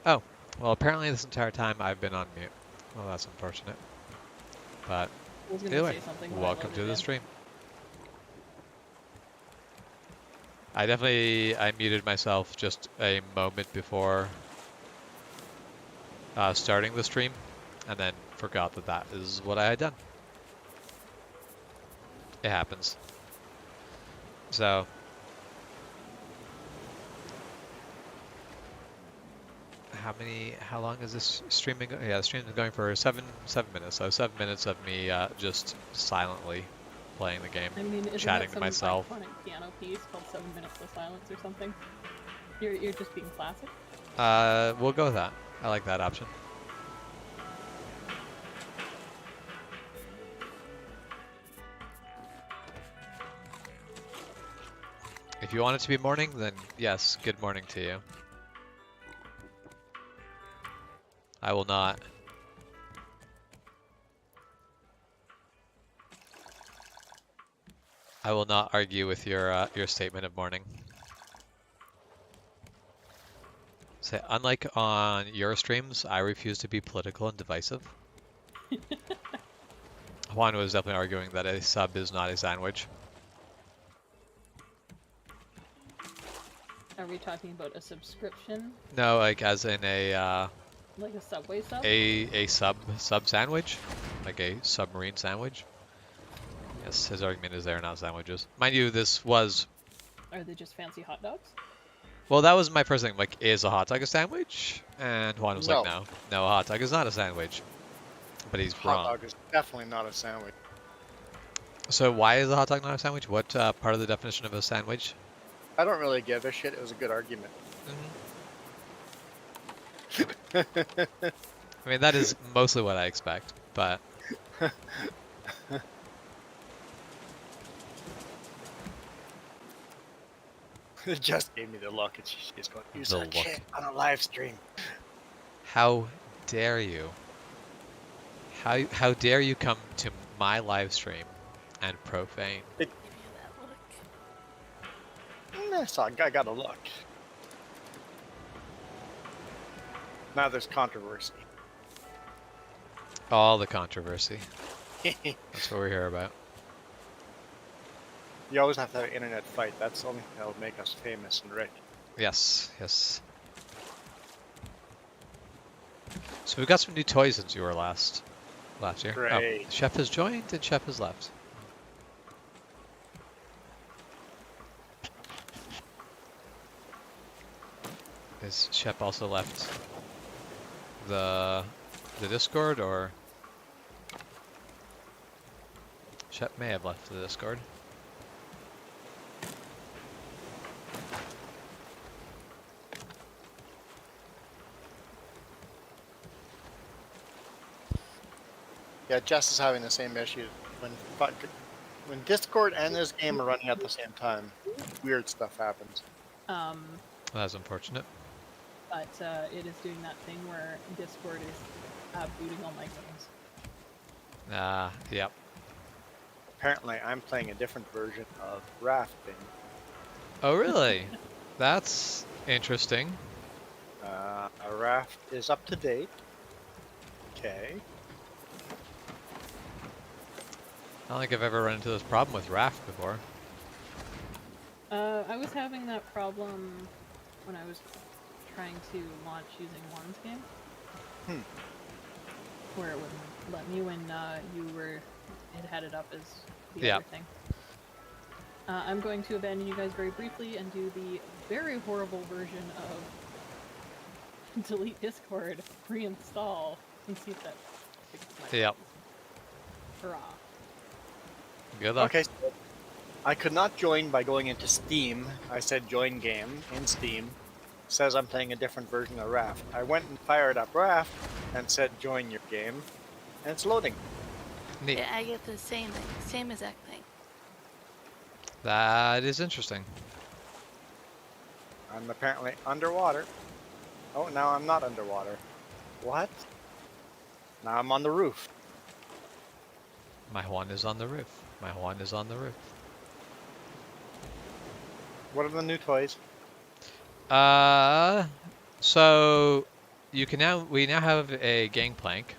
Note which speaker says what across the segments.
Speaker 1: Oh, well, apparently this entire time I've been on mute. Well, that's unfortunate. But
Speaker 2: I was gonna
Speaker 1: either way,
Speaker 2: say something, but I
Speaker 1: welcome
Speaker 2: loaded
Speaker 1: to the
Speaker 2: in.
Speaker 1: stream. I muted myself just a moment before starting the stream, and then forgot that that is what I had done. It happens. So, how long is this streaming? Yeah, the stream is going for seven minutes. So 7 minutes of me just silently playing the game,
Speaker 2: I mean, isn't that
Speaker 1: chatting to
Speaker 2: some
Speaker 1: myself.
Speaker 2: iconic piano piece called 7 Minutes of Silence or something? You're just being classic?
Speaker 1: We'll go with that. I like that option. If you want it to be morning, then yes, good morning to you. I will not. I will not argue with your statement of morning. Say, unlike on your streams, I refuse to be political and divisive. Juan was definitely arguing that a sub is not a sandwich.
Speaker 2: Are we talking about a subscription?
Speaker 1: No, like as in
Speaker 2: Like a Subway sub?
Speaker 1: a sub sandwich, like a submarine sandwich. Yes, his argument is they're not sandwiches. Mind you, this was.
Speaker 2: Are they just fancy hot dogs?
Speaker 1: Well, that was my first thing. Like, is a hot dog a sandwich? And Juan was like,
Speaker 3: No,
Speaker 1: no, no, a hot dog is not a sandwich. But he's
Speaker 3: hot
Speaker 1: wrong.
Speaker 3: dog is definitely not a sandwich.
Speaker 1: So why is a hot dog not a sandwich? What part of the definition of a sandwich?
Speaker 3: I don't really give a shit. It was a good argument.
Speaker 1: I mean, that is mostly what I expect, but
Speaker 3: It just gave me the look, and she's going, "You
Speaker 1: the
Speaker 3: such
Speaker 1: look.
Speaker 3: shit on a live stream."
Speaker 1: How dare you? How dare you come to my live stream and profane?
Speaker 3: Yes, I got a look. Now there's controversy.
Speaker 1: All the controversy. That's what we're here about.
Speaker 3: You always have to have an internet fight. That's the only thing that will make us famous and rich.
Speaker 1: Yes, yes. So we got some new toys since you were last year.
Speaker 3: Great.
Speaker 1: Oh, Chef has joined and Chef has left. Has Shep also left the Discord, or Shep may have left the Discord.
Speaker 3: Yeah, Jess is having the same issue. When Discord and this game are running at the same time, weird stuff happens.
Speaker 1: That's unfortunate.
Speaker 2: But it is doing that thing where Discord is booting all my games.
Speaker 1: Yep.
Speaker 3: Apparently, I'm playing a different version of rafting.
Speaker 1: Oh, really? That's interesting.
Speaker 3: A raft is up to date. Okay.
Speaker 1: I don't think I've ever run into this problem with Raft before.
Speaker 2: I was having that problem when I was trying to launch using Juan's game. Where it wouldn't let me when it had it up as the other thing. I'm going to abandon you guys very briefly and do the very horrible version of delete Discord, reinstall, and see if that fixes my problem.
Speaker 1: Yep.
Speaker 2: Hurrah.
Speaker 1: Good luck.
Speaker 3: Okay, so I could not join by going into Steam. I said join game in Steam. It says I'm playing a different version of Raft. I went and fired up Raft and said join your game, and it's loading.
Speaker 1: Neat.
Speaker 4: Yeah, I get the same thing, same exact thing.
Speaker 1: That is interesting.
Speaker 3: I'm apparently underwater. Oh, now I'm not underwater. What? Now I'm on the roof.
Speaker 1: My Juan is on the roof. My Juan is on the roof.
Speaker 3: What are the new toys?
Speaker 1: So we now have a gangplank.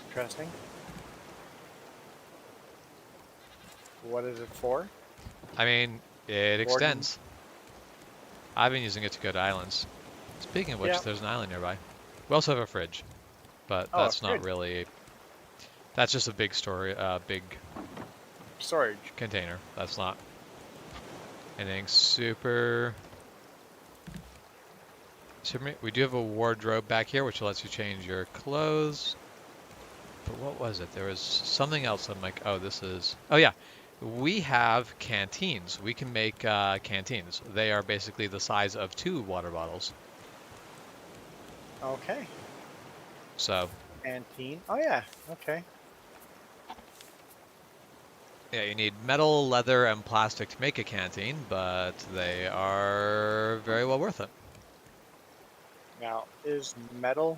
Speaker 3: Interesting. What is it for?
Speaker 1: I mean, it extends. I've been using it to go to islands. Speaking of which,
Speaker 3: Yeah.
Speaker 1: there's an island nearby. We also have a fridge, but
Speaker 3: Oh, a
Speaker 1: that's not
Speaker 3: fridge.
Speaker 1: really. That's just a big big
Speaker 3: Storage.
Speaker 1: container. That's not anything super. We do have a wardrobe back here, which lets you change your clothes. But what was it? There was something else. I'm like, oh, this is. Oh yeah, we have canteens. We can make canteens. They are basically the size of 2 water bottles.
Speaker 3: Okay.
Speaker 1: So
Speaker 3: Canteen. Oh yeah. Okay.
Speaker 1: yeah, you need metal, leather, and plastic to make a canteen, but they are very well worth it.
Speaker 3: Now, is metal,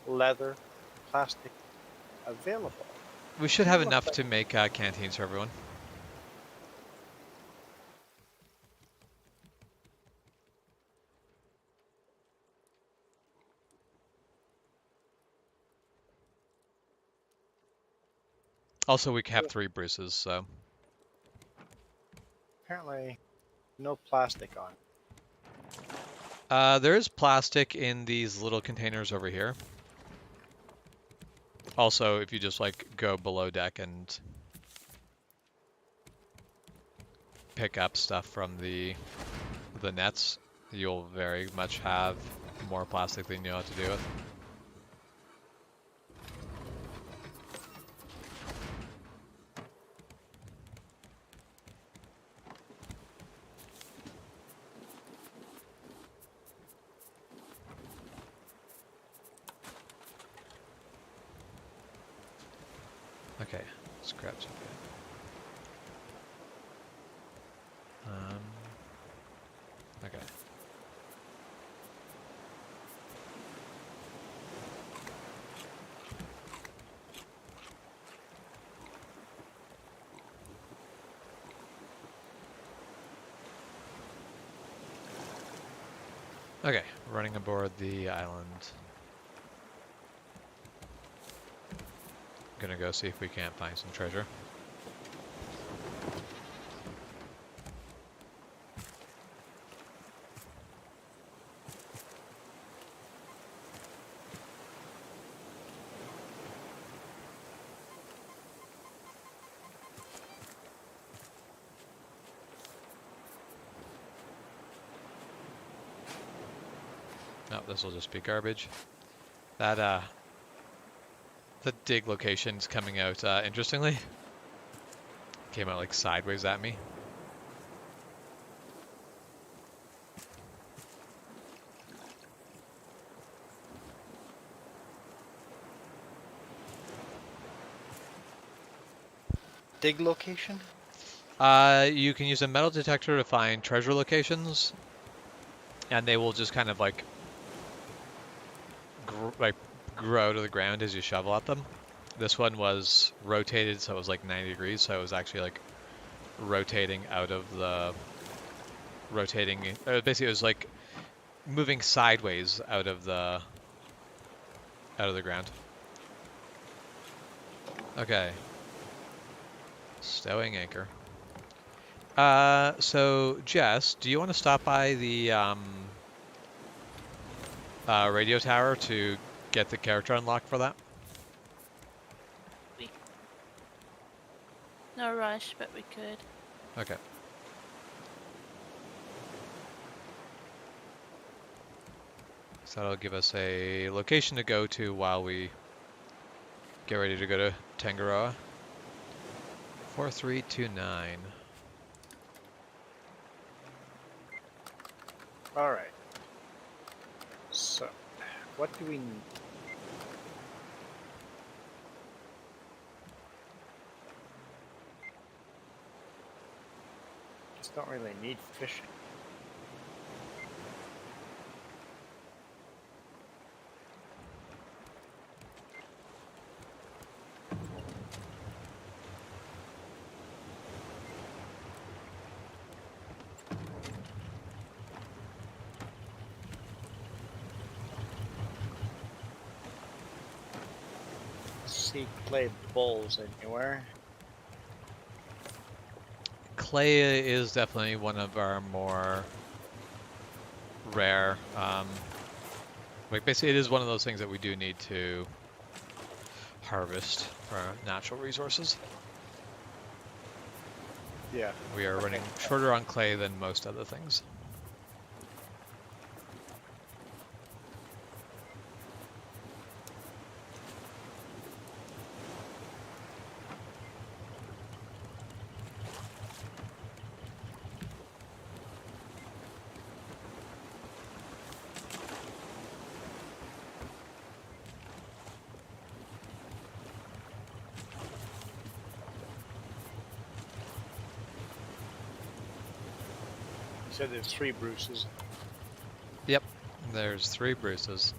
Speaker 3: leather, plastic available?
Speaker 1: We should have
Speaker 3: Looks
Speaker 1: enough
Speaker 3: like
Speaker 1: to make canteens for everyone. Also, we have 3 Bruces, so.
Speaker 3: apparently no plastic on.
Speaker 1: There is plastic in these little containers over here. Also, if you just like go below deck and pick up stuff from the nets, you'll very much have more plastic than you know what to do with. Okay, scraps okay. Okay. Okay, running aboard the island. Gonna go see if we can't find some treasure. No, this will just be garbage. That the dig location's coming out interestingly. Came out like sideways at me.
Speaker 3: Dig location?
Speaker 1: You can use a metal detector to find treasure locations, and they will just kind of like grow to the ground as you shovel at them. This one was rotated, so it was like 90 degrees, so it was actually like rotating out of the basically it was like moving sideways out of the ground. Okay. Stowing anchor. So Jess, do you want to stop by the radio tower to get the character unlocked for that?
Speaker 4: No rush, but we could.
Speaker 1: Okay. So that'll give us a location to go to while we get ready to go to Tangaroa. 4329.
Speaker 3: All right. So, what do we need? Just don't really need fishing. see clay bowls anywhere.
Speaker 1: Clay is definitely one of our more rare. Like basically, it is one of those things that we do need to harvest for natural resources.
Speaker 3: Yeah.
Speaker 1: We are
Speaker 3: Okay.
Speaker 1: running shorter on clay than most other things.
Speaker 3: You said there's 3 Bruces.
Speaker 1: Yep, there's 3 Bruces.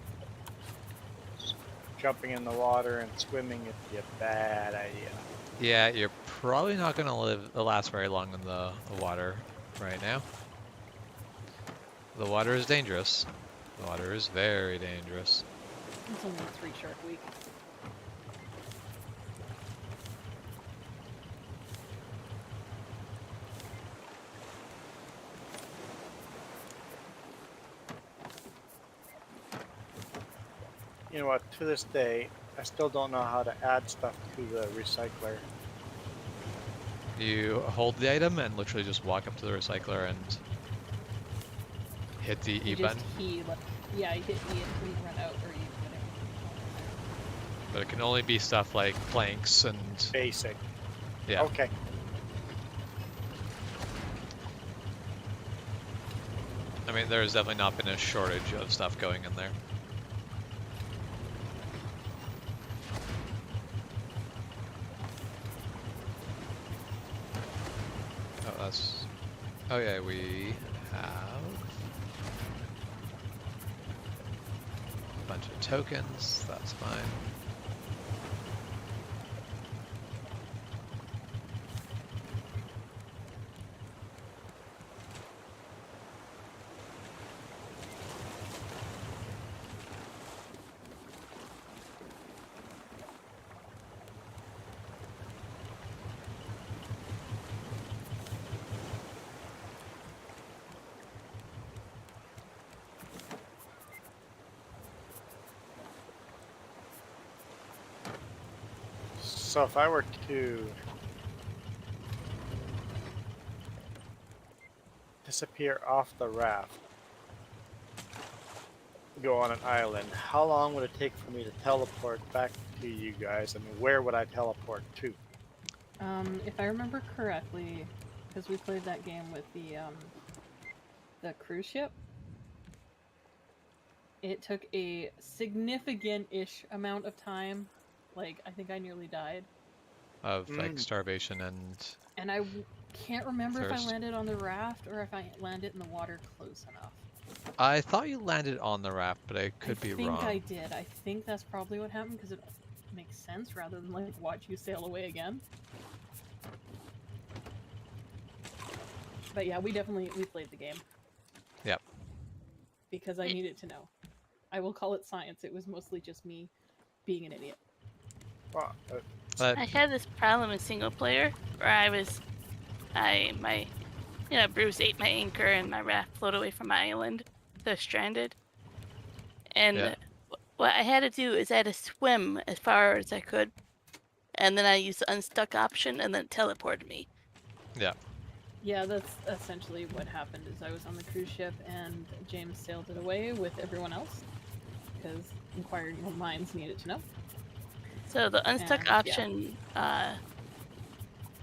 Speaker 3: Jumping in the water and swimming would be a bad idea.
Speaker 1: Yeah, you're probably not going to last very long in the water right now. The water is dangerous. The water is very dangerous.
Speaker 2: It's only a 3 shark week.
Speaker 3: You know what? To this day, I still don't know how to add stuff to the recycler.
Speaker 1: You hold the item and literally just walk up to the recycler and hit the E
Speaker 2: You
Speaker 1: button.
Speaker 2: just key, like, yeah, you hit E until you run out, or you put everything
Speaker 1: But it can only be stuff like planks and
Speaker 3: Basic.
Speaker 1: yeah.
Speaker 3: Okay.
Speaker 1: I mean, there's definitely not been a shortage of stuff going in there. Oh, that's. Oh yeah, we have a bunch of tokens. That's fine.
Speaker 3: So if I were to disappear off the raft, go on an island, how long would it take for me to teleport back to you guys, and where would I teleport to?
Speaker 2: If I remember correctly, because we played that game with the cruise ship, it took a significant-ish amount of time. Like, I think I nearly died.
Speaker 1: Of like starvation
Speaker 2: And I can't remember if I
Speaker 1: thirst.
Speaker 2: landed on the raft or if I landed in the water close enough.
Speaker 1: I thought you landed on the raft, but I could be
Speaker 2: I think
Speaker 1: wrong.
Speaker 2: I did. I think that's probably what happened because it makes sense rather than like watch you sail away again. But yeah, we played the game.
Speaker 1: Yep.
Speaker 2: Because I needed to know. I will call it science. It was mostly just me being an idiot.
Speaker 3: Well,
Speaker 1: But
Speaker 4: I had this problem in single player where Bruce ate my anchor and my raft floated away from my island. So I was stranded. And
Speaker 1: yeah.
Speaker 4: what I had to do is I had to swim as far as I could. And then I used the unstuck option and then it teleported me.
Speaker 1: Yeah.
Speaker 2: Yeah, that's essentially what happened. Is I was on the cruise ship and James sailed it away with everyone else because inquiring minds needed to know.
Speaker 4: So the unstuck
Speaker 2: And,
Speaker 4: option,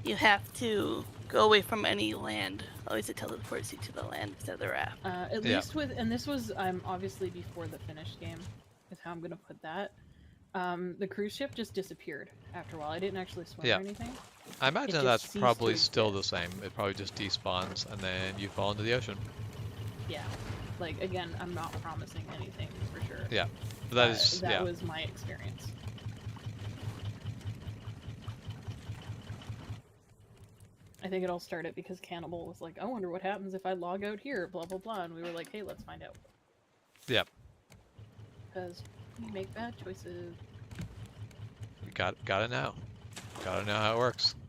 Speaker 4: you have to go away from any land. Always it teleports you to the land instead of the raft.
Speaker 2: At least with, and this was obviously before the finished game, is how I'm gonna put that. The cruise ship just disappeared after a while. I didn't actually swim or anything.
Speaker 1: I imagine
Speaker 2: just
Speaker 1: that's
Speaker 2: ceased
Speaker 1: probably
Speaker 2: to
Speaker 1: still the
Speaker 2: exist.
Speaker 1: same. It probably just despawns and then you fall into the ocean.
Speaker 2: Yeah, like again, I'm not promising anything for sure.
Speaker 1: Yeah. But
Speaker 2: that was my experience. I think it all started because Cannibal was like, I wonder what happens if I log out here, blah blah blah, and we were like, hey, let's find out.
Speaker 1: Yep.
Speaker 2: Because we make bad choices.
Speaker 1: We Gotta know. Gotta know how it works.
Speaker 3: –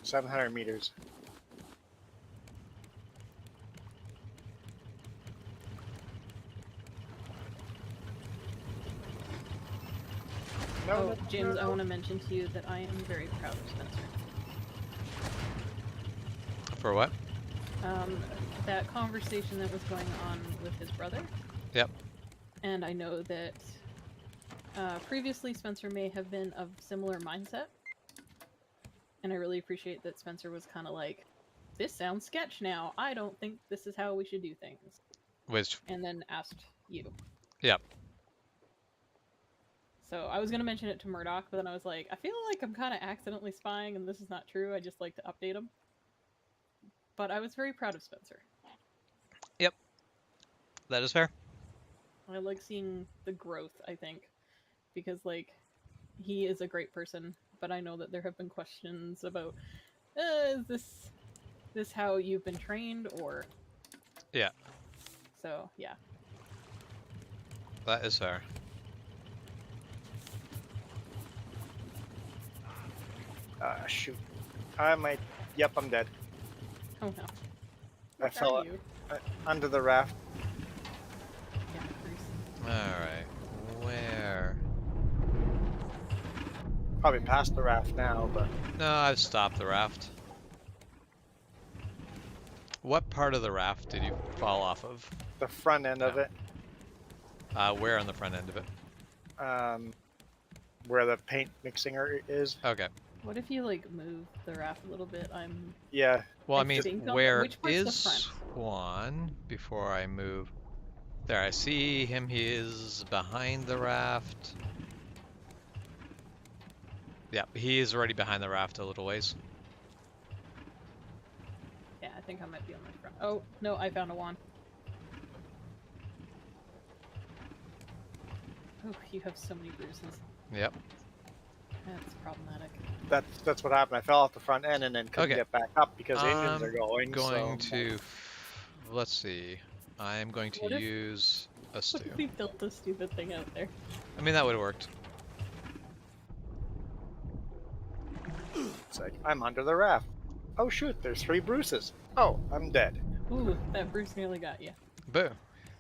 Speaker 3: 700 meters.
Speaker 2: Oh, James, I want to mention to you that I am very proud of Spencer.
Speaker 1: For what?
Speaker 2: That conversation that was going on with his brother.
Speaker 1: Yep.
Speaker 2: And I know that previously Spencer may have been of similar mindset. And I really appreciate that Spencer was kind of like, this sounds sketch now. I don't think this is how we should do things.
Speaker 1: Which?
Speaker 2: And then asked you.
Speaker 1: Yep.
Speaker 2: So I was going to mention it to Murdoch, but then I was like, I feel like I'm kind of accidentally spying and this is not true. I just like to update him. But I was very proud of Spencer.
Speaker 1: Yep. That is fair.
Speaker 2: I like seeing the growth, I think. Because, like, he is a great person, but I know that there have been questions about, is this how you've been trained, or...
Speaker 1: Yeah.
Speaker 2: So, yeah.
Speaker 1: That is fair.
Speaker 3: Shoot. I might... Yep, I'm dead.
Speaker 2: Oh no.
Speaker 3: I
Speaker 2: Where
Speaker 3: fell
Speaker 2: are you?
Speaker 3: under the raft.
Speaker 2: Yeah, Bruce.
Speaker 1: Alright. Where?
Speaker 3: Probably past the raft now, but...
Speaker 1: No, I've stopped the raft. What part of the raft did you fall off of?
Speaker 3: the front end of it.
Speaker 1: Where on the front end of it?
Speaker 3: Where the paint mixing is.
Speaker 1: Okay.
Speaker 2: What if you, like, move the raft a little bit?
Speaker 3: Yeah.
Speaker 1: Well, I
Speaker 2: I
Speaker 1: mean,
Speaker 2: think on-
Speaker 1: where
Speaker 2: which part's the
Speaker 1: is
Speaker 2: front?
Speaker 1: Juan before I move? There, I see him. He is behind the raft. Yeah, he is already behind the raft a little ways.
Speaker 2: Yeah, I think I might be on my front. Oh, no, I found a wand. Oh, you have so many bruises.
Speaker 1: Yep.
Speaker 2: That's problematic.
Speaker 3: That's what happened. I fell off the front end and then couldn't
Speaker 1: Okay.
Speaker 3: get back up because the engines are
Speaker 1: I'm going
Speaker 3: so...
Speaker 1: to... Let's see. I'm going
Speaker 2: What
Speaker 1: to
Speaker 2: if-
Speaker 1: use a
Speaker 2: What
Speaker 1: stew.
Speaker 2: if we built a stupid thing out there?
Speaker 1: I mean, that would have worked.
Speaker 3: It's like, I'm under the raft. Oh shoot, there's 3 bruises. Oh, I'm dead.
Speaker 2: Ooh, that Bruce nearly got you.
Speaker 1: Boo.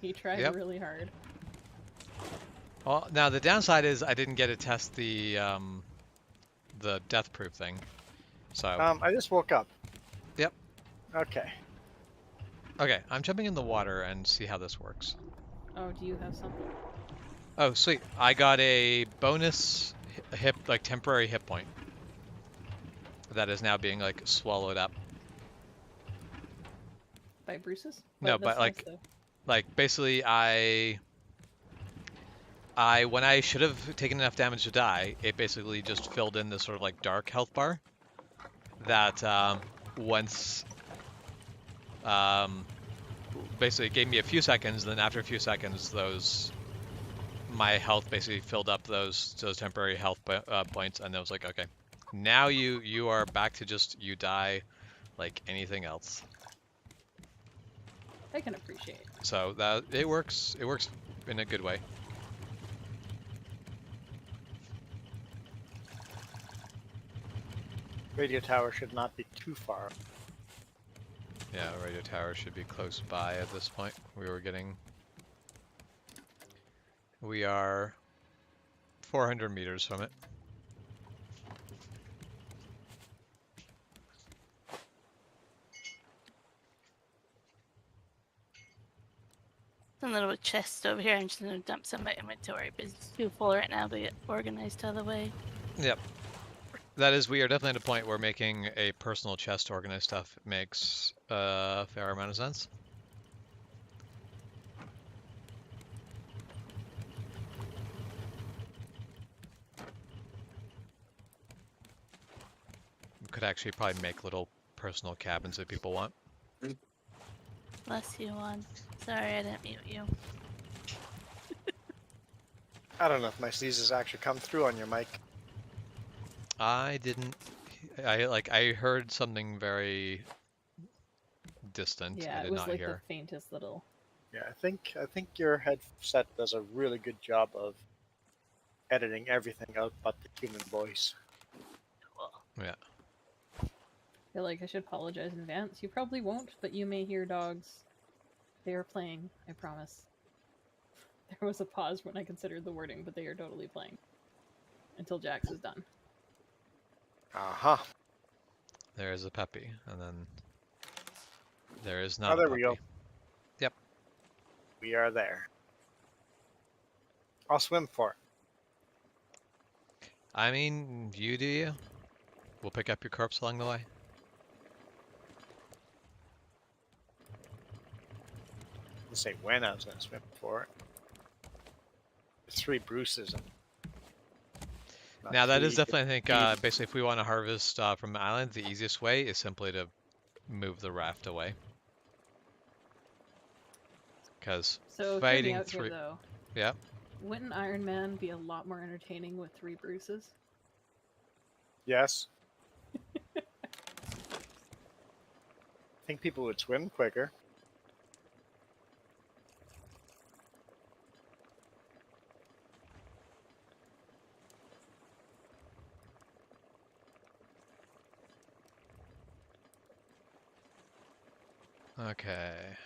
Speaker 2: He tried
Speaker 1: Yep.
Speaker 2: really hard.
Speaker 1: Well, now the downside is I didn't get to test the death proof thing. So
Speaker 3: I just woke up.
Speaker 1: Yep.
Speaker 3: Okay.
Speaker 1: okay, I'm jumping in the water and see how this works.
Speaker 2: Oh, do you have something?
Speaker 1: Oh, sweet! I got a bonus temporary hit point that is now being like swallowed up.
Speaker 2: By Bruce's?
Speaker 1: No,
Speaker 2: That's
Speaker 1: but,
Speaker 2: nice,
Speaker 1: like-
Speaker 2: though.
Speaker 1: Like basically, I when I should have taken enough damage to die, it basically just filled in this sort of like dark health bar that once basically it gave me a few seconds. Then after a few seconds, my health basically filled up those temporary health points, and it was like, okay, now you are back to just you die like anything else.
Speaker 2: I can appreciate it.
Speaker 1: So that it works in a good way.
Speaker 3: Radio tower should not be too far.
Speaker 1: Yeah, radio tower should be close by at this point. We are 400 meters from it.
Speaker 4: A little chest over here. I'm just gonna dump some of my inventory, but it's too full right now to get organized all the way.
Speaker 1: Yep. That is, we are definitely at a point where making a personal chest to organize stuff makes a fair amount of sense. We could actually probably make little personal cabins if people want.
Speaker 4: Bless you, one. Sorry, I didn't mute you.
Speaker 3: I don't know if my sneezes actually come through on your mic.
Speaker 1: I didn't I heard something very distant. I
Speaker 2: Yeah, it
Speaker 1: did
Speaker 2: was
Speaker 1: not
Speaker 2: like the
Speaker 1: hear.
Speaker 2: faintest little.
Speaker 3: Yeah, I think your headset does a really good job of editing everything out but the human voice.
Speaker 4: Cool.
Speaker 1: Yeah.
Speaker 2: I feel like I should apologize in advance. You probably won't, but you may hear dogs. They are playing, I promise. There was a pause when I considered the wording, but they are totally playing. Until Jax is done.
Speaker 3: Aha.
Speaker 1: There is a puppy, and then there is
Speaker 3: Oh,
Speaker 1: not a
Speaker 3: there we go.
Speaker 1: puppy. Yep.
Speaker 3: We are there. I'll swim for it.
Speaker 1: I mean, you do you? We'll pick up your corpse along the way.
Speaker 3: I didn't say when I was going to swim for it. There's 3 Bruces. And not
Speaker 1: Now that is
Speaker 3: 3
Speaker 1: definitely, I think, basically if we want to harvest from the island, the easiest way is simply to move the raft away. Because
Speaker 2: So, hear me
Speaker 1: fighting
Speaker 2: out
Speaker 1: through...
Speaker 2: here, though.
Speaker 1: Yeah.
Speaker 2: Wouldn't Iron Man be a lot more entertaining with 3 Bruces?
Speaker 3: Yes. I think people would swim quicker.
Speaker 1: Okay.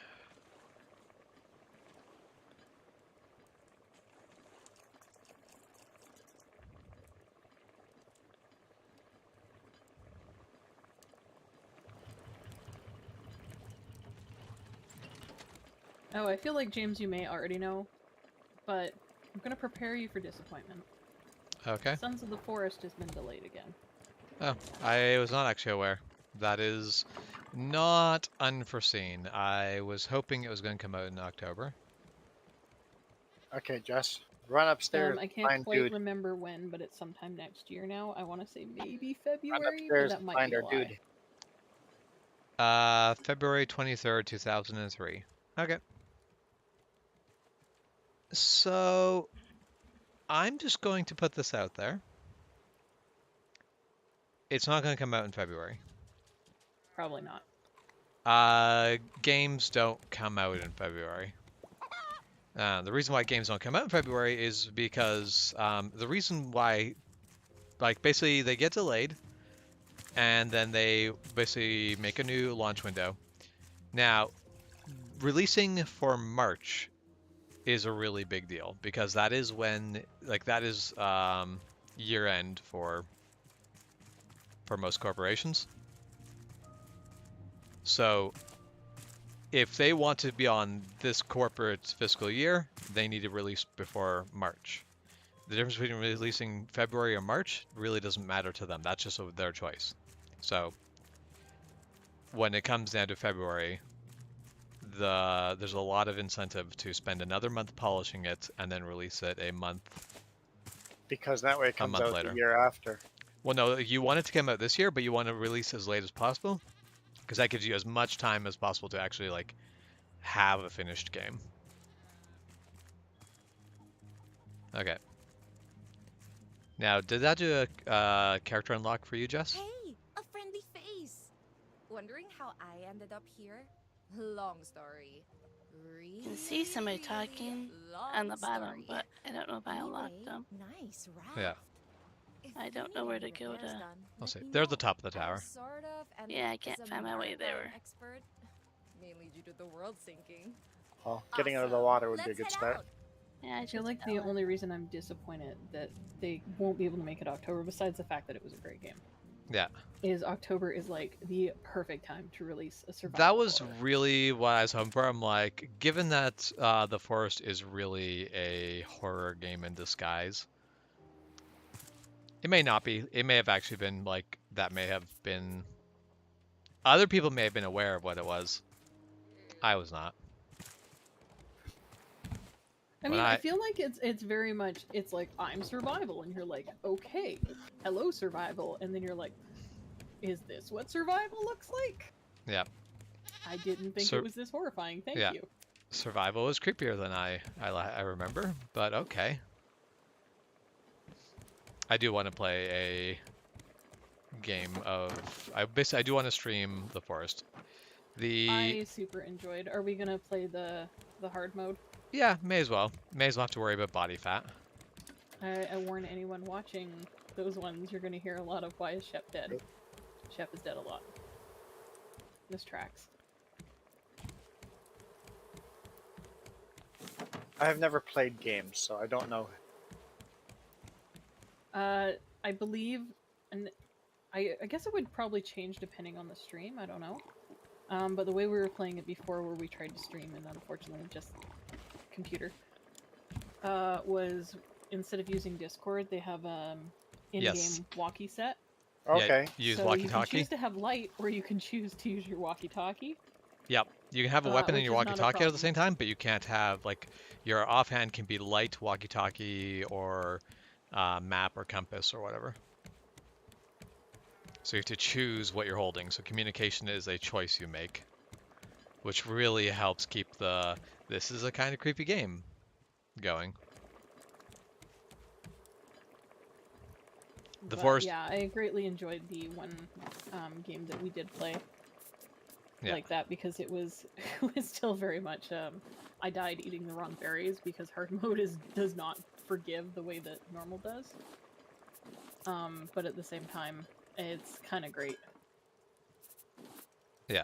Speaker 2: Oh, I feel like, James, you may already know, but I'm gonna prepare you for disappointment.
Speaker 1: Okay.
Speaker 2: Sons of the Forest has been delayed again.
Speaker 1: Oh, I was not actually aware. That is not unforeseen. I was hoping it was going to come out in October.
Speaker 3: Okay, Jess. Run upstairs.
Speaker 2: I can't
Speaker 3: find
Speaker 2: quite
Speaker 3: dude.
Speaker 2: remember when, but it's sometime next year now. I want to say maybe
Speaker 3: Run
Speaker 2: February, but
Speaker 3: upstairs
Speaker 2: that
Speaker 3: and
Speaker 2: might
Speaker 3: find
Speaker 2: be a
Speaker 3: our
Speaker 2: lie.
Speaker 3: dude.
Speaker 1: February 23rd, 2003. Okay. So, I'm just going to put this out there. It's not going to come out in February.
Speaker 2: Probably not.
Speaker 1: Games don't come out in February. The reason why games don't come out in February is because the reason why, like, basically they get delayed, and then they basically make a new launch window. Now, releasing for March is a really big deal because that is when, like, that is year end for most corporations. So if they want to be on this corporate fiscal year, they need to release before March. The difference between releasing February or March really doesn't matter to them. That's just their choice. So when it comes down to February, there's a lot of incentive to spend another month polishing it and then release it a month
Speaker 3: Because that way it comes
Speaker 1: month
Speaker 3: out
Speaker 1: later.
Speaker 3: the year after.
Speaker 1: Well, no, you want it to come out this year, but you want to release as late as possible, because that gives you as much time as possible to actually, like, have a finished game. Okay. Now, did that do a character unlock for you, Jess?
Speaker 5: Hey, a friendly face. Wondering how I ended up here? Long story.
Speaker 4: You can see somebody talking on the bottom, but I don't know if I unlocked
Speaker 5: Anyway,
Speaker 4: them.
Speaker 5: nice raft.
Speaker 1: Yeah.
Speaker 5: If
Speaker 4: I don't
Speaker 5: you
Speaker 4: know
Speaker 5: need
Speaker 4: where
Speaker 5: any
Speaker 4: to go
Speaker 5: repairs
Speaker 4: to-
Speaker 5: done,
Speaker 1: I'll
Speaker 5: let
Speaker 1: see.
Speaker 5: me
Speaker 1: They're at the
Speaker 5: know.
Speaker 1: top of the
Speaker 5: I'm
Speaker 1: tower.
Speaker 5: sort of an
Speaker 4: Yeah, I can't
Speaker 5: as a
Speaker 4: find my way
Speaker 5: maritime
Speaker 4: there.
Speaker 5: Expert, mainly due to the world sinking.
Speaker 3: Well, getting out of the
Speaker 5: Awesome.
Speaker 3: water would be a
Speaker 5: Let's
Speaker 3: good
Speaker 5: head
Speaker 3: start.
Speaker 5: out.
Speaker 4: Yeah,
Speaker 2: I feel like the only reason I'm disappointed that they won't be able to make it October, besides the fact that it was a great game,
Speaker 1: Yeah.
Speaker 2: is October is like the perfect time to release a survival
Speaker 1: That was
Speaker 2: horror.
Speaker 1: really what I was hoping for. I'm like, given that The Forest is really a horror game in disguise, it may not be. It may have actually been, like, that may have been... Other people may have been aware of what it was. I was not.
Speaker 2: I mean, I feel like it's very much, it's like, I'm survival, and you're like, okay, hello survival, and then you're like, is this what survival looks like?
Speaker 1: Yeah.
Speaker 2: I didn't think
Speaker 1: Sur-
Speaker 2: it was this horrifying, thank
Speaker 1: Yeah.
Speaker 2: you.
Speaker 1: Survival is creepier than I remember, but okay. I do want to play a game of. I do want to stream the forest.
Speaker 2: I super enjoyed. Are we gonna play the hard mode?
Speaker 1: Yeah, may as well. May as well have to worry about body fat.
Speaker 2: I warn anyone watching those ones, you're gonna hear a lot of why is Shep dead. Shep is dead a lot. This tracks.
Speaker 3: I have never played games, so I don't know.
Speaker 2: I believe, and I guess it would probably change depending on the stream. I don't know. But the way we were playing it before, where we tried to stream and unfortunately just computer, was instead of using Discord, they have in-game
Speaker 1: Yes.
Speaker 2: walkie set.
Speaker 3: Okay.
Speaker 1: Yeah, use
Speaker 2: So you can
Speaker 1: walkie-talkie.
Speaker 2: choose to have light, or you can choose to use your walkie-talkie.
Speaker 1: Yep. You can have a weapon in
Speaker 2: which
Speaker 1: your
Speaker 2: is not a
Speaker 1: walkie-talkie at the
Speaker 2: problem.
Speaker 1: same time, but you can't have like your offhand can be light walkie-talkie or map or compass or whatever. So you have to choose what you're holding. So communication is a choice you make, which really helps keep the this is a kind of creepy game going. The
Speaker 2: But,
Speaker 1: forest.
Speaker 2: Yeah, I greatly enjoyed the one game that we did play like that because it was it was still very much I died eating the wrong berries because hard mode does not forgive the way that normal does. But at the same time, it's kind of great.
Speaker 1: Yeah.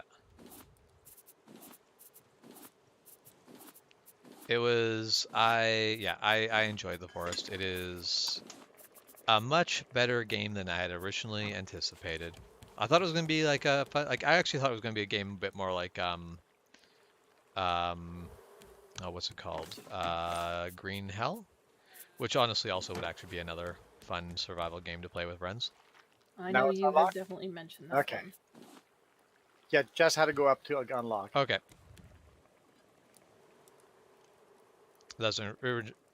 Speaker 1: It was I enjoyed the forest. It is a much better game than I had originally anticipated. I thought it was gonna be like a fun, like I actually thought it was gonna be a game a bit more like oh, what's it called? Green Hell, which honestly also would actually be another fun survival game to play with friends.
Speaker 2: I
Speaker 3: Now
Speaker 2: know
Speaker 3: it's
Speaker 2: you have
Speaker 3: unlocked?
Speaker 2: definitely mentioned that.
Speaker 3: Okay.
Speaker 2: One.
Speaker 3: Yeah, just had to go up to unlock.
Speaker 1: Okay. That's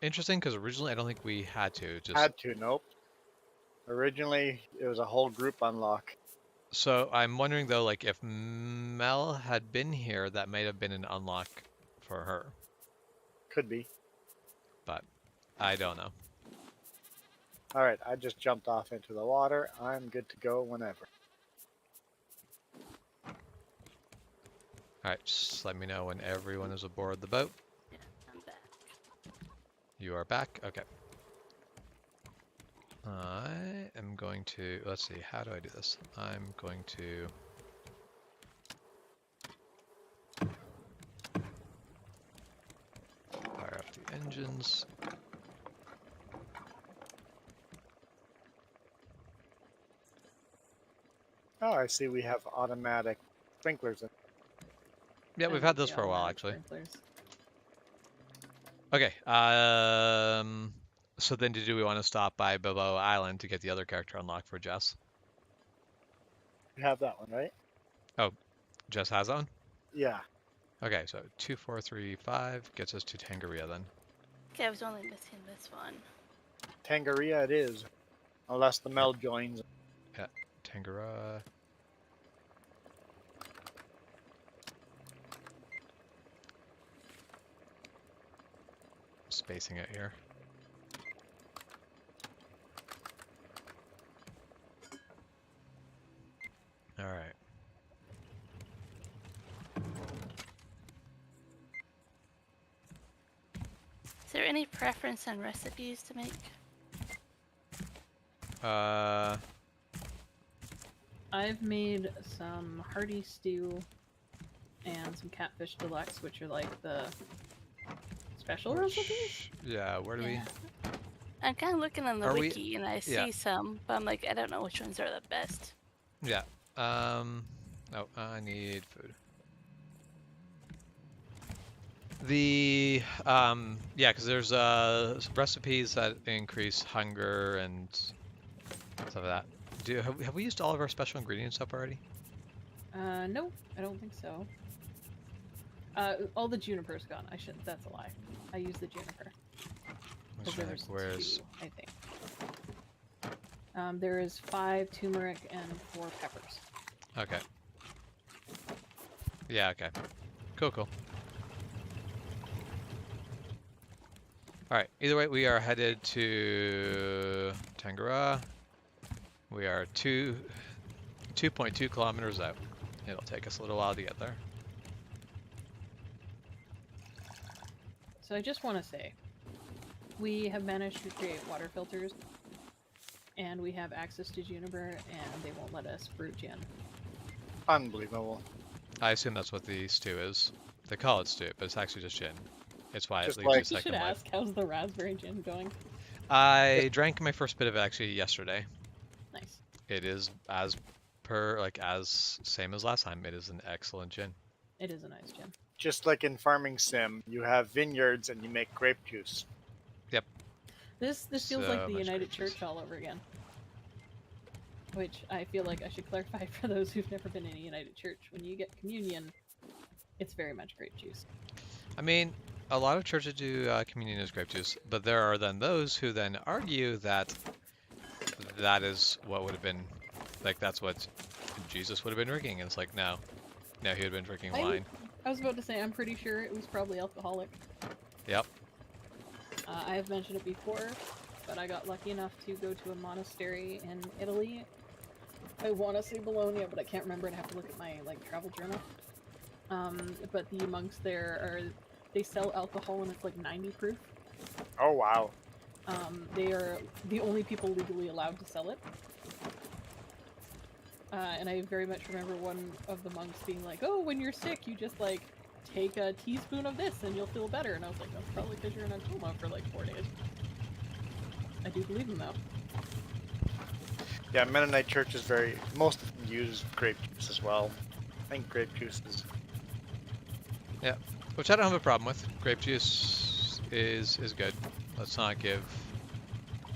Speaker 1: interesting because originally I don't think we had to. Just
Speaker 3: Had to, nope. Originally, it was a whole group unlock.
Speaker 1: so I'm wondering though, like if Mel had been here, that might have been an unlock for her,
Speaker 3: Could be.
Speaker 1: but I don't know.
Speaker 3: Alright, I just jumped off into the water. I'm good to go whenever.
Speaker 1: All right, just let me know when everyone is aboard the boat.
Speaker 4: Yeah, I'm back.
Speaker 1: You are back? Okay. I am going to, let's see, how do I do this? I'm going to fire up the engines.
Speaker 3: Oh, I see we have automatic sprinklers in.
Speaker 1: Yeah,
Speaker 2: I
Speaker 1: we've
Speaker 2: love
Speaker 1: had those
Speaker 2: the
Speaker 1: for a while
Speaker 2: automatic
Speaker 1: actually.
Speaker 2: sprinklers.
Speaker 1: Okay, so then do we want to stop by Bilbo Island to get the other character unlocked for Jess?
Speaker 3: You have that one, right?
Speaker 1: Jess has that one?
Speaker 3: Yeah.
Speaker 1: Okay, so 2435 gets us to Tangaroa then.
Speaker 4: Okay, I was only missing this one.
Speaker 3: Tangaroa it is. Unless the Mel joins.
Speaker 1: Tangaroa. Spacing it here. All right.
Speaker 4: Is there any preference on recipes to make?
Speaker 2: I've made some hearty stew and some catfish deluxe, which are like the special recipes.
Speaker 1: Yeah, where do we?
Speaker 4: Yeah. I'm kind of looking on the
Speaker 1: Are we-
Speaker 4: wiki and I see
Speaker 1: yeah.
Speaker 4: some, but I'm like, I don't know which ones are the best.
Speaker 1: Yeah. Oh, I need food. The yeah, because there's recipes that increase hunger and stuff like that. Have we used all of our special ingredients up already?
Speaker 2: No, I don't think so. All the juniper's gone. I should. That's a lie. I used the juniper.
Speaker 1: I'm
Speaker 2: 'Cause
Speaker 1: just
Speaker 2: there
Speaker 1: trying to
Speaker 2: was
Speaker 1: think, where's
Speaker 2: 2, I think. There is 5 turmeric and 4 peppers.
Speaker 1: okay. Yeah, okay. Cool. Alright, either way, we are headed to Tangaroa. We are 2.2 kilometers out. It'll take us a little while to get there.
Speaker 2: So I just want to say, we have managed to create water filters, and we have access to Juniper, and they won't let us brew gin.
Speaker 3: Unbelievable.
Speaker 1: I assume that's what the stew is. They call it stew, but it's actually just gin. It's why
Speaker 3: Just
Speaker 1: it leaves you
Speaker 3: like-
Speaker 2: You should
Speaker 1: second life.
Speaker 2: ask, how's the raspberry gin going?
Speaker 1: I drank my first bit of it actually yesterday.
Speaker 2: Nice.
Speaker 1: It is as per, like, as same as last time. It is an excellent gin.
Speaker 2: It is a nice gin.
Speaker 3: Just like in Farming Sim, you have vineyards and you make grape juice.
Speaker 2: This feels like
Speaker 1: So
Speaker 2: the
Speaker 1: much
Speaker 2: United
Speaker 1: grape juice.
Speaker 2: Church all over again. Which I feel like I should clarify for those who've never been in a United Church. When you get communion, it's very much grape juice.
Speaker 1: I mean, a lot of churches do communion as grape juice, but there are then those who then argue that that is what would have been, like, that's what Jesus would have been drinking. And it's like, no, he would have been drinking wine.
Speaker 2: I was about to say, I'm pretty sure it was probably alcoholic.
Speaker 1: Yep.
Speaker 2: I have mentioned it before, but I got lucky enough to go to a monastery in Italy. I want to say Bologna, but I can't remember. I'd have to look at my travel journal. But the monks there they sell alcohol and it's like 90 proof.
Speaker 3: Oh wow.
Speaker 2: They are the only people legally allowed to sell it. And I very much remember one of the monks being like, "Oh, when you're sick, you just like take a teaspoon of this and you'll feel better." And I was like, "That's probably because you're in a coma for like 4 days." I do believe him though.
Speaker 3: Yeah, Mennonite Church is most of them use grape juice as well. I think grape juice is
Speaker 1: Which I don't have a problem with. Grape juice is good. Let's not give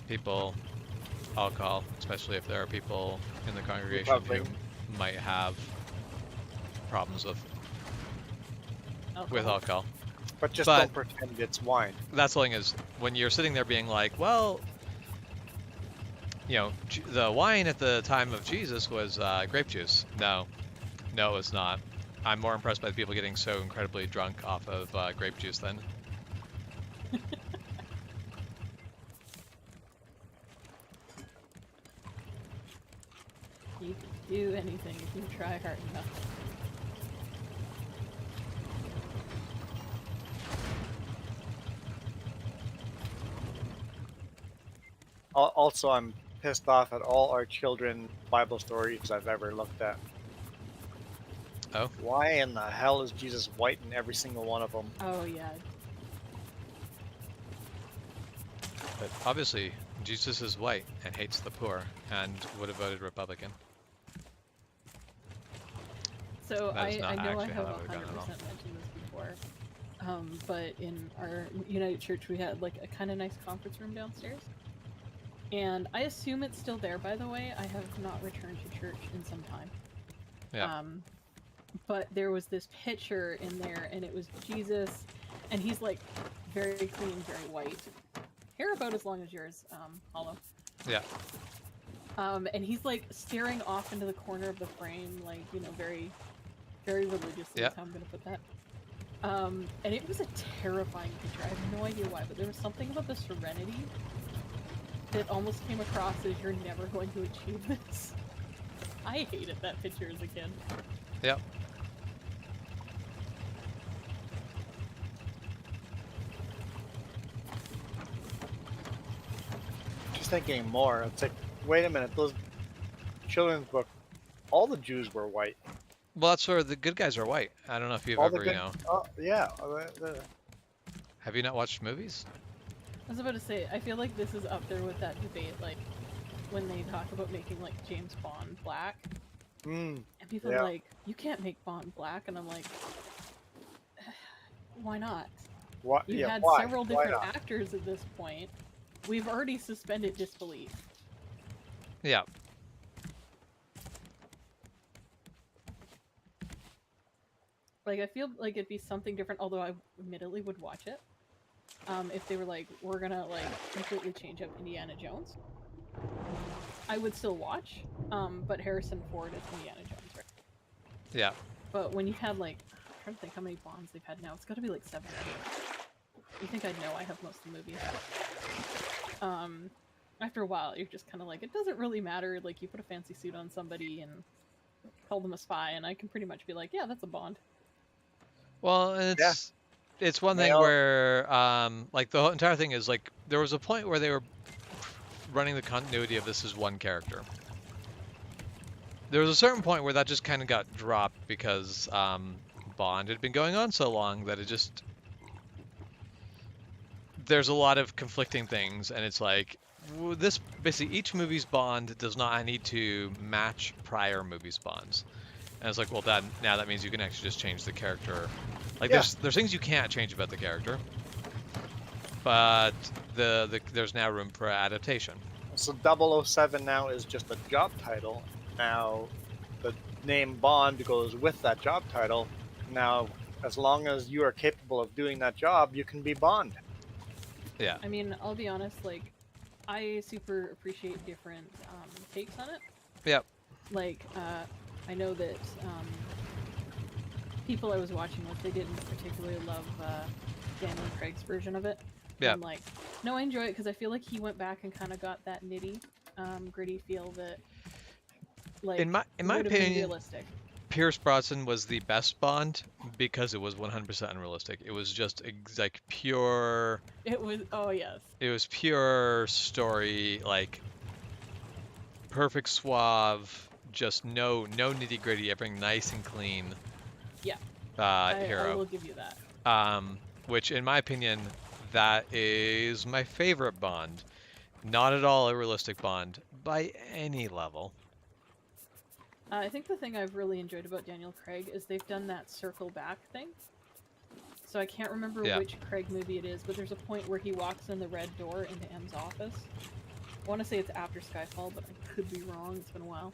Speaker 1: people alcohol, especially if there are people in the congregation who
Speaker 3: Republican.
Speaker 1: might have problems with
Speaker 2: Alcohol.
Speaker 1: alcohol.
Speaker 3: but just
Speaker 1: But-
Speaker 3: don't pretend it's wine.
Speaker 1: That's the thing is, when you're sitting there being like, well, the wine at the time of Jesus was grape juice. No, it's not. I'm more impressed by the people getting so incredibly drunk off of grape juice then.
Speaker 2: You can do anything if you try hard enough.
Speaker 3: Also, I'm pissed off at all our children Bible stories I've ever looked at.
Speaker 1: Oh?
Speaker 3: Why in the hell is Jesus white in every single one of them?
Speaker 2: Oh yeah.
Speaker 1: But obviously, Jesus is white and hates the poor and would have voted Republican.
Speaker 2: So
Speaker 1: That is
Speaker 2: I
Speaker 1: not
Speaker 2: know I
Speaker 1: actually how
Speaker 2: have
Speaker 1: that
Speaker 2: 100%
Speaker 1: would've gone at all.
Speaker 2: mentioned this before. But in our United Church we had like a kind of nice conference room downstairs. And I assume it's still there, by the way. I have not returned to church in some time.
Speaker 1: Yeah.
Speaker 2: But there was this picture in there, and it was Jesus, and he's like very clean, very white. Hair about as long as yours, Hollow.
Speaker 1: Yeah.
Speaker 2: And he's like staring off into the corner of the frame, like, very, very religiously,
Speaker 1: Yeah.
Speaker 2: is how I'm gonna put that. And it was a terrifying picture. I have no idea why, but there was something about the serenity that almost came across as you're never going to achieve this. I hated that picture as a kid.
Speaker 1: Yep.
Speaker 3: Just thinking more, it's like, wait a minute, those children's book, all the Jews were white.
Speaker 1: Well, that's where the good guys are white. I don't know if you've
Speaker 3: All
Speaker 1: ever,
Speaker 3: the good, yeah.
Speaker 1: have you not watched movies?
Speaker 2: I was about to say, I feel like this is up there with that debate, like, when they talk about making, like, James Bond black.
Speaker 3: Mm,
Speaker 2: And people
Speaker 3: Yeah.
Speaker 2: are like, you can't make Bond black. And I'm like, why not?
Speaker 3: what?
Speaker 2: You
Speaker 3: Yeah,
Speaker 2: had
Speaker 3: why?
Speaker 2: several
Speaker 3: Why
Speaker 2: different
Speaker 3: not?
Speaker 2: actors at this point. We've already suspended disbelief.
Speaker 1: Yeah.
Speaker 2: Like, I feel like it'd be something different, although I admittedly would watch it. If they were like, we're gonna, like, completely change up Indiana Jones. I would still watch, but Harrison Ford is Indiana Jones, right?
Speaker 1: Yeah.
Speaker 2: But when you've had, like, I'm trying to think how many Bonds they've had now. It's gotta be like 7 or 8. You think I'd know? I have most of the movies. After a while, you're just kind of like, it doesn't really matter. Like, you put a fancy suit on somebody and call them a spy, and I can pretty much be like, yeah, that's a Bond.
Speaker 1: Well, and it's one thing
Speaker 3: Male.
Speaker 1: where like the whole entire thing is like there was a point where they were running the continuity of this as one character. There was a certain point where that just kind of got dropped because Bond had been going on so long that it just there's a lot of conflicting things, and it's like this basically each movie's Bond does not need to match prior movies' Bonds. And it's like, well, now that means you can actually just change the character. Like,
Speaker 3: Yeah.
Speaker 1: there's things you can't change about the character, but there's now room for adaptation.
Speaker 3: So 007 now is just a job title. Now, the name Bond goes with that job title. Now, as long as you are capable of doing that job, you can be Bond.
Speaker 1: Yeah.
Speaker 2: I mean, I'll be honest, like, I super appreciate different takes on it.
Speaker 1: Yep.
Speaker 2: Like, I know that people I was watching with, they didn't particularly love Daniel Craig's version of it.
Speaker 1: Yeah.
Speaker 2: I'm like, no, I enjoy it because I feel like he went back and kind of got that nitty, gritty feel that, like,
Speaker 1: In my
Speaker 2: would have been
Speaker 1: opinion,
Speaker 2: realistic.
Speaker 1: Pierce Brosnan was the best Bond because it was 100% unrealistic. It was just like pure.
Speaker 2: It was, oh yes.
Speaker 1: It was pure story, like perfect suave, just no nitty gritty, everything nice and clean.
Speaker 2: Yeah.
Speaker 1: Hero.
Speaker 2: I will give you that.
Speaker 1: Which in my opinion, that is my favorite Bond. Not at all a realistic Bond by any level.
Speaker 2: I think the thing I've really enjoyed about Daniel Craig is they've done that circle back thing. So I can't remember which Craig movie it is, but there's a point where he walks in the red door into M's office. I want to say it's after Skyfall, but I could be wrong. It's been a while.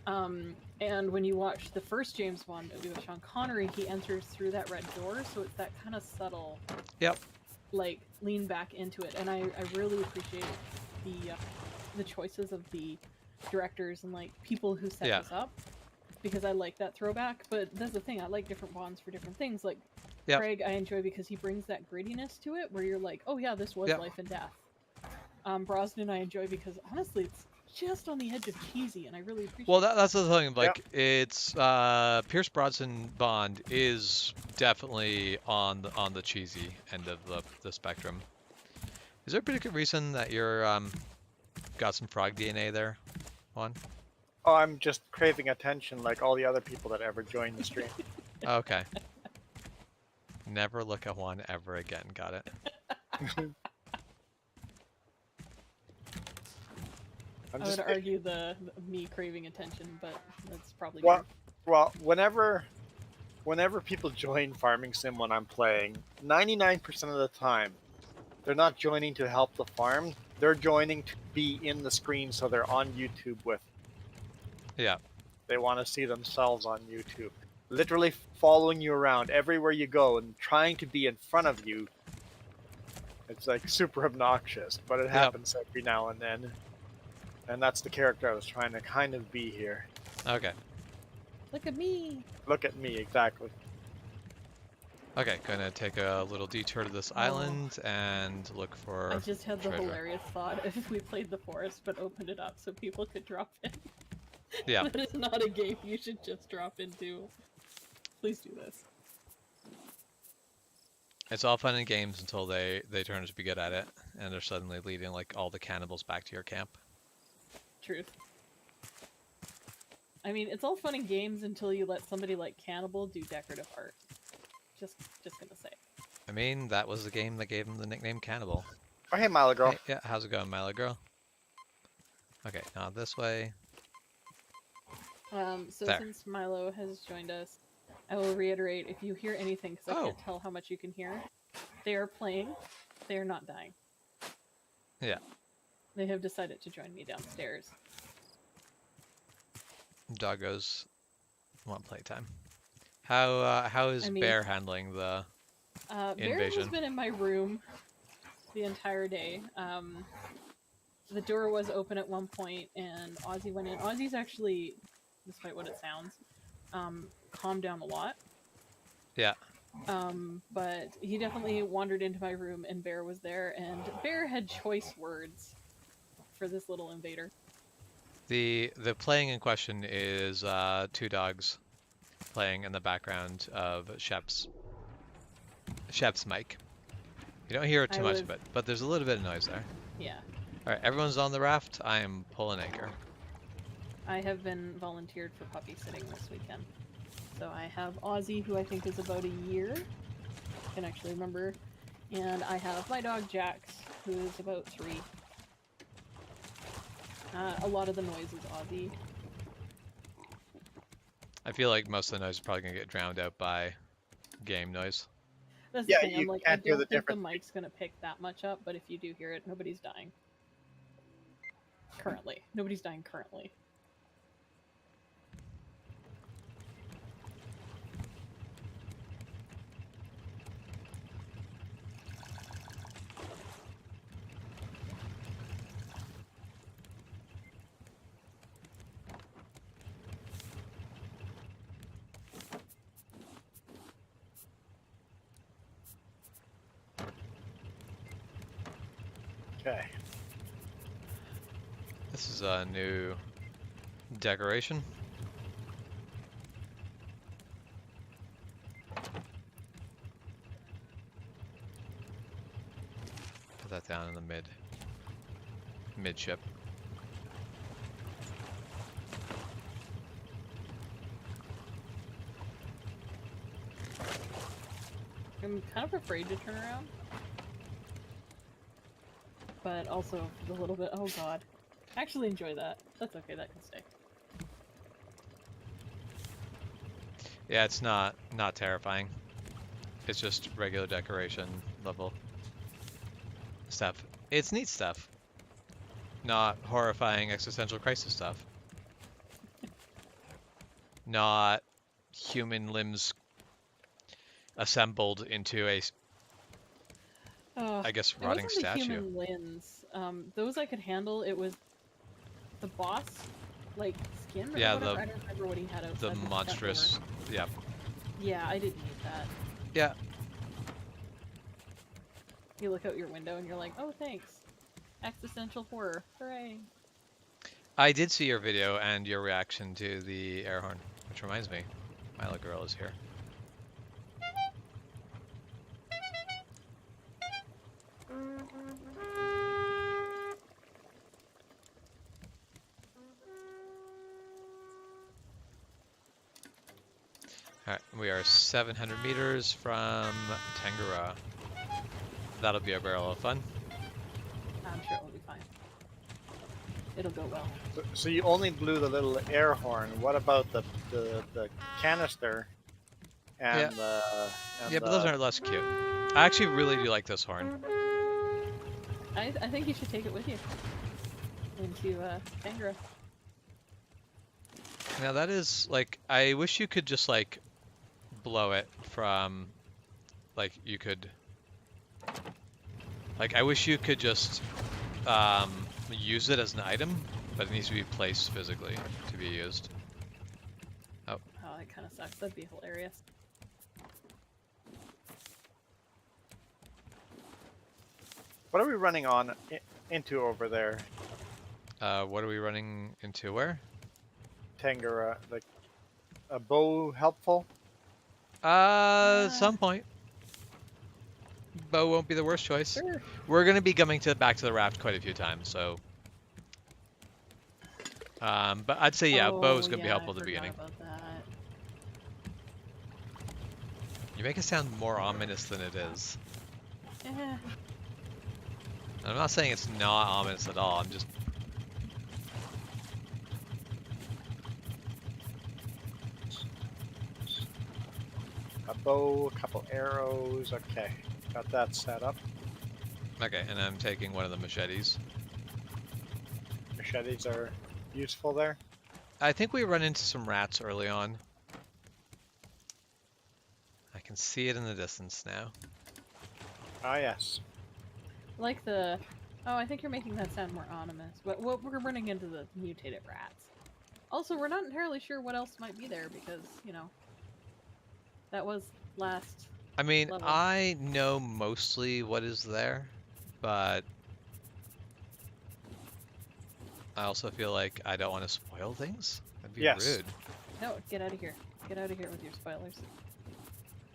Speaker 2: And when you watch the first James Bond movie with Sean Connery, he enters through that red door, so it's that kind of subtle, like, lean back into it. And I really appreciate the choices of the directors and, like, people who set this up, because I like that throwback. But that's the thing, I like different Bonds for different things. Like, Craig I enjoy because he brings that grittiness to it, where you're like, oh yeah, this was life and death. Brosnan I enjoy because, honestly, it's just on the edge of cheesy, and I really appreciate it.
Speaker 1: Well, that's the thing. Like, it's Pierce Brosnan Bond is definitely on the cheesy end of the spectrum. Is there a particular reason that you're got some frog DNA there, Juan?
Speaker 3: Oh, I'm just craving attention like all the other people that ever joined the stream.
Speaker 1: Okay. Never look at Juan ever again. Got it.
Speaker 2: I would argue the me craving attention, but that's probably
Speaker 3: well, whenever people join Farming Sim when I'm playing, 99% of the time, they're not joining to help the farm. They're joining to be in the screen, so they're on YouTube with.
Speaker 1: Yeah.
Speaker 3: They want to see themselves on YouTube. Literally following you around everywhere you go and trying to be in front of you. It's like super obnoxious, but it happens every now and then. And that's the character I was trying to kind of be here.
Speaker 1: Okay.
Speaker 2: Look at me!
Speaker 3: Look at me, exactly.
Speaker 1: Okay, gonna take a little detour to this island and look for
Speaker 2: I just had the
Speaker 1: treasure.
Speaker 2: hilarious thought if we played the forest but opened it up so people could drop in.
Speaker 1: Yeah.
Speaker 2: That is not a game you should just drop into. Please do this.
Speaker 1: It's all fun and games until they turn out to be good at it, and they're suddenly leading like all the cannibals back to your camp.
Speaker 2: Truth. I mean, it's all fun and games until you let somebody like Cannibal do decorative art. Just gonna say.
Speaker 1: I mean, that was the game that gave him the nickname Cannibal.
Speaker 3: Oh, hey, Milo Girl.
Speaker 1: Hey, yeah, how's it going, Milo Girl? Okay, now this way.
Speaker 2: So
Speaker 1: there.
Speaker 2: Since Milo has joined us, I will reiterate, if you hear anything, because I can't tell how much you can hear, they are playing, they are not dying.
Speaker 1: Yeah.
Speaker 2: They have decided to join me downstairs.
Speaker 1: Doggos want playtime. How is Bear handling the invasion?
Speaker 2: Bear has been in my room the entire day. The door was open at one point, and Ozzy went in. Ozzy's actually, despite what it sounds, calmed down a lot.
Speaker 1: Yeah.
Speaker 2: But he definitely wandered into my room, and Bear was there, and Bear had choice words for this little invader.
Speaker 1: The playing in question is two dogs playing in the background of Shep's mic. You don't hear too much of it, but there's a little bit of noise there.
Speaker 2: Yeah.
Speaker 1: All right, everyone's on the raft. I am pulling anchor.
Speaker 2: I have been volunteered for puppy sitting this weekend. So I have Ozzy, who I think is about a year. I can actually remember. And I have my dog Jax, who is about 3. A lot of the noise is Ozzy.
Speaker 1: I feel like most of the noise is probably gonna get drowned out by game noise.
Speaker 2: That's
Speaker 3: Yeah,
Speaker 2: the thing, I'm
Speaker 3: you
Speaker 2: like, I
Speaker 3: can't hear
Speaker 2: don't
Speaker 3: the
Speaker 2: think the
Speaker 3: difference.
Speaker 2: mic's gonna pick that much up, but if you do hear it, nobody's dying. Currently. Nobody's dying currently.
Speaker 3: Okay.
Speaker 1: This is a new decoration. Put that down in the midship.
Speaker 2: I'm kind of afraid to turn around. But also a little bit, oh god. I actually enjoy that. That's okay, that can stay.
Speaker 1: Yeah, it's not terrifying. It's just regular decoration level stuff. It's neat stuff. Not horrifying existential crisis stuff. Not human limbs assembled into a, I guess,
Speaker 2: It
Speaker 1: rotting
Speaker 2: wasn't the
Speaker 1: statue.
Speaker 2: human limbs. Those I could handle. It was the boss, like, skin or
Speaker 1: Yeah,
Speaker 2: whatever. I don't remember what he had outside
Speaker 1: The
Speaker 2: the
Speaker 1: monstrous,
Speaker 2: door.
Speaker 1: yeah.
Speaker 2: Yeah, I didn't need that.
Speaker 1: Yeah.
Speaker 2: You look out your window and you're like, oh, thanks. Existential horror. Hooray.
Speaker 1: I did see your video and your reaction to the air horn, which reminds me, my little girl is here. Alright, we are 700 meters from Tangaroa. That'll be a barrel of fun.
Speaker 2: I'm sure it will be fine. It'll go well.
Speaker 3: So you only blew the little air horn. What about the canister and the
Speaker 1: Yeah, but those aren't less cute. I actually really do like this horn.
Speaker 2: I think you should take it with you into Tangaroa.
Speaker 1: Now that is, like, I wish you could just, like, blow it from, like, you could, like, I wish you could just use it as an item, but it needs to be placed physically to be used.
Speaker 2: Oh, that kind of sucks. That'd be hilarious.
Speaker 3: What are we running on into over there,
Speaker 1: What are we running into where?
Speaker 3: Tangaroa? Like a bow helpful?
Speaker 1: Some point. Bow won't be the worst choice.
Speaker 2: Sure.
Speaker 1: We're gonna be coming back to the raft quite a few times, so. But I'd say yeah, bow's gonna be helpful at the beginning.
Speaker 2: About that.
Speaker 1: You make it sound more ominous than it is.
Speaker 2: Eh.
Speaker 1: I'm not saying it's not ominous at all. I'm just.
Speaker 3: A bow, a couple arrows. Okay, got that set up.
Speaker 1: Okay, and I'm taking one of the machetes.
Speaker 3: Machetes are useful there.
Speaker 1: I think we run into some rats early on. I can see it in the distance now.
Speaker 3: Ah, yes.
Speaker 2: Like the... Oh, I think you're making that sound more ominous. But we're running into the mutated rats. Also, we're not entirely sure what else might be there because, you know, that was last
Speaker 1: I mean,
Speaker 2: level.
Speaker 1: I know mostly what is there, but I also feel like I don't want to spoil things. That'd be
Speaker 3: Yes.
Speaker 1: rude.
Speaker 2: No, get out of here. Get out of here with your spoilers.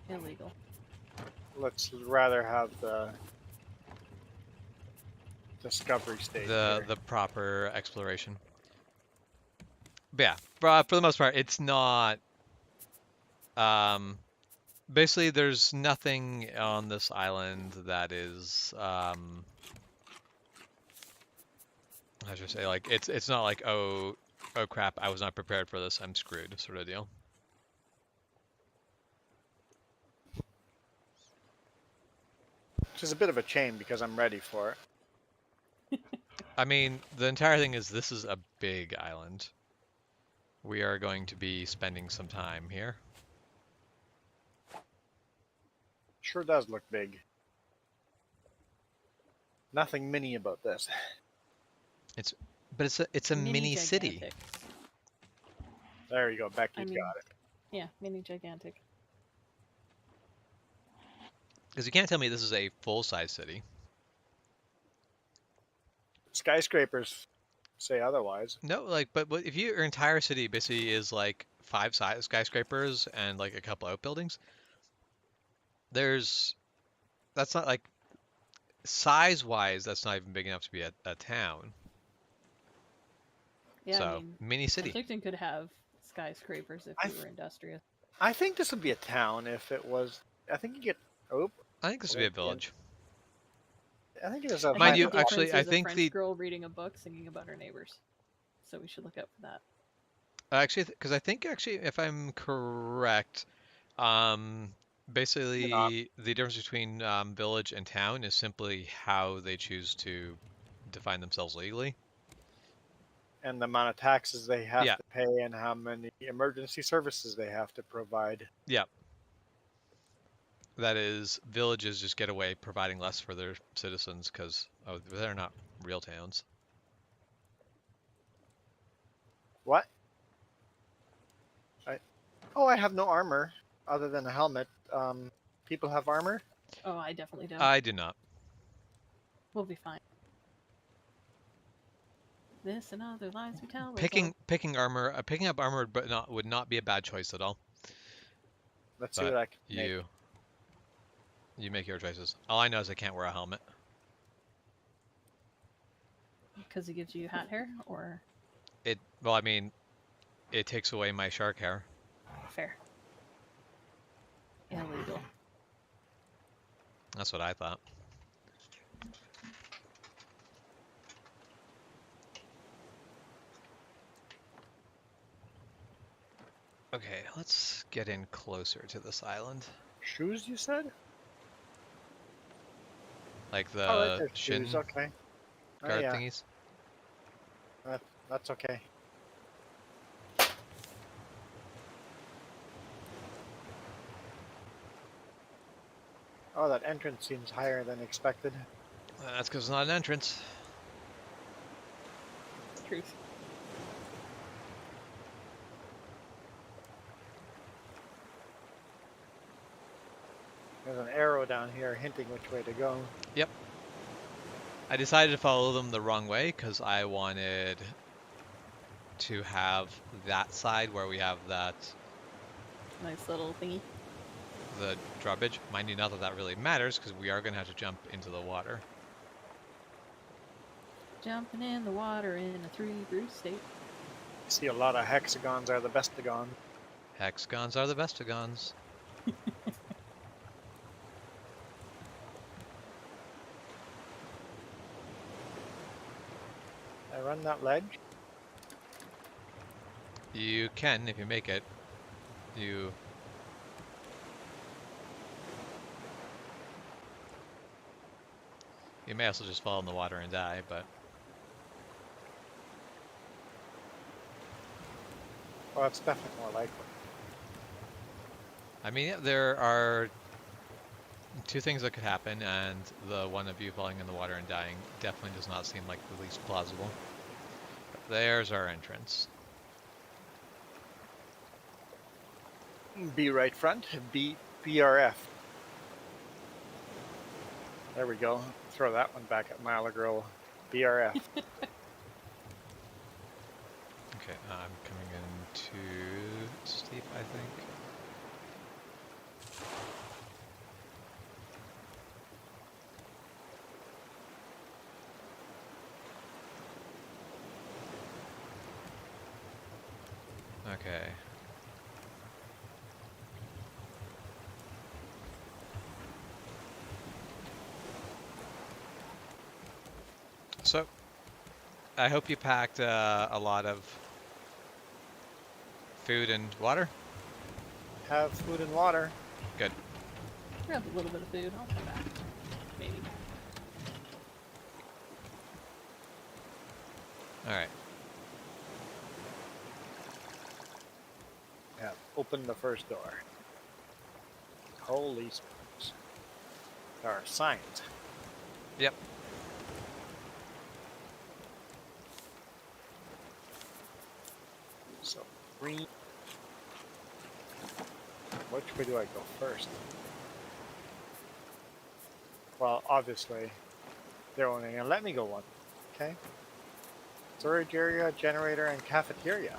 Speaker 2: Illegal.
Speaker 3: Let's rather have the discovery stage
Speaker 1: The
Speaker 3: here.
Speaker 1: the proper exploration. But yeah, for the most part, it's not. Basically, there's nothing on this island that is. I should say like it's not like oh crap, I was not prepared for this, I'm screwed sort of deal.
Speaker 3: Which is a bit of a shame because I'm ready for it.
Speaker 1: I mean, the entire thing is this is a big island. We are going to be spending some time here.
Speaker 3: Sure does look big. Nothing mini about this.
Speaker 1: But it's a mini city.
Speaker 2: gigantic.
Speaker 3: There you go, Becky's
Speaker 2: I mean,
Speaker 3: got it.
Speaker 2: yeah, mini gigantic.
Speaker 1: Because you can't tell me this is a full-size city.
Speaker 3: Skyscrapers say otherwise.
Speaker 1: No, like, but if your entire city basically is like 5 skyscrapers and like a couple outbuildings, that's not like size-wise, that's not even big enough to be a town.
Speaker 2: Yeah,
Speaker 1: So
Speaker 2: I mean,
Speaker 1: mini city.
Speaker 2: Penticton could have skyscrapers if we were industrious.
Speaker 3: I think this would be a town if it was. I think you get. Oh,
Speaker 1: I think this would be a village.
Speaker 3: I think it is a.
Speaker 2: I
Speaker 1: Mind
Speaker 2: think
Speaker 1: you,
Speaker 2: the
Speaker 1: actually,
Speaker 2: difference
Speaker 1: I
Speaker 2: is
Speaker 1: think
Speaker 2: a French
Speaker 1: the
Speaker 2: girl reading a book singing about her neighbors. So we should look out for that.
Speaker 1: actually because I think actually if I'm correct, um,
Speaker 3: You're not.
Speaker 1: basically the difference between village and town is simply how they choose to define themselves legally.
Speaker 3: And the amount of taxes they have
Speaker 1: Yeah.
Speaker 3: to pay and how many emergency services they have to provide.
Speaker 1: Yeah. That is, villages just get away providing less for their citizens because they're not real towns.
Speaker 3: What? I have no armor other than a helmet. People have armor?
Speaker 2: Oh, I definitely don't.
Speaker 1: I do not.
Speaker 2: We'll be fine. This and other lies we tell.
Speaker 1: Picking armor, picking up armor, but would not be a bad choice at all.
Speaker 3: Let's see
Speaker 1: But
Speaker 3: what I can make.
Speaker 1: you make your choices. All I know is I can't wear a helmet.
Speaker 2: Because it gives you hat hair, or
Speaker 1: Well, I mean, it takes away my shark hair.
Speaker 2: fair. Illegal.
Speaker 1: That's what I thought. Okay, let's get in closer to this island.
Speaker 3: Shoes, you said?
Speaker 1: Like
Speaker 3: Oh, right
Speaker 1: the
Speaker 3: there,
Speaker 1: shin
Speaker 3: shoes. Okay. Oh,
Speaker 1: guard
Speaker 3: yeah.
Speaker 1: thingies.
Speaker 3: That's okay. Oh, that entrance seems higher than expected.
Speaker 1: That's because it's not an entrance.
Speaker 2: Truth.
Speaker 3: There's an arrow down here hinting which way to go.
Speaker 1: Yep. I decided to follow them the wrong way because I wanted to have that side where we have that
Speaker 2: Nice little thingy.
Speaker 1: the drawbridge. Mind you, not that that really matters because we are going to have to jump into the water.
Speaker 2: Jumping in the water in a 3 brew state.
Speaker 3: You see a lot of hexagons are the bestagon.
Speaker 1: Hexagons are the bestagons.
Speaker 3: I run that ledge.
Speaker 1: You can if you make it. You may also just fall in the water and die, but
Speaker 3: Well, that's definitely more likely.
Speaker 1: I mean, yeah, there are two things that could happen, and the one of you falling in the water and dying definitely does not seem like the least plausible. There's our entrance.
Speaker 3: B right front, BRF. There we go. Throw that one back at Mile Girl. BRF.
Speaker 1: I'm coming in too steep, I think. Okay. So, I hope you packed a lot of food and water.
Speaker 3: Have food and water.
Speaker 1: Good.
Speaker 2: I have a little bit of food. I'll come back. Maybe.
Speaker 1: All right.
Speaker 3: Have opened the first door. Holy smokes. There are signs.
Speaker 1: Yep.
Speaker 3: So, green. Which way do I go first? Well, obviously, they're only going to let me go one. Okay. Storage area, generator, and cafeteria.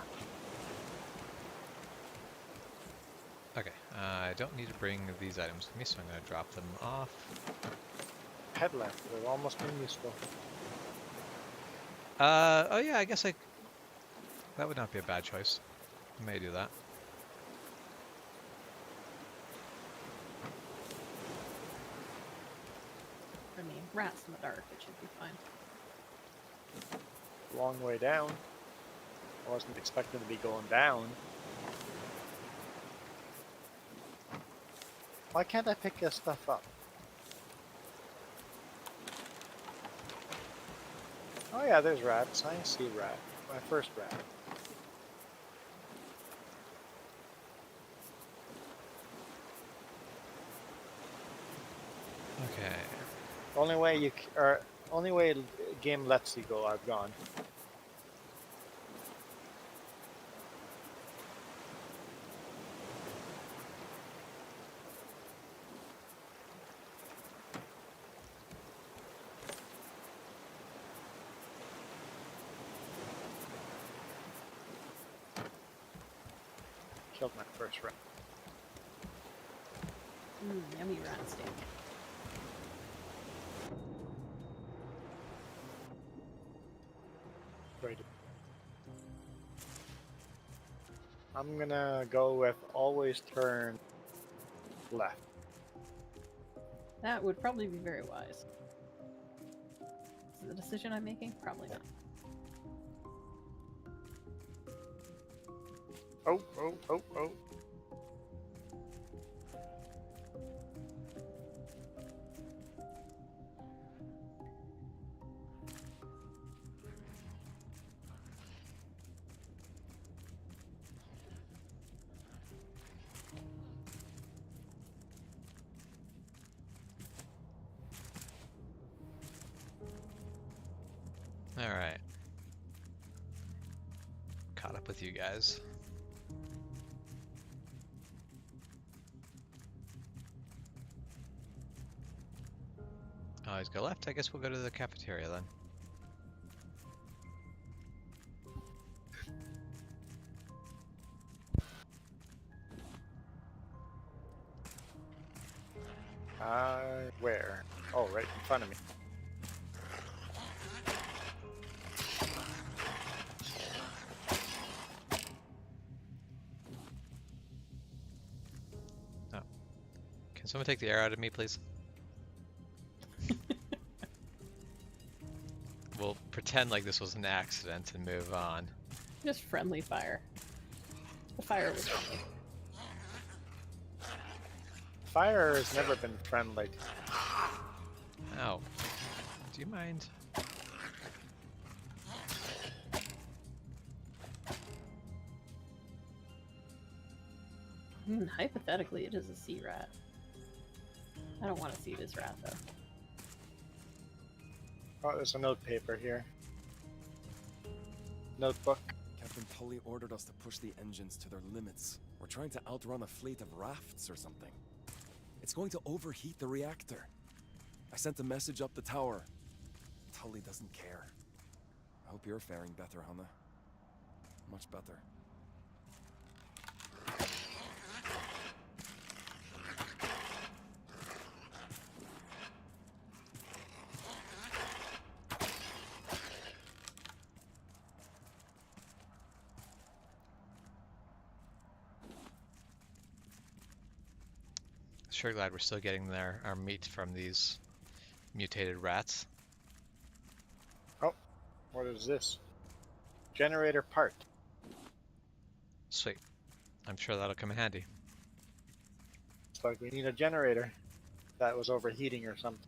Speaker 1: Okay. I don't need to bring these items with me, so I'm going to drop them off.
Speaker 3: Headlamp would have almost been useful.
Speaker 1: Oh yeah, I guess that would not be a bad choice. I may do that.
Speaker 2: I mean, rats in the dark. It should be fine.
Speaker 3: Long way down. I wasn't expecting to be going down. Why can't I pick this stuff up? Oh yeah, there's rats. I see rat. My first rat.
Speaker 1: Okay.
Speaker 3: Only way only way game lets you go, I've gone. Killed my first rat.
Speaker 2: Yummy rat steak.
Speaker 3: Right. I'm gonna go with always turn left.
Speaker 2: That would probably be very wise. Is it the decision I'm making? Probably not.
Speaker 3: Oh, oh, oh, oh.
Speaker 1: All right. Caught up with you guys. Always go left. I guess we'll go to the cafeteria then.
Speaker 3: Where? Oh, right in front of me.
Speaker 1: Oh. Can someone take the air out of me, please? We'll pretend like this was an accident and move on.
Speaker 2: Just friendly fire. The fire was friendly.
Speaker 3: Fire has never been friendly.
Speaker 1: Ow. Do you mind?
Speaker 2: Hypothetically, it is a sea rat. I don't want to see this rat, though.
Speaker 3: Oh, there's a note paper here. Notebook.
Speaker 6: Captain Tully ordered us to push the engines to their limits. We're trying to outrun a fleet of rafts or something. It's going to overheat the reactor. I sent a message up the tower. Tully doesn't care. I hope you're faring better, Hannah. much better.
Speaker 1: Sure glad we're still getting our meat from these mutated rats.
Speaker 3: Oh, what is this? Generator part.
Speaker 1: Sweet. I'm sure that'll come in handy.
Speaker 3: Looks like we need a generator that was overheating or something.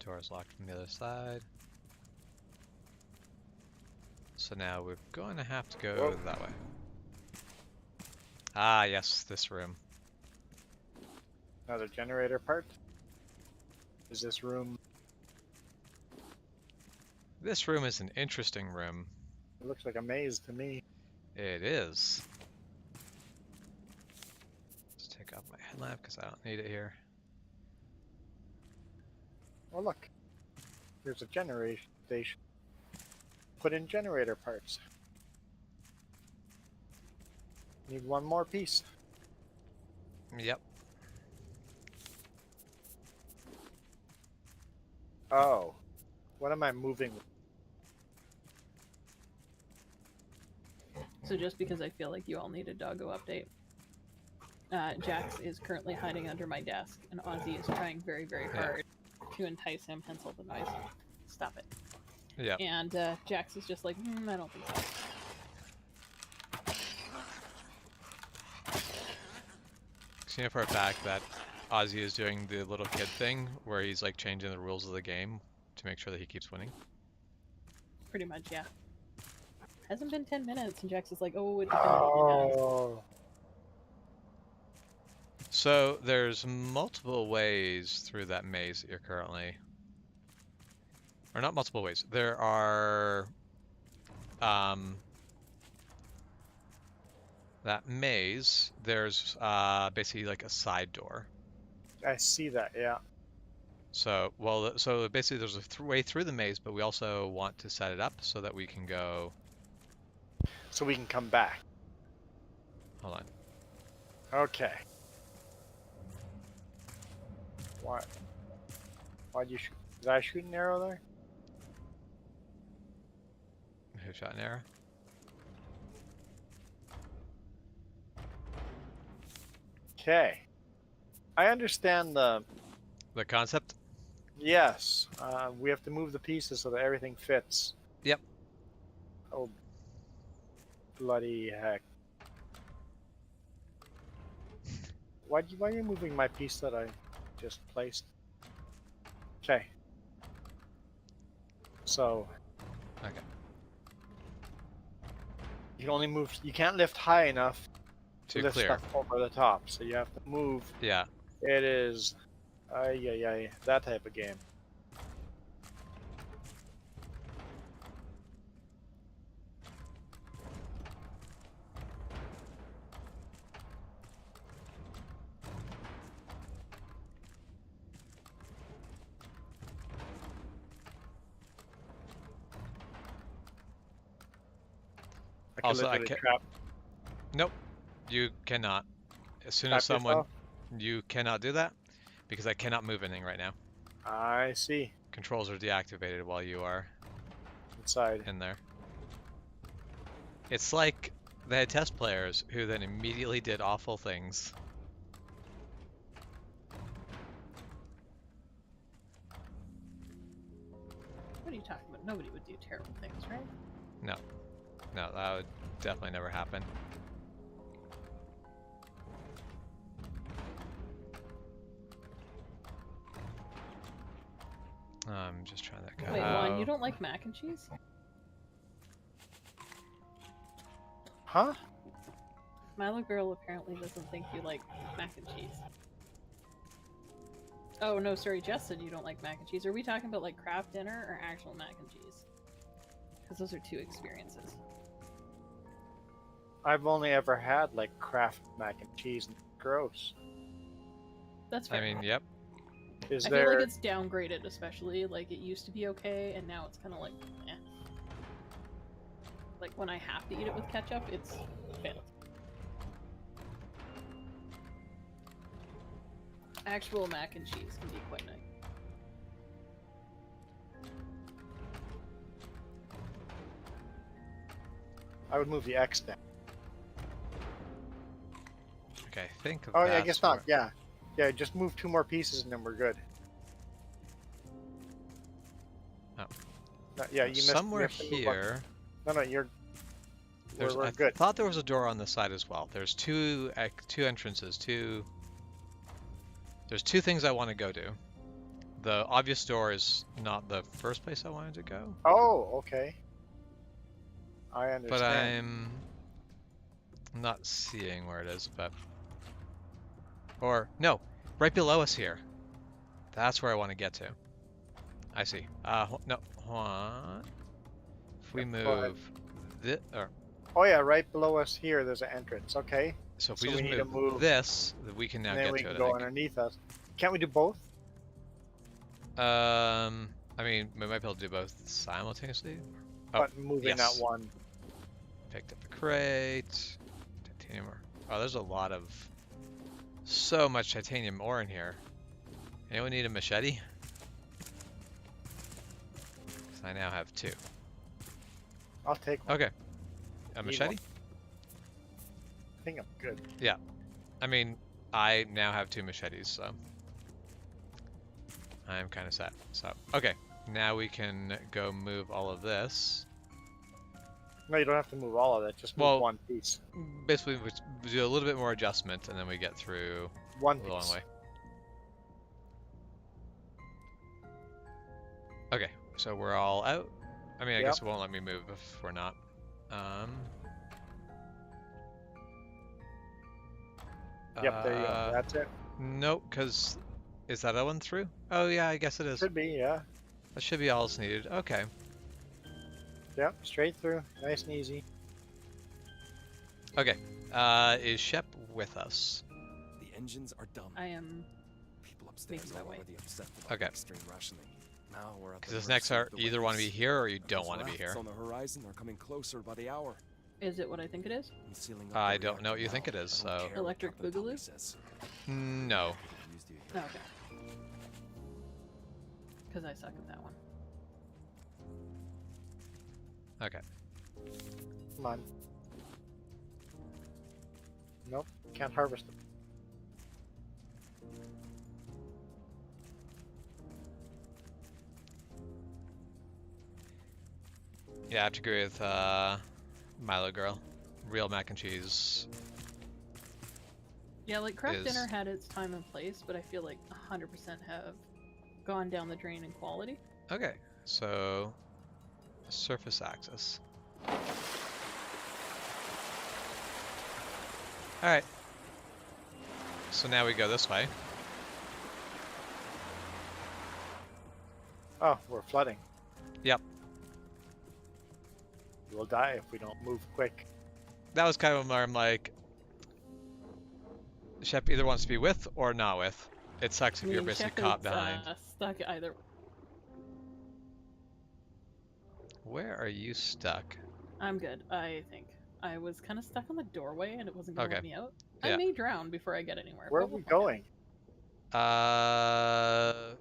Speaker 1: Door's locked from the other side. So now we're going to have to go
Speaker 3: Whoa.
Speaker 1: that way. Ah, yes, this room.
Speaker 3: Another generator part. Is this room?
Speaker 1: This room is an interesting room.
Speaker 3: It looks like a maze to me.
Speaker 1: It is. Let's take off my headlamp because I don't need it here.
Speaker 3: Oh look, there's a generation station. Put in generator parts. Need one more piece.
Speaker 1: Yep.
Speaker 3: Oh, what am I moving?
Speaker 2: So just because I feel like you all need a doggo update, Jax is currently hiding under my desk, and Ozzy is trying very, very hard to entice him, hence all the noise. Stop it.
Speaker 1: Yeah.
Speaker 2: And Jax is just like, I don't think so.
Speaker 1: So you know for a fact that Ozzy is doing the little kid thing where he's like changing the rules of the game to make sure that he keeps winning.
Speaker 2: Pretty much, yeah. Hasn't been 10 minutes, and Jax is like, oh, it's been 10 minutes.
Speaker 3: Oh,
Speaker 1: So there's multiple ways through that maze that you're currently, or not multiple ways. There are that maze. There's basically like a side door.
Speaker 3: I see that. Yeah.
Speaker 1: So so basically there's a way through the maze, but we also want to set it up so that we can go.
Speaker 3: So we can come back.
Speaker 1: Hold on.
Speaker 3: Okay. What? Why'd you shoot? Did I shoot an arrow there?
Speaker 1: Who shot an arrow?
Speaker 3: Okay. I understand the.
Speaker 1: The concept?
Speaker 3: Yes. We have to move the pieces so that everything fits.
Speaker 1: Yep.
Speaker 3: Oh. Bloody heck. Why are you moving my piece that I just placed? Okay. So.
Speaker 1: Okay.
Speaker 3: You can only move. You can't lift high enough to
Speaker 1: To
Speaker 3: lift
Speaker 1: clear.
Speaker 3: stuff over the top. So you have to move.
Speaker 1: Yeah.
Speaker 3: It is. Ay, that type of game. I can
Speaker 1: Also, I
Speaker 3: literally
Speaker 1: can't.
Speaker 3: trap
Speaker 1: Nope. You cannot. As soon as
Speaker 3: trap
Speaker 1: someone,
Speaker 3: yourself.
Speaker 1: you cannot do that because I cannot move anything right now.
Speaker 3: I see.
Speaker 1: Controls are deactivated while you are
Speaker 3: Inside.
Speaker 1: in there. It's like they had test players who then immediately did awful things.
Speaker 2: What are you talking about? Nobody would do terrible things, right?
Speaker 1: No, that would definitely never happen. I'm just trying to go.
Speaker 2: Wait, Juan, you don't like mac and cheese?
Speaker 3: Huh?
Speaker 2: Milo Girl apparently doesn't think you like mac and cheese. Oh, no, sorry, Jess said you don't like mac and cheese. Are we talking about, like, craft dinner or actual mac and cheese? Because those are two experiences.
Speaker 3: I've only ever had like Kraft mac and cheese and it's gross.
Speaker 2: That's fair.
Speaker 1: I mean, yep.
Speaker 3: Is
Speaker 2: I
Speaker 3: there?
Speaker 2: feel like it's downgraded, especially. Like, it used to be okay, and now it's kind of like, eh. Like, when I have to eat it with ketchup, it's failed. Actual mac and cheese can be quite nice.
Speaker 3: I would move the X down.
Speaker 1: Okay, I think.
Speaker 3: Oh, yeah, I
Speaker 1: that's
Speaker 3: guess
Speaker 1: where-
Speaker 3: not. Yeah, yeah. Just move 2 more pieces and then we're good.
Speaker 1: Oh.
Speaker 3: No, yeah, you missed.
Speaker 1: Somewhere
Speaker 3: you have to move one.
Speaker 1: here.
Speaker 3: No, no, you're. We're
Speaker 1: I
Speaker 3: good.
Speaker 1: thought there was a door on the side as well. There's two entrances. There's 2 things I want to go to. The obvious door is not the first place I wanted to go,
Speaker 3: Oh, okay. I understand.
Speaker 1: but I'm not seeing where it is. But or no, right below us here. That's where I want to get to. I see. No, what? If we
Speaker 3: Go ahead.
Speaker 1: move this, or
Speaker 3: Oh yeah, right below us here. There's an entrance. Okay.
Speaker 1: so if
Speaker 3: So
Speaker 1: we
Speaker 3: we
Speaker 1: just
Speaker 3: need to
Speaker 1: move
Speaker 3: move-
Speaker 1: this, then we can now
Speaker 3: and then
Speaker 1: get
Speaker 3: we
Speaker 1: to
Speaker 3: can
Speaker 1: it.
Speaker 3: go
Speaker 1: I think.
Speaker 3: underneath us. Can't we do both?
Speaker 1: I mean, we might be able to do both simultaneously. Oh,
Speaker 3: But moving
Speaker 1: yes.
Speaker 3: that one.
Speaker 1: Picked up a crate. Titanium ore. Oh, there's a lot of... So much titanium ore in here. Anyone need a machete? 'Cause I now have 2.
Speaker 3: I'll take one.
Speaker 1: Okay. A
Speaker 3: Need
Speaker 1: machete?
Speaker 3: one. I think I'm good.
Speaker 1: I mean, I now have 2 machetes, so... I'm kind of set. So, okay. Now we can go move all of this.
Speaker 3: No, you don't have to move all of it. Just move
Speaker 1: Well,
Speaker 3: one piece.
Speaker 1: Basically, we do a little bit more adjustment, and then we get through
Speaker 3: One
Speaker 1: the long
Speaker 3: piece.
Speaker 1: way. Okay, so we're all out. I mean, I guess it won't let me move if we're not.
Speaker 3: Yep, there you go. That's it.
Speaker 1: Nope, because is that one through? Oh yeah, I guess it is.
Speaker 3: Should be, yeah.
Speaker 1: That should be all that's needed. Okay.
Speaker 3: Yep, straight through. Nice and easy.
Speaker 1: Okay. Is Shep with us?
Speaker 6: The engines are done.
Speaker 2: I am.
Speaker 6: People upstairs
Speaker 2: Making
Speaker 6: are
Speaker 2: my way.
Speaker 6: already upset about
Speaker 1: Okay.
Speaker 6: extreme rationing. Now we're at
Speaker 1: Because
Speaker 6: the
Speaker 1: this next
Speaker 6: mercy
Speaker 1: are
Speaker 6: of the
Speaker 1: either want to be
Speaker 6: winds.
Speaker 1: here or you
Speaker 6: And
Speaker 1: don't
Speaker 6: those
Speaker 1: want to be
Speaker 6: rafts
Speaker 1: here.
Speaker 6: on the horizon are coming closer by the hour.
Speaker 2: Is it what I think it is?
Speaker 6: I'm sealing up
Speaker 1: I
Speaker 6: the
Speaker 1: don't know what you
Speaker 6: reactor
Speaker 1: think it
Speaker 6: now.
Speaker 1: is,
Speaker 6: I don't
Speaker 1: so-
Speaker 6: care what
Speaker 2: Electric
Speaker 6: Captain Tommy
Speaker 2: Boogaloo?
Speaker 6: says.
Speaker 1: No.
Speaker 6: Could've used you
Speaker 2: Oh,
Speaker 6: here.
Speaker 2: okay. Because I suck at that one.
Speaker 1: Okay.
Speaker 3: Come on. Nope, can't harvest them.
Speaker 1: Yeah, I have to agree with Milo Girl. Real mac and cheese.
Speaker 2: Yeah, like craft
Speaker 1: Is-
Speaker 2: dinner had its time and place, but I feel like 100% have gone down the drain in quality.
Speaker 1: Okay, so surface access. Alright. So now we go this way.
Speaker 3: Oh, we're flooding.
Speaker 1: Yep.
Speaker 3: We'll die if we don't move quick.
Speaker 1: That was kind of where I'm like, Shep either wants to be with or not with. It sucks if
Speaker 2: I
Speaker 1: you're
Speaker 2: mean,
Speaker 1: basically
Speaker 2: Shep
Speaker 1: caught
Speaker 2: is,
Speaker 1: behind.
Speaker 2: Stuck either.
Speaker 1: Where are you stuck?
Speaker 2: I'm good, I think. I was kind of stuck on the doorway and it wasn't going to let
Speaker 1: Okay.
Speaker 2: me out.
Speaker 1: Yeah.
Speaker 2: I may drown before I get anywhere.
Speaker 3: Where are
Speaker 2: but
Speaker 3: we
Speaker 2: we'll find out.
Speaker 3: going?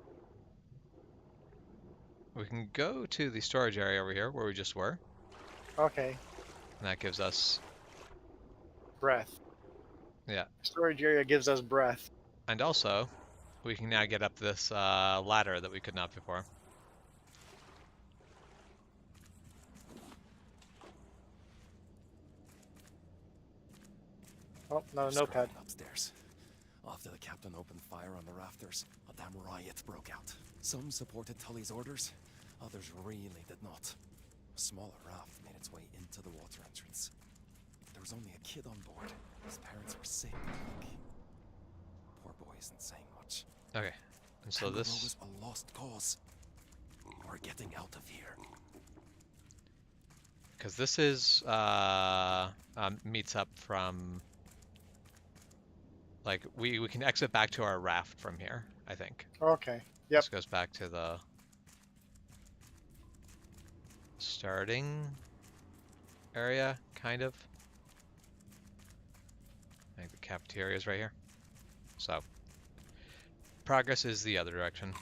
Speaker 1: We can go to the storage area over here where we just were,
Speaker 3: Okay,
Speaker 1: and that gives us,
Speaker 3: breath.
Speaker 1: yeah.
Speaker 3: Storage area gives us breath.
Speaker 1: And also, we can now get up this ladder that we could not before.
Speaker 3: Oh, not a
Speaker 6: Scrambled
Speaker 3: notepad.
Speaker 6: upstairs. After the captain opened fire on the rafters, a damn riot broke out. Some supported Tully's orders, others really did not. A smaller raft made its way into the water entrance. There was only a kid on board. His parents were sick, I think. Poor boy isn't saying much.
Speaker 1: Okay, and so
Speaker 6: Tangaroa
Speaker 1: this,
Speaker 6: was a lost cause. We're getting out of here.
Speaker 1: because this is meets up from Like, we can exit back to our raft from here, I think.
Speaker 3: Okay. Yep.
Speaker 1: This goes back to the starting area, kind of. I think the cafeteria is right here. So, progress is the other direction.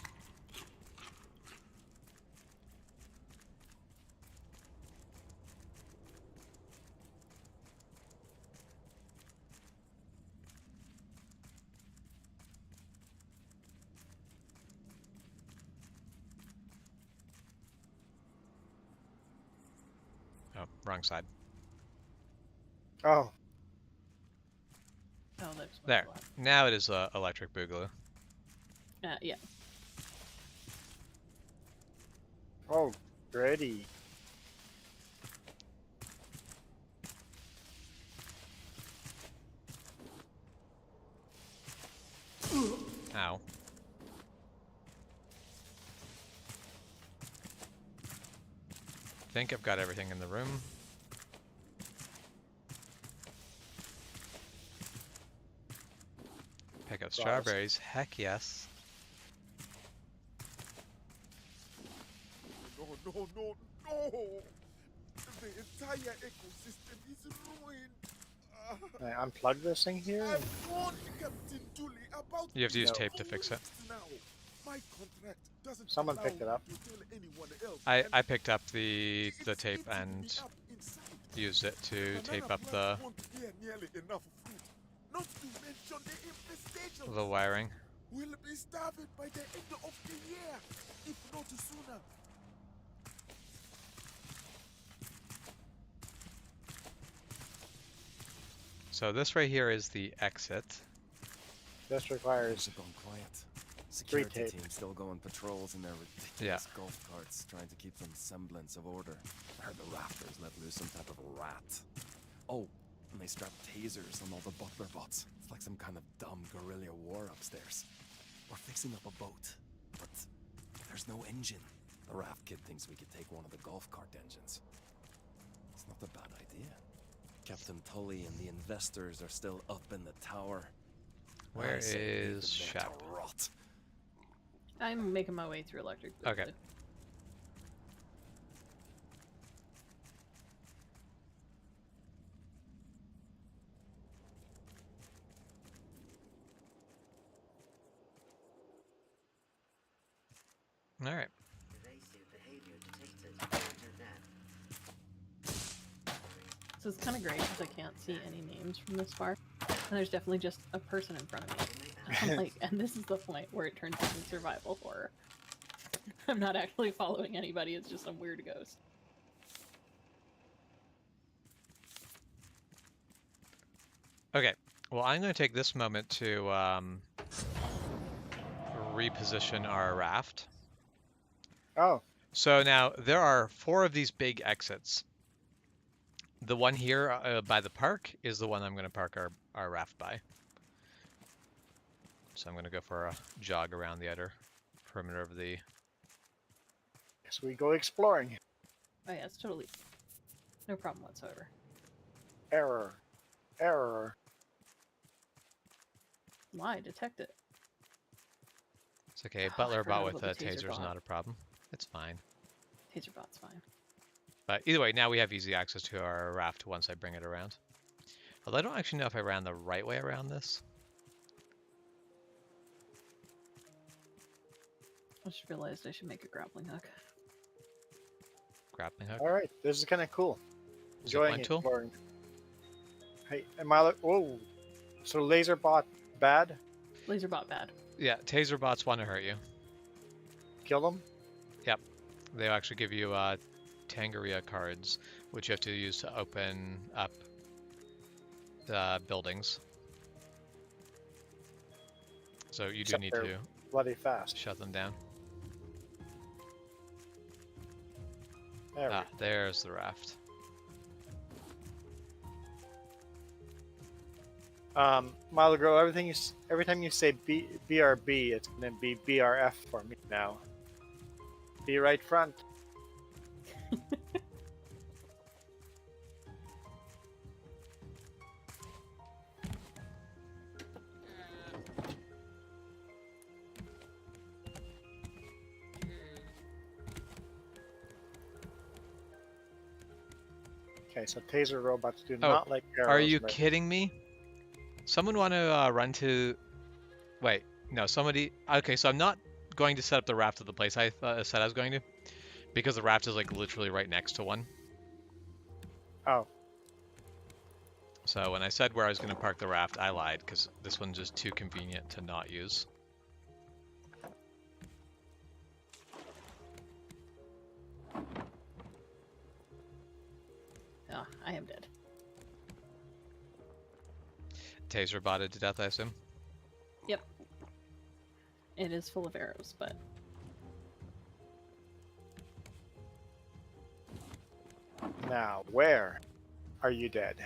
Speaker 1: Oh, wrong side.
Speaker 3: Oh,
Speaker 2: Oh, there's one
Speaker 1: There.
Speaker 2: left.
Speaker 1: Now it is electric boogaloo.
Speaker 2: Yeah.
Speaker 3: oh, ready.
Speaker 1: Ow. Think I've got everything in the room. Pick up strawberries. Heck yes.
Speaker 7: No, no, no, no! The entire ecosystem is ruined.
Speaker 3: I unplug this thing here.
Speaker 7: I warned Captain Dooley about
Speaker 1: You have to use
Speaker 3: No.
Speaker 1: tape to fix it.
Speaker 7: now. My contract doesn't
Speaker 3: Someone
Speaker 7: allow
Speaker 3: picked it
Speaker 7: me
Speaker 3: up.
Speaker 7: to tell anyone else,
Speaker 1: I
Speaker 7: and
Speaker 1: picked up the
Speaker 7: it's
Speaker 1: tape
Speaker 7: eating
Speaker 1: and
Speaker 7: me up inside.
Speaker 1: used it to
Speaker 7: Banana
Speaker 1: tape up the
Speaker 7: plant won't bear nearly enough fruit. Not to mention the infestation.
Speaker 1: the wiring.
Speaker 7: We'll be starving by the end of the year, if not sooner.
Speaker 1: So this right here is the exit.
Speaker 3: This requires
Speaker 6: Things have gone quiet. Security
Speaker 3: tape.
Speaker 6: team still going patrols in their ridiculous golf carts, trying to keep some semblance of order. I heard the rafters let loose some type of rat. Oh, and they strapped tasers on all the butler bots. It's like some kind of dumb guerrilla war upstairs. We're fixing up a boat, but there's no engine. The raft kid thinks we could take one of the golf cart engines. It's not a bad idea. Captain Tully and the investors are still up in the tower.
Speaker 1: Where
Speaker 6: I say leave
Speaker 1: is
Speaker 6: them there to
Speaker 1: Shep?
Speaker 6: rot.
Speaker 2: I'm making my way through electric.
Speaker 1: Okay.
Speaker 2: Boogaloo.
Speaker 1: All right.
Speaker 2: So it's kind of great because I can't see any names from this far, and there's definitely just a person in front of me. I'm like, and this is the point where it turns into survival horror. I'm not actually following anybody; it's just some weird ghost.
Speaker 1: Okay. Well, I'm going to take this moment to reposition our raft.
Speaker 3: oh,
Speaker 1: So now there are 4 of these big exits. The one here by the park is the one I'm going to park our raft by. So I'm going to go for a jog around the outer perimeter of the...
Speaker 3: so we go exploring.
Speaker 2: Oh yeah, it's totally no problem whatsoever.
Speaker 3: Error. Error.
Speaker 2: Why detect it?
Speaker 1: It's okay.
Speaker 2: Oh, I
Speaker 1: Butler bot
Speaker 2: forgot
Speaker 1: with
Speaker 2: about
Speaker 1: a
Speaker 2: the taser
Speaker 1: taser is
Speaker 2: bot.
Speaker 1: not a problem. It's fine.
Speaker 2: Taser bot's fine.
Speaker 1: But either way, now we have easy access to our raft once I bring it around. Although I don't actually know if I ran the right way around this.
Speaker 2: I just realized I should make a grappling hook.
Speaker 1: Grappling hook.
Speaker 3: All right, this is kind of cool.
Speaker 1: Zipline
Speaker 3: Enjoying
Speaker 1: tool?
Speaker 3: exploring. Hey, am I? Whoa. So laser bot bad?
Speaker 2: Laser bot bad.
Speaker 1: Yeah, taser bots want to hurt you.
Speaker 3: Kill them?
Speaker 1: They actually give you Tangaroa cards, which you have to use to open up the buildings. So you do
Speaker 3: Except
Speaker 1: need
Speaker 3: they're
Speaker 1: to
Speaker 3: bloody fast.
Speaker 1: shut them down.
Speaker 3: There we
Speaker 1: Ah, there's the raft.
Speaker 3: Milagro, every time you say BRB, it's gonna be BRF for me now. Be right front. Okay, so taser robots do
Speaker 1: Oh,
Speaker 3: not like arrows.
Speaker 1: Are you
Speaker 3: but-
Speaker 1: kidding me? Someone want to run to... Wait, no, somebody... Okay, so I'm not going to set up the raft at the place I said I was going to. Because the raft is like literally right next to one.
Speaker 3: Oh,
Speaker 1: So when I said where I was going to park the raft, I lied. Because this one's just too convenient to not use.
Speaker 2: Oh, I am dead.
Speaker 1: Taser botted to death, I assume.
Speaker 2: Yep. It is full of arrows, but
Speaker 3: now where are you dead?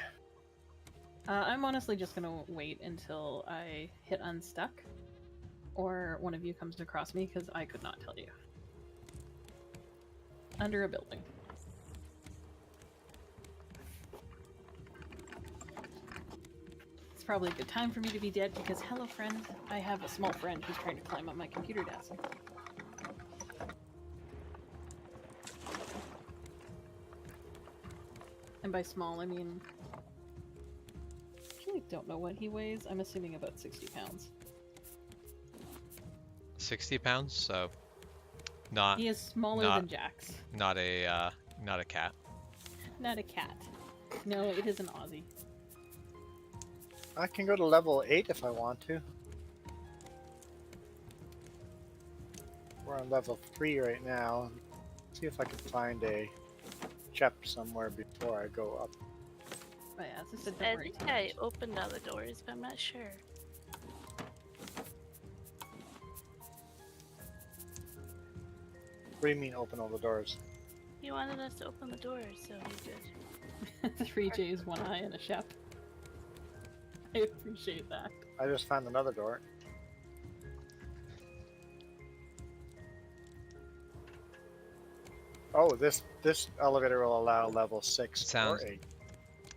Speaker 2: I'm honestly just gonna wait until I hit unstuck, or one of you comes across me, because I could not tell you. Under a building. It's probably a good time for me to be dead, because hello friend, I have a small friend who's trying to climb up my computer desk. And by small, I mean... I actually don't know what he weighs. I'm assuming about 60 pounds.
Speaker 1: 60 pounds, so not
Speaker 2: He is smaller
Speaker 1: not-
Speaker 2: than Jax.
Speaker 1: not a cat.
Speaker 2: Not a cat. No, it is an Aussie.
Speaker 3: I can go to level 8 if I want to. We're on level 3 right now. See if I can find a chep somewhere before I go up.
Speaker 2: But yeah, as I said, don't
Speaker 4: I
Speaker 2: worry
Speaker 4: think
Speaker 2: too
Speaker 4: I
Speaker 2: much.
Speaker 4: opened all the doors, but I'm not sure.
Speaker 3: What do you mean open all the doors?
Speaker 4: He wanted us to open the doors, so he did.
Speaker 2: 3J's, one eye, and a chef. I appreciate that.
Speaker 3: I just found another door. Oh, this elevator will allow level 6
Speaker 1: Sounds-
Speaker 3: or 8.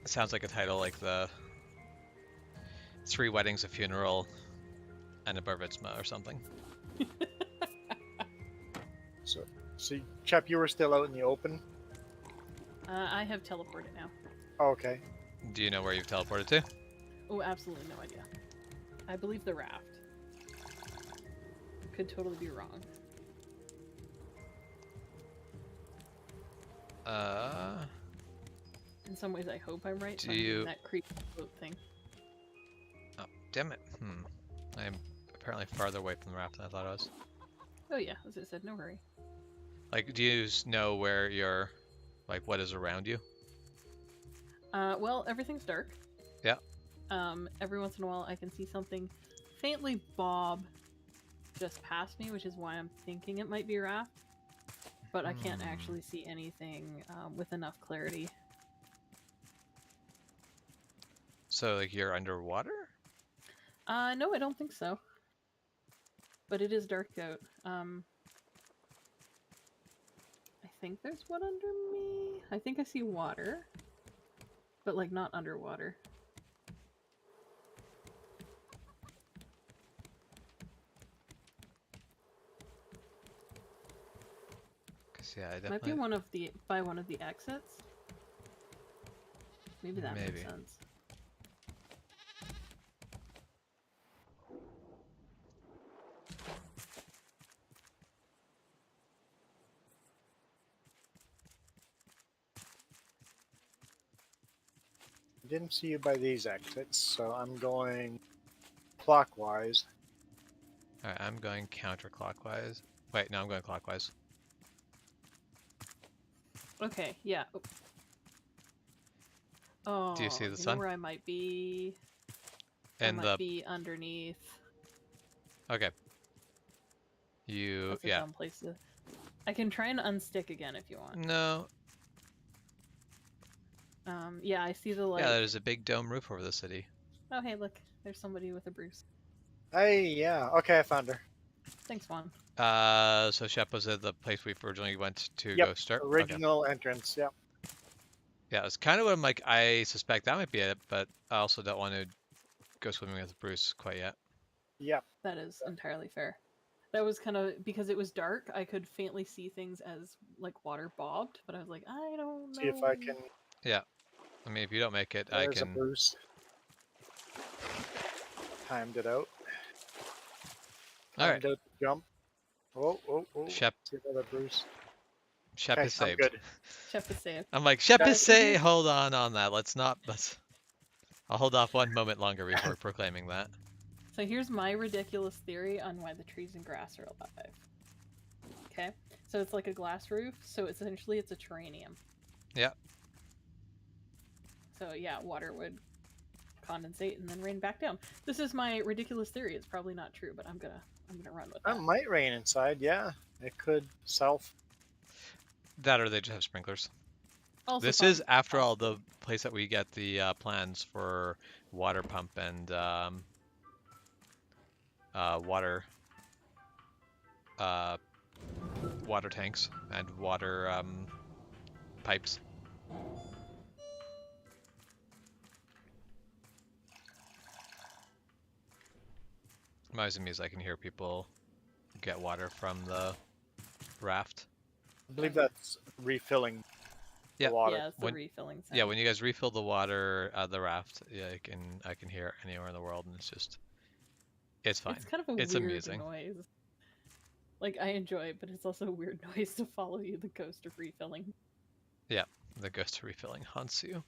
Speaker 1: It sounds like a title like the 3 Weddings, a Funeral, and a Bar Mitzvah or something.
Speaker 3: So, Chep, you were still out in the open?
Speaker 2: I have teleported now.
Speaker 3: Oh, okay.
Speaker 1: Do you know where you've teleported to?
Speaker 2: Oh, absolutely no idea. I believe the raft. Could totally be wrong. In some ways, I hope I'm right.
Speaker 1: Do
Speaker 2: so I'm doing
Speaker 1: you-
Speaker 2: that creep boat thing?
Speaker 1: Oh, damn it. I am apparently farther away from the raft than I thought I was.
Speaker 2: Oh yeah, as I said, no hurry.
Speaker 1: Like, do you know where you're, like, what is around you?
Speaker 2: Well, everything's dark.
Speaker 1: Yeah.
Speaker 2: Every once in a while, I can see something faintly bob just past me, which is why I'm thinking it might be a raft. But I can't actually see anything with enough clarity.
Speaker 1: So, like, you're underwater?
Speaker 2: No, I don't think so. But it is dark out. I think there's one under me. I think I see water. But, like, not underwater.
Speaker 1: Cause yeah, I
Speaker 2: Might be
Speaker 1: definitely.
Speaker 2: one of the by one of the exits. Maybe that
Speaker 1: Maybe.
Speaker 2: makes sense.
Speaker 3: Didn't see you by these exits, so I'm going clockwise.
Speaker 1: Alright, I'm going counterclockwise. Wait, no, I'm going clockwise.
Speaker 2: Okay, yeah. Oh,
Speaker 1: Do you see the
Speaker 2: know
Speaker 1: sun?
Speaker 2: where I might be? I
Speaker 1: And
Speaker 2: might be underneath.
Speaker 1: Okay. You,
Speaker 2: That's a
Speaker 1: yeah.
Speaker 2: dumb place to... I can try and unstick again if you want.
Speaker 1: No.
Speaker 2: Yeah, I see the light.
Speaker 1: Yeah, there's a big dome roof over the city.
Speaker 2: Oh, hey, look. There's somebody with a Bruce.
Speaker 3: Hey, yeah. Okay, I found her.
Speaker 2: Thanks, Juan.
Speaker 1: So Shep was at the place we originally went to
Speaker 3: Yep,
Speaker 1: go start? Okay.
Speaker 3: Original entrance, yep.
Speaker 1: Yeah, it's kind of what I'm like, I suspect that might be it, but I also don't want to go swimming with Bruce quite yet.
Speaker 3: Yep.
Speaker 2: That is entirely fair. That was kind of... Because it was dark, I could faintly see things as, like, water bobbed, but I was like, I don't know.
Speaker 3: See if I can...
Speaker 1: I mean, if you don't make it, I
Speaker 3: There's a
Speaker 1: can.
Speaker 3: Bruce. Timed it out.
Speaker 1: All right,
Speaker 3: Timed out the jump. Oh.
Speaker 1: Shep.
Speaker 3: See another Bruce.
Speaker 1: Shep
Speaker 3: Okay,
Speaker 1: is
Speaker 3: I'm
Speaker 1: saved.
Speaker 3: good.
Speaker 2: Chef is safe.
Speaker 1: I'm like, Shep is
Speaker 3: Guys,
Speaker 1: saved. Hold on that. Let's not. Let's. I'll hold off one moment longer before proclaiming that.
Speaker 2: So here's my ridiculous theory on why the trees and grass are alive. Okay, so it's like a glass roof, so essentially it's a terrarium.
Speaker 1: Yep.
Speaker 2: So yeah, water would condensate and then rain back down. This is my ridiculous theory. It's probably not true, but I'm gonna run with
Speaker 3: That
Speaker 2: that.
Speaker 3: might rain inside, yeah. It could self.
Speaker 1: That or they just have sprinklers.
Speaker 2: Also
Speaker 1: This is, after all,
Speaker 2: possible.
Speaker 1: the place that we get the plans for water pump and water water tanks and water pipes. I'm always amused I can hear people get water from the raft.
Speaker 3: I believe that's refilling
Speaker 1: Yeah.
Speaker 3: the water.
Speaker 2: Yeah, it's the
Speaker 1: When-
Speaker 2: refilling sound.
Speaker 1: Yeah, when you guys refill the water out of the raft, yeah, I can hear it anywhere in the world, and it's fine.
Speaker 2: It's kind of a
Speaker 1: It's
Speaker 2: weird
Speaker 1: amusing.
Speaker 2: noise. Like, I enjoy it, but it's also a weird noise to follow you, the ghost of refilling.
Speaker 1: Yeah, the ghost of refilling haunts you.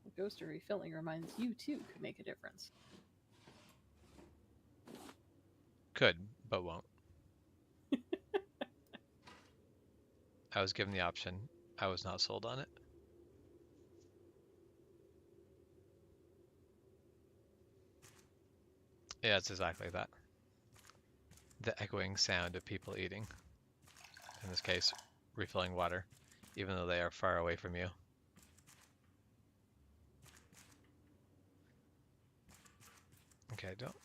Speaker 2: The ghost of refilling reminds you, too, could make a difference.
Speaker 1: Could, but won't. I was given the option. I was not sold on it. Yeah, it's exactly that. The echoing sound of people eating. In this case, refilling water, even though they are far away from you. Okay, I don't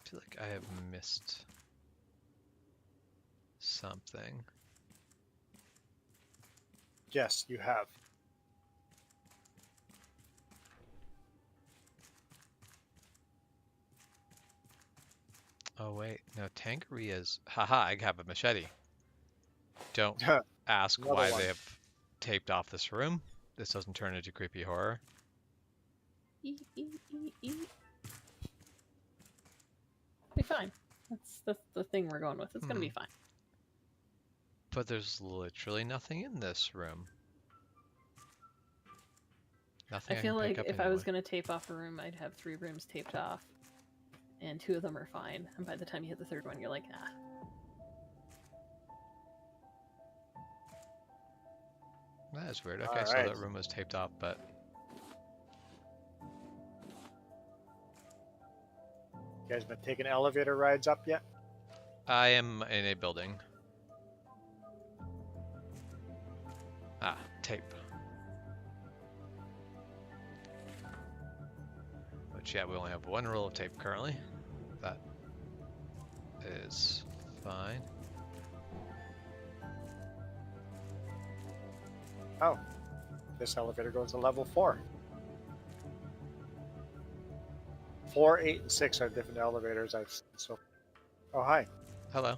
Speaker 1: feel like I have missed something.
Speaker 3: Yes, you have.
Speaker 1: Oh wait, no, Tangaroa's. Haha, I have a machete. Don't ask
Speaker 3: Another
Speaker 1: why
Speaker 3: one.
Speaker 1: they have taped off this room. This doesn't turn into creepy horror.
Speaker 2: Eat, eat, eat, eat. Be fine. That's the thing we're going with. It's gonna be fine.
Speaker 1: But there's literally nothing in this room. Nothing
Speaker 2: I feel
Speaker 1: can
Speaker 2: like
Speaker 1: pick up
Speaker 2: if I was
Speaker 1: anyway.
Speaker 2: gonna tape off a room, I'd have 3 rooms taped off, and 2 of them are fine. And by the time you hit the 3rd one, you're like, ah.
Speaker 1: That is weird. Okay, so
Speaker 3: Alright.
Speaker 1: that room was taped off, but
Speaker 3: You guys been taking elevator rides up yet?
Speaker 1: I am in a building. Ah, tape. Which, yeah, we only have 1 roll of tape currently. That is fine.
Speaker 3: Oh, this elevator goes to level 4. 4, 8, and 6 are different elevators I've seen. So, oh hi.
Speaker 1: Hello.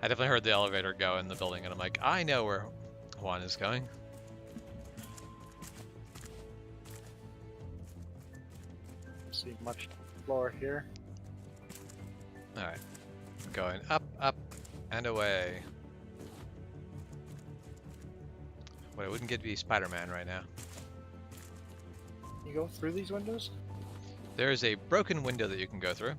Speaker 1: I definitely heard the elevator go in the building, and I'm like, I know where Juan is going.
Speaker 3: See much floor here.
Speaker 1: Alright. Going up, up, and away. What it wouldn't get to be Spider-Man right now.
Speaker 3: You go through these windows?
Speaker 1: There is a broken window that you can go through.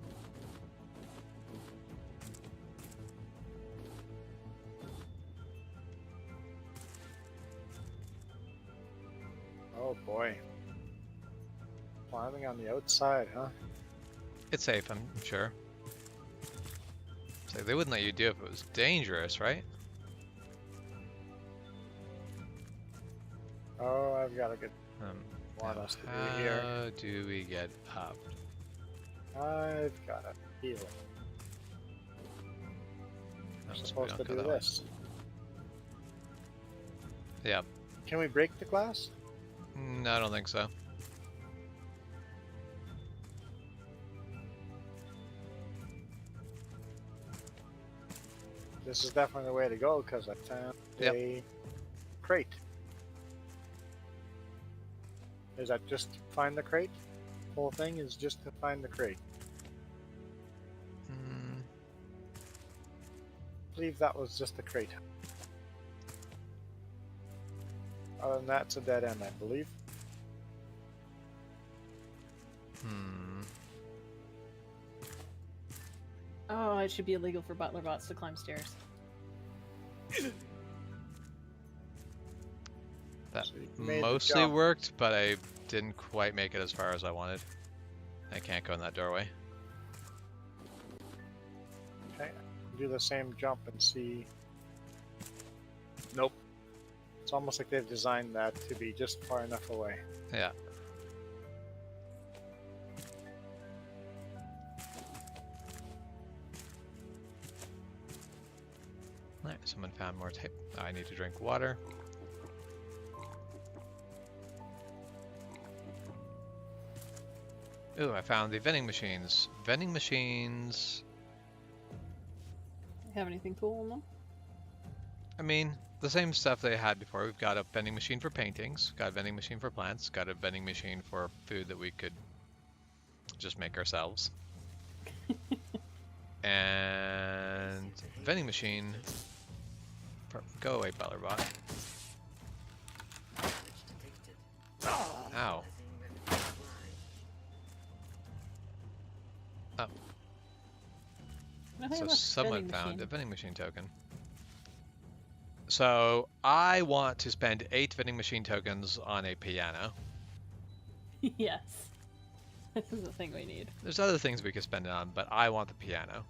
Speaker 3: Oh boy. Climbing on the outside, huh?
Speaker 1: It's safe, I'm sure. So they wouldn't let you do it if it was dangerous, right?
Speaker 3: Oh, I've got a good want
Speaker 1: Now
Speaker 3: us to do here.
Speaker 1: how do we get up?
Speaker 3: I've got a feeling.
Speaker 1: No,
Speaker 3: I'm
Speaker 1: so we
Speaker 3: supposed to
Speaker 1: don't go
Speaker 3: do
Speaker 1: that way.
Speaker 3: this.
Speaker 1: Yeah.
Speaker 3: Can we break the glass?
Speaker 1: No, I don't think so.
Speaker 3: This is definitely the way to go because I found
Speaker 1: Yep.
Speaker 3: a crate. Is that just to find the crate? Whole thing is just to find the crate.
Speaker 1: Mm,
Speaker 3: I believe that was just the crate. Other than that, it's a dead end, I believe.
Speaker 1: hmm.
Speaker 2: Oh, it should be illegal for butler bots to climb stairs.
Speaker 1: That
Speaker 3: So you made the
Speaker 1: mostly
Speaker 3: jump.
Speaker 1: worked, but I didn't quite make it as far as I wanted. I can't go in that doorway.
Speaker 3: Okay, do the same jump and see. Nope. It's almost like they've designed that to be just far enough away.
Speaker 1: Yeah. Alright, someone found more tape. I need to drink water. Ooh, I found the vending machines. Vending machines.
Speaker 2: Have anything cool in them?
Speaker 1: I mean, the same stuff they had before. We've got a vending machine for paintings, got a vending machine for plants, got a vending machine for food that we could just make ourselves. And vending machine for, go away, Bellerbot. Ow. Oh,
Speaker 2: Nothing
Speaker 1: so
Speaker 2: about
Speaker 1: someone
Speaker 2: vending
Speaker 1: found
Speaker 2: machine.
Speaker 1: a vending machine token. So I want to spend 8 vending machine tokens on a piano.
Speaker 2: Yes. This is the thing we need.
Speaker 1: There's other things we could spend it on, but I want the piano.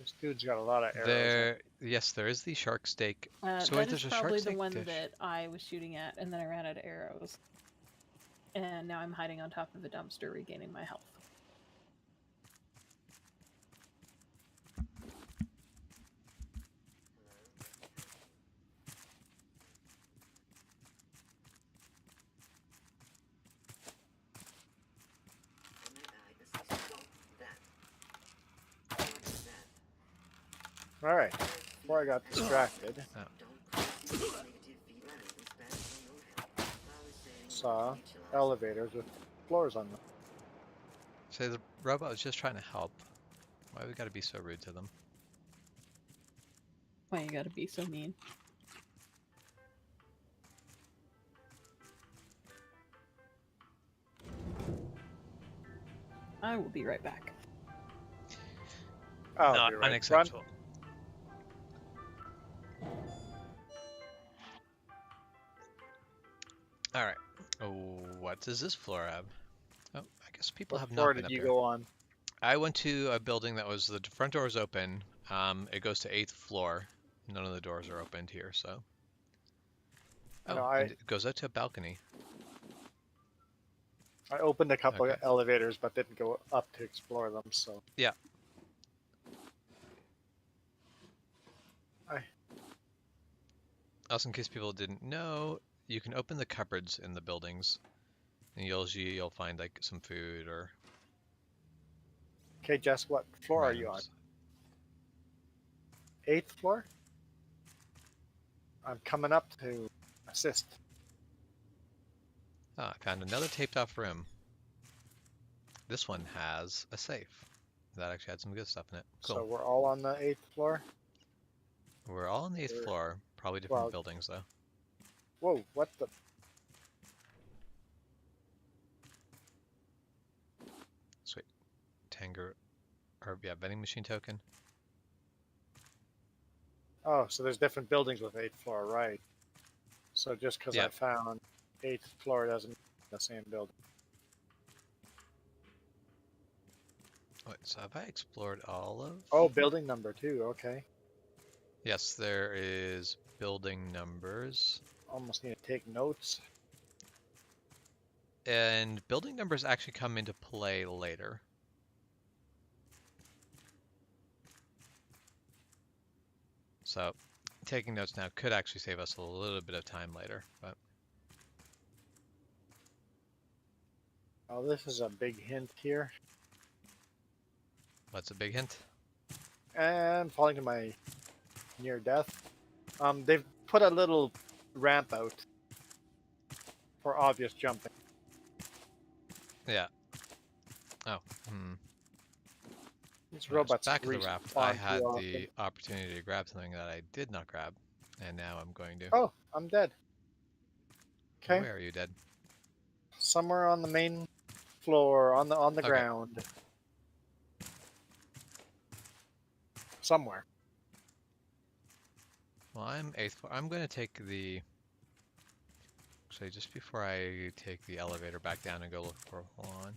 Speaker 3: This dude's got a lot of arrows.
Speaker 1: There, yes, there is the shark steak. So wait,
Speaker 2: That is
Speaker 1: there's a shark
Speaker 2: probably the
Speaker 1: steak
Speaker 2: one
Speaker 1: dish.
Speaker 2: that I was shooting at, and then I ran out of arrows. And now I'm hiding on top of a dumpster, regaining my health.
Speaker 3: Alright, before I got distracted, saw elevators with floors on them.
Speaker 1: So the robot was just trying to help. Why we gotta be so rude to them?
Speaker 2: Why you gotta be so mean? I will be right back.
Speaker 3: I'll
Speaker 1: Not
Speaker 3: be right.
Speaker 1: unacceptable. All right. Oh, what does this floor have? Oh, I guess people
Speaker 3: What
Speaker 1: have
Speaker 3: floor
Speaker 1: not been
Speaker 3: did
Speaker 1: up
Speaker 3: you
Speaker 1: here.
Speaker 3: go on?
Speaker 1: I went to a building that was the front door is open. It goes to 8th floor. None of the doors are opened here, so.
Speaker 3: I
Speaker 1: Oh,
Speaker 3: know,
Speaker 1: and it goes out to a balcony.
Speaker 3: I opened a couple
Speaker 1: Okay.
Speaker 3: of elevators but didn't go up to explore them, so.
Speaker 1: Yeah. Also, in case people didn't know, you can open the cupboards in the buildings, and you'll find like some food or.
Speaker 3: Okay, Jess, what floor are you on?
Speaker 1: items.
Speaker 3: 8th floor? I'm coming up to assist.
Speaker 1: Ah, I found another taped off room. This one has a safe. That actually had some good stuff in it. Cool.
Speaker 3: So we're all on the 8th floor?
Speaker 1: We're all on the 8th
Speaker 3: We're-
Speaker 1: floor. Probably different
Speaker 3: well-
Speaker 1: buildings though.
Speaker 3: Whoa, what the?
Speaker 1: Sweet. Or yeah, vending machine token.
Speaker 3: Oh, so there's different buildings with 8th floor, right? So just because
Speaker 1: Yeah.
Speaker 3: I found 8th floor doesn't mean the same building.
Speaker 1: Wait, so have I explored all of?
Speaker 3: Oh, building number 2, okay.
Speaker 1: Yes, there is building numbers.
Speaker 3: Almost need to take notes.
Speaker 1: And building numbers actually come into play later. So taking notes now could actually save us a little bit of time later, but
Speaker 3: Oh, this is a big hint here.
Speaker 1: what's a big hint?
Speaker 3: And falling to my near death. They've put a little ramp out for obvious jumping.
Speaker 1: Yeah. Oh,
Speaker 3: These
Speaker 1: When I was
Speaker 3: robots
Speaker 1: back at the raft, I
Speaker 3: respawn
Speaker 1: had
Speaker 3: too often.
Speaker 1: the opportunity to grab something that I did not grab, and now I'm going to.
Speaker 3: Oh, I'm dead. Okay,
Speaker 1: Where are you dead?
Speaker 3: somewhere on the main floor, on the
Speaker 1: Okay.
Speaker 3: ground, somewhere.
Speaker 1: Well, I'm 8th floor. I'm going to take the... Actually, just before I take the elevator back down and go look for one,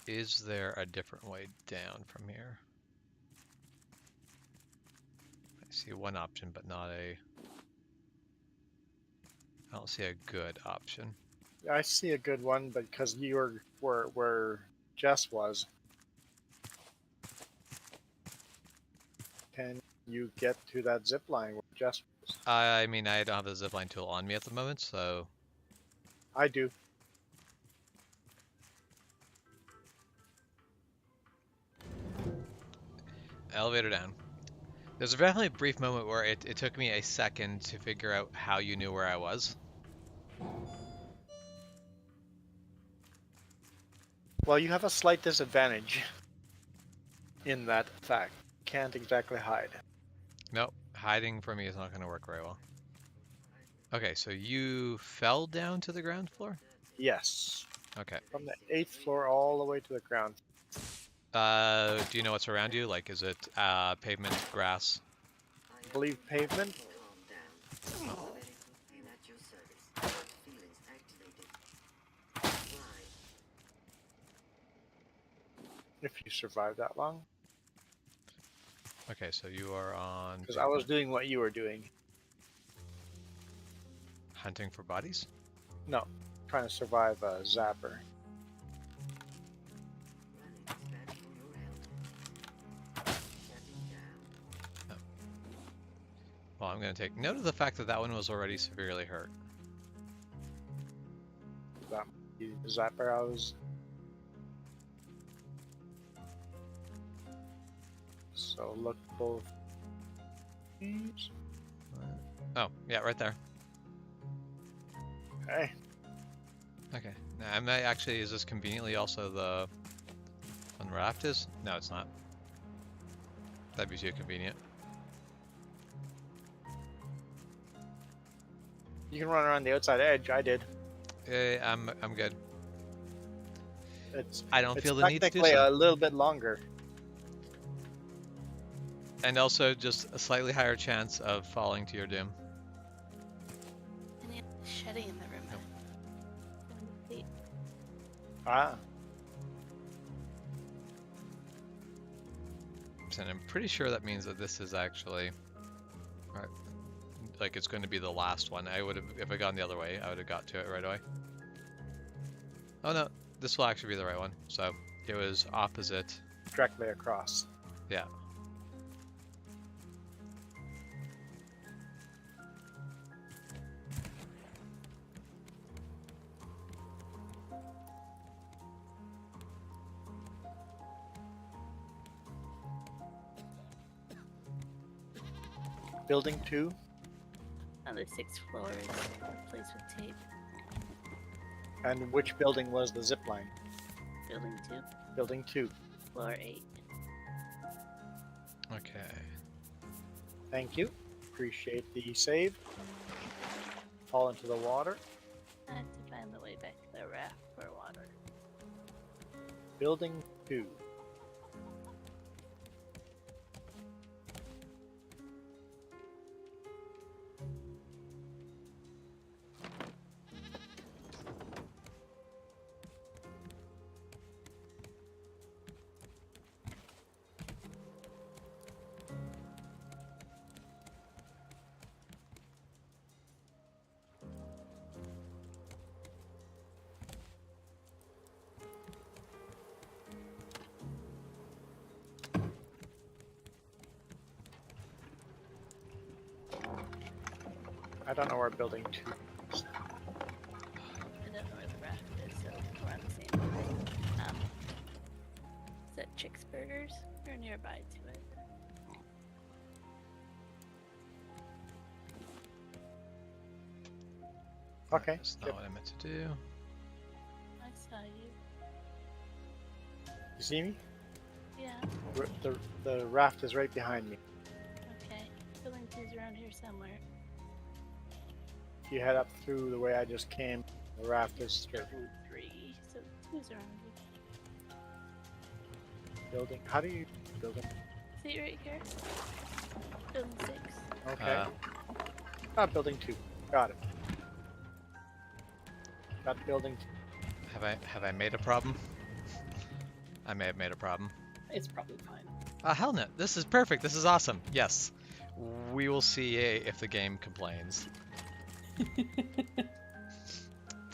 Speaker 1: is there a different way down from here? I see one option, but not a... I don't see a good option.
Speaker 3: I see a good one, but because you were where Jess was, can you get to that zip line where Jess was?
Speaker 1: I mean, I don't have the zipline tool on me at the moment, so...
Speaker 3: I do.
Speaker 1: Elevator down. There's definitely a brief moment where it took me a second to figure out how you knew where I was.
Speaker 3: Well, you have a slight disadvantage in that fact. Can't exactly hide.
Speaker 1: Nope, hiding from me is not going to work very well. Okay, so you fell down to the ground floor?
Speaker 3: Yes.
Speaker 1: Okay.
Speaker 3: From the 8th floor all the way to the ground.
Speaker 1: Do you know what's around you? Like, is it pavement, grass?
Speaker 3: I believe pavement. If you survive that long.
Speaker 1: Okay, so you are on
Speaker 3: Because I was doing what you were doing.
Speaker 1: hunting for bodies?
Speaker 3: No, trying to survive a zapper.
Speaker 1: Well, I'm going to take note of the fact that that one was already severely hurt.
Speaker 3: That the zapper I was. So look both.
Speaker 1: Oh, yeah, right there.
Speaker 3: Okay.
Speaker 1: Okay. Now, I might actually, is this conveniently also the one raft is? No, it's not. That'd be too convenient.
Speaker 3: You can run around the outside edge. I did.
Speaker 1: I'm good.
Speaker 3: It's
Speaker 1: I don't
Speaker 3: it's
Speaker 1: feel the need to do
Speaker 3: technically
Speaker 1: so.
Speaker 3: a little bit longer.
Speaker 1: And also just a slightly higher chance of falling to your doom.
Speaker 4: And you have shedding in the room. Wait,
Speaker 3: Ah.
Speaker 1: And I'm pretty sure that means that this is actually, right, like it's going to be the last one. I would have, if I gone the other way, I would have got to it right away. Oh no, this will actually be the right one. So it was opposite.
Speaker 3: Directly across.
Speaker 1: Yeah.
Speaker 3: Building 2.
Speaker 4: another 6 floors replaced with tape.
Speaker 3: And which building was the zip line?
Speaker 4: Building 2,
Speaker 3: Building 2.
Speaker 4: floor 8.
Speaker 1: Okay.
Speaker 3: Thank you. Appreciate the save. Fall into the water.
Speaker 4: I have to find the way back to the raft for water.
Speaker 3: Building 2. I don't know where building 2 is.
Speaker 4: I don't know where the raft is, so we're on the same page. Is that Chick's Burgers? We're nearby to it.
Speaker 3: Okay.
Speaker 1: That's not
Speaker 3: Yep.
Speaker 1: what I meant to do.
Speaker 4: I saw you.
Speaker 3: You see me?
Speaker 4: Yeah,
Speaker 3: The raft is right behind me.
Speaker 4: okay. Building 2's around here somewhere.
Speaker 3: If you head up through the way I just came, the raft is straight.
Speaker 4: Building 3, so 2's around here.
Speaker 3: Building. How do you build it?
Speaker 4: See right here? Building 6.
Speaker 3: Okay. Building 2. Got it. Got building 2.
Speaker 1: Have I made a problem? I may have made a problem.
Speaker 2: It's probably fine.
Speaker 1: Hell no. This is perfect. This is awesome. Yes. We will see if the game complains.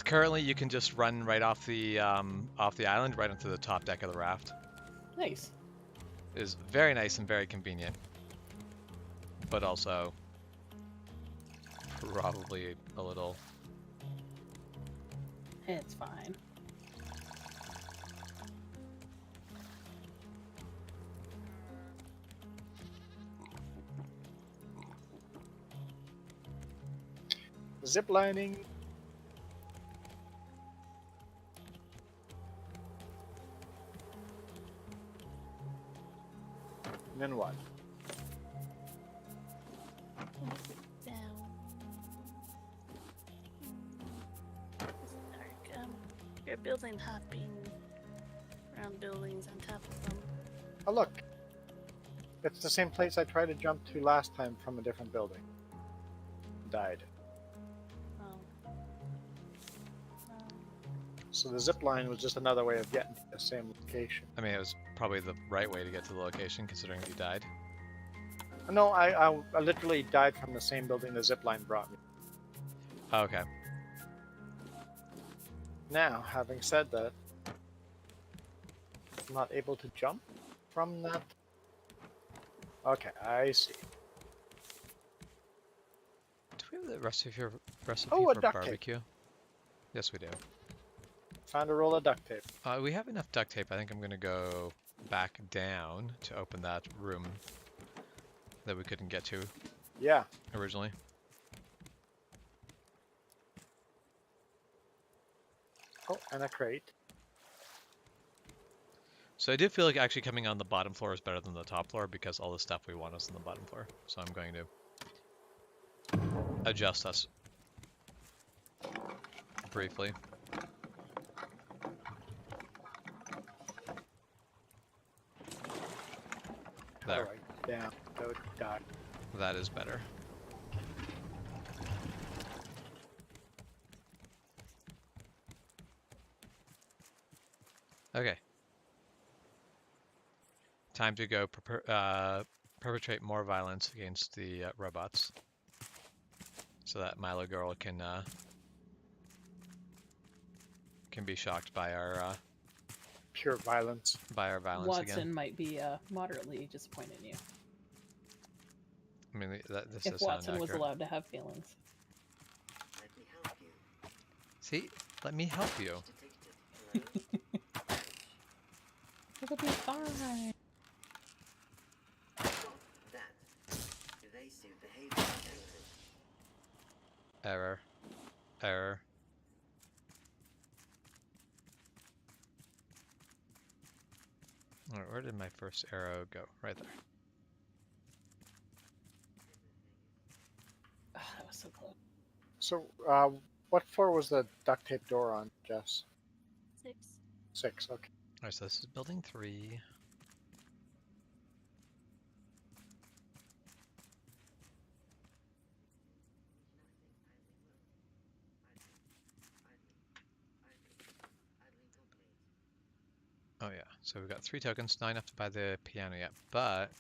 Speaker 1: Currently, you can just run right off the island, right onto the top deck of the raft.
Speaker 2: Nice.
Speaker 1: It is very nice and very convenient, but also probably a little.
Speaker 2: It's fine.
Speaker 3: Zip lining. And then what?
Speaker 4: Down. It's dark. You're building hopping around buildings on top of them.
Speaker 3: Oh look. It's the same place I tried to jump to last time from a different building. Died.
Speaker 4: Oh.
Speaker 3: So the zip line was just another way of getting to the same location.
Speaker 1: I mean, it was probably the right way to get to the location, considering you died.
Speaker 3: No, I literally died from the same building the zip line brought me.
Speaker 1: Oh, okay.
Speaker 3: Now, having said that, I'm not able to jump from that. Okay, I see.
Speaker 1: Do we have the recipe for
Speaker 3: Oh, a duct tape.
Speaker 1: barbecue? Yes, we do.
Speaker 3: Found a roll of duct tape.
Speaker 1: We have enough duct tape. I think I'm gonna go back down to open that room that we couldn't get to
Speaker 3: Yeah.
Speaker 1: originally.
Speaker 3: Oh, and a crate.
Speaker 1: So I do feel like actually coming on the bottom floor is better than the top floor because all the stuff we want is on the bottom floor. So I'm going to adjust us briefly. There.
Speaker 3: Alright, down. Go die.
Speaker 1: That is better. Okay. Time to go perpetrate more violence against the robots, so that Milo girl can be shocked by our
Speaker 3: Pure violence.
Speaker 1: violence
Speaker 2: Watson
Speaker 1: again.
Speaker 2: might be moderately disappointed in you.
Speaker 1: I mean, this
Speaker 2: If
Speaker 1: does sound
Speaker 2: Watson was
Speaker 1: accurate.
Speaker 2: allowed to have feelings.
Speaker 8: Let me help you.
Speaker 1: See, let me help you.
Speaker 8: Detected. Hello?
Speaker 2: It'll be fine.
Speaker 8: That. Evasive behavior error.
Speaker 1: Error. Error. Alright, where did my first arrow go? Right there.
Speaker 2: Oh, that was so close.
Speaker 3: So, what floor was the duct tape door on, Jess?
Speaker 4: 6.
Speaker 3: 6, okay.
Speaker 1: Alright, so this is building 3. Oh yeah, so we've got 3 tokens, not enough to buy the piano yet, but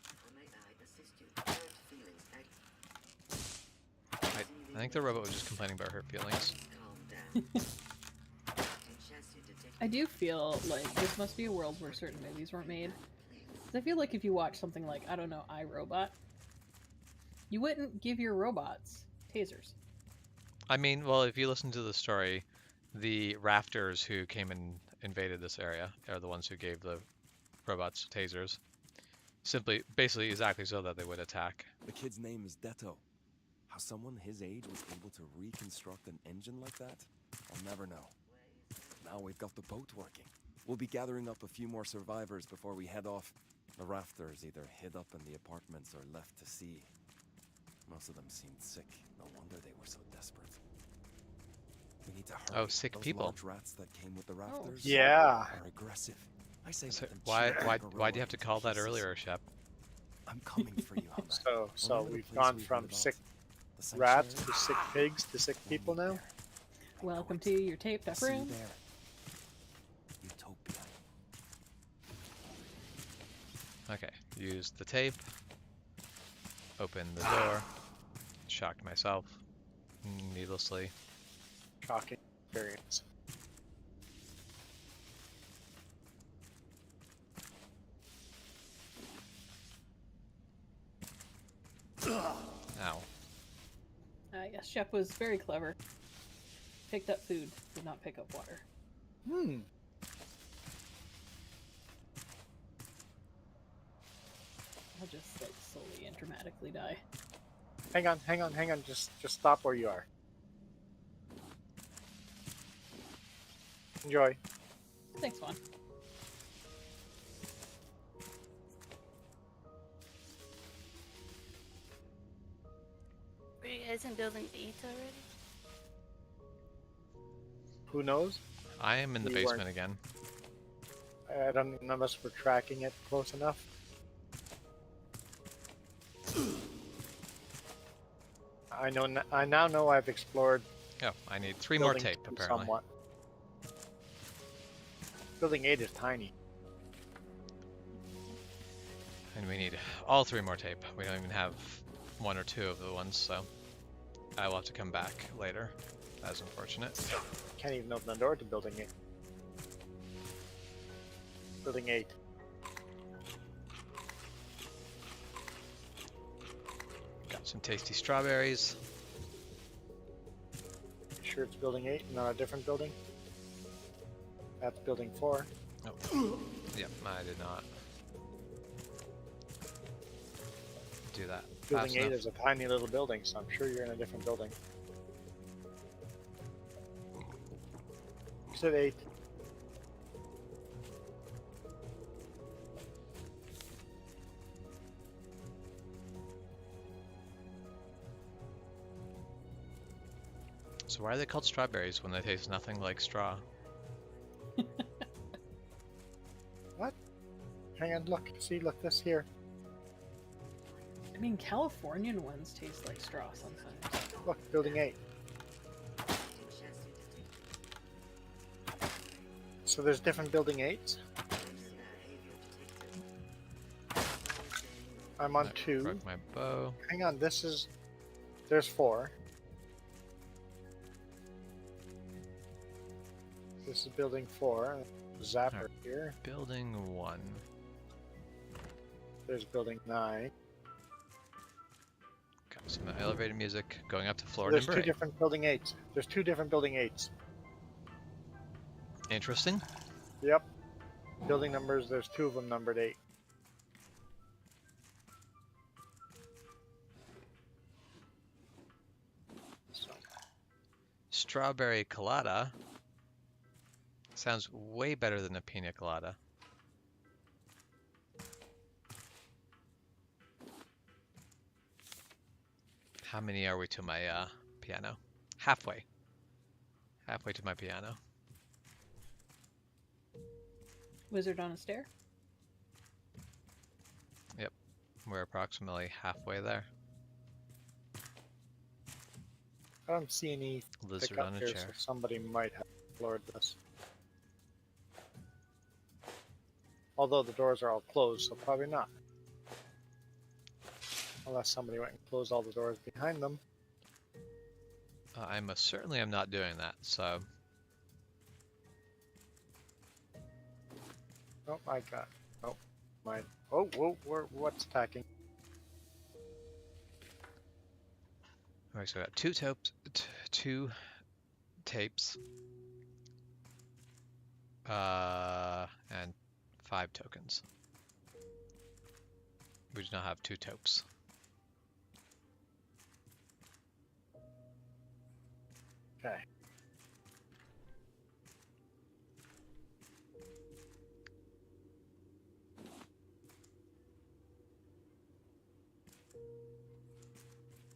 Speaker 8: How may I assist you? Hurt feelings act.
Speaker 1: I think the robot was just complaining about her feelings.
Speaker 8: Calm down. Chassis detected.
Speaker 2: I do feel like this must be a world where certain movies weren't made. 'Cause I feel like if you watch something like, I don't know, iRobot, You wouldn't give your robots tasers.
Speaker 1: I mean, well, if you listen to the story, the rafters who came and invaded this area are the ones who gave the robots tasers. Simply, basically, exactly so that they would attack.
Speaker 6: The kid's name is Detto. How someone his age was able to reconstruct an engine like that, I'll never know. Now we've got the boat working. We'll be gathering up a few more survivors before we head off. The rafters either hid up in the apartments or left to sea. Most of them seemed sick. No wonder they were so desperate. We need to hurry.
Speaker 1: Oh, sick
Speaker 6: Those
Speaker 1: people.
Speaker 6: large rats that came with the rafters
Speaker 3: Yeah.
Speaker 6: are aggressive. I say
Speaker 1: So
Speaker 6: let them
Speaker 1: why
Speaker 6: chew
Speaker 1: why
Speaker 6: Tangaroa
Speaker 1: why do you have to
Speaker 6: into
Speaker 1: call that
Speaker 6: pieces.
Speaker 1: earlier, Shep?
Speaker 6: I'm coming for you, Hummer.
Speaker 3: So
Speaker 6: Remember the
Speaker 3: we've
Speaker 6: place
Speaker 3: gone
Speaker 6: we
Speaker 3: from
Speaker 6: heard about?
Speaker 3: sick
Speaker 6: The
Speaker 3: rats
Speaker 6: sanctuary?
Speaker 3: to sick pigs to sick
Speaker 6: We'll
Speaker 3: people
Speaker 6: meet
Speaker 3: now.
Speaker 6: there. I know
Speaker 2: Welcome
Speaker 6: it.
Speaker 2: to your taped up
Speaker 6: See you
Speaker 2: room.
Speaker 6: there. Utopia.
Speaker 1: Okay, use the tape. Open the door. Shocked myself needlessly.
Speaker 3: Shocking experience.
Speaker 1: Ow.
Speaker 2: Yes, Shep was very clever. Picked up food, did not pick up water.
Speaker 3: Hmm.
Speaker 2: I'll just like slowly and dramatically die.
Speaker 3: Hang on. Just stop where you are. Enjoy.
Speaker 2: Thanks, Juan.
Speaker 4: Were you guys in building 8 already?
Speaker 3: Who knows?
Speaker 1: I am in the
Speaker 3: We
Speaker 1: basement
Speaker 3: weren't.
Speaker 1: again.
Speaker 3: I don't. None of us were tracking it close enough. I know. I now know I've explored
Speaker 1: Oh, I need 3 more
Speaker 3: building
Speaker 1: tape,
Speaker 3: 2
Speaker 1: apparently.
Speaker 3: somewhat. Building 8 is tiny.
Speaker 1: And we need all 3 more tape. We don't even have 1 or 2 of the ones, so I will have to come back later. That's unfortunate.
Speaker 3: Can't even open the door to building 8. Building 8.
Speaker 1: Got some tasty strawberries.
Speaker 3: Sure, it's building 8, not a different building. That's building 4.
Speaker 1: Oh, yep, I did not do that fast
Speaker 3: Building 8
Speaker 1: enough.
Speaker 3: is a tiny little building, so I'm sure you're in a different building. You said 8.
Speaker 1: So why are they called strawberries when they taste nothing like straw?
Speaker 3: What? Hang on, look. See, look, this here.
Speaker 2: I mean, Californian ones taste like straw sometimes.
Speaker 3: Look, building 8. So there's different building 8s. I'm on
Speaker 1: I
Speaker 3: 2.
Speaker 1: broke my bow.
Speaker 3: Hang on, this is... There's 4. This is building 4. Zapper
Speaker 1: Alright.
Speaker 3: here.
Speaker 1: Building 1.
Speaker 3: There's building 9.
Speaker 1: Got some elevator music going up to floor
Speaker 3: There's
Speaker 1: number
Speaker 3: 2
Speaker 1: 8.
Speaker 3: different building 8s. There's 2 different building 8s.
Speaker 1: Interesting.
Speaker 3: Yep. Building numbers, there's 2 of them numbered 8. So,
Speaker 1: Strawberry colada. Sounds way better than a pina colada. How many are we to my piano? Halfway. Halfway to my piano.
Speaker 2: Wizard on a stair?
Speaker 1: We're approximately halfway there.
Speaker 3: I don't see any
Speaker 1: Lizard
Speaker 3: pickup
Speaker 1: on a
Speaker 3: here, so
Speaker 1: chair.
Speaker 3: somebody might have explored this. Although the doors are all closed, so probably not. Unless somebody went and closed all the doors behind them.
Speaker 1: I most certainly am not doing that, so
Speaker 3: Oh, I got. Oh, mine. Oh, whoa, what's attacking?
Speaker 1: Alright, so I got two tapes, and 5 tokens. We do not have 2 topes.
Speaker 3: Okay.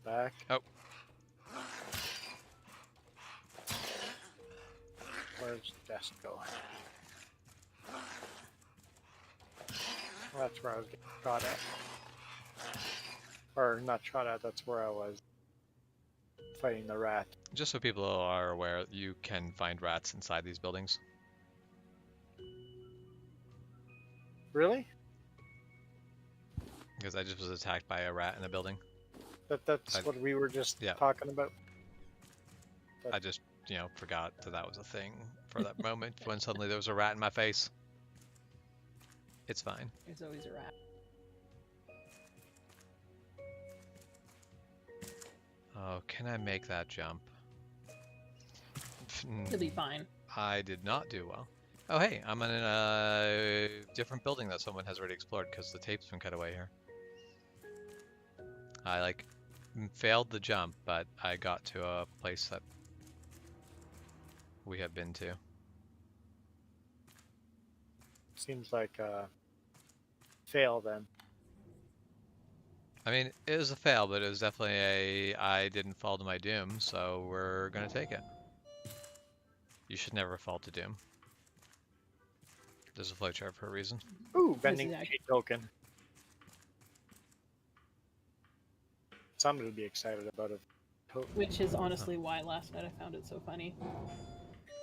Speaker 3: Back.
Speaker 1: Oh.
Speaker 3: Where's the desk going? Well, that's where I was getting shot at. Or not shot at, that's where I was fighting the rat.
Speaker 1: Just so people are aware, you can find rats inside these buildings.
Speaker 3: Really?
Speaker 1: Because I just was attacked by a rat in a building.
Speaker 3: That's what we were just
Speaker 1: Yeah.
Speaker 3: talking about.
Speaker 1: I just, forgot that was a thing for that moment when suddenly there was a rat in my face. It's fine.
Speaker 2: There's always a rat.
Speaker 1: Oh, can I make that jump?
Speaker 2: You'll be fine.
Speaker 1: I did not do well. Oh, hey, I'm in a different building that someone has already explored because the tape's been cut away here. I, failed the jump, but I got to a place that we have been to.
Speaker 3: Seems like a fail then.
Speaker 1: I mean, it was a fail, but it was definitely I didn't fall to my doom, so we're gonna take it. You should never fall to doom. There's a flowchart for a reason.
Speaker 3: Ooh, vending
Speaker 2: Exactly.
Speaker 3: cheat token. Somebody would be excited about it.
Speaker 2: Which is honestly why last night I found it so funny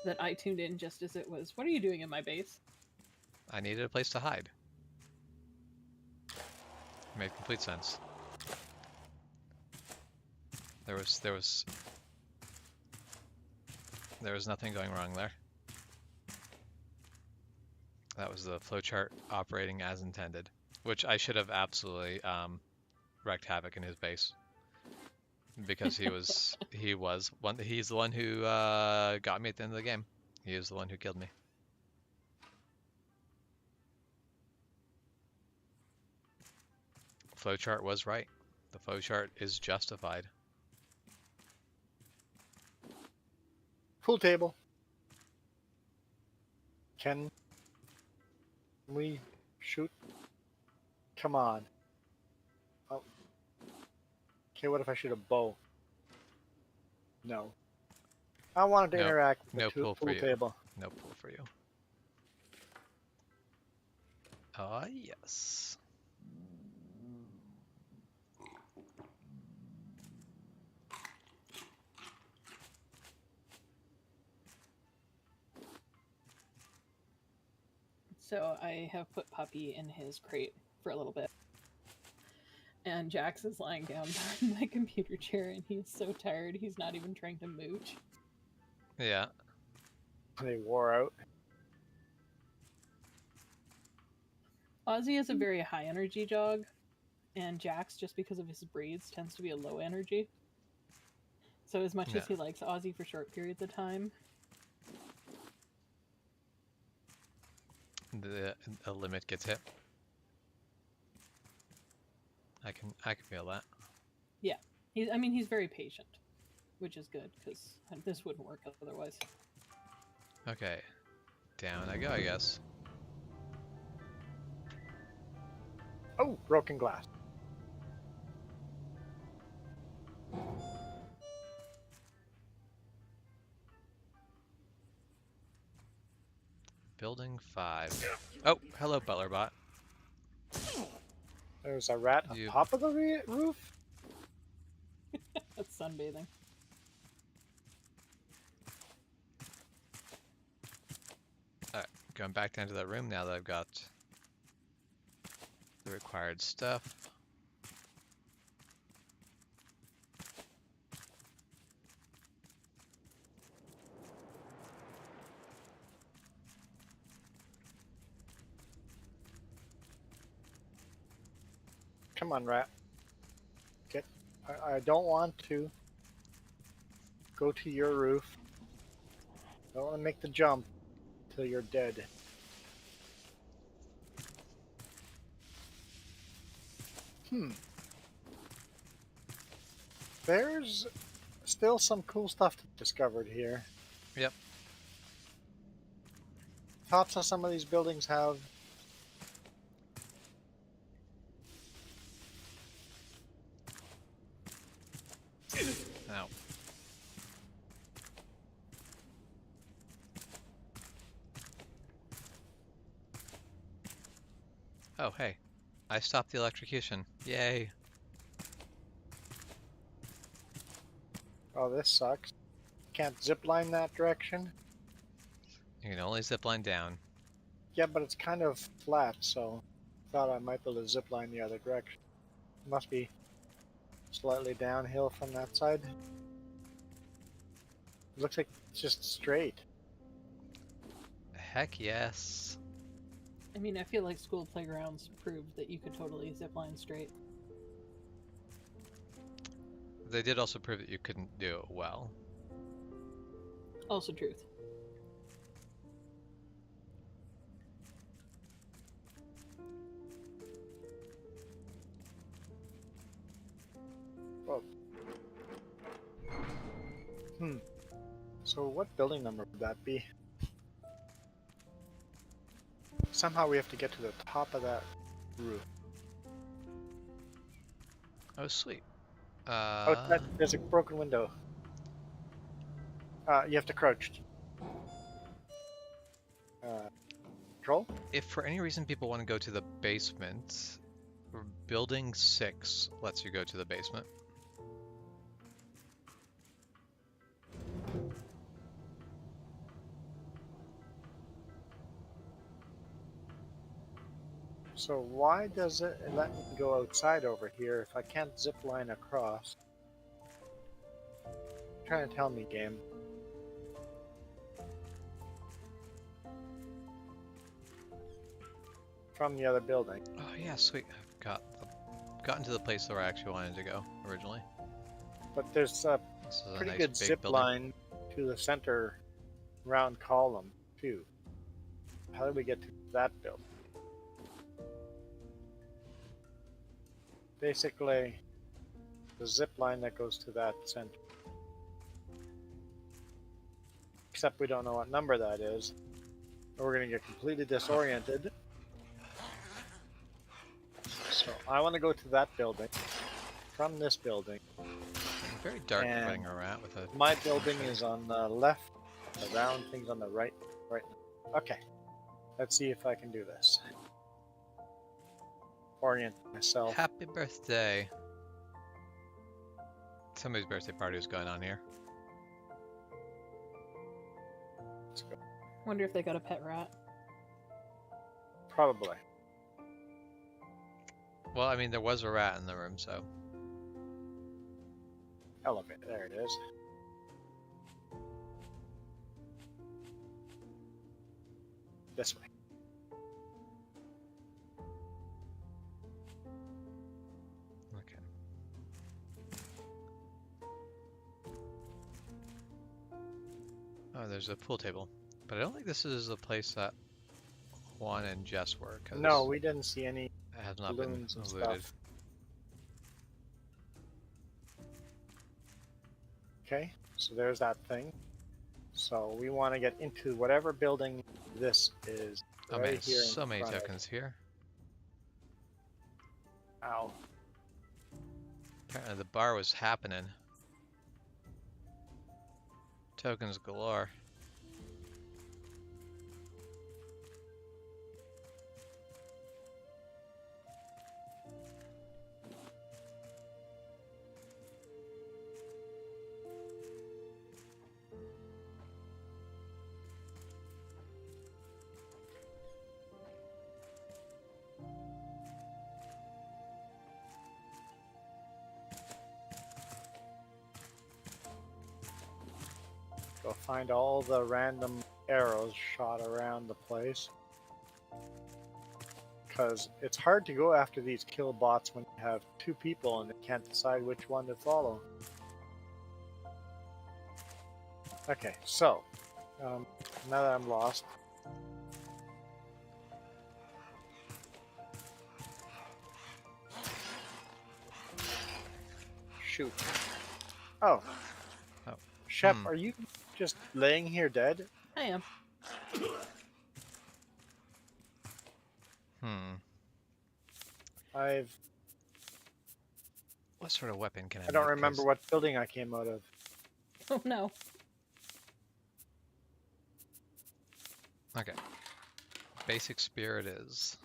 Speaker 2: that I tuned in just as it was. What are you doing in my base?
Speaker 1: I needed a place to hide. Made complete sense. There was nothing going wrong there. That was the flowchart operating as intended, which I should have absolutely wreaked havoc in his base because he's the one who got me at the end of the game. He is the one who killed me. Flowchart was right. The flowchart is justified.
Speaker 3: Pool table. Can we shoot? Come on. Oh. Okay, what if I shoot a bow? No. I wanted to
Speaker 1: No.
Speaker 3: interact with
Speaker 1: No
Speaker 3: the
Speaker 1: pool for
Speaker 3: pool
Speaker 1: you.
Speaker 3: table.
Speaker 1: No pull for you. Ah, yes.
Speaker 2: So I have put Puppy in his crate for a little bit. And Jax is lying down behind my computer chair and he's so tired he's not even trying to mooch.
Speaker 1: Yeah.
Speaker 3: They wore out.
Speaker 2: Ozzy is a very high energy dog, and Jax, just because of his breeds, tends to be a low energy. So as much as he likes Ozzy for short periods of time,
Speaker 1: The limit gets hit. I can feel that.
Speaker 2: he's very patient, which is good because this wouldn't work otherwise.
Speaker 1: Okay. Down I go, I guess.
Speaker 3: Oh, broken glass.
Speaker 1: Building 5. Oh, hello, Butlerbot.
Speaker 3: There's a rat on
Speaker 1: You-
Speaker 3: top of the roof?
Speaker 2: That's sunbathing.
Speaker 1: Alright, going back down to that room now that I've got the required stuff.
Speaker 3: Come on, rat. I don't want to go to your roof. Don't want to make the jump till you're dead. There's still some cool stuff to be discovered here.
Speaker 1: Yep.
Speaker 3: Tops of some of these buildings have
Speaker 1: Ow. Oh, hey. I stopped the electrocution. Yay.
Speaker 3: oh, this sucks. Can't zipline that direction.
Speaker 1: You can only zip line down.
Speaker 3: Yeah, but it's kind of flat, so thought I might be able to zipline the other direction. Must be slightly downhill from that side. Looks like it's just straight.
Speaker 1: Heck yes.
Speaker 2: I mean, I feel like school playgrounds proved that you could totally zipline straight.
Speaker 1: They did also prove that you couldn't do it well.
Speaker 2: Also truth.
Speaker 3: Whoa. So what building number would that be? Somehow we have to get to the top of that roof.
Speaker 1: Oh, sweet.
Speaker 3: There's a broken window. You have to crouch. Control?
Speaker 1: If for any reason people want to go to the basement, building 6 lets you go to the basement.
Speaker 3: So why does it let me go outside over here if I can't zip line across? Trying to tell me, game. From the other building.
Speaker 1: Oh yeah, sweet. I've gotten to the place where I actually wanted to go originally.
Speaker 3: But there's a
Speaker 1: This is a
Speaker 3: pretty
Speaker 1: nice
Speaker 3: good
Speaker 1: big
Speaker 3: zip
Speaker 1: building.
Speaker 3: line to the center round column, too. How do we get to that building? Basically, the zip line that goes to that center. Except we don't know what number that is. We're going to get completely disoriented. So I want to go to that building from this building.
Speaker 1: Very dark
Speaker 3: And
Speaker 1: running around with a.
Speaker 3: my building is on the left, the round thing's on the right. Right. Okay. Let's see if I can do this. Orient myself.
Speaker 1: Happy birthday. Somebody's birthday party is going on here.
Speaker 3: Let's go.
Speaker 2: Wonder if they got a pet rat.
Speaker 3: Probably.
Speaker 1: Well, I mean, there was a rat in the room, so.
Speaker 3: Elevator. There it is. This way.
Speaker 1: Okay. Oh, there's a pool table. But I don't think this is the place that Juan and Jess were. 'Cause
Speaker 3: No, we didn't see any
Speaker 1: it has not been
Speaker 3: balloons and
Speaker 1: looted.
Speaker 3: stuff. Okay, so there's that thing. So we want to get into whatever building this is.
Speaker 1: Oh
Speaker 3: right
Speaker 1: man,
Speaker 3: here in
Speaker 1: so many
Speaker 3: front of
Speaker 1: tokens here.
Speaker 3: it. Ow.
Speaker 1: Apparently the bar was happening. Tokens galore.
Speaker 3: Go find all the random arrows shot around the place. Because it's hard to go after these kill bots when you have two people and they can't decide which one to follow. Okay, so now that I'm lost, shoot. Oh,
Speaker 1: Oh.
Speaker 3: Shep, are you just laying here dead?
Speaker 2: I am.
Speaker 3: I've
Speaker 1: What sort of weapon can I
Speaker 3: I don't
Speaker 1: make?
Speaker 3: remember
Speaker 1: 'Cause-
Speaker 3: what building I came out of.
Speaker 2: Oh no.
Speaker 1: Okay. Basic spear it is.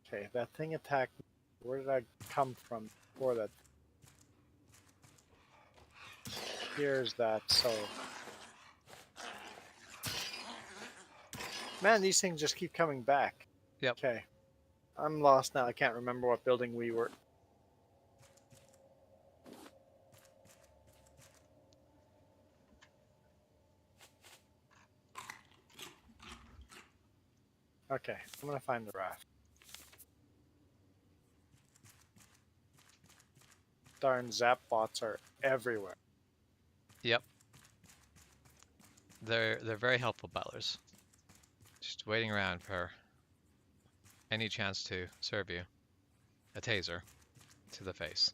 Speaker 3: Okay, that thing attacked me. Where did I come from before that? Here's that, so... Man, these things just keep coming back.
Speaker 1: Yep.
Speaker 3: Okay. I'm lost now. I can't remember what building we were. Okay, I'm gonna find the raft. Darn zap bots are everywhere.
Speaker 1: Yep. They're very helpful battlers. Just waiting around for any chance to serve you a taser to the face.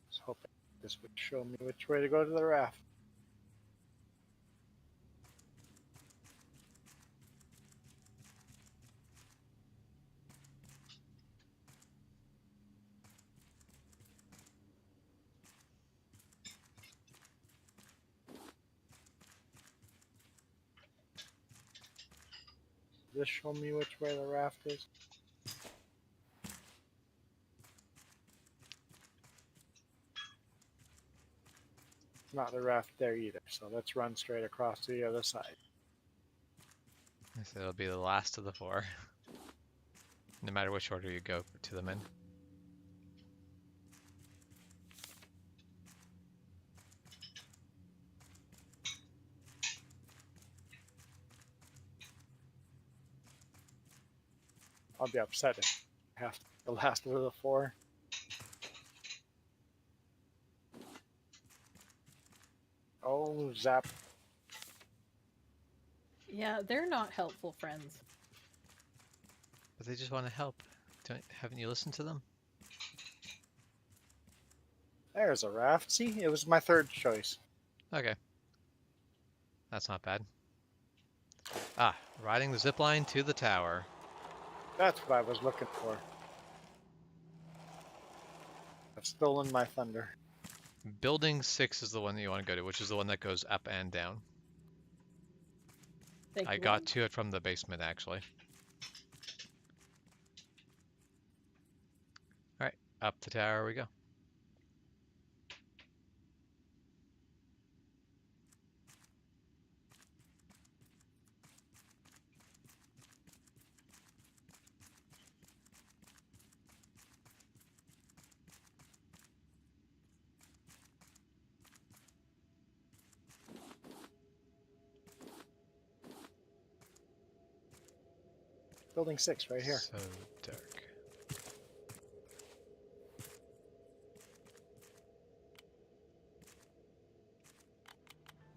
Speaker 3: I was hoping this would show me which way to go to the raft. Does this show me which way the raft is? Not the raft there either, so let's run straight across to the other side.
Speaker 1: So it'll be the last of the four. No matter which order you go to them in.
Speaker 3: I'll be upset if I have to be the last of the four. Oh, zap.
Speaker 2: Yeah, they're not helpful friends.
Speaker 1: But they just want to help. Haven't you listened to them?
Speaker 3: There's a raft. See, it was my third choice.
Speaker 1: Okay. That's not bad. Ah, riding the zip line to the tower.
Speaker 3: That's what I was looking for. I've stolen my thunder.
Speaker 1: Building 6 is the one that you want to go to, which is the one that goes up and down.
Speaker 2: Thank
Speaker 1: I
Speaker 2: you,
Speaker 1: got
Speaker 2: Will.
Speaker 1: to it from the basement, actually. Alright, up the tower we go.
Speaker 3: Building 6 right here.
Speaker 1: So dark.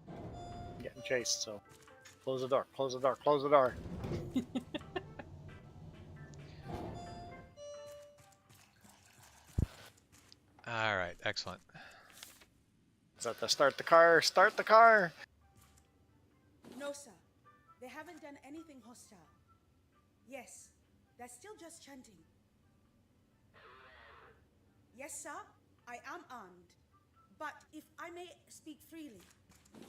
Speaker 3: I'm getting chased, so close the door, close the door, close the door.
Speaker 1: Alright, excellent.
Speaker 3: Is that the start the car? Start the car!
Speaker 9: No, sir. They haven't done anything hostile. Yes, they're still just chanting. Yes, sir, I am armed. But if I may speak freely,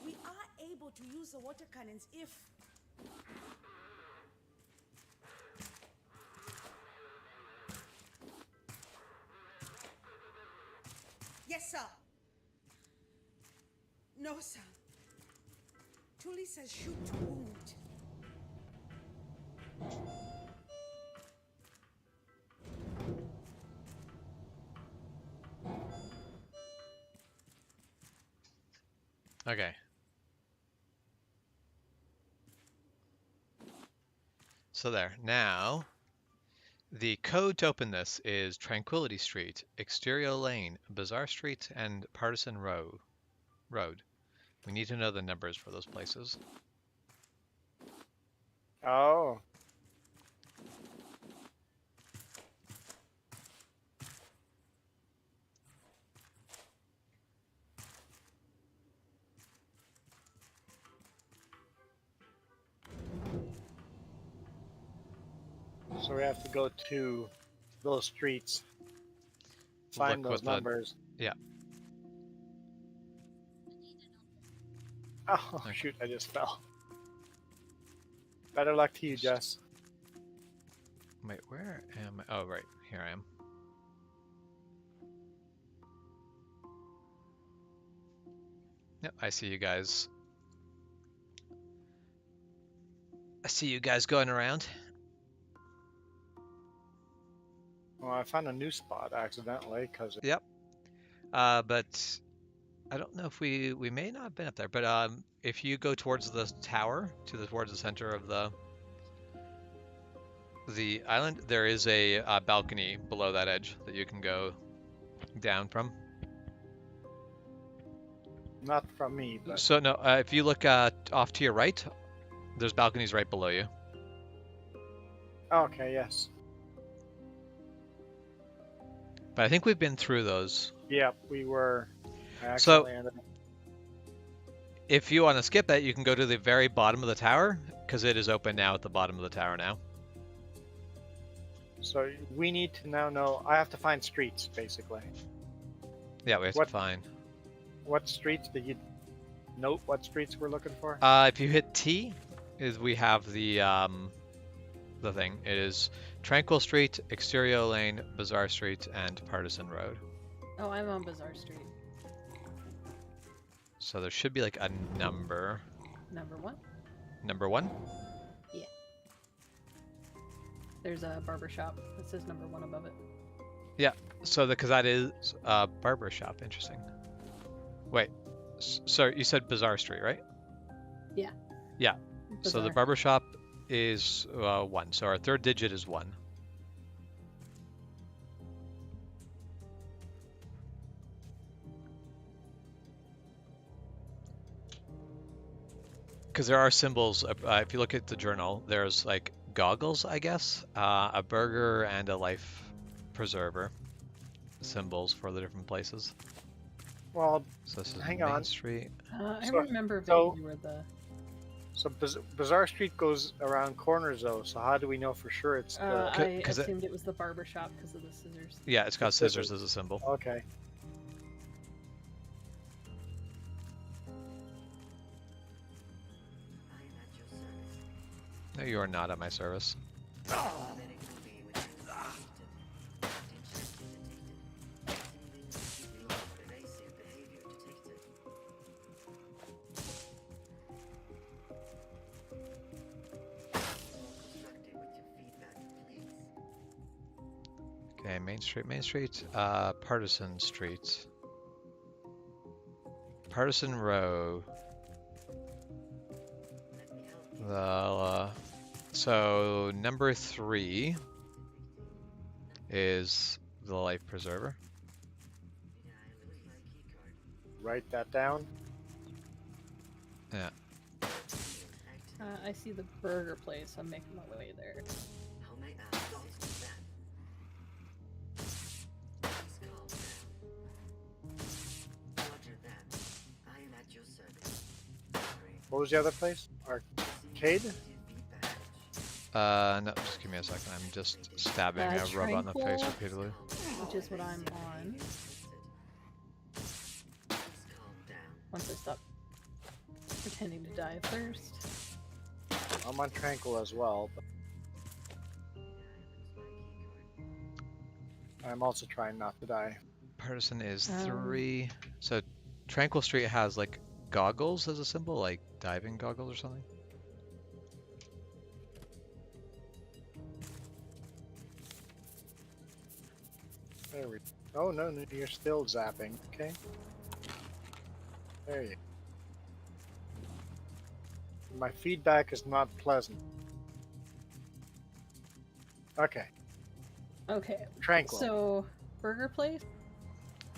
Speaker 9: we are able to use the water cannons if... Yes, sir. No, sir. Tully says shoot to wound.
Speaker 1: Okay. So there. Now, the code to open this is Tranquility Street, Exterior Lane, Bazaar Street, and Partisan Road. We need to know the numbers for those places.
Speaker 3: Oh. So we have to go to those streets, find
Speaker 1: Look
Speaker 3: those
Speaker 1: what the
Speaker 3: numbers.
Speaker 1: yeah.
Speaker 3: Oh
Speaker 1: Okay.
Speaker 3: shoot! I just fell. Better luck to you, Jess.
Speaker 1: Wait, where am I? Oh, right. Here I am. Yep, I see you guys. I see you guys going around.
Speaker 3: Well, I found a new spot accidentally because
Speaker 1: Yep. But I don't know if we may not have been up there. But if you go towards the tower, towards the center of the island, there is a balcony below that edge that you can go down from.
Speaker 3: not from me, but
Speaker 1: So no, if you look off to your right, there's balconies right below you.
Speaker 3: okay, yes,
Speaker 1: But I think we've been through those.
Speaker 3: yep, we were. I
Speaker 1: So-
Speaker 3: accidentally ended up-
Speaker 1: If you want to skip that, you can go to the very bottom of the tower, because it is open now at the bottom of the tower now.
Speaker 3: So we need to now know. I have to find streets, basically.
Speaker 1: Yeah, we have
Speaker 3: What-
Speaker 1: to find.
Speaker 3: What streets did you note? What streets we're looking for?
Speaker 1: If you hit T, we have the thing. It is Tranquil Street, Exterior Lane, Bazaar Street, and Partisan Road.
Speaker 2: Oh, I'm on Bazaar Street.
Speaker 1: So there should be like a number.
Speaker 2: Number 1.
Speaker 1: Number 1?
Speaker 2: There's a barber shop that says number 1 above it.
Speaker 1: So because that is a barber shop. Interesting. Wait. So you said Bazaar Street, right?
Speaker 2: Yeah.
Speaker 1: Yeah. So the
Speaker 2: Bazaar.
Speaker 1: barber shop is 1. So our third digit is 1. Because there are symbols. If you look at the journal, there's like goggles, I guess, a burger, and a life preserver symbols for the different places.
Speaker 3: Well,
Speaker 1: So this is
Speaker 3: Hang
Speaker 1: Main
Speaker 3: on.
Speaker 1: Street.
Speaker 2: I
Speaker 3: So-
Speaker 2: remember
Speaker 3: so-
Speaker 2: vaguely where the.
Speaker 3: so Bazaar Street goes around corners though. So how do we know for sure it's the?
Speaker 2: I
Speaker 1: 'cause it-
Speaker 2: assumed it was the barber shop because of the scissors.
Speaker 1: Yeah, it's got
Speaker 3: The
Speaker 1: scissors
Speaker 3: scissors.
Speaker 1: as a symbol.
Speaker 3: Okay.
Speaker 8: I am at your service.
Speaker 1: No, you are not at my service.
Speaker 8: Then it will be within detected. Attention detected. Log evasive behavior detected. More constructive with your feedback, please.
Speaker 1: Okay, Main Street, Partisan Street. Partisan Row.
Speaker 8: Let me help you.
Speaker 1: So number 3 is the life preserver.
Speaker 8: Yeah, I lose my keycard.
Speaker 3: Write that down.
Speaker 1: Yeah.
Speaker 8: Active.
Speaker 2: I see the burger place. I'm making my way there.
Speaker 8: How may I assist that? Please calm down. Roger that. I am at your service. Great.
Speaker 3: What was the other place? Arcade?
Speaker 1: No, just give me a second. I'm just stabbing a rub on the face
Speaker 2: Tranquil.
Speaker 1: repeatedly.
Speaker 2: Which is what I'm on.
Speaker 8: Please calm down.
Speaker 2: Once I stop pretending to die first.
Speaker 3: I'm on Tranquil as well, but I'm also trying not to die.
Speaker 1: Partisan is
Speaker 2: Um,
Speaker 1: 3. So Tranquil Street has like goggles as a symbol, like diving goggles or something.
Speaker 3: There we. Oh no, no, you're still zapping. Okay. There you. My feedback is not pleasant. Okay.
Speaker 2: Okay.
Speaker 3: Tranquil.
Speaker 2: So, burger place?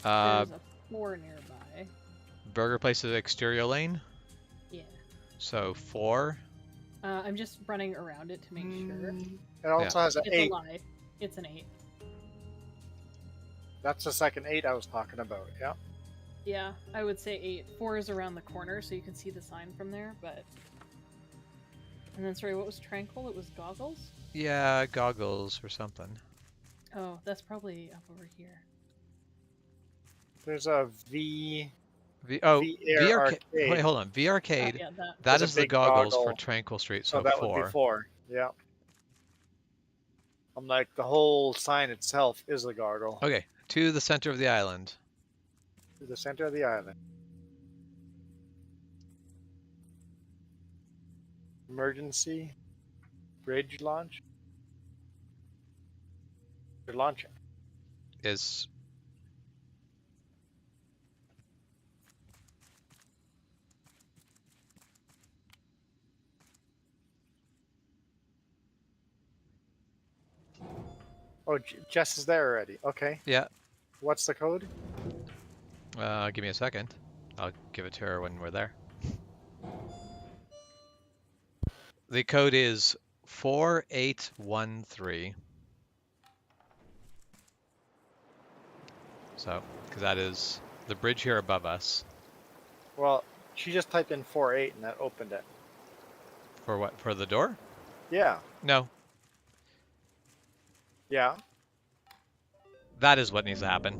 Speaker 1: Uh,
Speaker 2: There's a 4 nearby.
Speaker 1: burger place is exterior lane.
Speaker 2: Yeah.
Speaker 1: So 4.
Speaker 2: I'm just running around it to make sure.
Speaker 3: It also has an
Speaker 2: It's
Speaker 3: 8.
Speaker 2: a lie. It's an 8.
Speaker 3: That's the second 8 I was talking about. Yeah.
Speaker 2: Yeah, I would say 8. 4 is around the corner, so you can see the sign from there, but... And then, sorry, what was Tranquil? It was Goggles?
Speaker 1: Yeah, goggles or something.
Speaker 2: Oh, that's probably up over here.
Speaker 3: There's a V.
Speaker 1: Oh,
Speaker 3: V-Air
Speaker 1: Arcade. Wait,
Speaker 3: Arcade.
Speaker 1: hold on. V Arcade.
Speaker 2: Yeah, that.
Speaker 1: That
Speaker 3: There's
Speaker 1: is
Speaker 3: a
Speaker 1: the
Speaker 3: big
Speaker 1: goggles for
Speaker 3: goggle.
Speaker 1: Tranquil Street,
Speaker 3: So
Speaker 1: so
Speaker 3: that
Speaker 1: 4.
Speaker 3: would be 4. Yeah. I'm like, the whole sign itself is a goggle.
Speaker 1: Okay, to the center of the island.
Speaker 3: To the center of the island. Emergency. Bridge launch. They're launching.
Speaker 1: Is
Speaker 3: Oh, Jess is there already. Okay.
Speaker 1: yeah.
Speaker 3: What's the code?
Speaker 1: Give me a second. I'll give it to her when we're there. The code is 4813. So, because that is the bridge here above us.
Speaker 3: Well, she just typed in 48 and that opened it.
Speaker 1: For what? For the door?
Speaker 3: Yeah.
Speaker 1: No.
Speaker 3: Yeah.
Speaker 1: That is what needs to happen.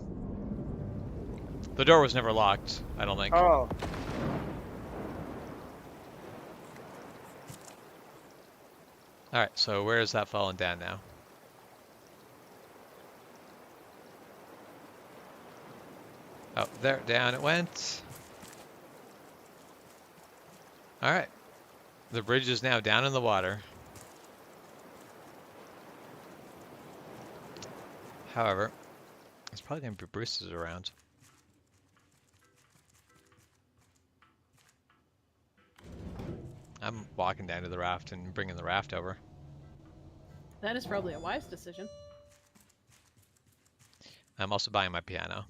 Speaker 1: The door was never locked, I don't think.
Speaker 3: Oh.
Speaker 1: Alright, so where is that falling down now? Oh, there, down it went. Alright. The bridge is now down in the water. However, it's probably going to be Bruce's around. I'm walking down to the raft and bringing the raft over.
Speaker 2: That is probably a wise decision.
Speaker 1: I'm also buying my piano.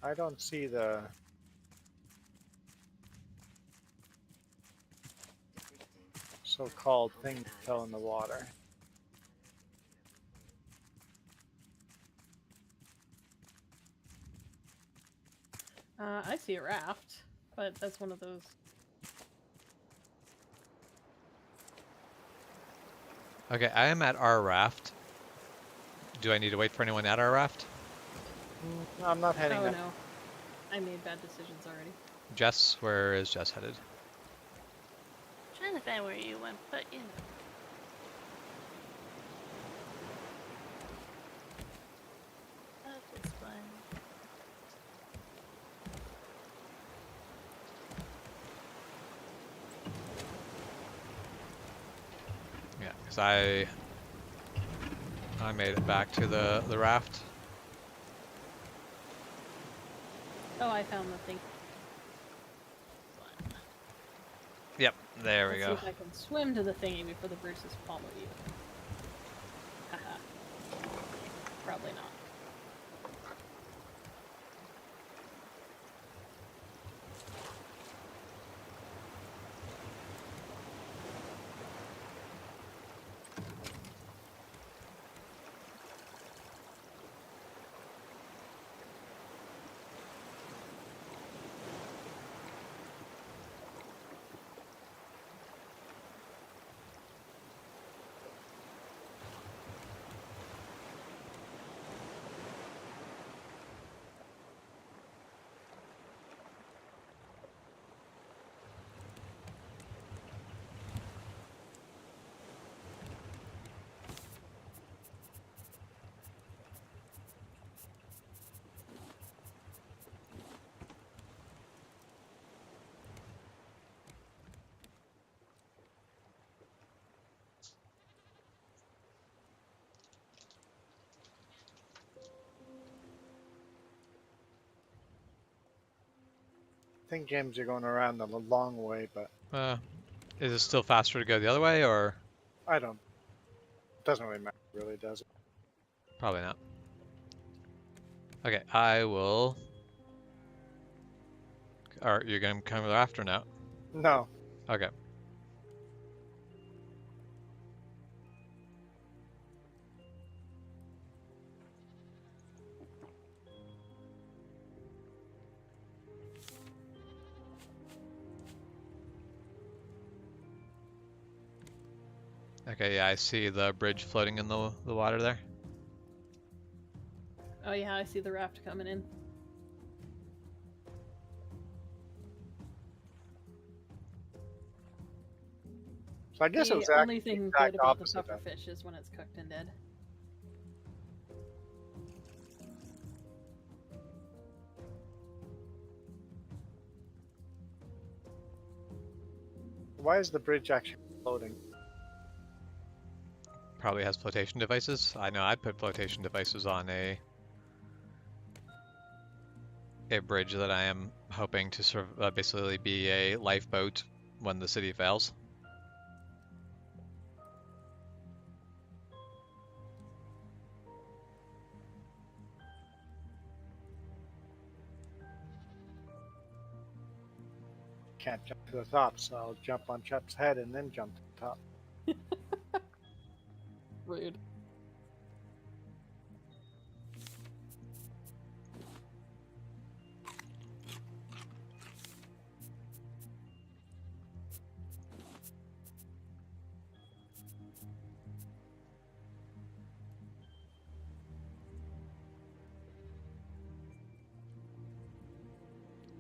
Speaker 3: I don't see the... so-called thing that fell in the water.
Speaker 2: I see a raft, but that's one of those.
Speaker 1: Okay, I am at our raft. Do I need to wait for anyone at our raft?
Speaker 3: No, I'm not heading
Speaker 2: Oh
Speaker 3: there.
Speaker 2: no. I made bad decisions already.
Speaker 1: Jess, where is Jess headed?
Speaker 4: Trying to find where you went, but you know. Oh, this one.
Speaker 1: Yeah, because I made it back to the raft.
Speaker 2: Oh, I found the thing.
Speaker 1: Yep, there we
Speaker 2: Let's
Speaker 1: go.
Speaker 2: see if I can swim to the thingy before the Bruces follow you. Haha. Probably not.
Speaker 3: I think, James, you're going around the long way, but
Speaker 1: Is it still faster to go the other way, or
Speaker 3: I don't... It doesn't really matter, really, does it?
Speaker 1: probably not? Okay, I will. Or you're gonna come after now.
Speaker 3: No.
Speaker 1: Okay. Okay, yeah, I see the bridge floating in the water there.
Speaker 2: Oh yeah, I see the raft coming in.
Speaker 3: So I guess it
Speaker 2: The
Speaker 3: was
Speaker 2: only
Speaker 3: actually the
Speaker 2: thing
Speaker 3: exact
Speaker 2: good about the
Speaker 3: opposite
Speaker 2: puffer
Speaker 3: of.
Speaker 2: fish is when it's cooked and dead.
Speaker 3: Why is the bridge actually floating?
Speaker 1: Probably has flotation devices. I know I'd put flotation devices on a bridge that I am hoping to basically be a lifeboat when the city fails.
Speaker 3: Can't jump to the top, so I'll jump on Chep's head and then jump to the top.
Speaker 2: Rude.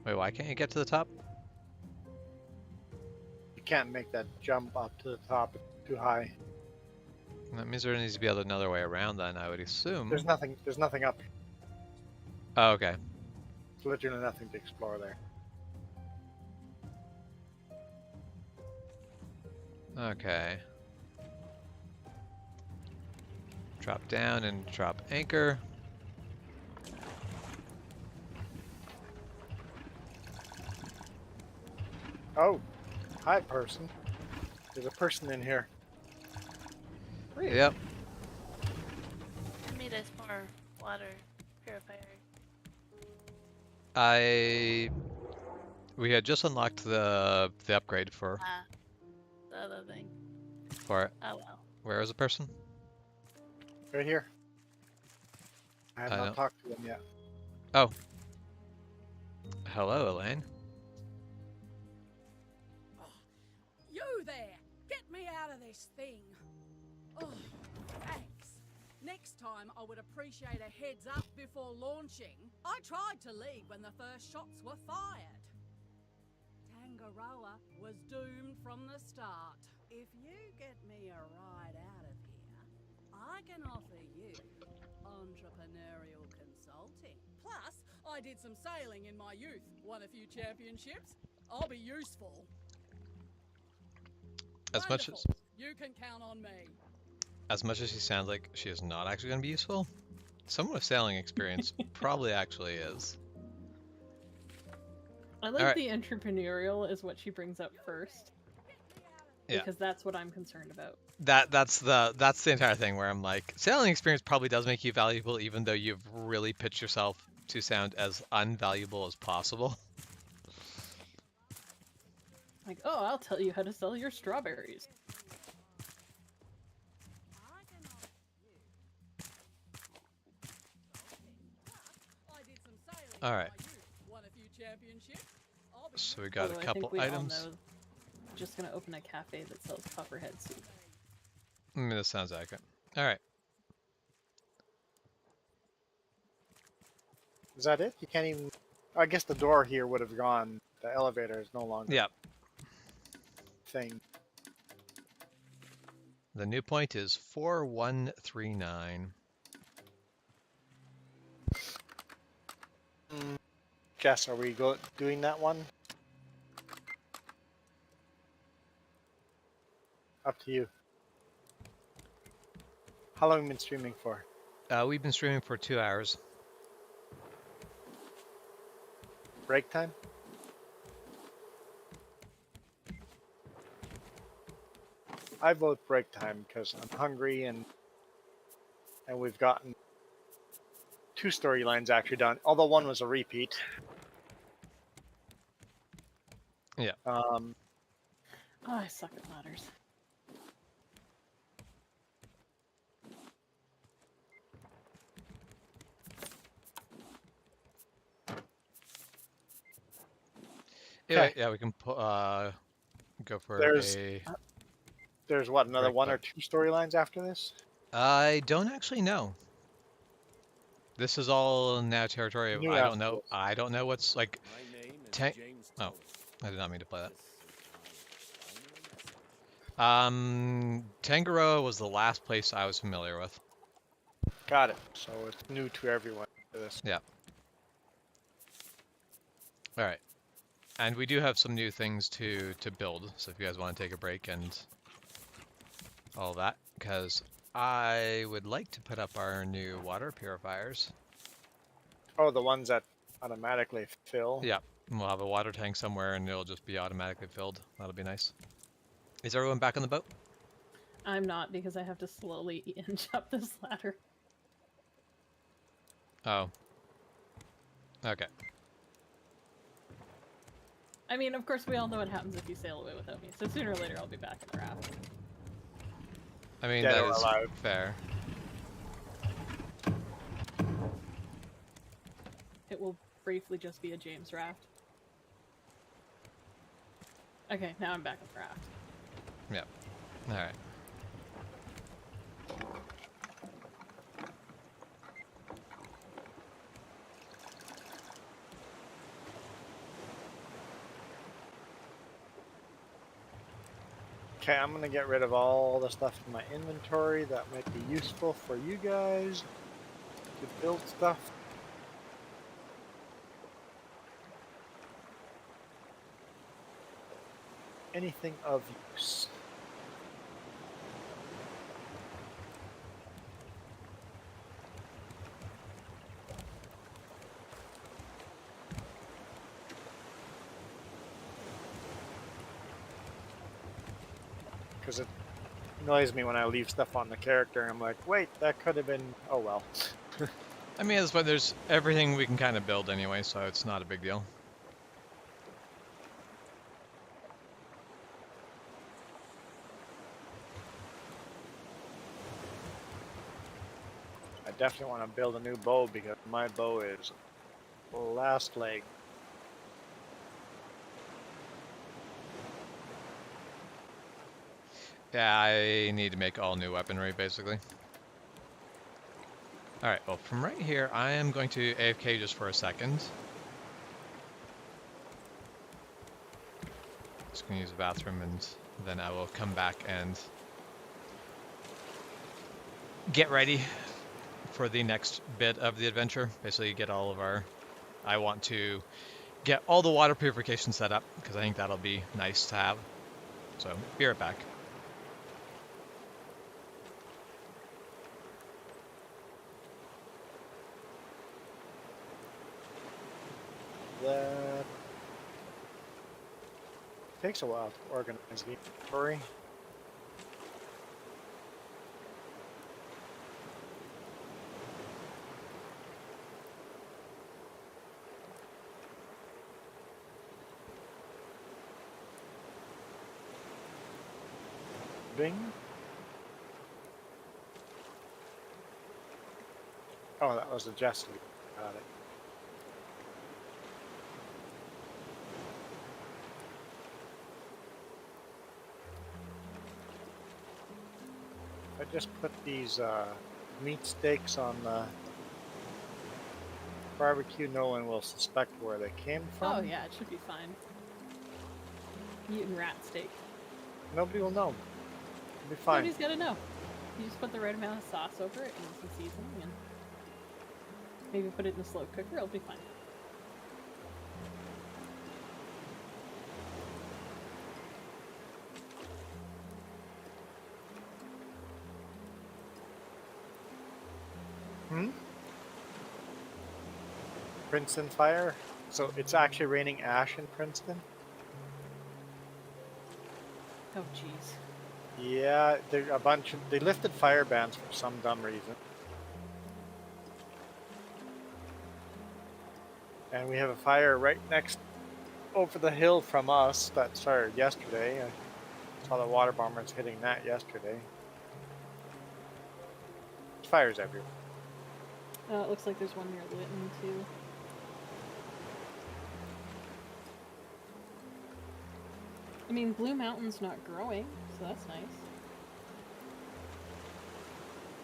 Speaker 1: Wait, why can't you get to the top?
Speaker 3: You can't make that jump up to the top. It's too high.
Speaker 1: That means there needs to be another way around then, I would assume.
Speaker 3: There's nothing up.
Speaker 1: Oh, okay.
Speaker 3: There's literally nothing to explore there.
Speaker 1: Okay. Drop down and drop anchor.
Speaker 3: Oh, hi person. There's a person in here.
Speaker 2: Rude.
Speaker 1: Yep.
Speaker 4: I made us more water purifier.
Speaker 1: We had just unlocked the upgrade for
Speaker 4: Ah, the other thing.
Speaker 1: it.
Speaker 4: Oh well.
Speaker 1: Where is the person?
Speaker 3: Right here. I have
Speaker 1: I
Speaker 3: not
Speaker 1: don't-
Speaker 3: talked to them yet.
Speaker 1: Oh. Hello, Elaine.
Speaker 10: You there! Get me out of this thing! Oh, thanks. Next time I would appreciate a heads up before launching. I tried to leave when the first shots were fired. Tangaroa was doomed from the start. If you get me a ride out of here, I can offer you entrepreneurial consulting. Plus, I did some sailing in my youth, won a few championships. I'll be useful.
Speaker 1: As much as
Speaker 10: Wonderful. You can count on me.
Speaker 1: she sounds like she is not actually going to be useful, someone with sailing experience probably actually is.
Speaker 2: I like
Speaker 1: Alright.
Speaker 2: the entrepreneurial is what she brings up first.
Speaker 1: Yeah.
Speaker 2: Because that's what I'm concerned about.
Speaker 1: That's the entire thing where I'm like, sailing experience probably does make you valuable, even though you've really pitched yourself to sound as unvaluable as possible.
Speaker 2: Like, oh, I'll tell you how to sell your strawberries.
Speaker 10: I can offer you. I did some sailing
Speaker 1: All
Speaker 10: in
Speaker 1: right.
Speaker 10: my youth, won a few championships. I'll be
Speaker 1: So we got
Speaker 2: Although
Speaker 1: a
Speaker 2: I
Speaker 1: couple
Speaker 2: think we
Speaker 1: items.
Speaker 2: all know just gonna open a cafe that sells pufferhead soup.
Speaker 1: I mean, this sounds accurate. All right.
Speaker 3: Is that it? You can't even. I guess the door here would have gone. The elevator is no longer
Speaker 1: Yeah.
Speaker 3: a thing.
Speaker 1: The new point is 4139.
Speaker 3: Jess, are we doing that one? Up to you. How long have you been streaming for?
Speaker 1: We've been streaming for 2 hours.
Speaker 3: Break time? I vote break time because I'm hungry and we've gotten 2 storylines actually done, although one was a repeat.
Speaker 1: Yeah.
Speaker 2: Oh, I suck at ladders.
Speaker 1: Anyway, yeah, we can go for
Speaker 3: There's
Speaker 1: a.
Speaker 3: there's what, another
Speaker 1: break,
Speaker 3: 1
Speaker 1: but
Speaker 3: or 2 storylines after this?
Speaker 1: I don't actually know. This is all now territory of
Speaker 3: New
Speaker 1: I don't
Speaker 3: after
Speaker 1: know.
Speaker 3: this.
Speaker 1: I don't know what's like.
Speaker 6: My name is
Speaker 1: Tank.
Speaker 6: James
Speaker 1: Oh,
Speaker 6: Tully.
Speaker 1: I did not mean to play that.
Speaker 6: This is my final message.
Speaker 1: Tangaroa was the last place I was familiar with.
Speaker 3: Got it. So it's new to everyone for this.
Speaker 1: Yeah. All right. And we do have some new things to build. So if you guys want to take a break and all that, because I would like to put up our new water purifiers.
Speaker 3: Oh, the ones that automatically fill.
Speaker 1: Yeah. And we'll have a water tank somewhere and it'll just be automatically filled. That'll be nice. Is everyone back on the boat?
Speaker 2: I'm not, because I have to slowly inch up this ladder.
Speaker 1: Oh. Okay.
Speaker 2: I mean, of course, we all know what happens if you sail away without me, so sooner or later I'll be back in the raft.
Speaker 1: I mean,
Speaker 3: Dead
Speaker 1: that
Speaker 3: or
Speaker 1: is
Speaker 3: alive.
Speaker 1: fair.
Speaker 2: It will briefly just be a James raft. Okay, now I'm back in the raft.
Speaker 1: Yep. All right.
Speaker 3: Okay, I'm gonna get rid of all the stuff in my inventory that might be useful for you guys to build stuff. Anything of use. Because it annoys me when I leave stuff on the character and I'm like, wait, that could have been, oh well.
Speaker 1: I mean, that's why there's everything we can kind of build anyway, so it's not a big deal.
Speaker 3: I definitely want to build a new bow because my bow is last leg.
Speaker 1: Yeah, I need to make all new weaponry, basically. Alright, well, from right here, I am going to AFK just for a second. Just gonna use the bathroom, and then I will come back and get ready for the next bit of the adventure. Basically, get all of our... I want to get all the water purification set up, because I think that'll be nice to have. So, be right back.
Speaker 3: That takes a while to organize the inventory. Bing. Oh, that was the Jess lead. Got it. I just put these meat steaks on the barbecue, no one will suspect where they came from.
Speaker 2: Oh yeah, it should be fine. Eating rat steak.
Speaker 3: Nobody will know. It'll be fine.
Speaker 2: Nobody's gotta know. You just put the right amount of sauce over it and some seasoning, and maybe put it in a slow cooker. It'll be fine.
Speaker 3: Princeton fire? So it's actually raining ash in Princeton?
Speaker 2: Oh jeez.
Speaker 3: Yeah, there they lifted fire bans for some dumb reason. And we have a fire right next over the hill from us that started yesterday. I saw the water bombers hitting that yesterday. Fires everywhere.
Speaker 2: It looks like there's one near Lytton too. I mean, Blue Mountain's not growing, so that's nice.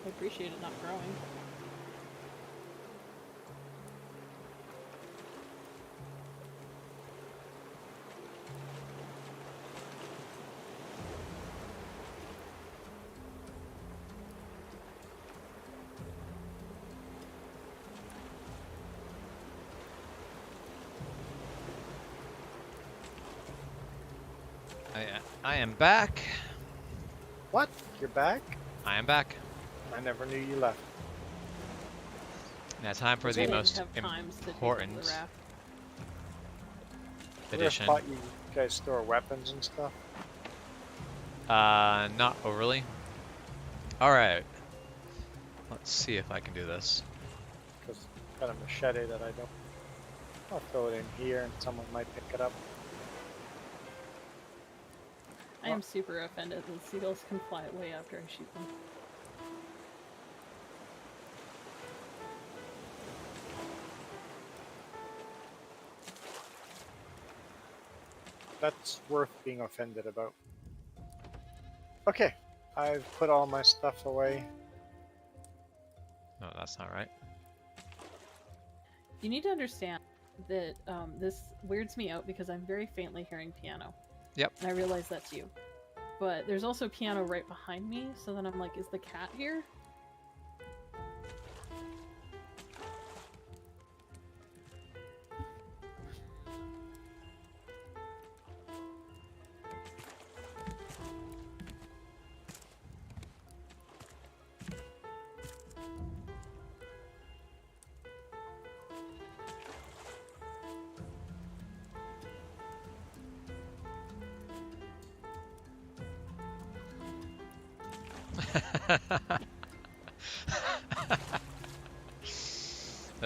Speaker 2: I appreciate it not growing.
Speaker 1: I am back.
Speaker 3: What? You're back?
Speaker 1: I am back.
Speaker 3: I never knew you left.
Speaker 1: Now time for
Speaker 2: I
Speaker 1: the
Speaker 2: didn't
Speaker 1: most
Speaker 2: have times to take
Speaker 1: important
Speaker 2: the raft.
Speaker 1: edition.
Speaker 3: I thought you guys store weapons and stuff.
Speaker 1: Not overly. Alright. Let's see if I can do this.
Speaker 3: Because I've got a machete that I don't. I'll throw it in here and someone might pick it up.
Speaker 2: I am super offended that seagulls can fly away after I shoot them.
Speaker 3: That's worth being offended about. Okay, I've put all my stuff away.
Speaker 1: No, that's not right.
Speaker 2: You need to understand that this weirds me out because I'm very faintly hearing piano.
Speaker 1: Yep.
Speaker 2: And I realize that's you. But there's also piano right behind me, so then I'm like, is the cat here?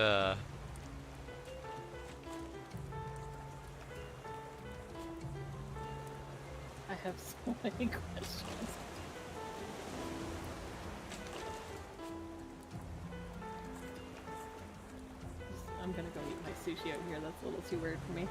Speaker 2: I have so many questions. I'm gonna go eat my sushi out here, that's a little too weird for me.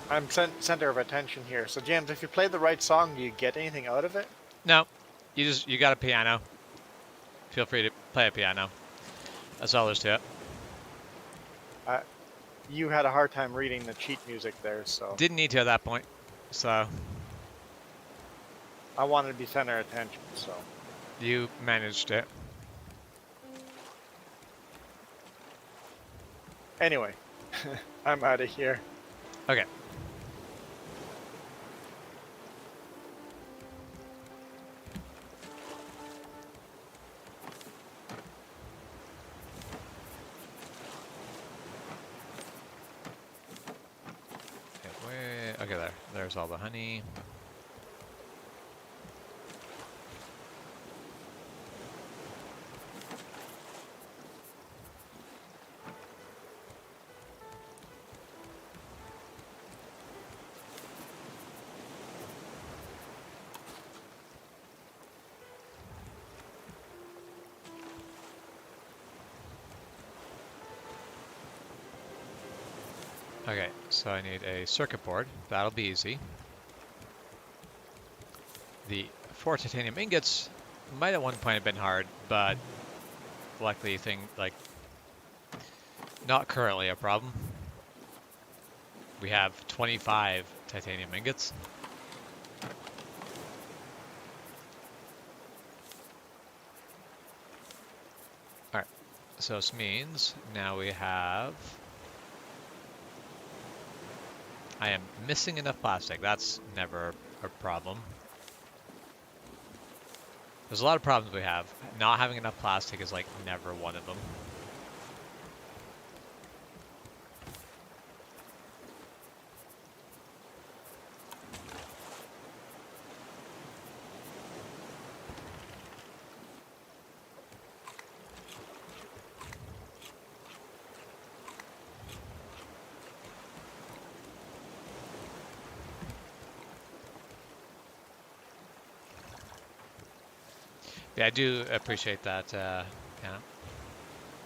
Speaker 3: I'm center of attention here. So James, if you play the right song, do you get anything out of it?
Speaker 1: No, you got a piano. Feel free to play a piano. That's all there's to it.
Speaker 3: You had a hard time reading the cheat music there, so
Speaker 1: Didn't need to at that point, so
Speaker 3: I wanted to be center of attention. So
Speaker 1: you managed it.
Speaker 3: anyway, I'm out of here.
Speaker 1: Okay. Okay, there's all the honey. Okay, so I need a circuit board. That'll be easy. The 4 titanium ingots might at one point have been hard, but luckily not currently a problem. We have 25 titanium ingots. Alright, so this means now we have... I am missing enough plastic. That's never a problem. There's a lot of problems we have. Not having enough plastic is like never one of them. Yeah, I do appreciate that, yeah.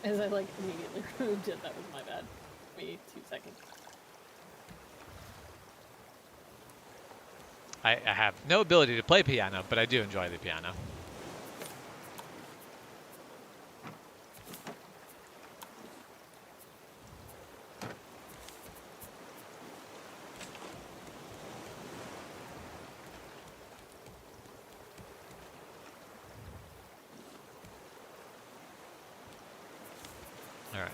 Speaker 2: As I like immediately removed it, that was my bad. Maybe 2 seconds.
Speaker 1: I have no ability to play piano, but I do enjoy the piano. All right.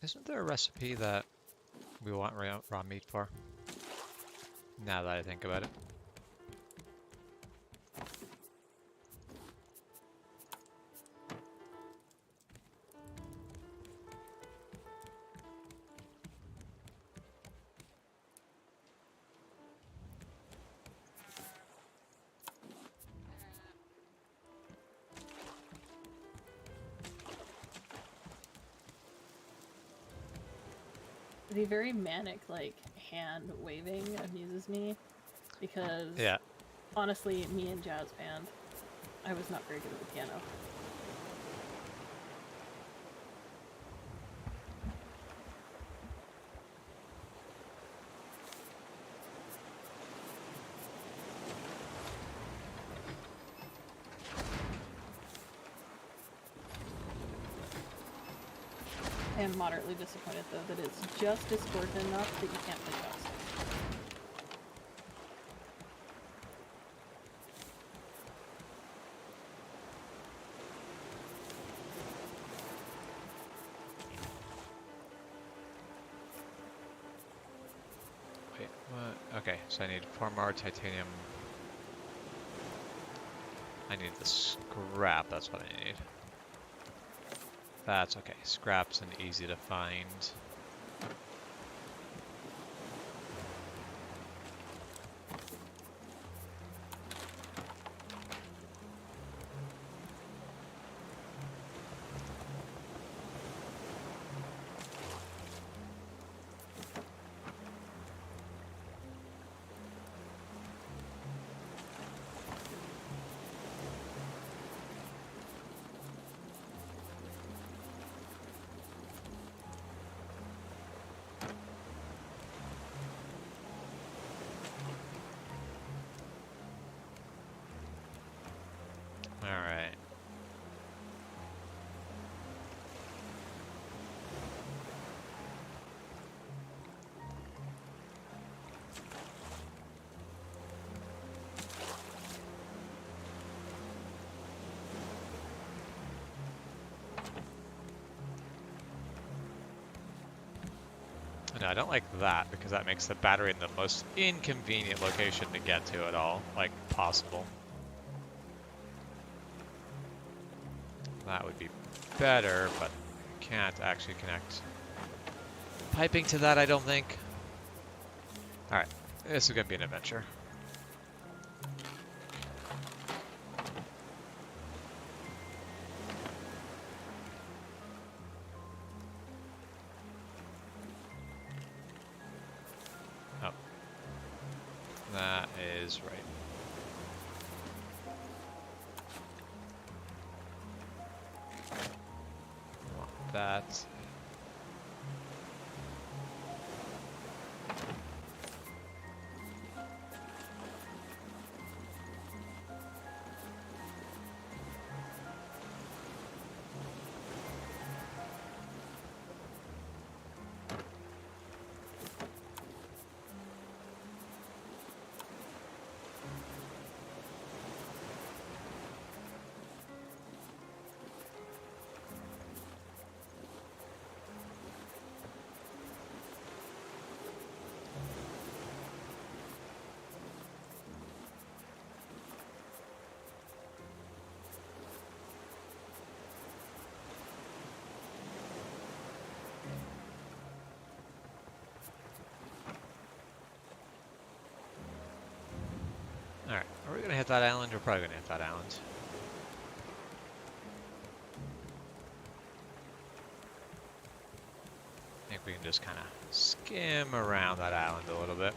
Speaker 1: Isn't there a recipe that we want raw meat for? Now that I think about it.
Speaker 2: The very manic, like, hand waving amuses me because,
Speaker 1: Yeah.
Speaker 2: honestly, me and jazz band, I was not very good at the piano. I am moderately disappointed, though, that it's just discordant enough that you can't play chopsticks.
Speaker 1: Wait, what? Okay, so I need 4 more titanium. I need the scrap, that's what I need. That's okay. Scraps and easy to find. Alright. No, I don't like that because that makes the battery in the most inconvenient location to get to at all, like possible. That would be better, but can't actually connect piping to that, I don't think. Alright, this is going to be an adventure. Oh. That is right. Want that. Alright, are we gonna hit that island? We're probably gonna hit that island. I think we can just kind of skim around that island a little bit.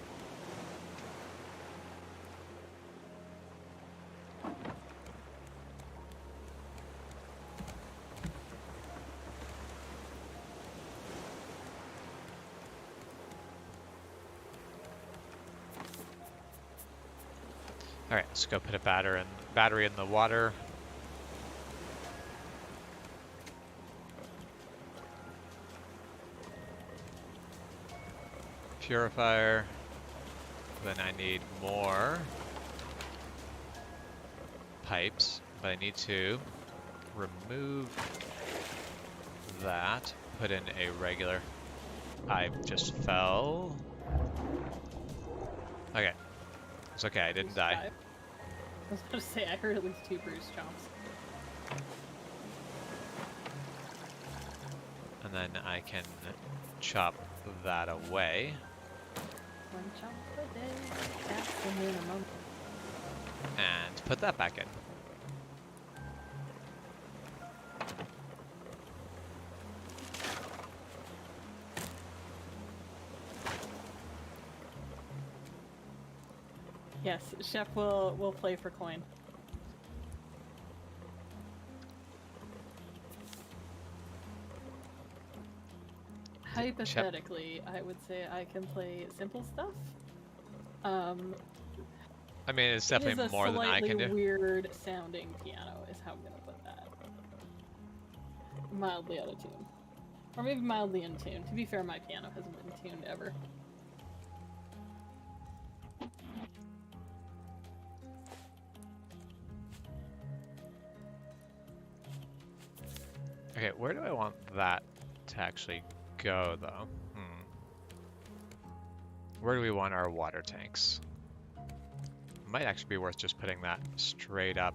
Speaker 1: Alright, let's go put a battery in the water. Purifier. Then I need more pipes, but I need to remove that, put in a regular. I just fell. Okay. It's okay, I didn't die.
Speaker 2: I was about to say, I heard at least 2 bruised chomps.
Speaker 1: And then I can chop that away.
Speaker 2: 1 chomp a day, that's the minimum.
Speaker 1: And put that back in.
Speaker 2: Yes, Chef will play for coin. Hypothetically, I would say I can play simple stuff.
Speaker 1: I mean, it's definitely more than I can do.
Speaker 2: It is a slightly weird sounding piano, is how I'm gonna put that. Mildly out of tune. Or maybe mildly in tune. To be fair, my piano hasn't been tuned ever.
Speaker 1: Okay, where do I want that to actually go, though? Where do we want our water tanks? Might actually be worth just putting that straight up.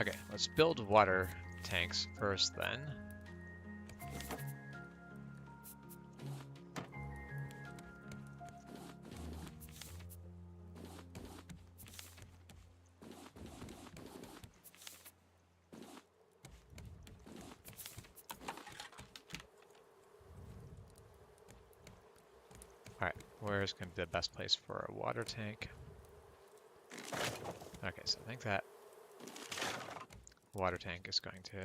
Speaker 1: Okay, let's build water tanks first then. Alright, where's going to be the best place for a water tank? Okay, so I think that water tank is going to...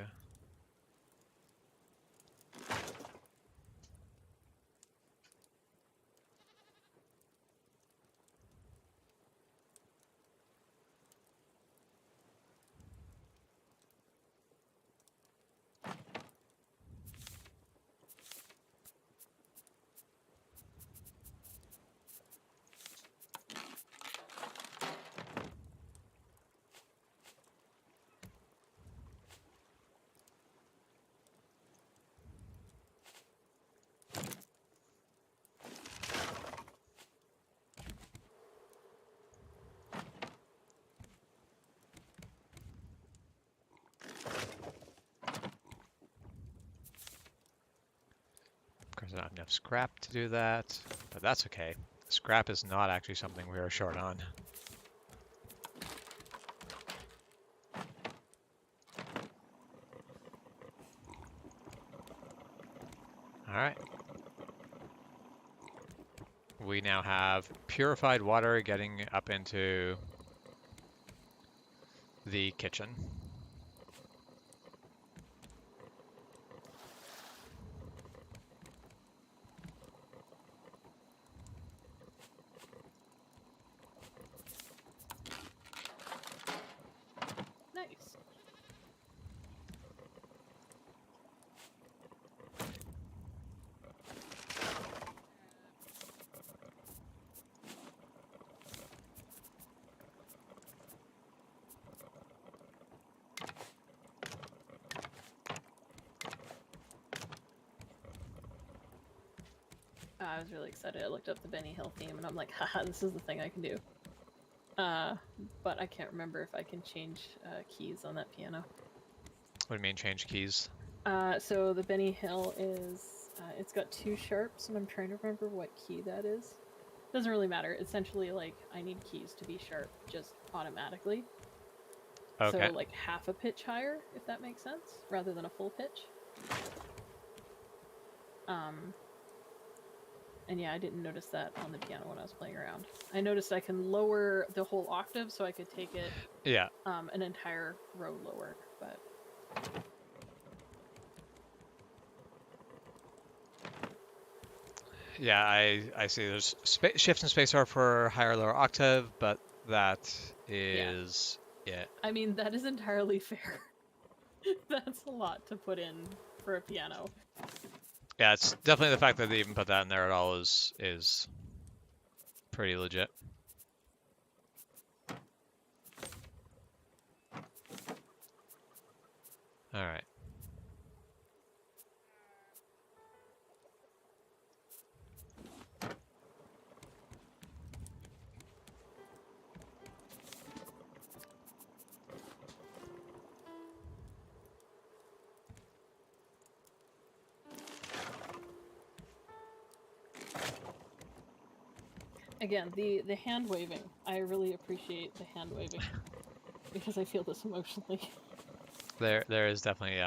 Speaker 1: There's not enough scrap to do that, but that's okay. Scrap is not actually something we are short on. Alright. we now have purified water getting up into the kitchen.
Speaker 2: Nice. I was really excited. I looked up the Benny Hill theme and I'm like, haha, this is the thing I can do. But I can't remember if I can change keys on that piano.
Speaker 1: What do you mean change keys?
Speaker 2: So the Benny Hill is, it's got 2 sharps and I'm trying to remember what key that is. Doesn't really matter. Essentially, like, I need keys to be sharp just automatically.
Speaker 1: Okay.
Speaker 2: So, like, half a pitch higher, if that makes sense, rather than a full pitch. And yeah, I didn't notice that on the piano when I was playing around. I noticed I can lower the whole octave so I could take it
Speaker 1: Yeah.
Speaker 2: an entire row lower, but...
Speaker 1: Yeah, I see there's shift and spacebar for higher lower octave, but that is it.
Speaker 2: I mean, that is entirely fair. That's a lot to put in for a piano.
Speaker 1: Yeah, it's definitely the fact that they even put that in there at all is pretty legit. All right.
Speaker 2: Again, the hand waving. I really appreciate the hand waving because I feel this emotionally.
Speaker 1: There is definitely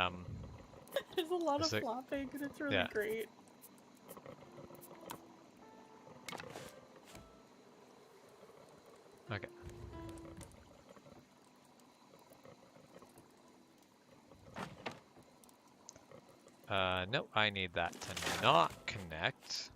Speaker 2: There's a lot of
Speaker 1: like,
Speaker 2: flopping and it's really
Speaker 1: yeah.
Speaker 2: great.
Speaker 1: Okay. No, I need that to not connect.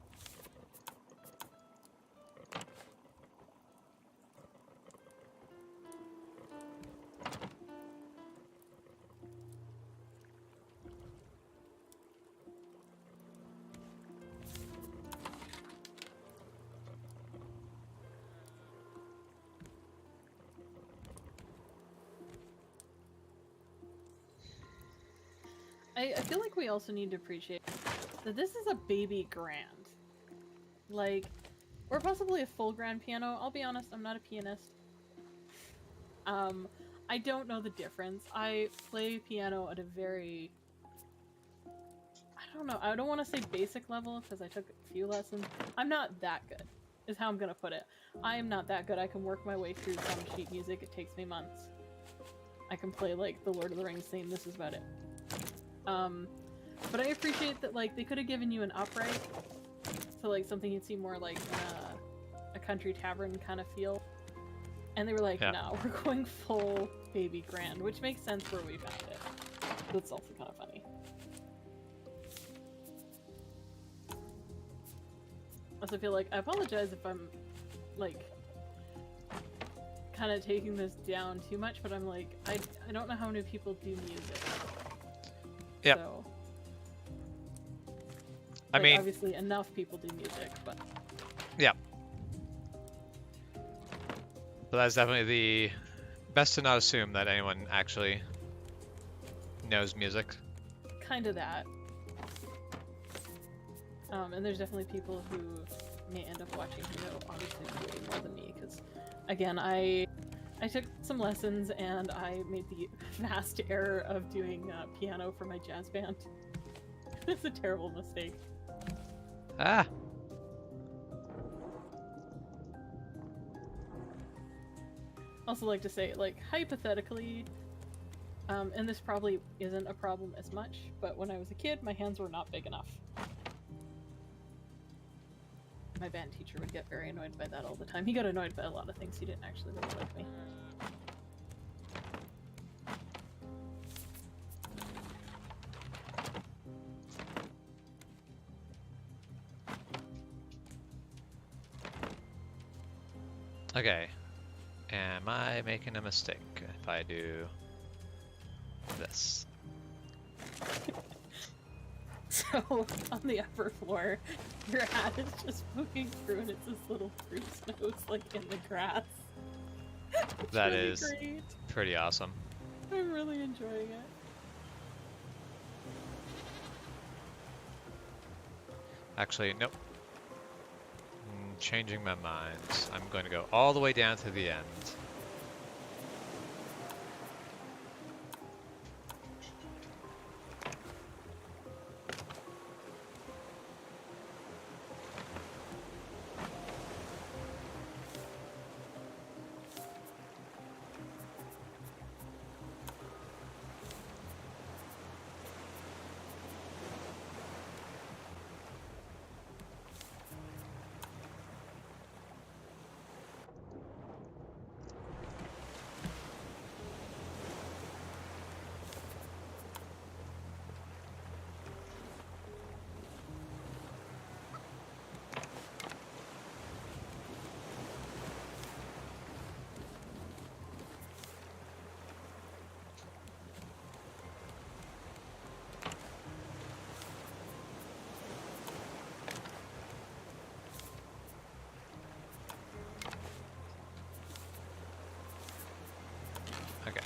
Speaker 2: I feel like we also need to appreciate that this is a baby grand. Like, or possibly a full grand piano. I'll be honest, I'm not a pianist. I don't know the difference. I play piano at a very... I don't know, I don't want to say basic level because I took a few lessons. I'm not that good, is how I'm gonna put it. I am not that good. I can work my way through some sheet music. It takes me months. I can play, like, the Lord of the Rings theme. This is about it. But I appreciate that, like, they could have given you an upright, so, like, something you'd see more like in a country tavern kind of feel. And they were like,
Speaker 1: Yeah.
Speaker 2: no, we're going full baby grand, which makes sense where we found it. That's also kind of funny. I also feel like, I apologize if I'm, like, kind of taking this down too much, but I'm like, I don't know how many people do music.
Speaker 1: Yep.
Speaker 2: So,
Speaker 1: I
Speaker 2: like,
Speaker 1: mean,
Speaker 2: obviously enough people do music, but...
Speaker 1: yeah. But that's definitely the best to not assume that anyone actually knows music.
Speaker 2: Kind of that. And there's definitely people who may end up watching who know obviously way more than me, because, again, I took some lessons and I made the vast error of doing piano for my jazz band. It's a terrible mistake.
Speaker 1: Ah!
Speaker 2: Also like to say, like, hypothetically, and this probably isn't a problem as much, but when I was a kid, my hands were not big enough. my band teacher would get very annoyed by that all the time. He got annoyed by a lot of things. He didn't actually really like me.
Speaker 1: Okay. Am I making a mistake if I do this?
Speaker 2: So, on the upper floor, your hat is just poking through and it's this little fruit's nose, like, in the grass. It's
Speaker 1: That
Speaker 2: really
Speaker 1: is
Speaker 2: great.
Speaker 1: pretty awesome.
Speaker 2: I'm really enjoying it.
Speaker 1: Actually, nope. Changing my mind. I'm going to go all the way down to the end. Okay.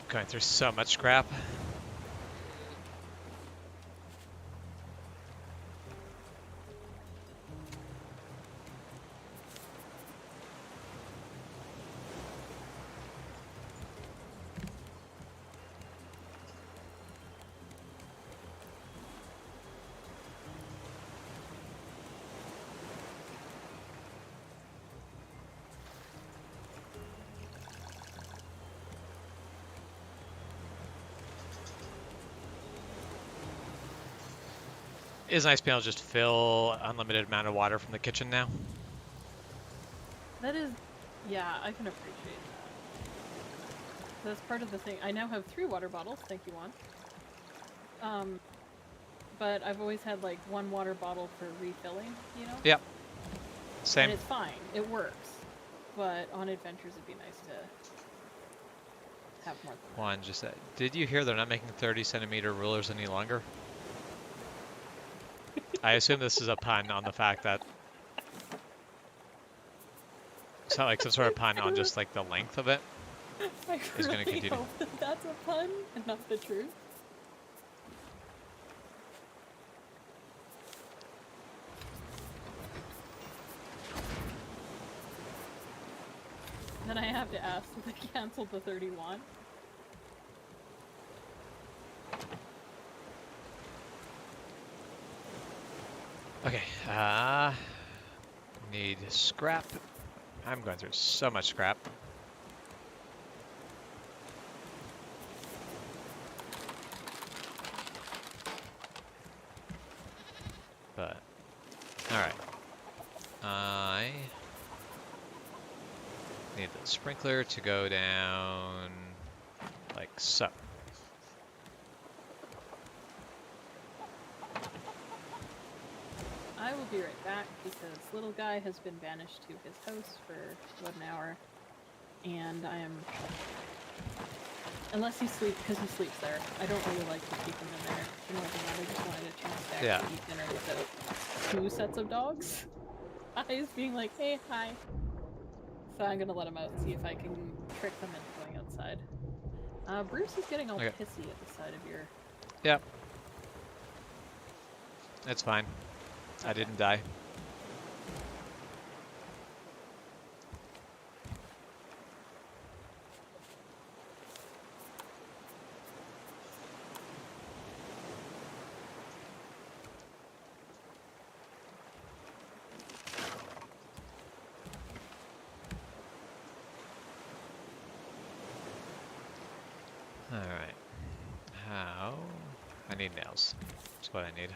Speaker 1: Going through so much scrap. It is nice being able to just fill unlimited amount of water from the kitchen now.
Speaker 2: That is, yeah, I can appreciate that. That's part of the thing. I now have 3 water bottles, thank you, Juan. But I've always had like 1 water bottle for refilling, you know?
Speaker 1: Yep. Same.
Speaker 2: And it's fine, it works. But on adventures it'd be nice to have more than that.
Speaker 1: Juan just said, did you hear they're not making 30-centimeter rulers any longer? I assume this is a pun on the fact that it's not like some sort of pun on just like the length of it.
Speaker 2: I
Speaker 1: Is gonna
Speaker 2: really
Speaker 1: continue.
Speaker 2: hope that that's a pun and not the truth. Then I have to ask if they canceled the 31.
Speaker 1: Okay, need scrap. I'm going through so much scrap. But, alright. I need the sprinkler to go down like so.
Speaker 2: I will be right back because little guy has been banished to his house for about an hour, and I am, unless he sleeps, because he sleeps there. I don't really like to keep him in there. For more than that, I just wanted a chance to actually eat dinner without 2 sets of dogs. Eyes being like, hey, hi. So I'm gonna let him out and see if I can trick them into going outside. Bruce is getting all pissy at the side of your...
Speaker 1: Yep. It's fine. I didn't die. I need nails. That's what I need.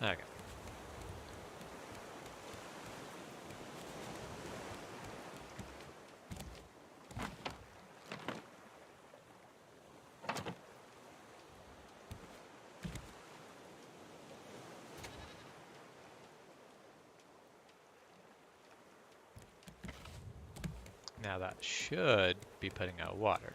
Speaker 1: Okay. Now that should be putting out water.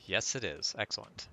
Speaker 1: Yes, it is. Excellent.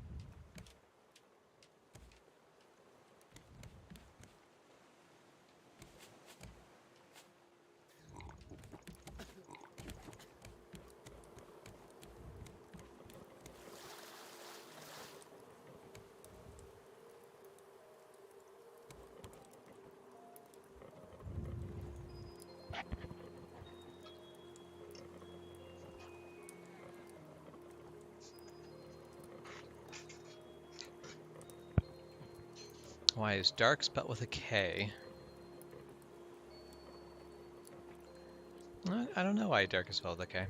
Speaker 1: Why is dark spelled with a K? I don't know why dark is spelled with a K.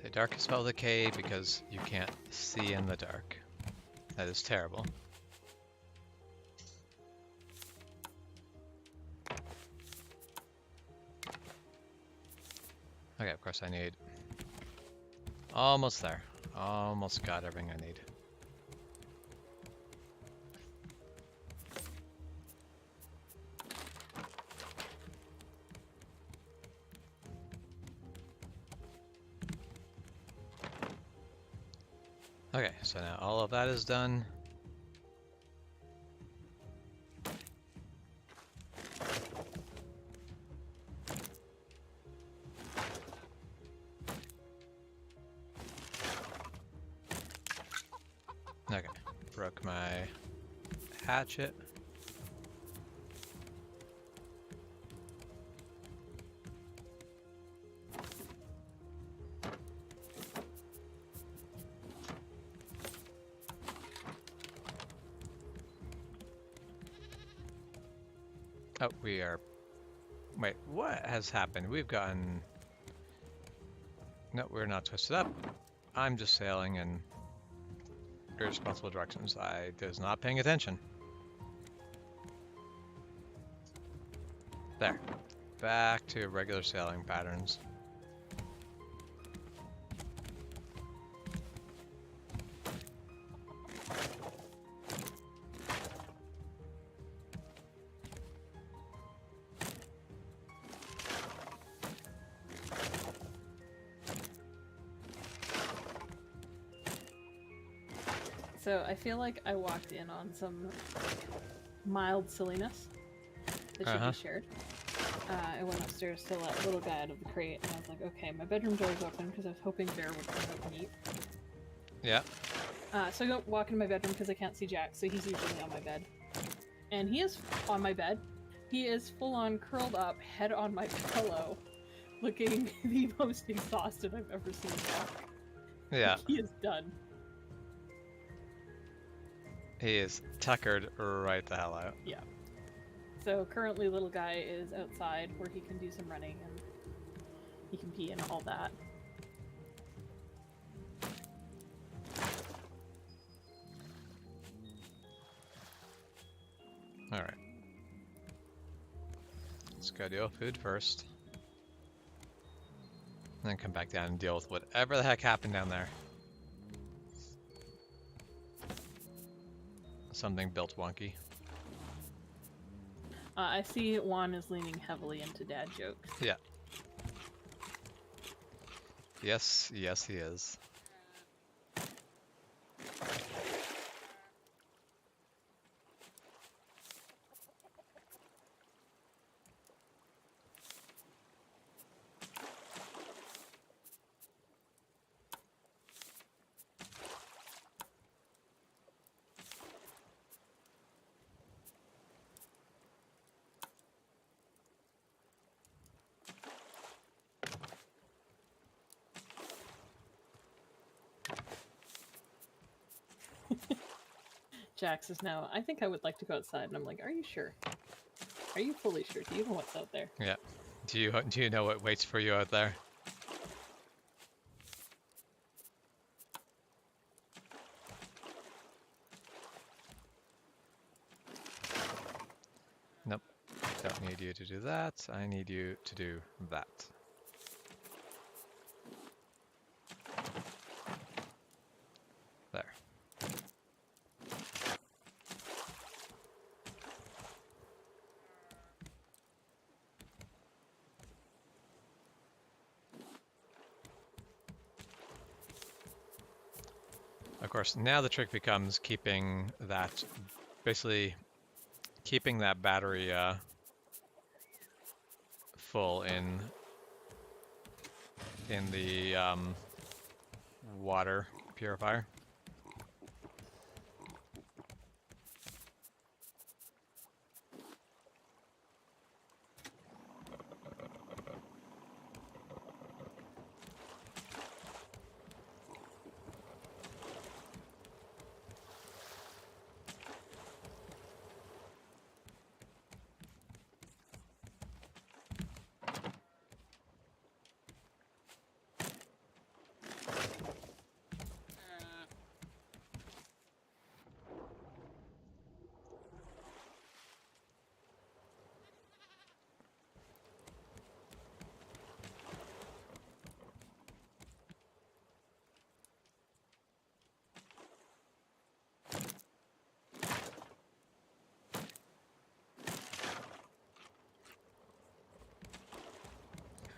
Speaker 1: Say dark is spelled with a K because you can't see in the dark. That is terrible. Okay, of course I need... Almost there. Almost got everything I need. Okay, so now all of that is done. Okay, broke my hatchet. Oh, we are... Wait, what has happened? We've gotten... No, we're not twisted up. I'm just sailing in irresponsible directions. I was not paying attention. There. Back to regular sailing patterns.
Speaker 2: So I feel like I walked in on some mild silliness that should be shared. I went upstairs to let little guy out of the crate, and I was like, okay, my bedroom door is open because I was hoping Bear would come out and eat.
Speaker 1: Yeah.
Speaker 2: So I go walk into my bedroom because I can't see Jack, so he's usually on my bed. And he is on my bed. He is full on curled up, head on my pillow, looking the most exhausted I've ever seen Jack.
Speaker 1: Yeah.
Speaker 2: He is done.
Speaker 1: He is tuckered right the hell out.
Speaker 2: Yeah. So currently little guy is outside where he can do some running and he can pee and all that.
Speaker 1: Alright. Let's go deal with food first. And then come back down and deal with whatever the heck happened down there. Something built wonky.
Speaker 2: I see Juan is leaning heavily into dad jokes.
Speaker 1: Yeah. Yes, yes he is.
Speaker 2: Jax is now, I think I would like to go outside, and I'm like, are you sure? Are you fully sure? Do you know what's out there?
Speaker 1: Yeah. Do you know what waits for you out there? Nope. Don't need you to do that. I need you to do that. There. Of course, now the trick becomes keeping that, basically keeping that battery full in the water purifier.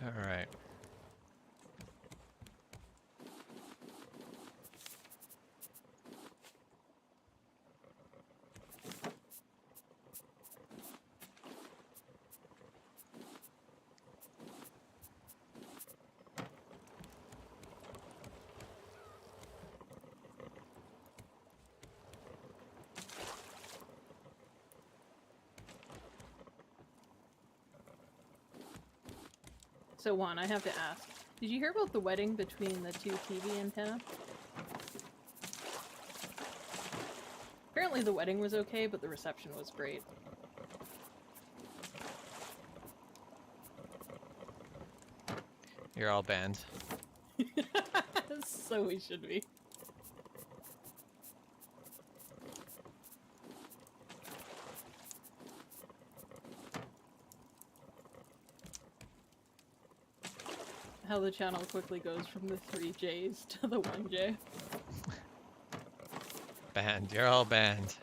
Speaker 1: All right.
Speaker 2: So Juan, I have to ask, did you hear about the wedding between the two TV antenna? Apparently the wedding was okay, but the reception was great.
Speaker 1: You're all banned.
Speaker 2: So we should be. how the channel quickly goes from the 3J's to the 1J.
Speaker 1: Banned. You're all banned.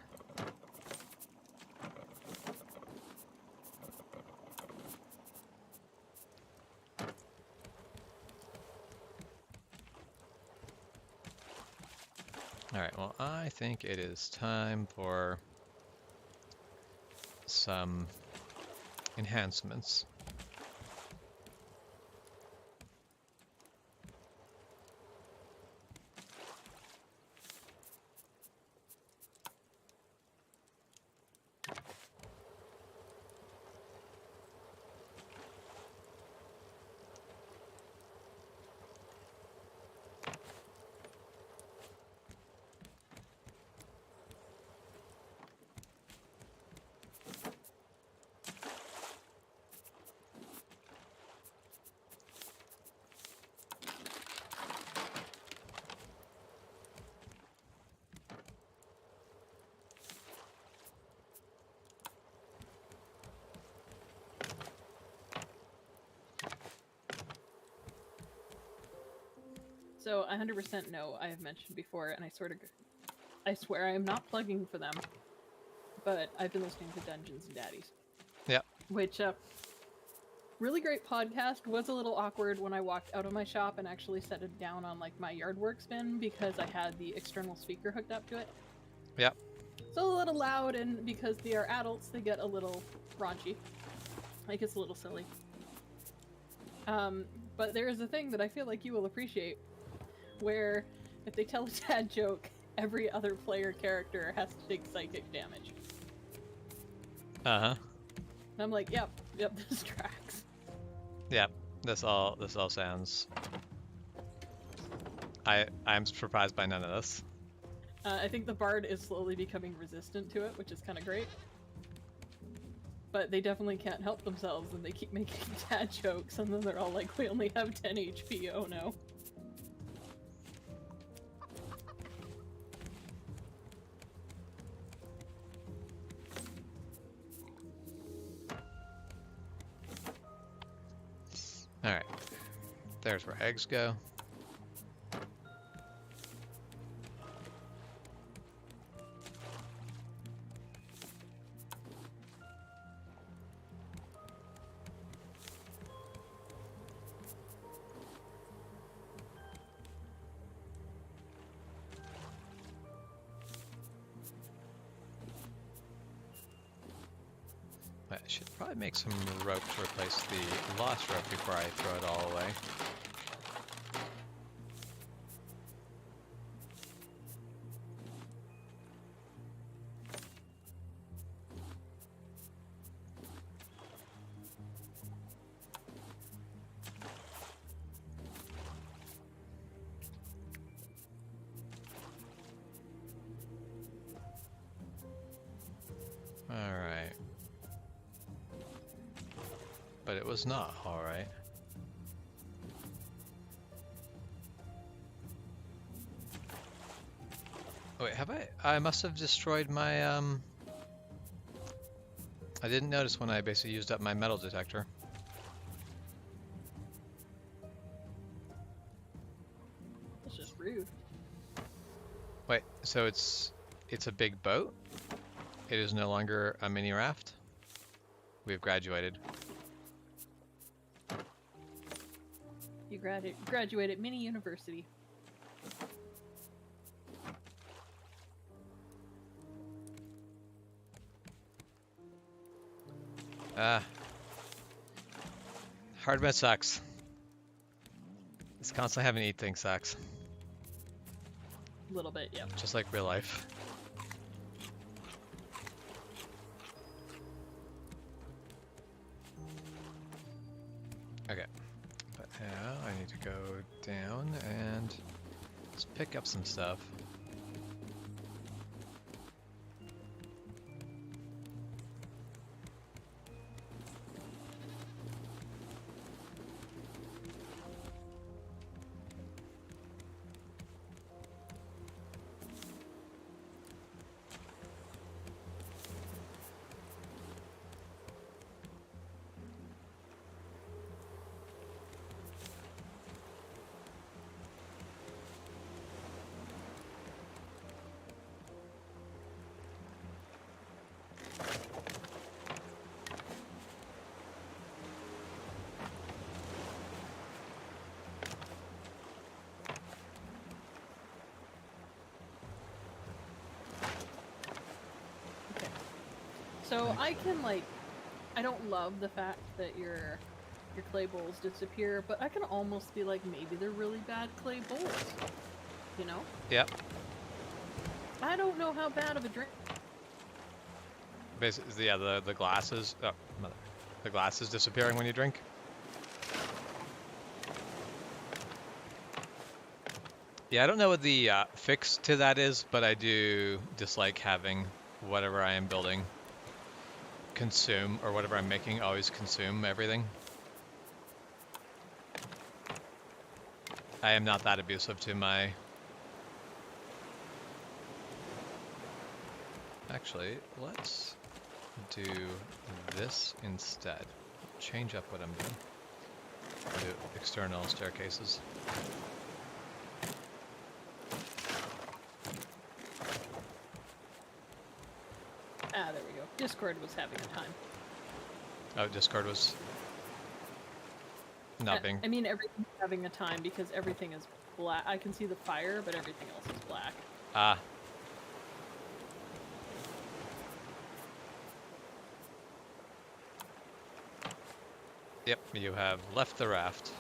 Speaker 1: Alright, well, I think it is time for some enhancements.
Speaker 2: So 100% no, I have mentioned before, and I swear I am not plugging for them, but I've been listening to Dungeons and Daddies.
Speaker 1: Yep.
Speaker 2: Which, really great podcast. Was a little awkward when I walked out of my shop and actually set it down on like my yard work bin because I had the external speaker hooked up to it.
Speaker 1: Yep.
Speaker 2: So a little loud, and because they are adults, they get a little raunchy. Like, it's a little silly. But there is a thing that I feel like you will appreciate, where if they tell a dad joke, every other player character has to take psychic damage.
Speaker 1: Uh-huh.
Speaker 2: And I'm like, yep, this tracks.
Speaker 1: Yep. This all sounds... I'm surprised by none of this.
Speaker 2: I think the bard is slowly becoming resistant to it, which is kind of great. But they definitely can't help themselves, and they keep making dad jokes, and then they're all like, we only have 10 HP, oh no.
Speaker 1: Alright. There's where eggs go. I should probably make some rope to replace the lost rope before I throw it all away. Alright. But it was not alright. Wait, have I? I must have destroyed my, I didn't notice when I basically used up my metal detector.
Speaker 2: That's just rude.
Speaker 1: Wait, so it's a big boat? It is no longer a mini raft? We've graduated.
Speaker 2: You graduated mini university.
Speaker 1: Hard mode sucks. This constantly having to eat things sucks.
Speaker 2: A little bit, yeah.
Speaker 1: Just like real life. Okay. But now I need to go down and just pick up some stuff.
Speaker 2: So I can like, I don't love the fact that your clay bowls disappear, but I can almost be like, maybe they're really bad clay bowls. You know?
Speaker 1: Yep.
Speaker 2: I don't know how bad of a drink.
Speaker 1: Basically, yeah, the glasses. Oh, mother. The glass is disappearing when you drink. Yeah, I don't know what the fix to that is, but I do dislike having whatever I am building consume, or whatever I'm making always consume everything. I am not that abusive to my... Actually, let's do this instead. Change up what I'm doing. Do external staircases.
Speaker 2: Ah, there we go. Discord was having a time.
Speaker 1: Oh, Discord was not being...
Speaker 2: I mean, everything's having a time because everything is black. I can see the fire, but everything else is black.
Speaker 1: Ah. Yep, you have left the raft.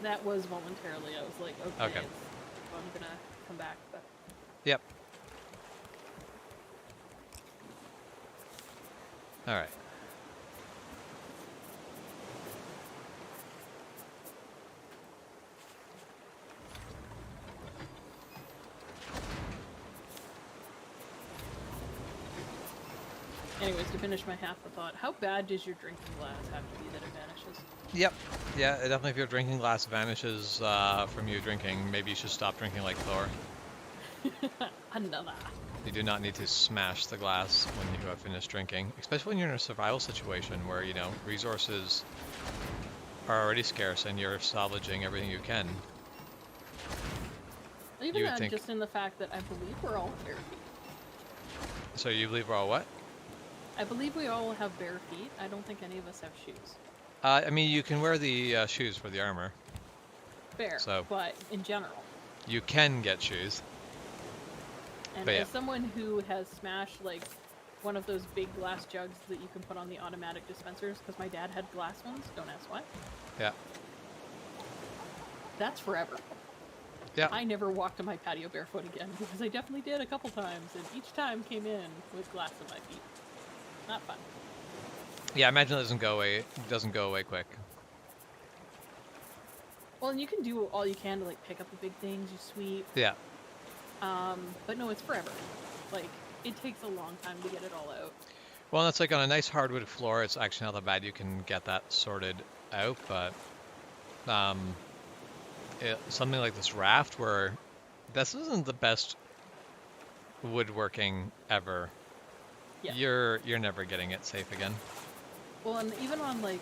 Speaker 2: That was voluntarily. I was like, okay,
Speaker 1: Okay.
Speaker 2: I'm gonna come back, but...
Speaker 1: Yep. Alright.
Speaker 2: Anyways, to finish my half the thought, how bad does your drinking glass have to be that it vanishes?
Speaker 1: Yep. Yeah, definitely if your drinking glass vanishes from you drinking, maybe you should stop drinking like Thor.
Speaker 2: Another.
Speaker 1: You do not need to smash the glass when you have finished drinking, especially when you're in a survival situation where, you know, resources are already scarce and you're salvaging everything you can.
Speaker 2: Even
Speaker 1: You would
Speaker 2: that,
Speaker 1: think...
Speaker 2: just in the fact that I believe we're all bare feet.
Speaker 1: So you believe we're all what?
Speaker 2: I believe we all have bare feet. I don't think any of us have shoes.
Speaker 1: I mean, you can wear the shoes for the armor.
Speaker 2: Fair,
Speaker 1: So-
Speaker 2: but in general.
Speaker 1: You can get shoes.
Speaker 2: And
Speaker 1: But yeah.
Speaker 2: as someone who has smashed, like, one of those big glass jugs that you can put on the automatic dispensers, because my dad had glass ones, don't ask why.
Speaker 1: Yeah.
Speaker 2: That's forever.
Speaker 1: Yeah.
Speaker 2: I never walked on my patio barefoot again, because I definitely did a couple times, and each time came in with glass in my feet. Not fun.
Speaker 1: Yeah, I imagine it doesn't go away. It doesn't go away quick.
Speaker 2: Well, and you can do all you can to, like, pick up the big things, you sweep.
Speaker 1: Yeah.
Speaker 2: But no, it's forever. Like, it takes a long time to get it all out.
Speaker 1: Well, it's like on a nice hardwood floor, it's actually not that bad. You can get that sorted out, but something like this raft where this isn't the best woodworking ever.
Speaker 2: Yeah.
Speaker 1: You're never getting it safe again.
Speaker 2: Well, and even on, like,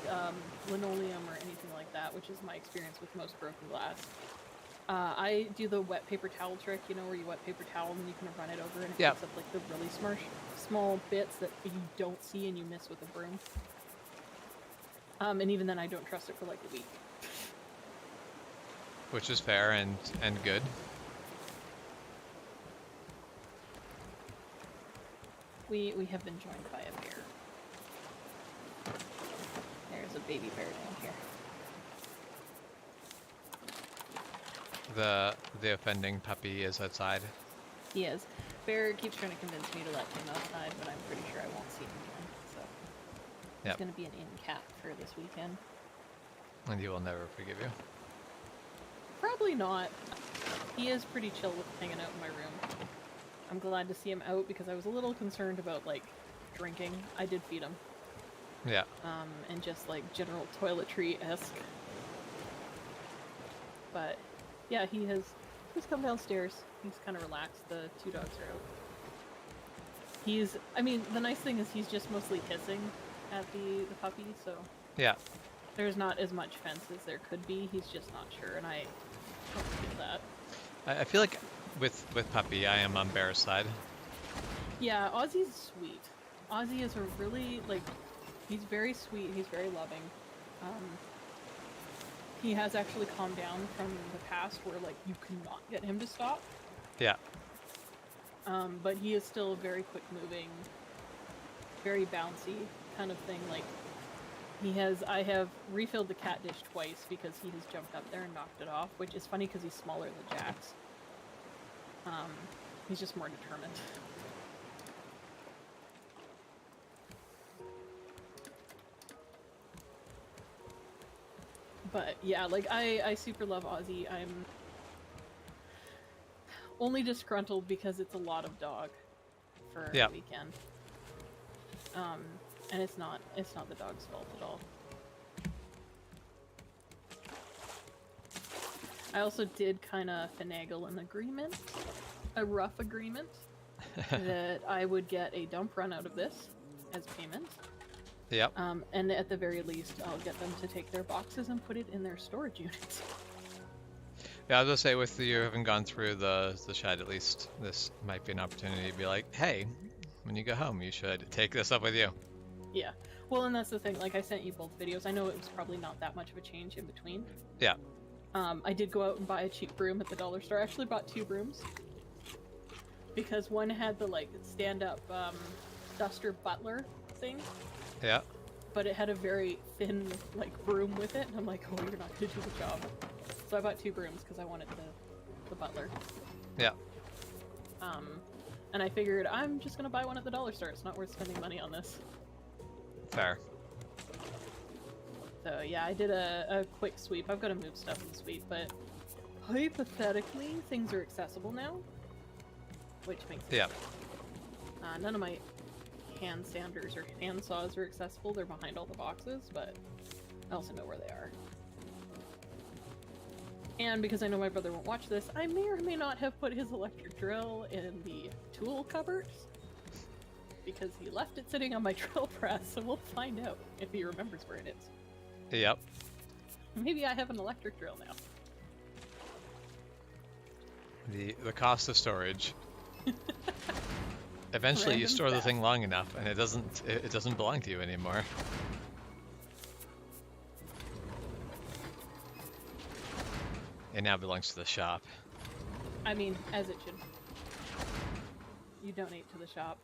Speaker 2: linoleum or anything like that, which is my experience with most broken glass, I do the wet paper towel trick, you know, where you wet paper towel and you can run it over and it
Speaker 1: Yeah.
Speaker 2: picks up, like, the really small bits that you don't see and you miss with a broom. And even then, I don't trust it for, like, a week.
Speaker 1: Which is fair and good.
Speaker 2: We have been joined by a bear. There's a baby bear down here.
Speaker 1: The offending puppy is outside.
Speaker 2: He is. Bear keeps trying to convince me to let him outside, but I'm pretty sure I won't see him again, so...
Speaker 1: Yep.
Speaker 2: He's gonna be an in-cap for this weekend.
Speaker 1: And he will never forgive you.
Speaker 2: Probably not. He is pretty chill with hanging out in my room. I'm glad to see him out because I was a little concerned about, like, drinking. I did feed him.
Speaker 1: Yeah.
Speaker 2: And just, like, general toiletry-esque. But, yeah, he's come downstairs. He's kind of relaxed. The two dogs are out. I mean, the nice thing is he's just mostly hissing at the puppy, so...
Speaker 1: Yeah.
Speaker 2: There's not as much fence as there could be. He's just not sure, and I don't feel that.
Speaker 1: I feel like with puppy, I am on Bear's side.
Speaker 2: Yeah, Ozzy's sweet. Ozzy is a really, like, he's very sweet, he's very loving. He has actually calmed down from the past where, like, you cannot get him to stop.
Speaker 1: Yeah.
Speaker 2: But he is still very quick moving. very bouncy kind of thing. Like I have refilled the cat dish twice because he has jumped up there and knocked it off, which is funny because he's smaller than Jax. He's just more determined. But yeah, like I super love Aussie. I'm only disgruntled because it's a lot of dog for a weekend. And it's not the dog's fault at all. I also did kind of finagle an agreement, a rough agreement, that I would get a dump run out of this as payment.
Speaker 1: Yep.
Speaker 2: And at the very least, I'll get them to take their boxes and put it in their storage units.
Speaker 1: Yeah, I was gonna say, with you having gone through the shed, at least this might be an opportunity to be like, hey, when you go home, you should take this up with you.
Speaker 2: Yeah. Well, and that's the thing. Like, I sent you both videos. I know it was probably not that much of a change in between.
Speaker 1: Yeah.
Speaker 2: I did go out and buy a cheap broom at the dollar store. I actually bought 2 brooms. Because one had the, like, stand-up duster butler thing.
Speaker 1: Yeah.
Speaker 2: But it had a very thin, like, broom with it. And I'm like, oh, you're not going to do the job. So I bought 2 brooms because I wanted the butler.
Speaker 1: Yeah.
Speaker 2: And I figured I'm just going to buy one at the dollar store. It's not worth spending money on this.
Speaker 1: Fair.
Speaker 2: So yeah, I did a quick sweep. I've got to move stuff and sweep, but hypothetically, things are accessible now, which makes sense. None of my hand sanders or hand saws are accessible. They're behind all the boxes, but I also know where they are. And because I know my brother won't watch this, I may or may not have put his electric drill in the tool cupboards, because he left it sitting on my drill press, so we'll find out if he remembers where it is.
Speaker 1: Yep.
Speaker 2: Maybe I have an electric drill now.
Speaker 1: The cost of storage. Eventually, you store the thing long enough, and it doesn't belong to you anymore. It now belongs to the shop.
Speaker 2: I mean, as it should. You donate to the shop.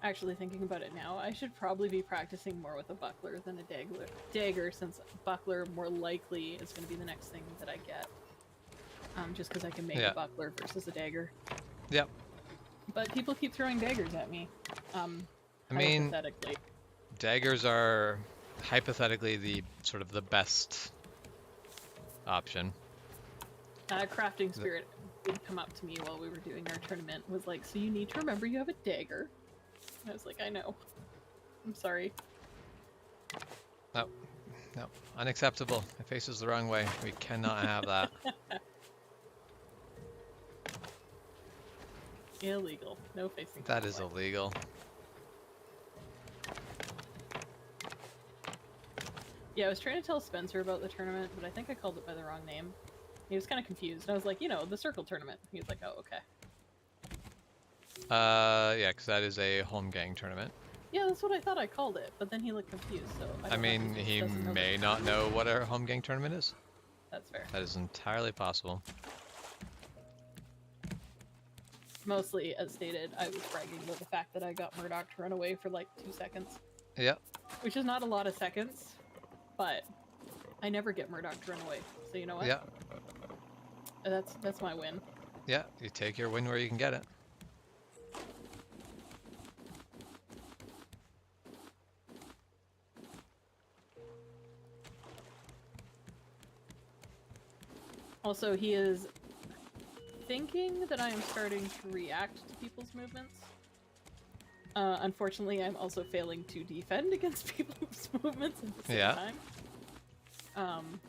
Speaker 2: Actually, thinking about it now, I should probably be practicing more with a buckler than a dagger, since buckler more likely is going to be the next thing that I get. Just because I can make a buckler versus a dagger.
Speaker 1: Yep.
Speaker 2: But people keep throwing daggers at me.
Speaker 1: I mean,
Speaker 2: hypothetically.
Speaker 1: Daggers are hypothetically the sort of the best option.
Speaker 2: Crafting Spirit did come up to me while we were doing our tournament, was like, so you need to remember you have a dagger. I was like, I know. I'm sorry.
Speaker 1: No. No. Unacceptable. It faces the wrong way. We cannot have that.
Speaker 2: Illegal. No facing.
Speaker 1: That is illegal.
Speaker 2: Yeah, I was trying to tell Spencer about the tournament, but I think I called it by the wrong name. He was kind of confused. I was like, you know, the circle tournament. He was like, oh, okay.
Speaker 1: Yeah, because that is a home gang tournament.
Speaker 2: Yeah, that's what I thought I called it, but then he looked confused, so
Speaker 1: I mean, he may not know what a home gang tournament is.
Speaker 2: That's fair.
Speaker 1: That is entirely possible.
Speaker 2: Mostly, as stated, I was bragging about the fact that I got Murdoch to run away for like 2 seconds.
Speaker 1: Yep.
Speaker 2: Which is not a lot of seconds, but I never get Murdoch to run away, so you know what?
Speaker 1: Yeah.
Speaker 2: That's my win.
Speaker 1: Yeah, you take your win where you can get it.
Speaker 2: Also, he is thinking that I am starting to react to people's movements. Unfortunately, I'm also failing to defend against people's movements at the same time.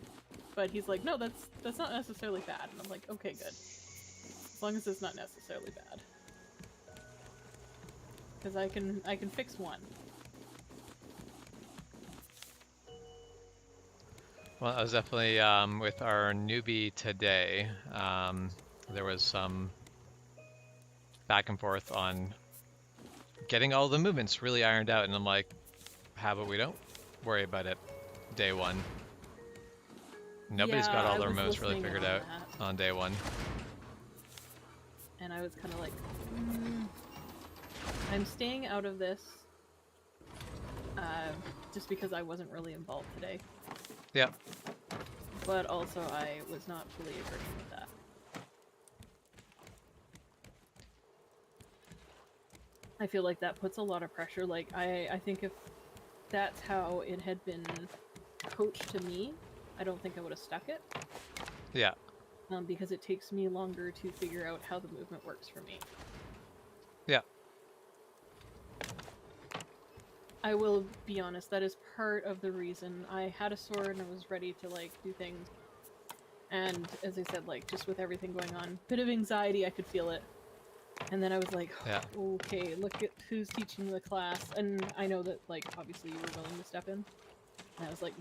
Speaker 2: But he's like, no, that's not necessarily bad. And I'm like, okay, good. As long as it's not necessarily bad. Because I can fix one.
Speaker 1: Well, I was definitely, with our newbie today, there was some back and forth on getting all the movements really ironed out, and I'm like, how about we don't worry about it day one? Nobody's got
Speaker 2: Yeah,
Speaker 1: all
Speaker 2: I
Speaker 1: their
Speaker 2: was
Speaker 1: moves really
Speaker 2: listening
Speaker 1: figured
Speaker 2: on
Speaker 1: out
Speaker 2: that.
Speaker 1: on day one.
Speaker 2: And I was kind of like, I'm staying out of this, just because I wasn't really involved today.
Speaker 1: Yep.
Speaker 2: But also, I was not fully agreeing with that. I feel like that puts a lot of pressure. Like, I think if that's how it had been coached to me, I don't think I would have stuck it.
Speaker 1: Yeah.
Speaker 2: Because it takes me longer to figure out how the movement works for me.
Speaker 1: Yeah.
Speaker 2: I will be honest, that is part of the reason I had a sword and I was ready to, like, do things. And, as I said, like, just with everything going on, bit of anxiety, I could feel it. And then I was like,
Speaker 1: Yeah.
Speaker 2: okay, look at who's teaching the class. And I know that, like, obviously you were willing to step in. And I was like,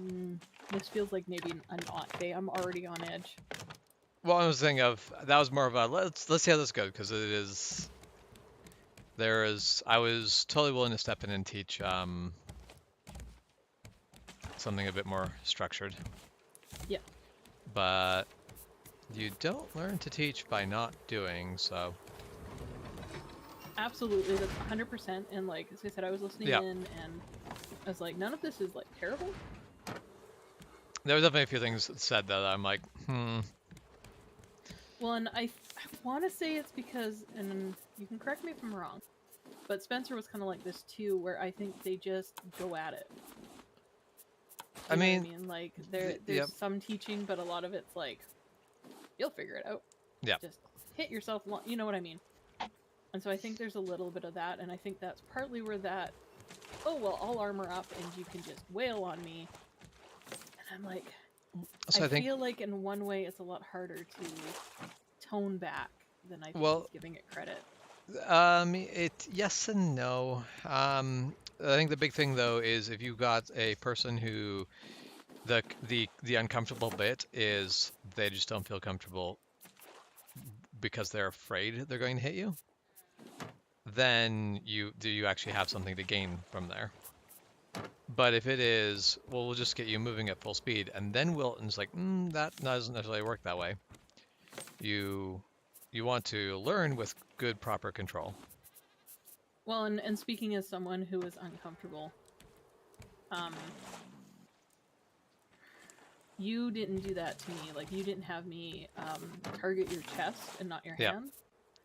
Speaker 2: this feels like maybe an odd day. I'm already on edge.
Speaker 1: Well, I was thinking of, that was more of a, let's see how this goes, because I was totally willing to step in and teach something a bit more structured.
Speaker 2: Yeah.
Speaker 1: But you don't learn to teach by not doing, so.
Speaker 2: Absolutely, that's 100%. And, like, as I said, I was listening in, and I was like, none of this is, like, terrible.
Speaker 1: There was definitely a few things said that I'm like,
Speaker 2: Well, and I want to say it's because, and you can correct me if I'm wrong, but Spencer was kind of like this too, where I think they just go at it.
Speaker 1: I mean,
Speaker 2: like there's some teaching, but a lot of it's like, you'll figure it out.
Speaker 1: Yeah.
Speaker 2: Just hit yourself, you know what I mean? And so I think there's a little bit of that, and I think that's partly where that, oh, well, I'll armor up and you can just wail on me. And I'm like,
Speaker 1: so
Speaker 2: I feel like in one way it's a lot harder to tone back than I think he's giving it credit.
Speaker 1: Yes and no. I think the big thing though is if you've got a person who the uncomfortable bit is they just don't feel comfortable because they're afraid they're going to hit you, then you actually have something to gain from there. But if it is, well, we'll just get you moving at full speed, and then Wilton's like, that doesn't necessarily work that way. You want to learn with good, proper control.
Speaker 2: Well, and speaking as someone who is uncomfortable, you didn't do that to me. Like, you didn't have me target your chest and not your hand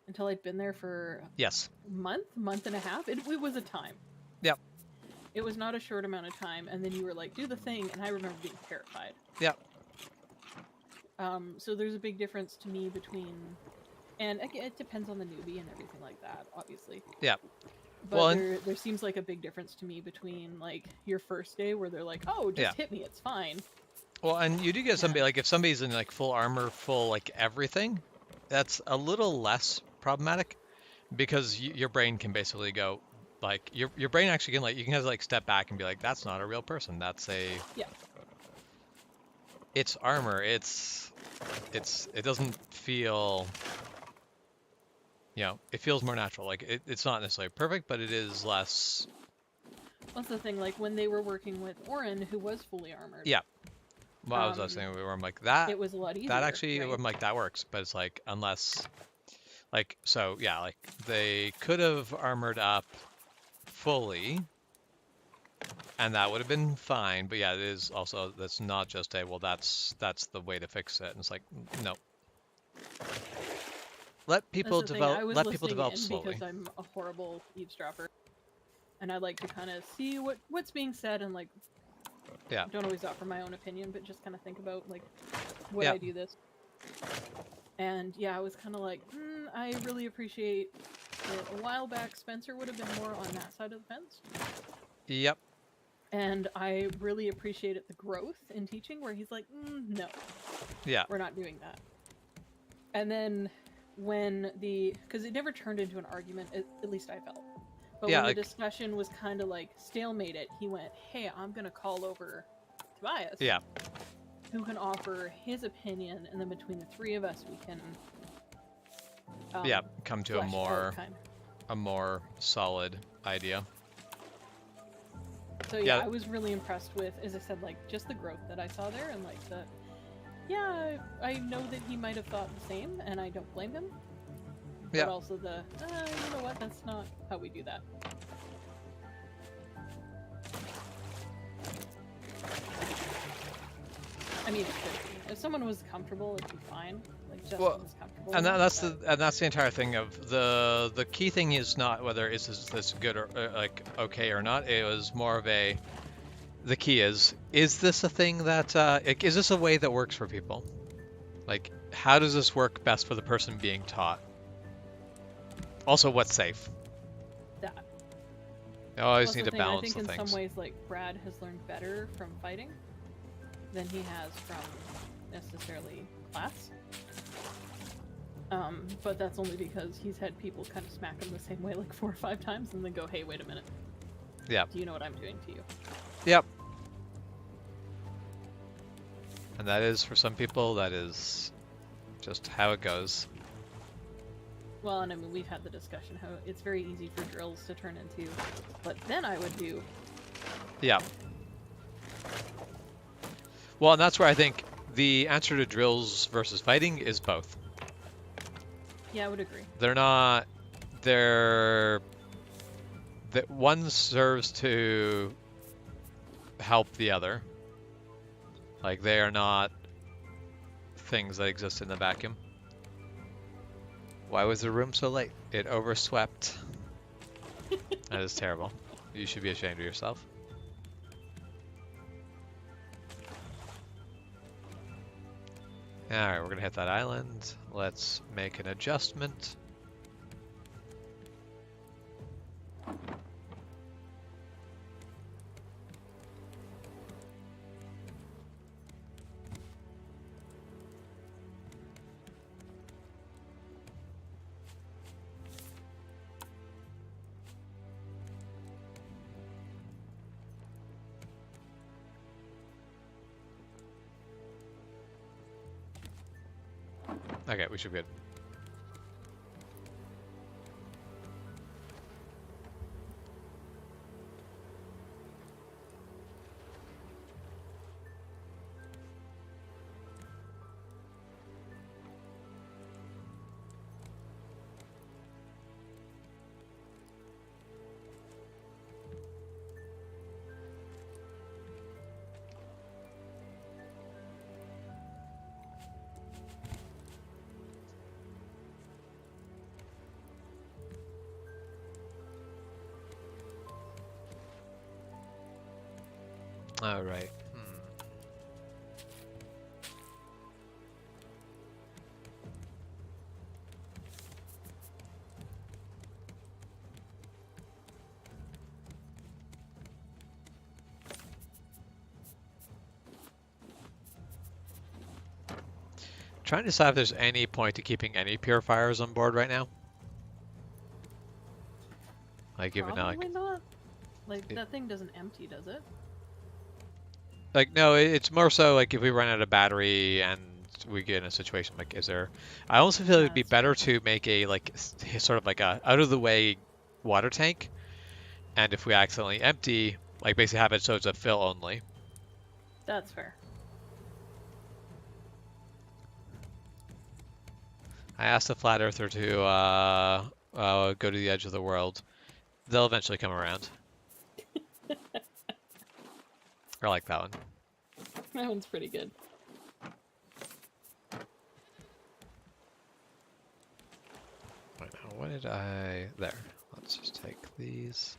Speaker 2: until I'd been there for a month and a half. It was a time.
Speaker 1: Yep.
Speaker 2: It was not a short amount of time, and then you were like, do the thing, and I remember being terrified.
Speaker 1: Yep.
Speaker 2: So there's a big difference to me between, and again, it depends on the newbie and everything like that, obviously.
Speaker 1: Yeah.
Speaker 2: But well, there seems like a big difference to me between, like, your first day where they're like, oh, just hit me, it's fine.
Speaker 1: Well, and you do get somebody, like, if somebody's in, like, full armor, full, like, everything, that's a little less problematic, because your brain can basically go, like, your brain actually can, like, you can have, like, step back and be like, that's not a real person, that's a...
Speaker 2: Yeah.
Speaker 1: It's armor, it doesn't feel... You know, it feels more natural. Like, it's not necessarily perfect, but it is less...
Speaker 2: That's the thing, like, when they were working with Orin, who was fully armored.
Speaker 1: Yeah. Well, I was saying, where I'm like, that...
Speaker 2: It was a lot easier,
Speaker 1: that actually,
Speaker 2: right?
Speaker 1: I'm like, that works, but it's like, unless... Like, so, yeah, like, they could have armored up fully, and that would have been fine, but yeah, it is also, that's not just a, well, that's the way to fix it, and it's like, no. Let people develop slowly.
Speaker 2: Because I'm a horrible eavesdropper, and I like to kind of see what's being said, and, like, don't always offer my own opinion, but just kind of think about, like, would I do this? And yeah, I was kind of like, I really appreciate it. A while back, Spencer would have been more on that side of the fence.
Speaker 1: Yep.
Speaker 2: And I really appreciated the growth in teaching, where he's like, no.
Speaker 1: Yeah.
Speaker 2: We're not doing that. And then when because it never turned into an argument, at least I felt. But when the discussion was kind of like stalemated, he went, hey, I'm going to call over Tobias.
Speaker 1: Yeah.
Speaker 2: Who can offer his opinion, and then between the three of us, we can
Speaker 1: come to a more solid idea.
Speaker 2: So yeah,
Speaker 1: Yeah.
Speaker 2: I was really impressed with, as I said, like just the growth that I saw there, and like the, yeah, I know that he might have thought the same, and I don't blame him.
Speaker 1: Yeah.
Speaker 2: But also the, you know what? That's not how we do that. I mean, it could be. If someone was comfortable, it'd be fine. Like Justin
Speaker 1: Well,
Speaker 2: was comfortable.
Speaker 1: and
Speaker 2: with,
Speaker 1: that's the entire thing of the key thing is not whether is this good or like okay or not. It was more of a the key is this a thing that is this a way that works for people? Like how does this work best for the person being taught? Also, what's safe?
Speaker 2: that.
Speaker 1: You always
Speaker 2: Plus
Speaker 1: need
Speaker 2: the
Speaker 1: to
Speaker 2: thing, I
Speaker 1: balance
Speaker 2: think
Speaker 1: the
Speaker 2: in
Speaker 1: things.
Speaker 2: some ways, like Brad has learned better from fighting than he has from necessarily class. But that's only because he's had people kind of smack him the same way like 4 or 5 times and then go, hey, wait a minute.
Speaker 1: Yeah.
Speaker 2: Do you know what I'm doing to you?
Speaker 1: Yep. And that is, for some people, that is just how it goes.
Speaker 2: Well, and I mean, we've had the discussion how it's very easy for drills to turn into, but then I would do.
Speaker 1: Yeah. Well, and that's where I think the answer to drills versus fighting is both.
Speaker 2: Yeah, I would agree.
Speaker 1: They're not. That one serves to help the other. Like they are not things that exist in the vacuum. Why was the room so late? It overswept. That is terrible. You should be ashamed of yourself. Alright, we're gonna hit that island. Let's make an adjustment. Okay, we should be good. All right. Trying to decide if there's any point to keeping any purifiers on board right now. Like even now,
Speaker 2: Probably not. Like that thing doesn't empty, does it?
Speaker 1: like no, it's more so like if we run out of battery and we get in a situation like, is there? I also feel it would be better to make a like sort of like a out of the way water tank, and if we accidentally empty, like basically have it so it's a fill only.
Speaker 2: That's fair.
Speaker 1: I asked the flat earther to go to the edge of the world. They'll eventually come around. I like that one.
Speaker 2: That one's pretty good.
Speaker 1: Right now, what did I... There. Let's just take these.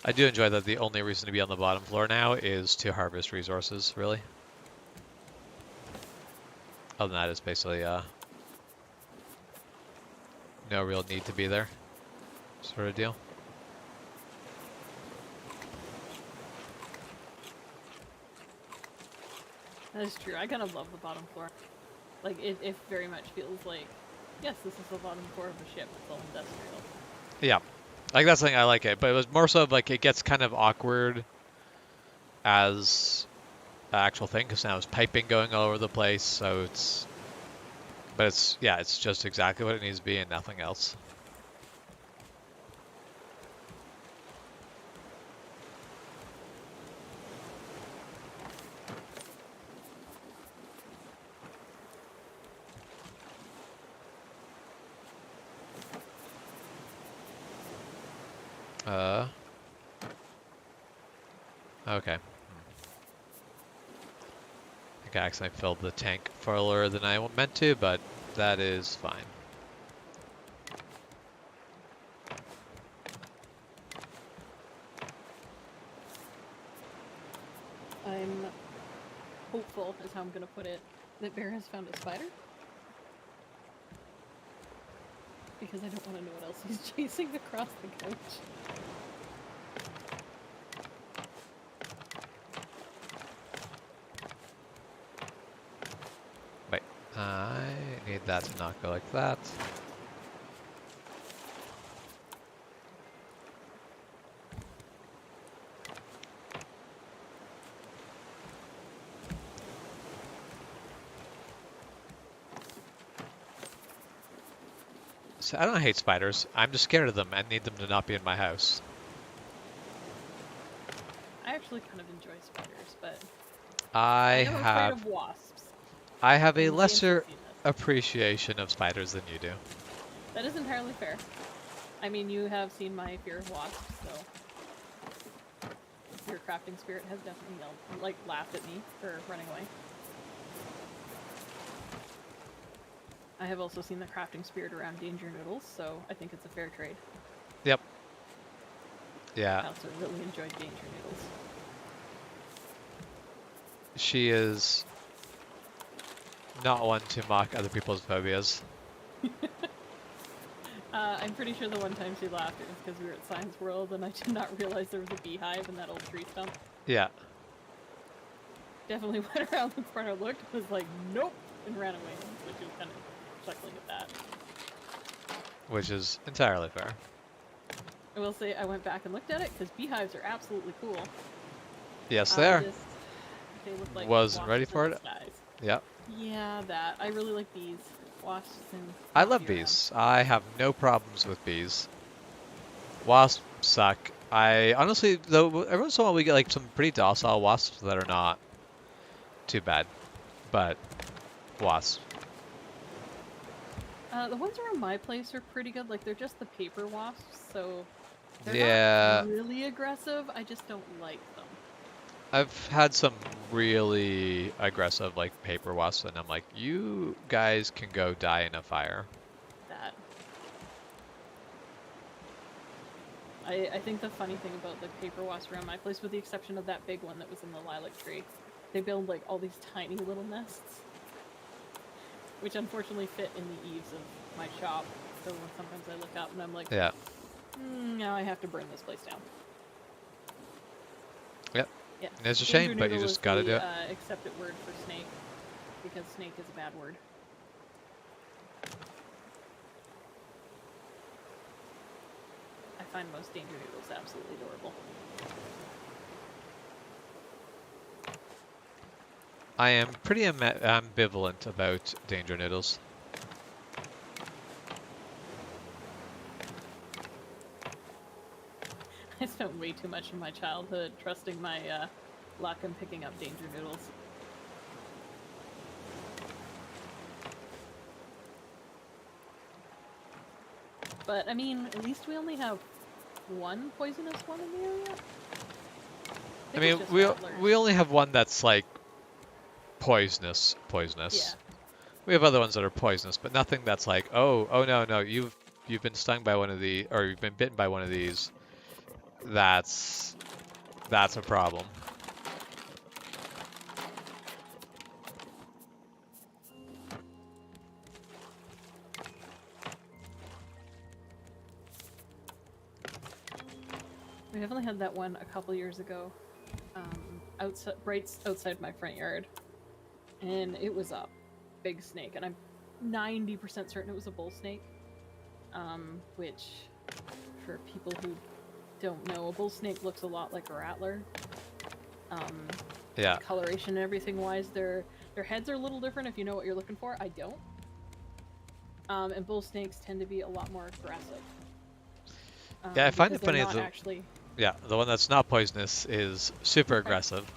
Speaker 1: I do enjoy that the only reason to be on the bottom floor now is to harvest resources, really. Other than that, it's basically no real need to be there, sort of deal.
Speaker 2: That is true. I kind of love the bottom floor. Like, it very much feels like, yes, this is the bottom floor of a ship. It's all industrial.
Speaker 1: Yeah. Like, that's the thing I like it. But it was more so of, like, it gets kind of awkward as an actual thing, because now there's piping going all over the place, so it's... But it's, yeah, it's just exactly what it needs to be and nothing else. Okay. I think I accidentally filled the tank fuller than I meant to, but that is fine.
Speaker 2: I'm hopeful, is how I'm gonna put it, that Bear has found a spider. Because I don't want to know what else he's chasing across the couch.
Speaker 1: Wait, I need that to not go like that. So I don't hate spiders. I'm just scared of them and need them to not be in my house.
Speaker 2: I actually kind of enjoy spiders, but
Speaker 1: I
Speaker 2: am afraid
Speaker 1: have
Speaker 2: of wasps.
Speaker 1: a
Speaker 2: And James
Speaker 1: lesser
Speaker 2: has seen this.
Speaker 1: appreciation of spiders than you do.
Speaker 2: That is entirely fair. I mean, you have seen my fear of wasps, so your crafting spirit has definitely yelled, like, laughed at me for running away. I have also seen the crafting spirit around danger noodles, so I think it's a fair trade.
Speaker 1: Yep.
Speaker 2: I
Speaker 1: Yeah,
Speaker 2: also really enjoyed danger noodles.
Speaker 1: she is not one to mock other people's phobias.
Speaker 2: I'm pretty sure the one time she laughed it was because we were at Science World and I did not realize there was a beehive in that old tree stump.
Speaker 1: Yeah.
Speaker 2: Definitely went around the corner, looked, was like, nope, and ran away. So she was kind of chuckling at that.
Speaker 1: Which is entirely fair.
Speaker 2: I will say I went back and looked at it because beehives are absolutely cool.
Speaker 1: Yes, they are.
Speaker 2: They look like
Speaker 1: Wasn't ready
Speaker 2: wasps
Speaker 1: for
Speaker 2: in
Speaker 1: it.
Speaker 2: disguise.
Speaker 1: Yep.
Speaker 2: Yeah, that. I really like bees. Wasps and...
Speaker 1: I love bees. I have no problems with bees. Wasps suck. I honestly, though, every once in a while we get like some pretty docile wasps that are not too bad. But wasps.
Speaker 2: The ones around my place are pretty good. Like, they're just the paper wasps, so... They're
Speaker 1: Yeah.
Speaker 2: not really aggressive, I just don't like them.
Speaker 1: I've had some really aggressive like paper wasps and I'm like, you guys can go die in a fire.
Speaker 2: That. I think the funny thing about the paper wasps around my place, with the exception of that big one that was in the lilac tree, they build like all these tiny little nests, which unfortunately fit in the eaves of my shop. So sometimes I look up and I'm like,
Speaker 1: Yeah.
Speaker 2: Now I have to burn this place down.
Speaker 1: Yep.
Speaker 2: Yeah.
Speaker 1: It's a shame,
Speaker 2: Danger
Speaker 1: but you
Speaker 2: noodle
Speaker 1: just
Speaker 2: is
Speaker 1: gotta
Speaker 2: the,
Speaker 1: do it.
Speaker 2: accepted word for snake, because snake is a bad word. I find most danger noodles absolutely adorable.
Speaker 1: I am pretty ambivalent about danger noodles.
Speaker 2: I spent way too much of my childhood trusting my luck and picking up danger noodles. But, I mean, at least we only have one poisonous one in the area?
Speaker 1: I mean, we only have one that's like poisonous.
Speaker 2: Yeah.
Speaker 1: We have other ones that are poisonous, but nothing that's like, oh no, you've been stung by one of the, or you've been bitten by one of these. That's a problem.
Speaker 2: We definitely had that one a couple years ago, outside my front yard, and it was up big snake, and I'm 90% certain it was a bull snake. Which, for people who don't know, a bull snake looks a lot like a rattler.
Speaker 1: Yeah.
Speaker 2: Coloration and everything wise, their heads are a little different if you know what you're looking for. I don't. And bull snakes tend to be a lot more aggressive.
Speaker 1: Yeah, I find it
Speaker 2: because they're
Speaker 1: funny
Speaker 2: not actually.
Speaker 1: yeah, the one that's not poisonous is super
Speaker 2: Right.
Speaker 1: aggressive.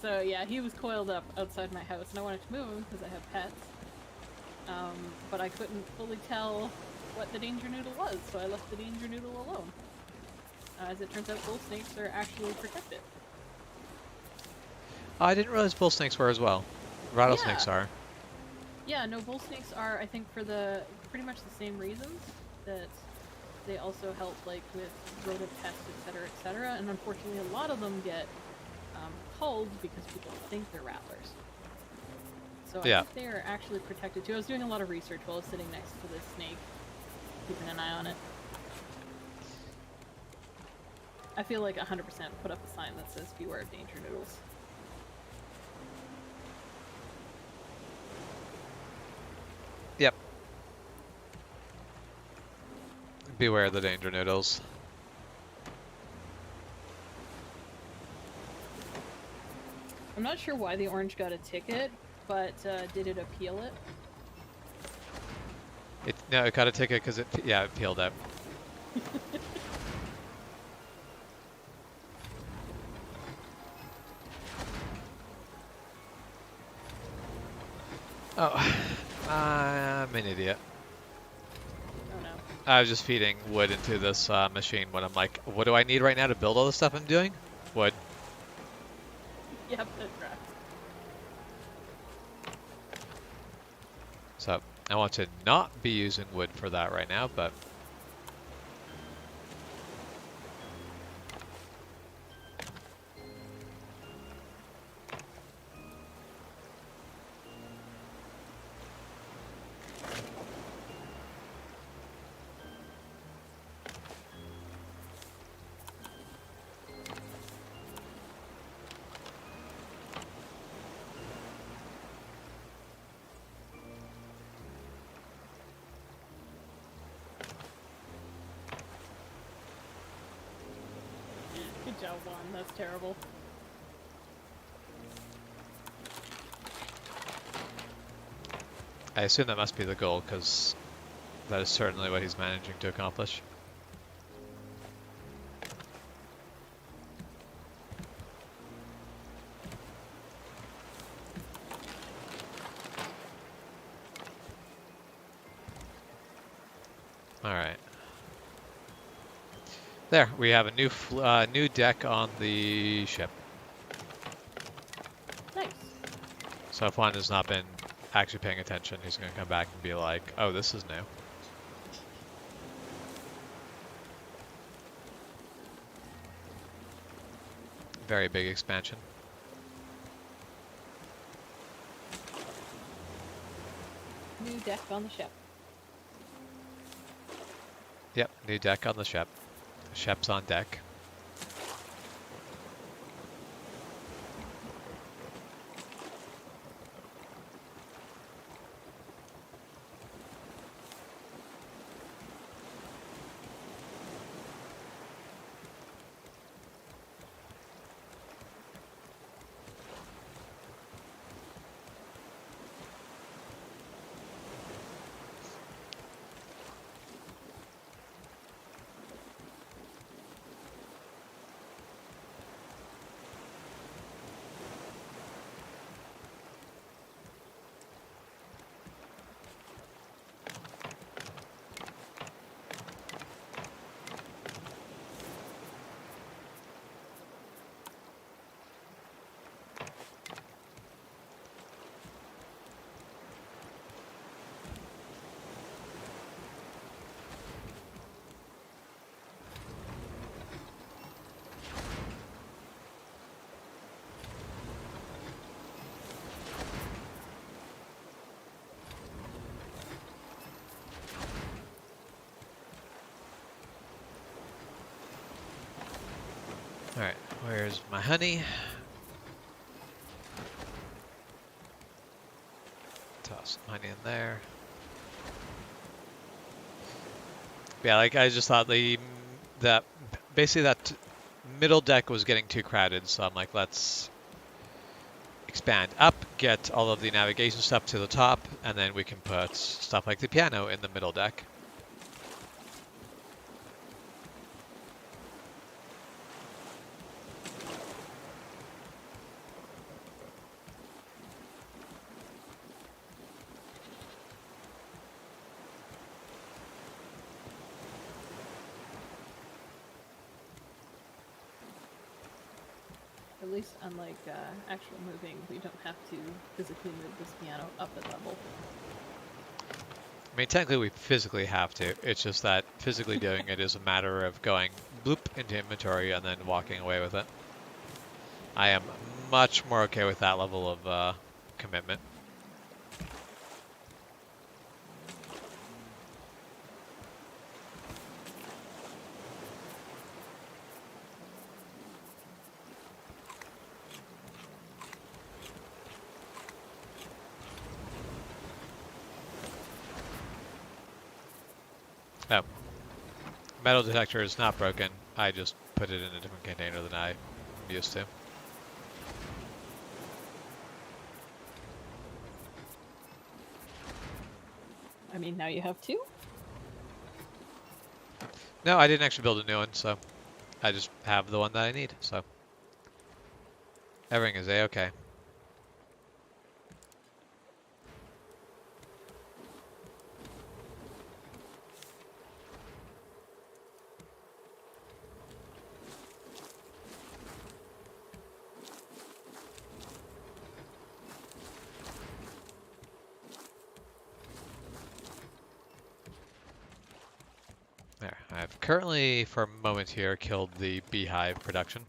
Speaker 2: So yeah, he was coiled up outside my house, and I wanted to move him because I have pets. But I couldn't fully tell what the danger noodle was, so I left the danger noodle alone. As it turns out, bull snakes are actually protected.
Speaker 1: I didn't realize bull snakes were as well. Rattlesnakes are.
Speaker 2: Yeah, no, bull snakes are, I think, for the pretty much the same reasons, that they also help like with rodent pests, etc., and unfortunately a lot of them get culled because people think they're rattlers. So I think they are actually protected too. I was doing a lot of research while I was sitting next to this snake, keeping an eye on it. I feel like 100% put up a sign that says beware of danger noodles.
Speaker 1: Yep. Beware the danger noodles.
Speaker 2: I'm not sure why the orange got a ticket, but did it appeal it?
Speaker 1: No, it got a ticket because it peeled out. Oh, I'm an idiot.
Speaker 2: Oh no.
Speaker 1: I was just feeding wood into this machine when I'm like, what do I need right now to build all the stuff I'm doing? Wood.
Speaker 2: Yep, that's right.
Speaker 1: So I want to not be using wood for that right now, but
Speaker 2: Good job, Juan. That's terrible.
Speaker 1: I assume that must be the goal because that is certainly what he's managing to accomplish. All right. There, we have a new deck on the ship.
Speaker 2: Nice.
Speaker 1: So if Juan has not been actually paying attention, he's going to come back and be like, oh, this is new. Very big expansion.
Speaker 2: New deck on the ship.
Speaker 1: Yep, new deck on the ship. Shep's on deck. Alright, where's my honey? some honey in there. Yeah, like I just thought that basically that middle deck was getting too crowded, so I'm like, let's expand up, get all of the navigation stuff to the top, and then we can put stuff like the piano in the middle deck.
Speaker 2: At least unlike actual moving, we don't have to physically move this piano up a level.
Speaker 1: I mean, technically we physically have to. It's just that physically doing it is a matter of going bloop into inventory and then walking away with it. I am much more okay with that level of commitment. Oh. Metal detector is not broken. I just put it in a different container than I'm used to.
Speaker 2: I mean, now you have two?
Speaker 1: No, I didn't actually build a new one, so I just have the one that I need, so everything is A-okay. There, I've currently, for a moment here, killed the beehive production.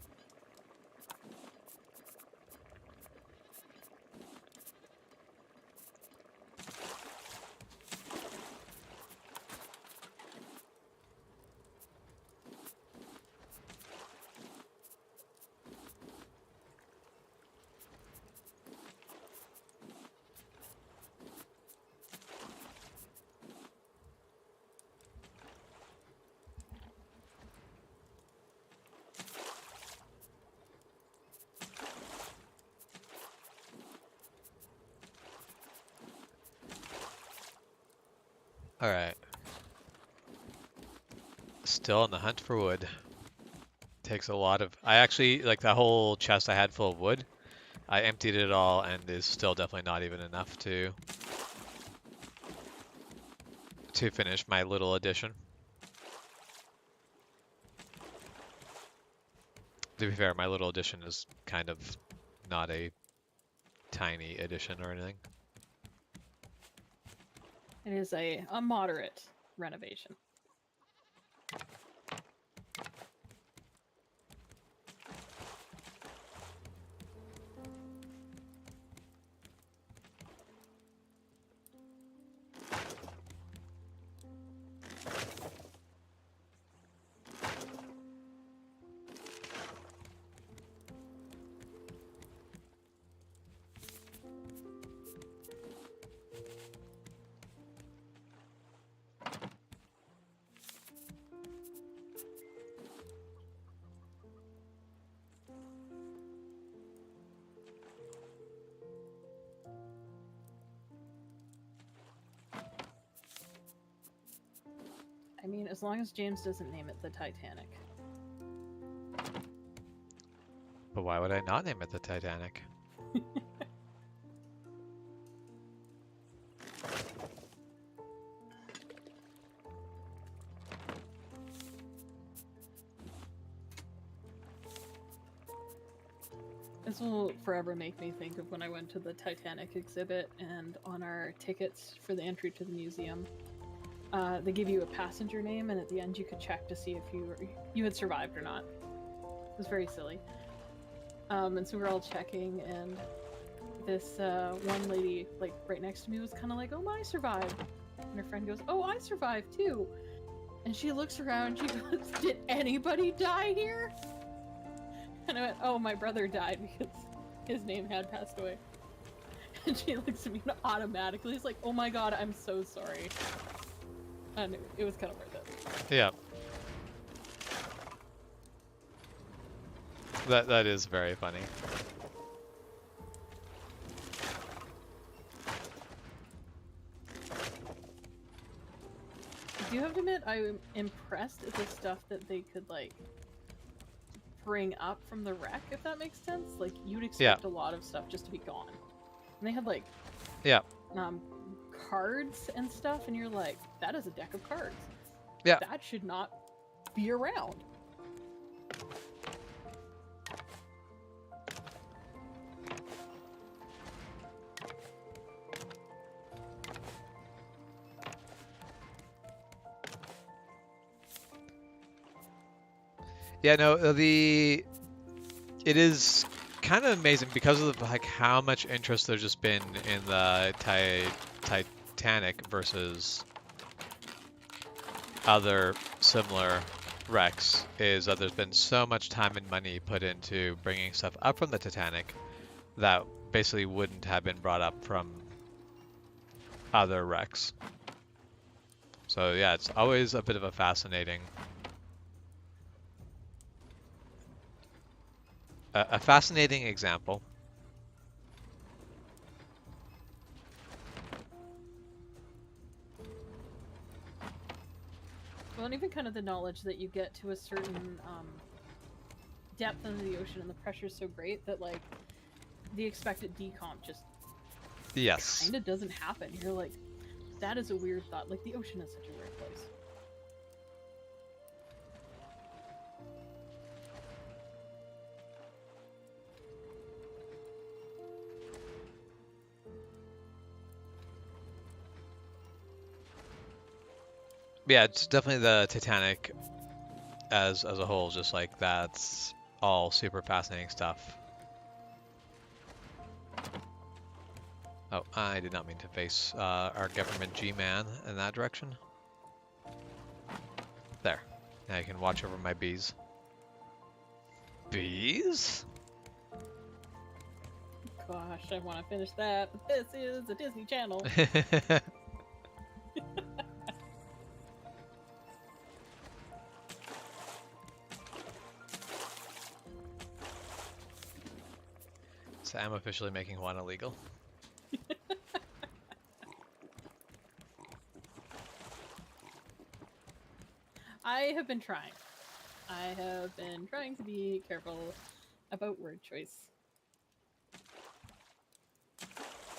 Speaker 1: Alright. Still on the hunt for wood. Takes a lot of... I actually, like that whole chest I had full of wood, I emptied it all and is still definitely not even enough to finish my little addition. To be fair, my little addition is kind of not a tiny addition or anything.
Speaker 2: It is a moderate renovation. I mean, as long as James doesn't name it the Titanic.
Speaker 1: But why would I not name it the Titanic?
Speaker 2: This will forever make me think of when I went to the Titanic exhibit, and on our tickets for the entry to the museum, they give you a passenger name, and at the end you could check to see if you had survived or not. It was very silly. And so we were all checking, and this one lady, like right next to me, was kind of like, "Oh, I survived," and her friend goes, "Oh, I survived too." And she looks around, she goes, "Did anybody die here?" And I went, "Oh, my brother died because his name had passed away." And she looks at me and automatically is like, oh my god, I'm so sorry. And it was kind of worth it.
Speaker 1: Yeah. That is very funny.
Speaker 2: I do have to admit, I'm impressed at the stuff that they could, like, bring up from the wreck, if that makes sense. Like, you'd expect a lot of stuff just to be gone. And they had, like, cards and stuff, and you're like, that is a deck of cards.
Speaker 1: Yeah.
Speaker 2: That should not be around.
Speaker 1: Yeah, no, it is kind of amazing because of like how much interest there's just been in the Titanic versus other similar wrecks, is that there's been so much time and money put into bringing stuff up from the Titanic that basically wouldn't have been brought up from other wrecks. So yeah, it's always a bit of a fascinating example.
Speaker 2: Well, and even kind of the knowledge that you get to a certain depth into the ocean and the pressure's so great that, like, the expected decomp just kind of doesn't happen. You're like, that is a weird thought. Like, the ocean is such a weird place.
Speaker 1: Yeah, it's definitely the Titanic as a whole, just like that's all super fascinating stuff. Oh, I did not mean to face our government G-man in that direction. There. Now you can watch over my bees. Bees?
Speaker 2: Gosh, I want to finish that, but this is a Disney Channel.
Speaker 1: So I'm officially making one illegal.
Speaker 2: I have been trying. I have been trying to be careful about word choice.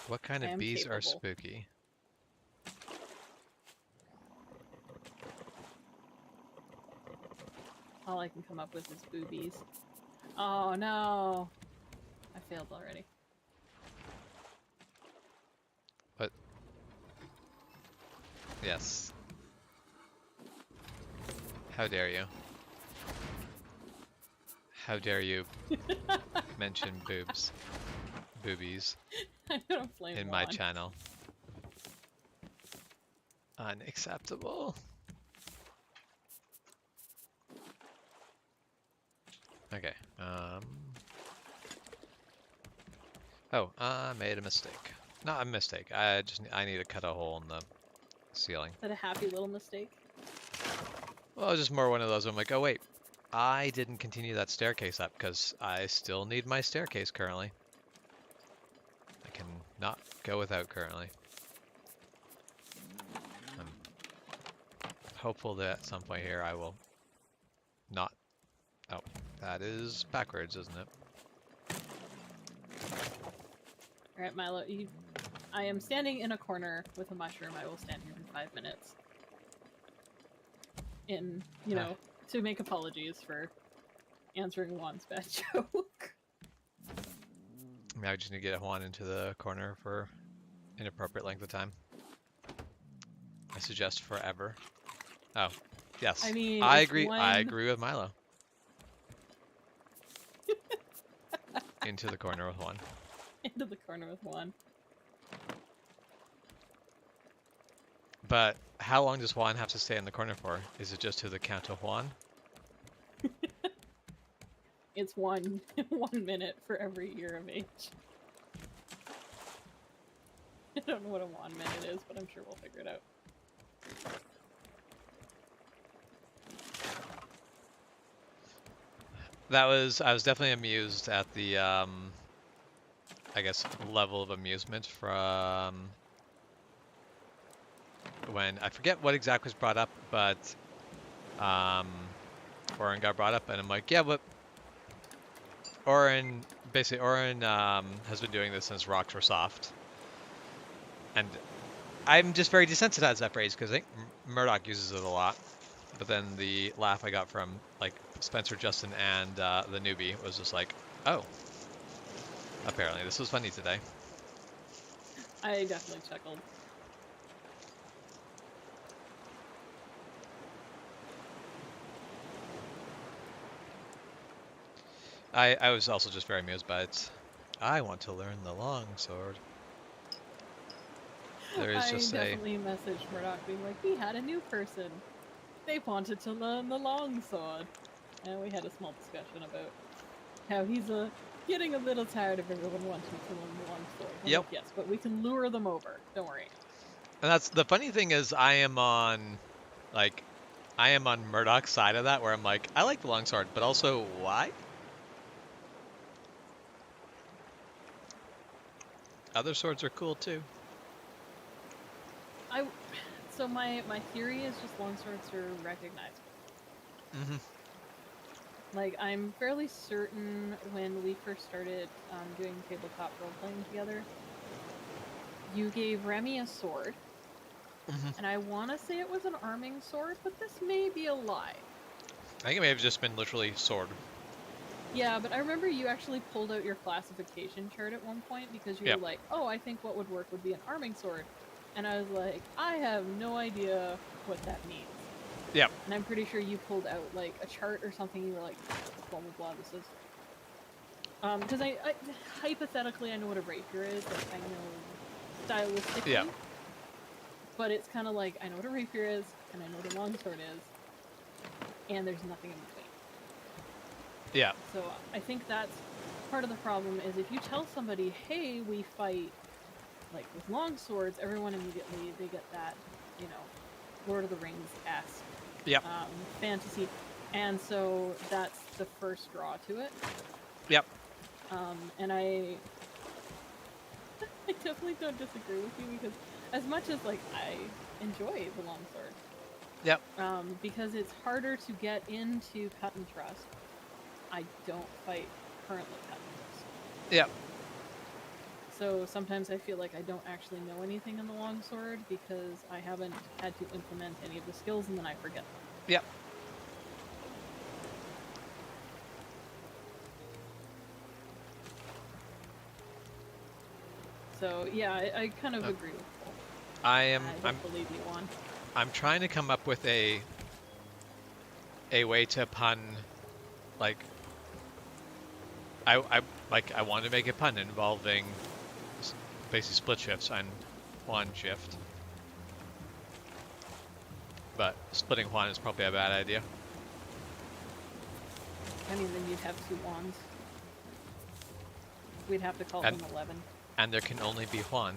Speaker 1: What kind of bees are spooky?
Speaker 2: All I can come up with is boobies. Oh no! I failed already.
Speaker 1: What? Yes. How dare you? How dare you mention boobs, boobies in my channel? Unacceptable. Okay. Oh, I made a mistake. Not a mistake. I need to cut a hole in the ceiling.
Speaker 2: Is that a happy little mistake?
Speaker 1: Well, it's just more one of those. I'm like, oh wait, I didn't continue that staircase up because I still need my staircase currently. I can not go without currently. I'm hopeful that at some point here I will not. Oh, that is backwards, isn't it?
Speaker 2: Alright, Milo, I am standing in a corner with a mushroom. I will stand here in 5 minutes. To make apologies for answering Juan's bad joke.
Speaker 1: Now I just need to get Juan into the corner for an appropriate length of time. I suggest forever. Oh, yes.
Speaker 2: I mean,
Speaker 1: I agree. I agree with Milo. Into the corner with Juan.
Speaker 2: Into the corner with Juan.
Speaker 1: But how long does Juan have to stay in the corner for? Is it just to the count of Juan?
Speaker 2: It's 1 minute for every year of age. I don't know what a wand minute is, but I'm sure we'll figure it out.
Speaker 1: I was definitely amused at the I guess level of amusement from when I forget what exactly was brought up, but Oren got brought up, and I'm like, yeah, but Oren has been doing this since rocks were soft, and I'm just very desensitized to that phrase because I think Murdoch uses it a lot. But then the laugh I got from like Spencer, Justin, and the newbie was just like, oh, apparently this was funny today.
Speaker 2: I definitely chuckled.
Speaker 1: I was also just very amused by it. I want to learn the longsword. There is
Speaker 2: I
Speaker 1: just a
Speaker 2: definitely messaged Murdoch being like, we had a new person. They wanted to learn the longsword. And we had a small discussion about how he's getting a little tired of everyone wanting to learn the longsword. I'm
Speaker 1: Yep.
Speaker 2: like, yes, but we can lure them over. Don't worry.
Speaker 1: And that's the funny thing is I am on Murdoch's side of that where I'm like, I like the longsword, but also why? Other swords are cool too.
Speaker 2: So my theory is just longswords are recognizable.
Speaker 1: Mm-hmm.
Speaker 2: Like, I'm fairly certain when we first started doing tabletop role-playing together, you gave Remy a sword, and I want to say it was an arming sword, but this may be a lie.
Speaker 1: I think it may have just been literally sword.
Speaker 2: Yeah, but I remember you actually pulled out your classification chart at one point because you were like, oh, I think what would work would be an arming sword. And I was like, I have no idea what that means.
Speaker 1: Yep.
Speaker 2: And I'm pretty sure you pulled out like a chart or something. You were like, blah blah blah. This is because I hypothetically I know what a rapier is. Like I know stylistically.
Speaker 1: Yeah.
Speaker 2: But it's kind of like I know what a rapier is and I know what a longsword is, and there's nothing in between.
Speaker 1: Yeah.
Speaker 2: So I think that's part of the problem. Is if you tell somebody, hey, we fight like with long swords, everyone immediately they get that, you know, Lord of the Rings-esque fantasy, and so that's the first draw to it.
Speaker 1: Yep.
Speaker 2: And I definitely don't disagree with you because as much as like I enjoy the longsword,
Speaker 1: yep,
Speaker 2: because it's harder to get into cut and thrust. I don't fight currently cut and thrust.
Speaker 1: Yep.
Speaker 2: So sometimes I feel like I don't actually know anything in the longsword because I haven't had to implement any of the skills and then I forget them.
Speaker 1: Yep.
Speaker 2: So yeah, I kind of agree with Cole.
Speaker 1: I
Speaker 2: don't believe you on.
Speaker 1: I'm trying to come up with a way to pun, like I want to make a pun involving basically split shifts on Juan shift, but splitting Juan is probably a bad idea.
Speaker 2: I mean, then you'd have two wands. We'd have to call them 11.
Speaker 1: And there can only be Juan.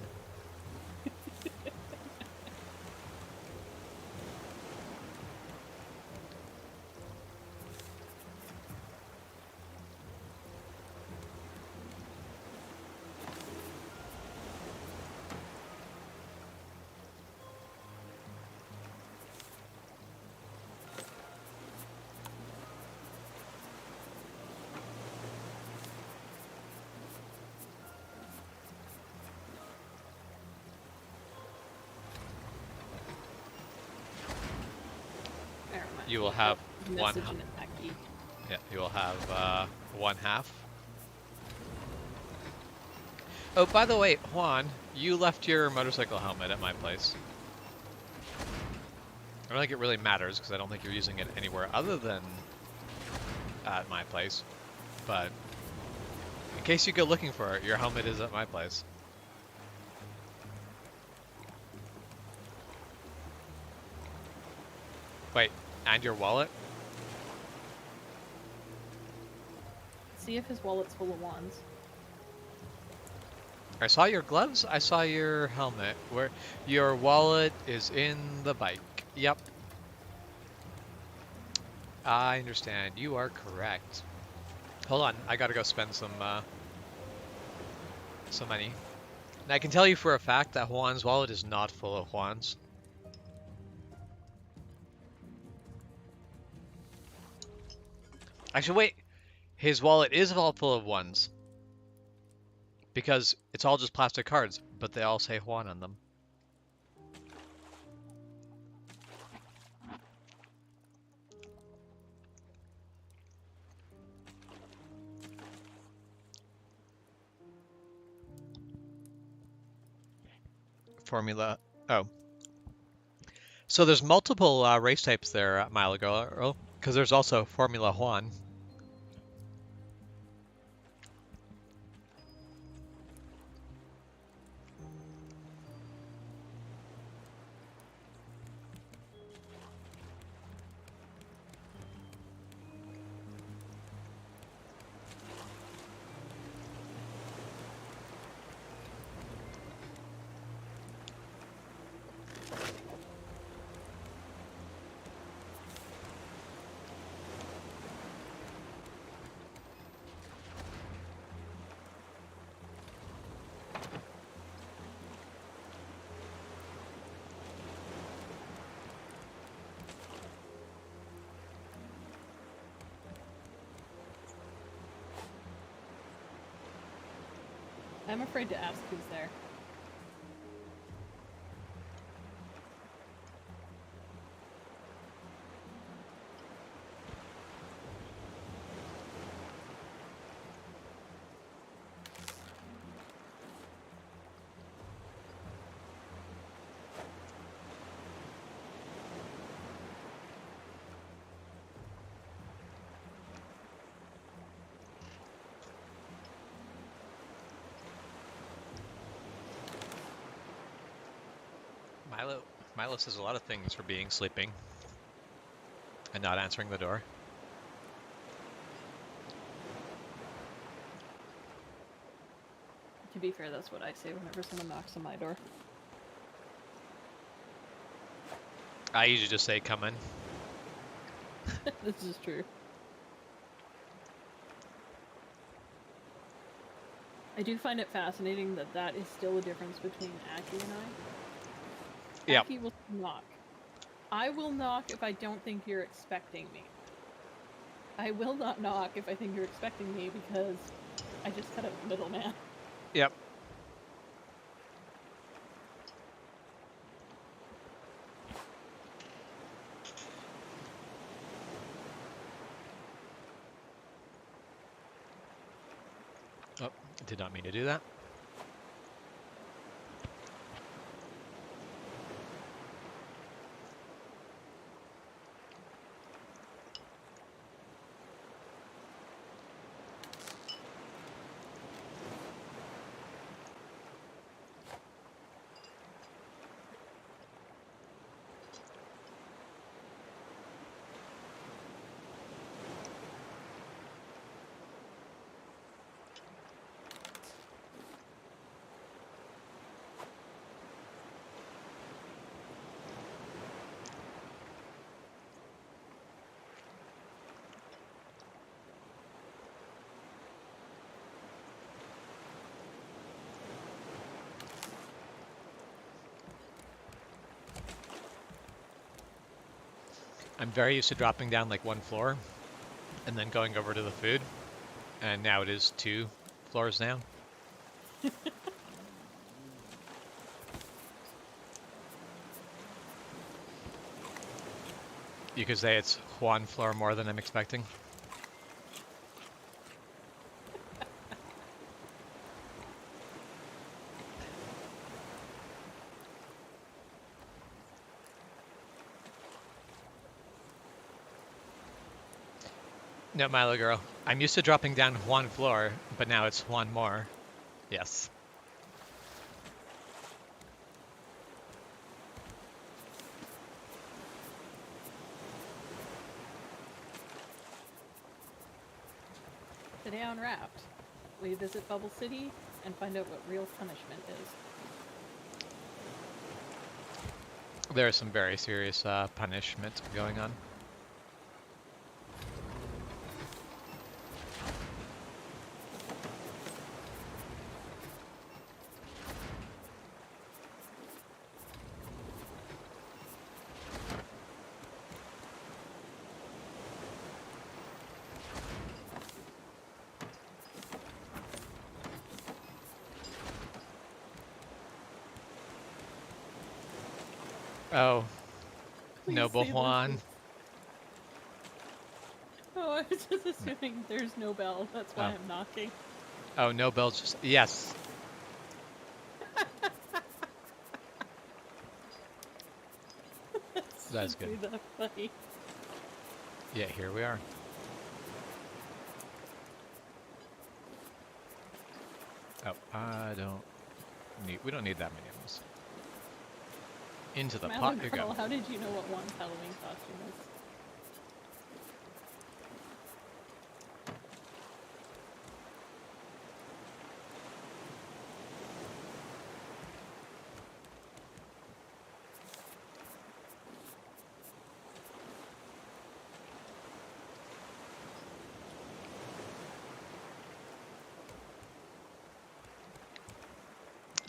Speaker 1: You will have one. Yeah, you will have 1/2. Oh, by the way, Juan, you left your motorcycle helmet at my place. I don't think it really matters because I don't think you're using it anywhere other than at my place. But in case you go looking for it, your helmet is at my place. Wait, and your wallet?
Speaker 2: See if his wallet's full of wands.
Speaker 1: I saw your gloves. I saw your helmet. Where your wallet is in the bike. Yep. I understand. You are correct. Hold on. I gotta go spend some money. And I can tell you for a fact that Juan's wallet is not full of Juan's. Actually, wait. His wallet is all full of ones. Because it's all just plastic cards, but they all say Juan on them. Formula. Oh. So there's multiple race types there at Mile Girl, because there's also Formula Juan.
Speaker 2: I'm afraid to ask who's there.
Speaker 1: Milo says a lot of things for being sleeping and not answering the door.
Speaker 2: To be fair, that's what I say whenever someone knocks on my door.
Speaker 1: I usually just say, come in.
Speaker 2: This is true. I do find it fascinating that that is still a difference between Aki and I.
Speaker 1: Yeah.
Speaker 2: Aki will knock. I will knock if I don't think you're expecting me. I will not knock if I think you're expecting me because I just cut out the middleman.
Speaker 1: Yep. Oh, did not mean to do that. I'm very used to dropping down like one floor and then going over to the food. And now it is 2 floors down. You could say it's 1 floor more than I'm expecting. No, Milo girl. I'm used to dropping down 1 floor, but now it's 1 more. Yes.
Speaker 2: Today on Raft, we visit Bubble City and find out what real punishment is.
Speaker 1: There is some very serious punishment going on. Oh,
Speaker 2: Please
Speaker 1: Noble
Speaker 2: say
Speaker 1: Juan.
Speaker 2: Lucius. Oh, I was just assuming there's no bell. That's why
Speaker 1: Oh.
Speaker 2: I'm knocking.
Speaker 1: Oh, no bells. Just yes. That's
Speaker 2: Should be
Speaker 1: good.
Speaker 2: that funny.
Speaker 1: Yeah, here we are. Oh, I don't need. We don't need that many of those. Into the pot you
Speaker 2: Girl,
Speaker 1: go.
Speaker 2: how did you know what Juan's Halloween costume is?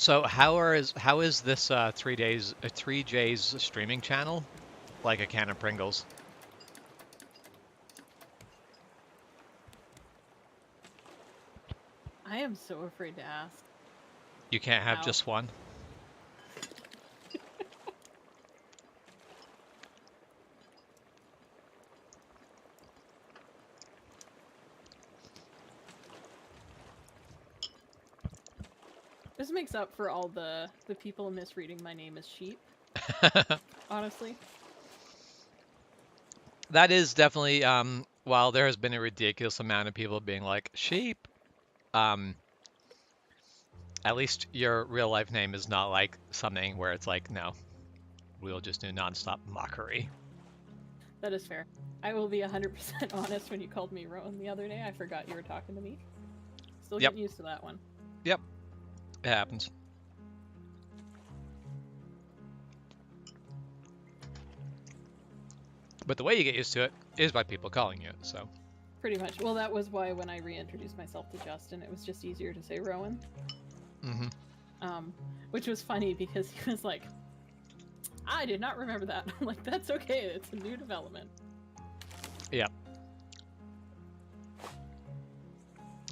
Speaker 1: So how is this 3J's streaming channel like a can of Pringles?
Speaker 2: I am so afraid to ask.
Speaker 1: You can't have
Speaker 2: How?
Speaker 1: just one.
Speaker 2: This makes up for all the people misreading my name as sheep. Honestly.
Speaker 1: That is definitely while there has been a ridiculous amount of people being like sheep, at least your real life name is not like something where it's like, no, we'll just do nonstop mockery.
Speaker 2: That is fair. I will be 100% honest. When you called me Rowan the other day, I forgot you were talking to me. Still
Speaker 1: Yep.
Speaker 2: getting used to that one.
Speaker 1: Yep, it happens. But the way you get used to it is by people calling you it, so.
Speaker 2: Pretty much. Well, that was why when I reintroduced myself to Justin, it was just easier to say Rowan.
Speaker 1: Mm-hmm.
Speaker 2: Which was funny because he was like, I did not remember that. I'm like, that's okay. It's a new development.
Speaker 1: Yep.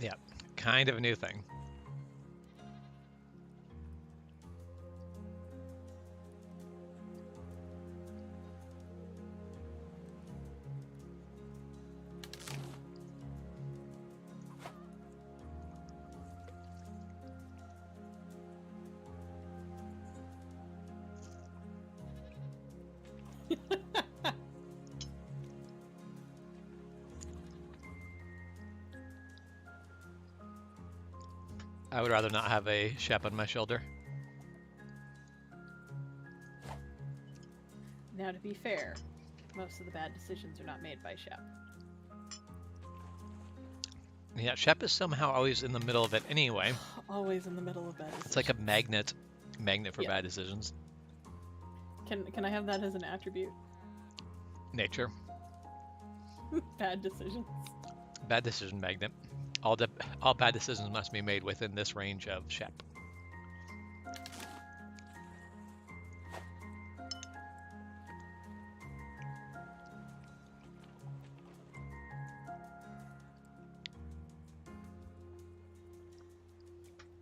Speaker 1: Yep. Kind of a new thing. I would rather not have a Shep on my shoulder.
Speaker 2: Now, to be fair, most of the bad decisions are not made by Shep.
Speaker 1: Yeah, Shep is somehow always in the middle of it anyway.
Speaker 2: Always in the middle of bad decisions.
Speaker 1: It's like a magnet for
Speaker 2: Yeah.
Speaker 1: bad decisions.
Speaker 2: Can I have that as an attribute?
Speaker 1: Nature.
Speaker 2: Bad decisions.
Speaker 1: Bad decision magnet. All bad decisions must be made within this range of Shep.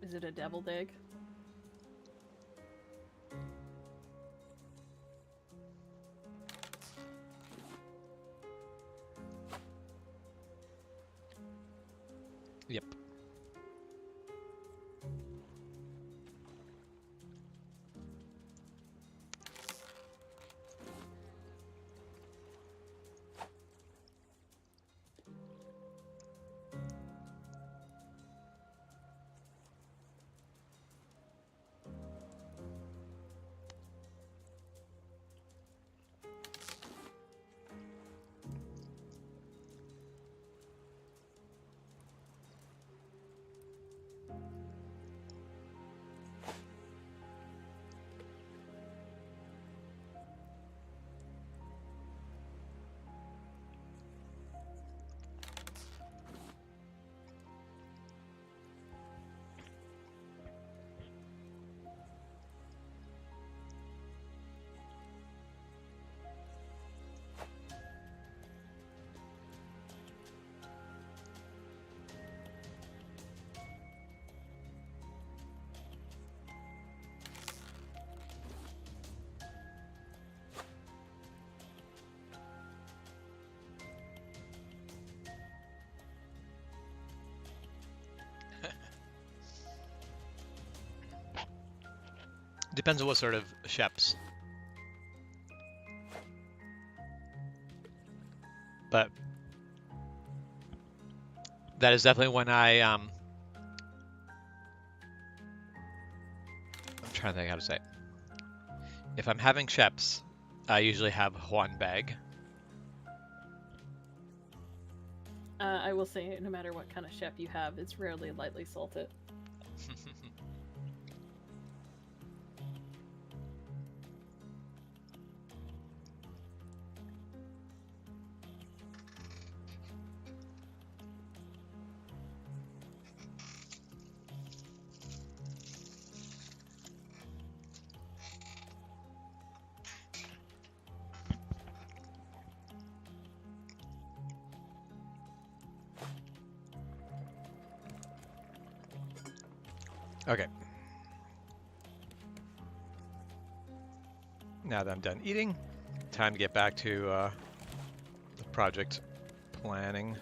Speaker 2: Is it a devil dig?
Speaker 1: Yep. Depends on what sort of sheps. But that is definitely when I'm trying to think how to say it. If I'm having sheps, I usually have one bag.
Speaker 2: I will say, no matter what kind of chef you have, it's rarely lightly salted.
Speaker 1: Okay. Now that I'm done eating, time to get back to the project planning.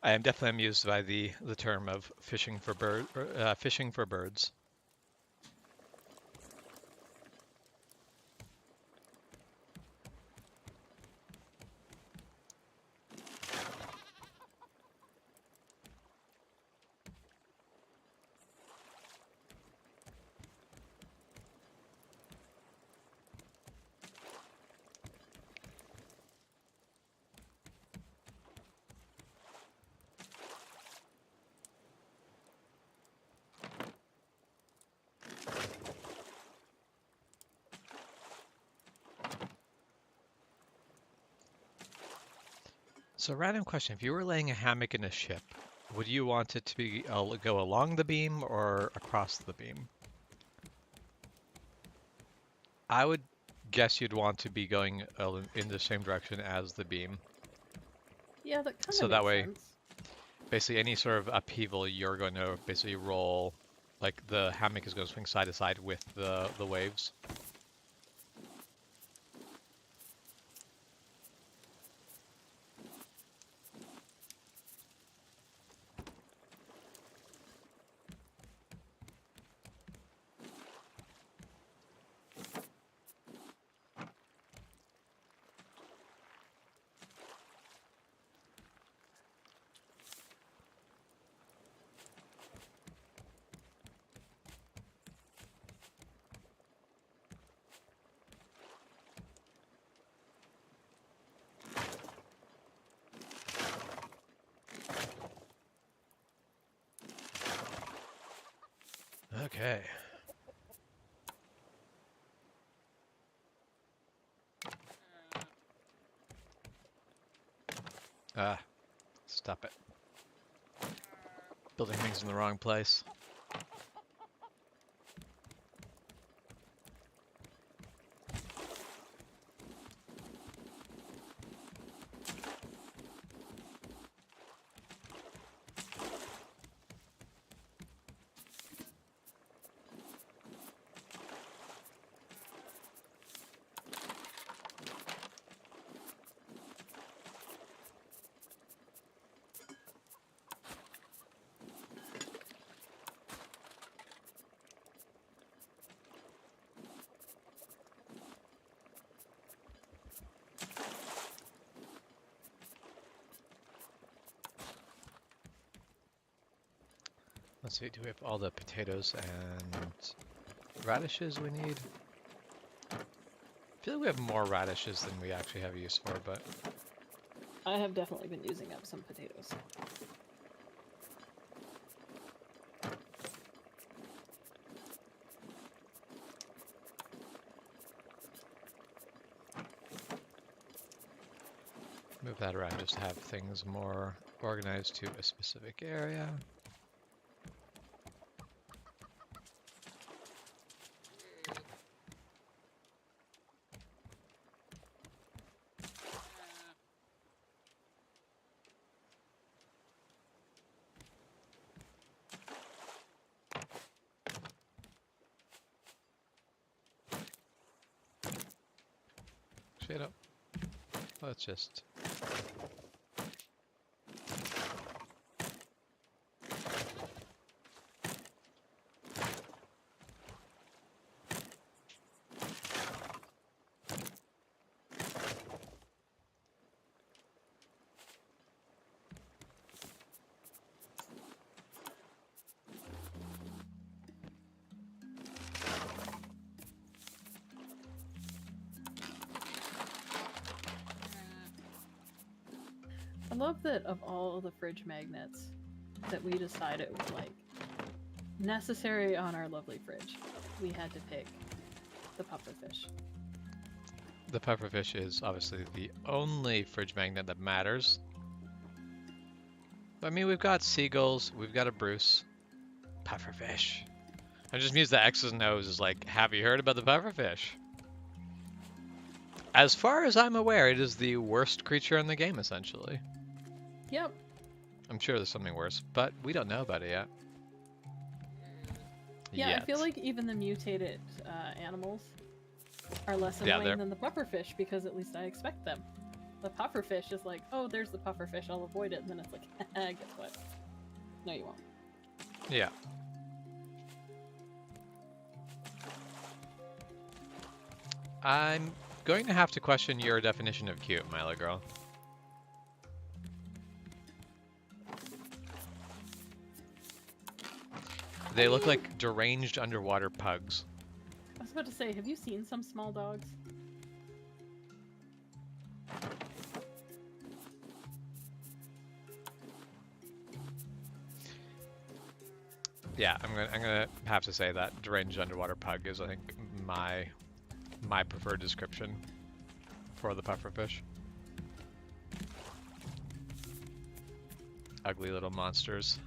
Speaker 1: I am definitely amused by the term of fishing for birds. So, random question: if you were laying a hammock in a ship, would you want it to be go along the beam or across the beam? I would guess you'd want to be going in the same direction as the beam.
Speaker 2: Yeah, that kind
Speaker 1: So
Speaker 2: of
Speaker 1: that
Speaker 2: makes
Speaker 1: way,
Speaker 2: sense.
Speaker 1: basically any sort of upheaval, you're going to basically roll, like the hammock is going to swing side to side with the waves. Okay. Ah, stop it. Building things in the wrong place. Let's see, do we have all the potatoes and radishes we need? I feel like we have more radishes than we actually have use for, but
Speaker 2: I have definitely been using up some potatoes.
Speaker 1: move that around just to have things more organized to a specific area. Shade up. Let's just...
Speaker 2: I love that of all the fridge magnets that we decided were like necessary on our lovely fridge, we had to pick the pufferfish.
Speaker 1: The pufferfish is obviously the only fridge magnet that matters. I mean, we've got seagulls, we've got a Bruce. Pufferfish. I just use the X's and O's as like, have you heard about the pufferfish? As far as I'm aware, it is the worst creature in the game, essentially.
Speaker 2: Yep.
Speaker 1: I'm sure there's something worse, but we don't know about it yet.
Speaker 2: Yeah,
Speaker 1: Yet.
Speaker 2: I feel like even the mutated animals are less
Speaker 1: Yeah,
Speaker 2: annoying
Speaker 1: they're-
Speaker 2: than the pufferfish, because at least I expect them. The pufferfish is like, oh, there's the pufferfish, I'll avoid it, and then it's like, guess what? No, you won't.
Speaker 1: Yeah. I'm going to have to question your definition of cute, Milo girl. They look like deranged underwater pugs.
Speaker 2: I was about to say, have you seen some small dogs?
Speaker 1: Yeah, I'm gonna have to say that deranged underwater pug is, I think, my preferred description for the pufferfish. Ugly little monsters.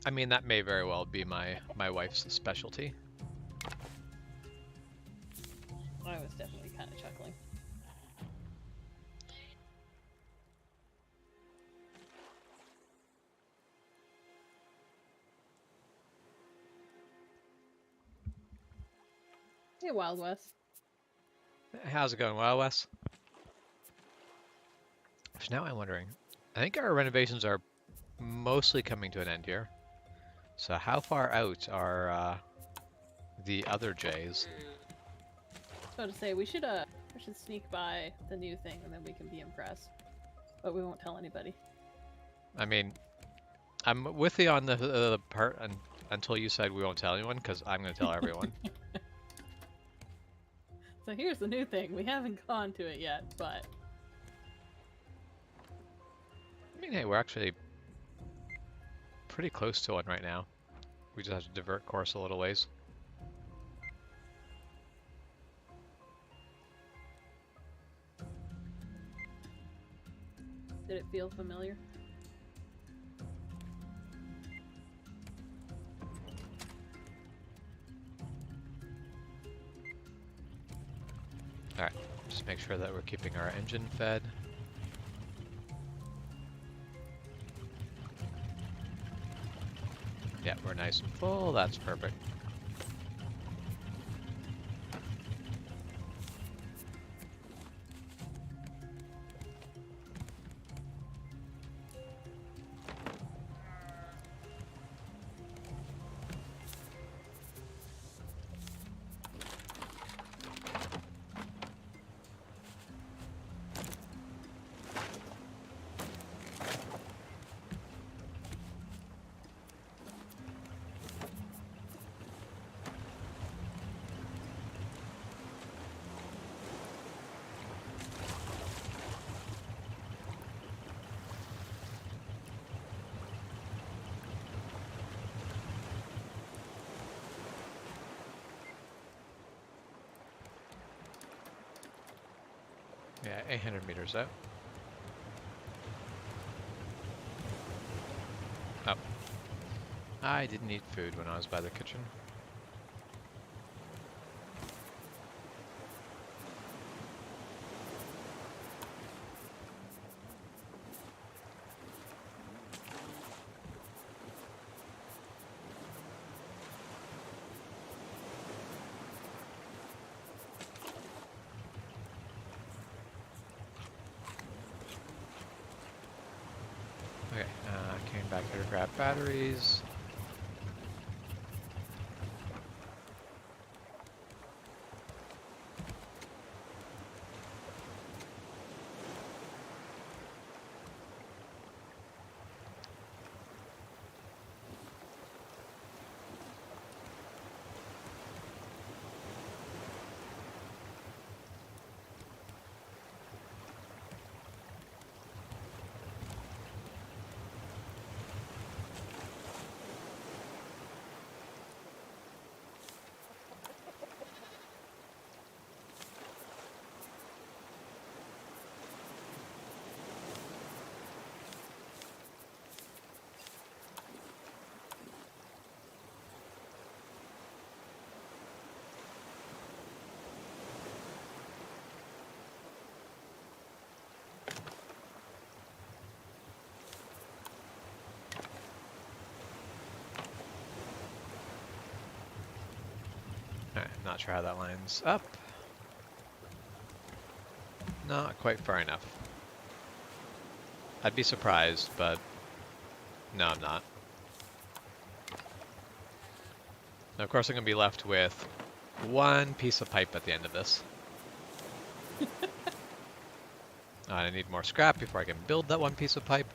Speaker 1: I mean, that may very well be my wife's specialty.
Speaker 2: I was definitely kind of chuckling. Hey, Wild West.
Speaker 1: How's it going, Wild West? So now I'm wondering, I think our renovations are mostly coming to an end here. So how far out are the other J's?
Speaker 2: I was about to say, we should sneak by the new thing and then we can be impressed. But we won't tell anybody.
Speaker 1: I mean, I'm with you on the part until you said we won't tell anyone, because I'm going to tell everyone.
Speaker 2: So here's the new thing. We haven't gone to it yet, but...
Speaker 1: I mean, hey, we're actually pretty close to one right now. We just have to divert course a little ways.
Speaker 2: Did it feel familiar?
Speaker 1: Alright, just make sure that we're keeping our engine fed. Yeah, we're nice and full, that's perfect. Yeah, 800 meters out. Oh. I didn't eat food when I was by the kitchen. Okay, came back here to grab batteries. Not sure how that lines up. Not quite far enough. I'd be surprised, but no, I'm not. Now, of course, I'm going to be left with one piece of pipe at the end of this. I need more scrap before I can build that one piece of pipe.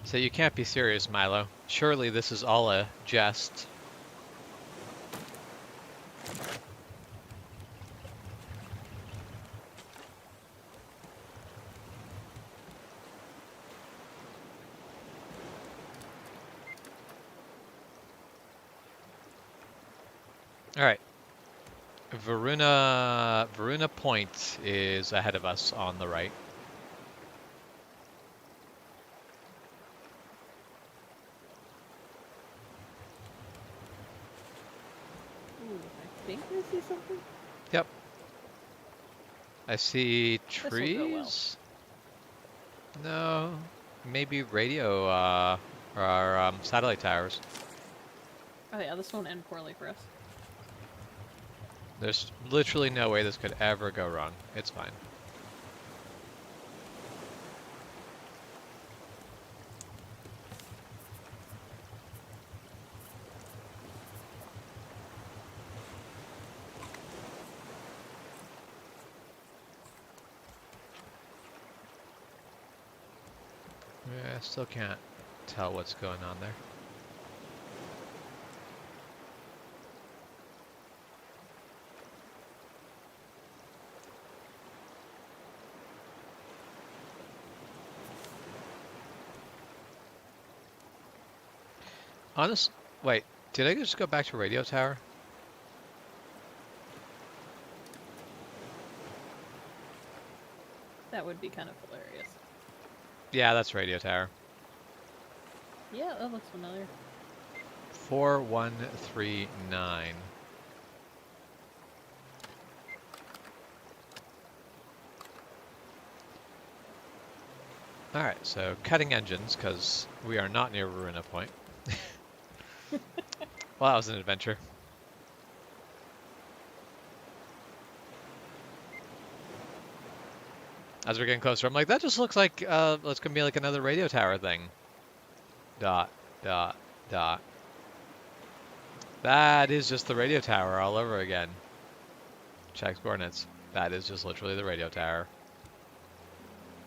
Speaker 1: So you can't be serious, Milo. Surely this is all a jest. All right. Varuna Point is ahead of us on the right.
Speaker 2: Ooh, I think I see something.
Speaker 1: Yep. I see
Speaker 2: This'll go well.
Speaker 1: trees. No, maybe radio or satellite towers.
Speaker 2: Oh yeah, this won't end poorly for us.
Speaker 1: There's literally no way this could ever go wrong. It's fine. Yeah, I still can't tell what's going on there. Wait, did I just go back to radio tower?
Speaker 2: That would be kind of hilarious.
Speaker 1: Yeah, that's radio tower.
Speaker 2: Yeah, that looks familiar.
Speaker 1: 4139. Alright, so cutting engines, because we are not near Varuna Point. Well, that was an adventure. As we're getting closer, I'm like, that just looks like, it's gonna be like another radio tower thing. Dot, dot, dot. That is just the radio tower all over again. Checks coordinates. That is just literally the radio tower.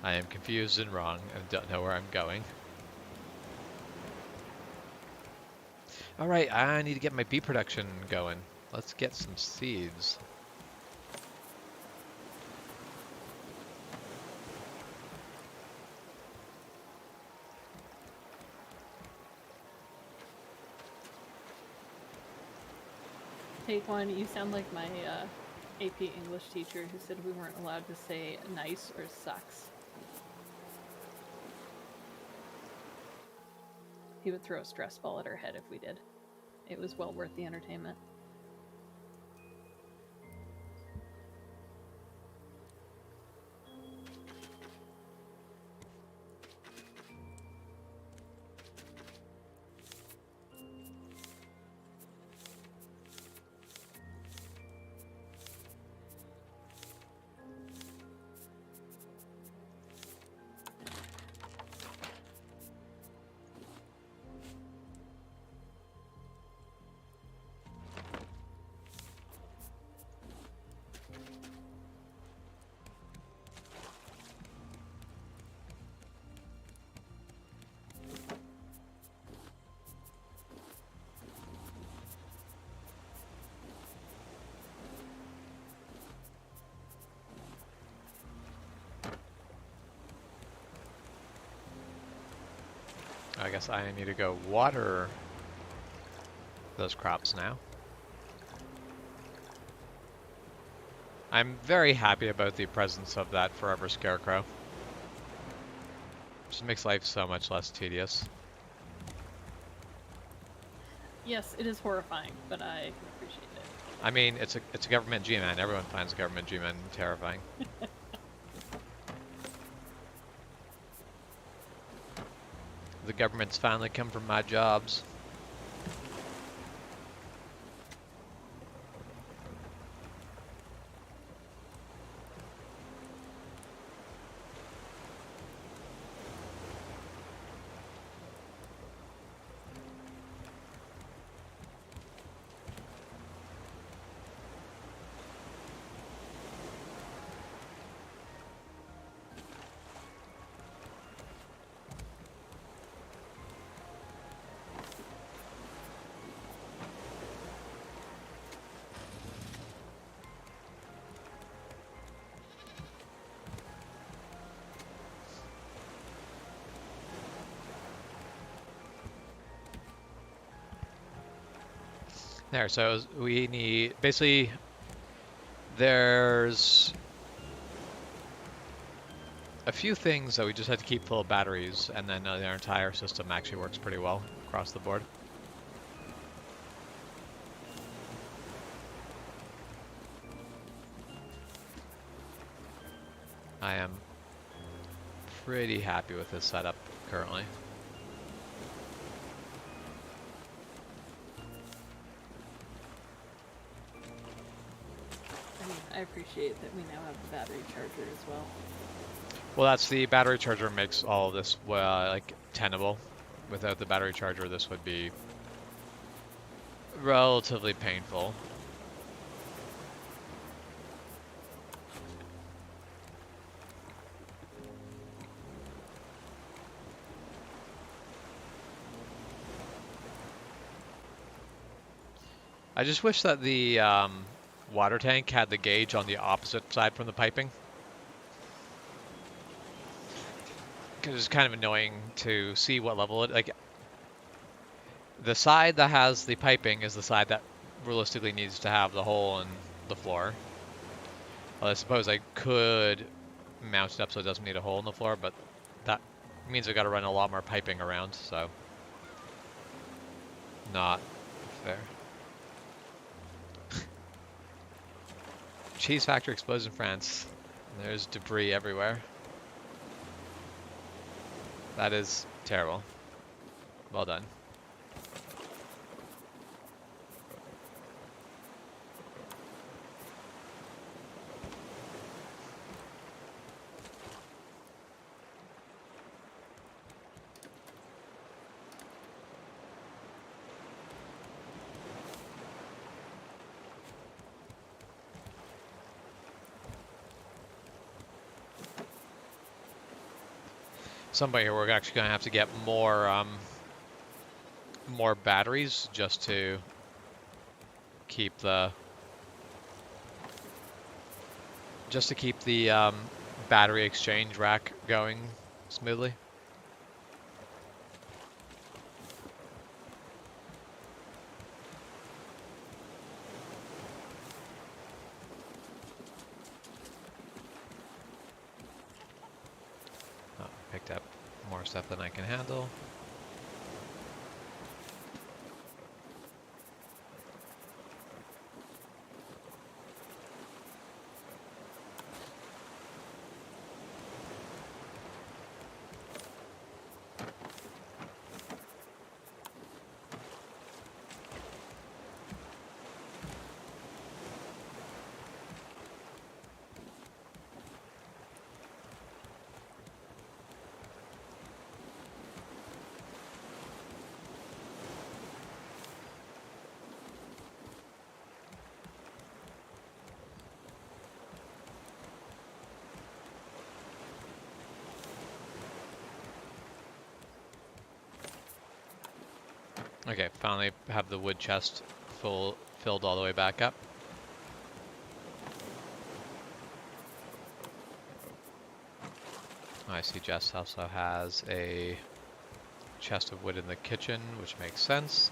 Speaker 1: I am confused and wrong and don't know where I'm going. Alright, I need to get my bee production going. Let's get some seeds.
Speaker 2: Take one, you sound like my AP English teacher who said we weren't allowed to say nice or sucks. He would throw a stress ball at our head if we did. It was well worth the entertainment.
Speaker 1: I guess I need to go water those crops now. I'm very happy about the presence of that forever scarecrow. Just makes life so much less tedious.
Speaker 2: Yes, it is horrifying, but I can appreciate it.
Speaker 1: I mean, it's a government G-man. Everyone finds a government G-man terrifying. The government's finally come for my jobs. There, so we need, basically, there's a few things that we just had to keep full of batteries, and then our entire system actually works pretty well across the board. I am pretty happy with this setup currently.
Speaker 2: I appreciate that we now have the battery charger as well.
Speaker 1: Well, that's the battery charger makes all of this like tenable. Without the battery charger, this would be relatively painful. I just wish that the water tank had the gauge on the opposite side from the piping. Because it's kind of annoying to see what level it, like, the side that has the piping is the side that realistically needs to have the hole in the floor. Well, I suppose I could mount it up so it doesn't need a hole in the floor, but that means I've got to run a lot more piping around, so not fair. Cheese factory explodes in France. There's debris everywhere. That is terrible. Well done. some point here we're actually going to have to get more batteries just to keep the battery exchange rack going smoothly. Oh, picked up more stuff than I can handle. Okay, finally have the wood chest filled all the way back up. I see Jess also has a chest of wood in the kitchen, which makes sense.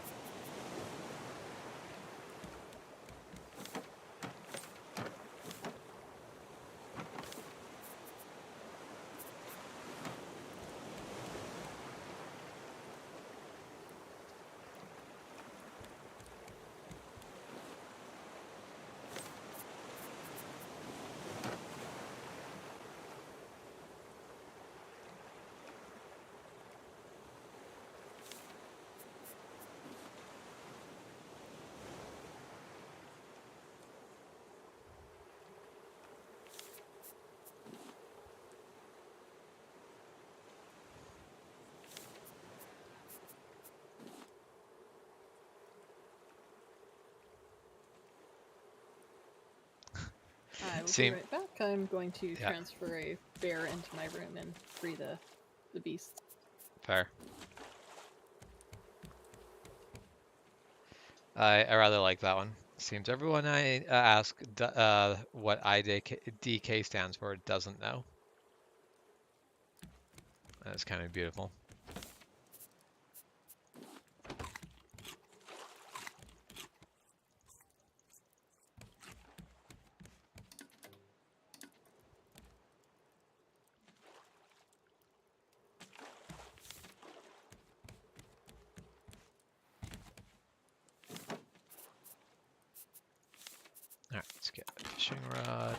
Speaker 2: I will be
Speaker 1: Seem-
Speaker 2: right back. I'm going to
Speaker 1: Yeah.
Speaker 2: transfer a bear into my room and free the beast.
Speaker 1: Fair. I rather like that one. Seems everyone I ask what IDK stands for doesn't know. That's kind of beautiful. Alright, let's get a fishing rod.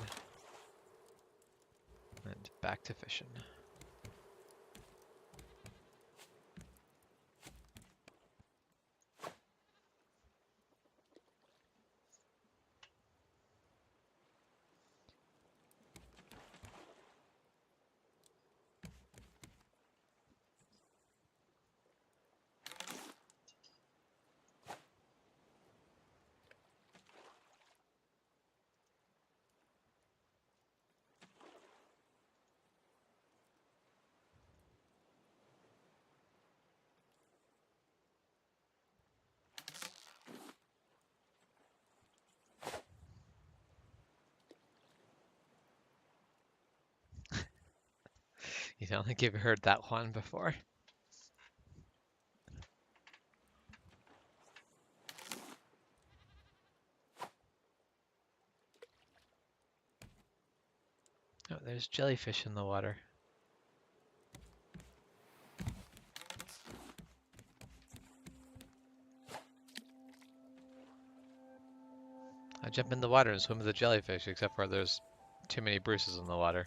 Speaker 1: And back to fishing. You don't think you've heard that one before? Oh, there's jellyfish in the water. I jump in the water and swim with the jellyfish, except for there's too many Bruces in the water.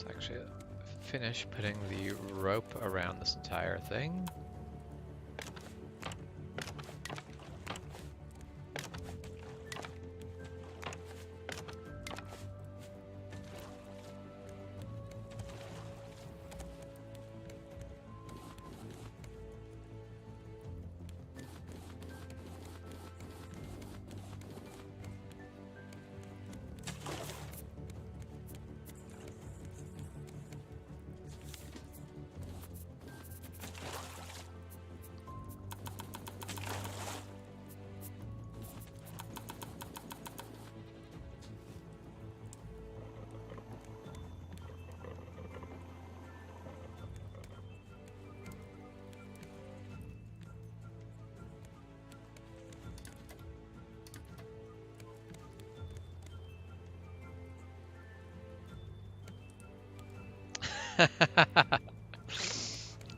Speaker 1: Let's actually finish putting the rope around this entire thing.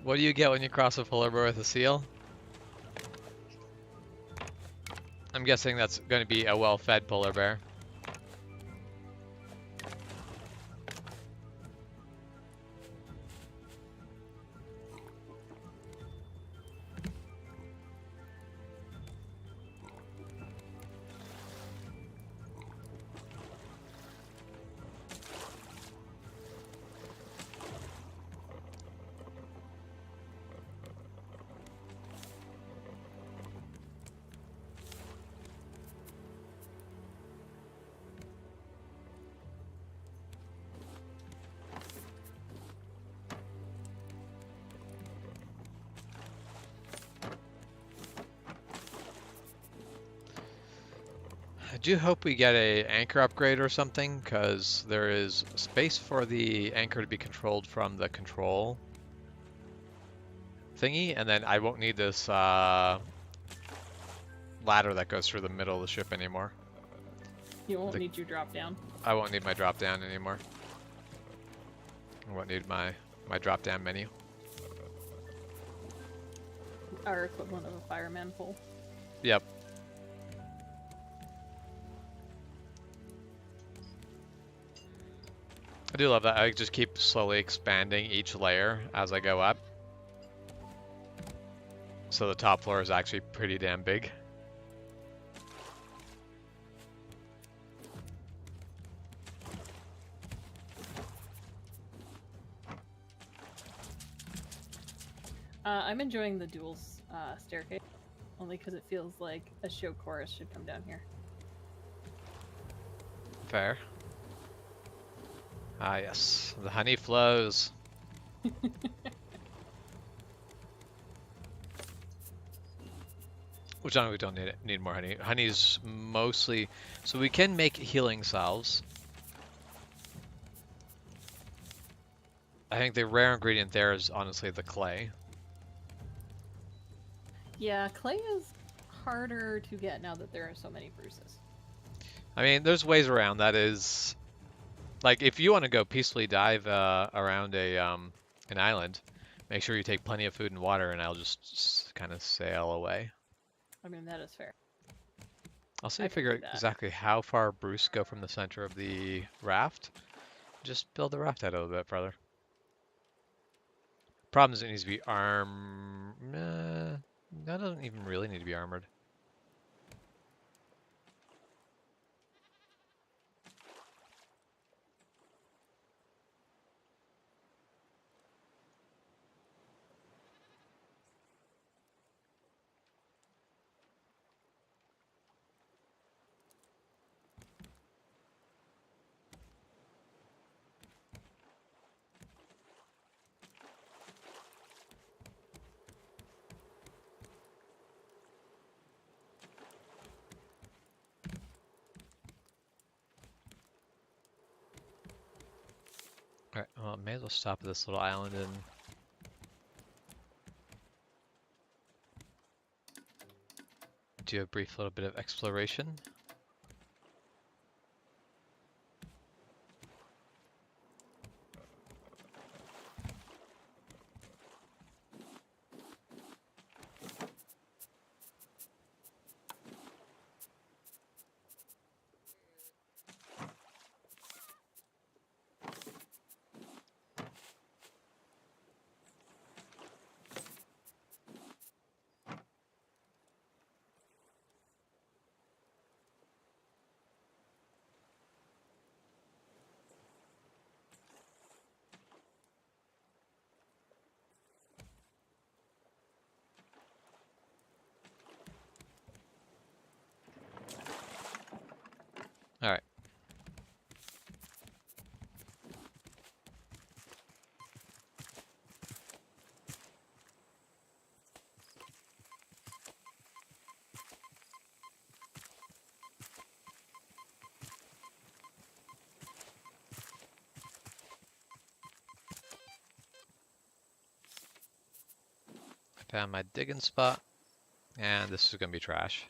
Speaker 1: What do you get when you cross a polar bear with a seal? I'm guessing that's going to be a well-fed polar bear. I do hope we get a anchor upgrade or something, because there is space for the anchor to be controlled from the control thingy, and then I won't need this ladder that goes through the middle of the ship anymore.
Speaker 2: You won't need your drop down.
Speaker 1: I won't need my drop down anymore. I won't need my drop down menu.
Speaker 2: Our equivalent of a fireman pole.
Speaker 1: Yep. I do love that. I just keep slowly expanding each layer as I go up. So the top floor is actually pretty damn big.
Speaker 2: I'm enjoying the dual staircase, only because it feels like a show chorus should come down here.
Speaker 1: Fair. Ah, yes. The honey flows. Which I know we don't need more honey. Honey's mostly... So we can make healing salves. I think the rare ingredient there is honestly the clay.
Speaker 2: Yeah, clay is harder to get now that there are so many bruises.
Speaker 1: I mean, there's ways around. That is... Like, if you want to go peacefully dive around an island, make sure you take plenty of food and water, and I'll just kind of sail away.
Speaker 2: I mean, that is fair.
Speaker 1: I'll see if I figure out exactly how far Bruce go from the center of the raft. Just build the raft out a little bit further. Problem is it needs to be that doesn't even really need to be armored. Alright, well, may as well stop at this little island and do a brief little bit of exploration. Found my digging spot, and this is gonna be trash.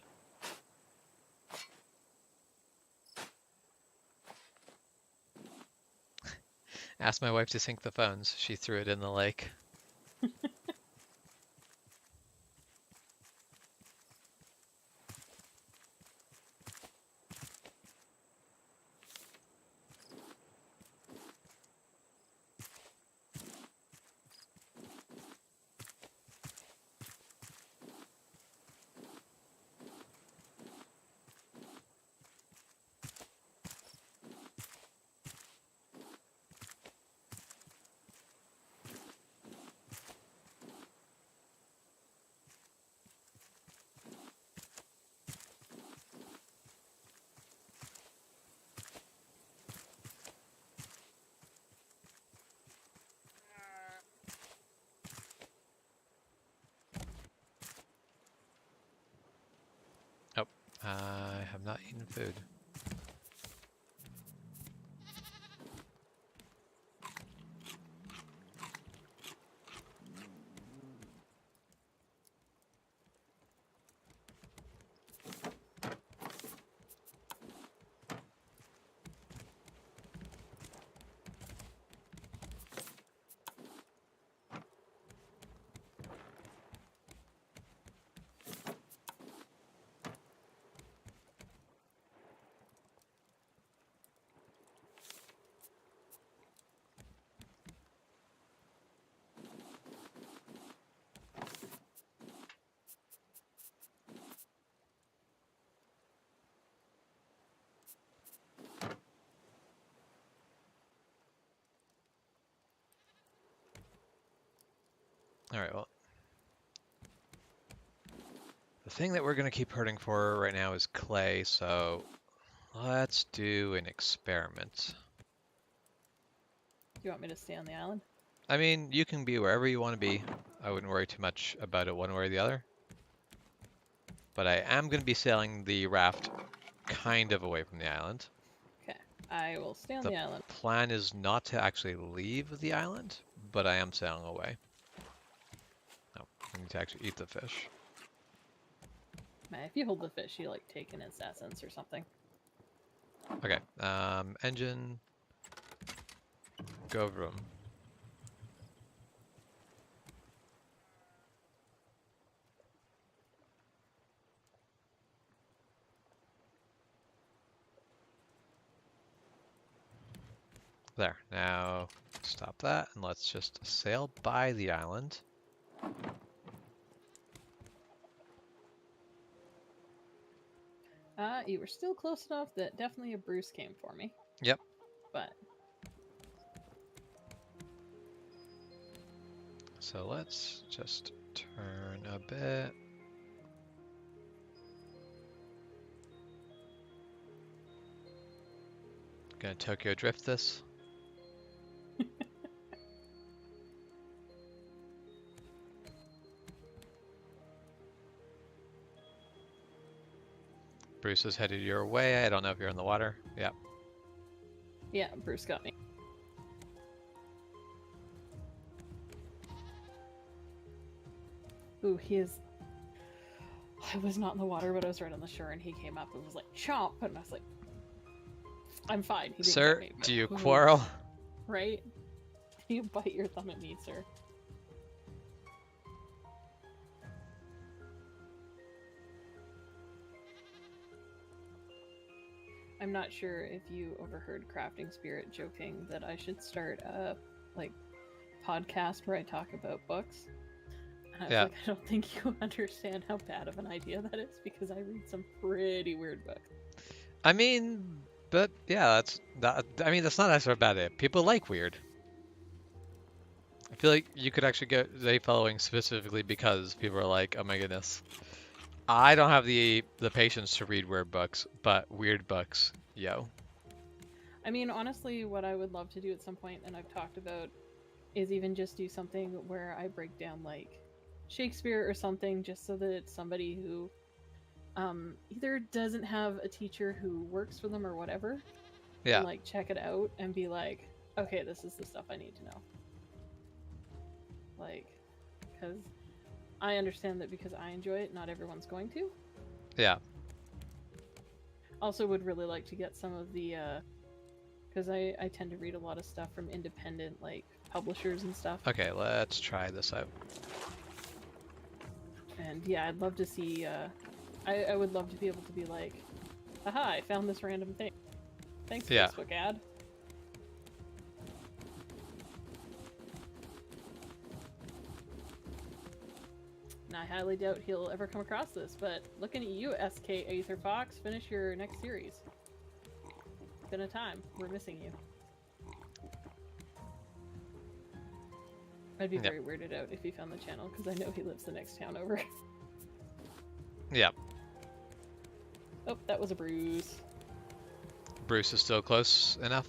Speaker 1: Asked my wife to sink the phones. She threw it in the lake. Oh, I have not eaten food. All right, well, the thing that we're gonna keep hurting for right now is clay, so let's do an experiment.
Speaker 2: Do you want me to stay on the island?
Speaker 1: I mean, you can be wherever you want to be. I wouldn't worry too much about it one way or the other. But I am going to be sailing the raft kind of away from the island.
Speaker 2: Okay, I will stay on
Speaker 1: The
Speaker 2: the island.
Speaker 1: plan is not to actually leave the island, but I am sailing away. No, I need to actually eat the fish.
Speaker 2: Man, if you hold the fish, you like take in its essence or something.
Speaker 1: Okay, engine, go room. There, now stop that and let's just sail by the island.
Speaker 2: You were still close enough that definitely a Bruce came for me.
Speaker 1: Yep.
Speaker 2: But
Speaker 1: So let's just turn a bit. Gonna Tokyo drift this. Bruce is headed your way. I don't know if you're in the water. Yeah.
Speaker 2: yeah, Bruce got me. Ooh, he is. I was not in the water, but I was right on the shore, and he came up and was like, "Chomp!" And I was like, "I'm fine." He didn't
Speaker 1: Sir,
Speaker 2: get me,
Speaker 1: do you
Speaker 2: but-
Speaker 1: quarrel?
Speaker 2: Right? You bite your thumb at me, sir. I'm not sure if you overheard Crafting Spirit joking that I should start a like podcast where I talk about books. And I was
Speaker 1: Yeah.
Speaker 2: like, I don't think you understand how bad of an idea that is because I read some pretty weird books.
Speaker 1: I mean, but yeah, I mean, that's not actually a bad idea. People like weird. I feel like you could actually get a following specifically because people are like, oh my goodness. I don't have the patience to read weird books, but weird books, yo.
Speaker 2: I mean, honestly, what I would love to do at some point, and I've talked about, is even just do something where I break down like Shakespeare or something, just so that it's somebody who either doesn't have a teacher who works for them or whatever,
Speaker 1: Yeah.
Speaker 2: can like check it out and be like, okay, this is the stuff I need to know. Like, because I understand that because I enjoy it, not everyone's going to.
Speaker 1: Yeah.
Speaker 2: Also would really like to get some of the, because I tend to read a lot of stuff from independent, like, publishers and stuff.
Speaker 1: Okay, let's try this out.
Speaker 2: And yeah, I'd love to see, I would love to be able to be like, haha, I found this random thing. Thanks,
Speaker 1: Yeah.
Speaker 2: Facebook ad. And I highly doubt he'll ever come across this, but looking at you, SK Aether Fox, finish your next series. It's been a time. We're missing you. I'd be very weirded out if he found the channel, because I know he lives the next town over.
Speaker 1: Yeah.
Speaker 2: Oh, that was a bruise.
Speaker 1: Bruce is still close enough.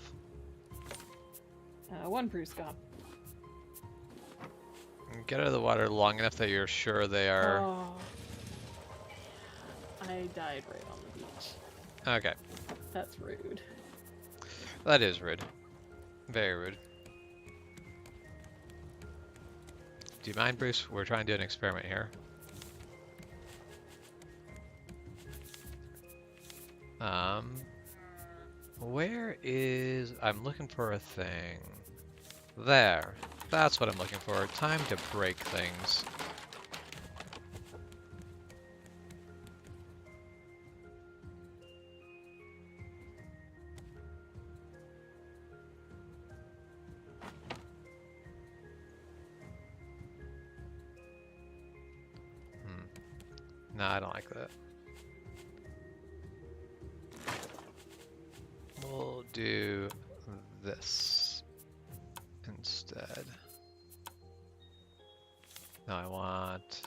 Speaker 2: One bruise gone.
Speaker 1: Get out of the water long enough that you're sure they are.
Speaker 2: Oh. I died right on the beach.
Speaker 1: Okay.
Speaker 2: That's rude.
Speaker 1: That is rude. Very rude. Do you mind, Bruce? We're trying to do an experiment here. Where is... I'm looking for a thing. There. That's what I'm looking for. Time to break things. No, I don't like that. We'll do this instead. No, I want...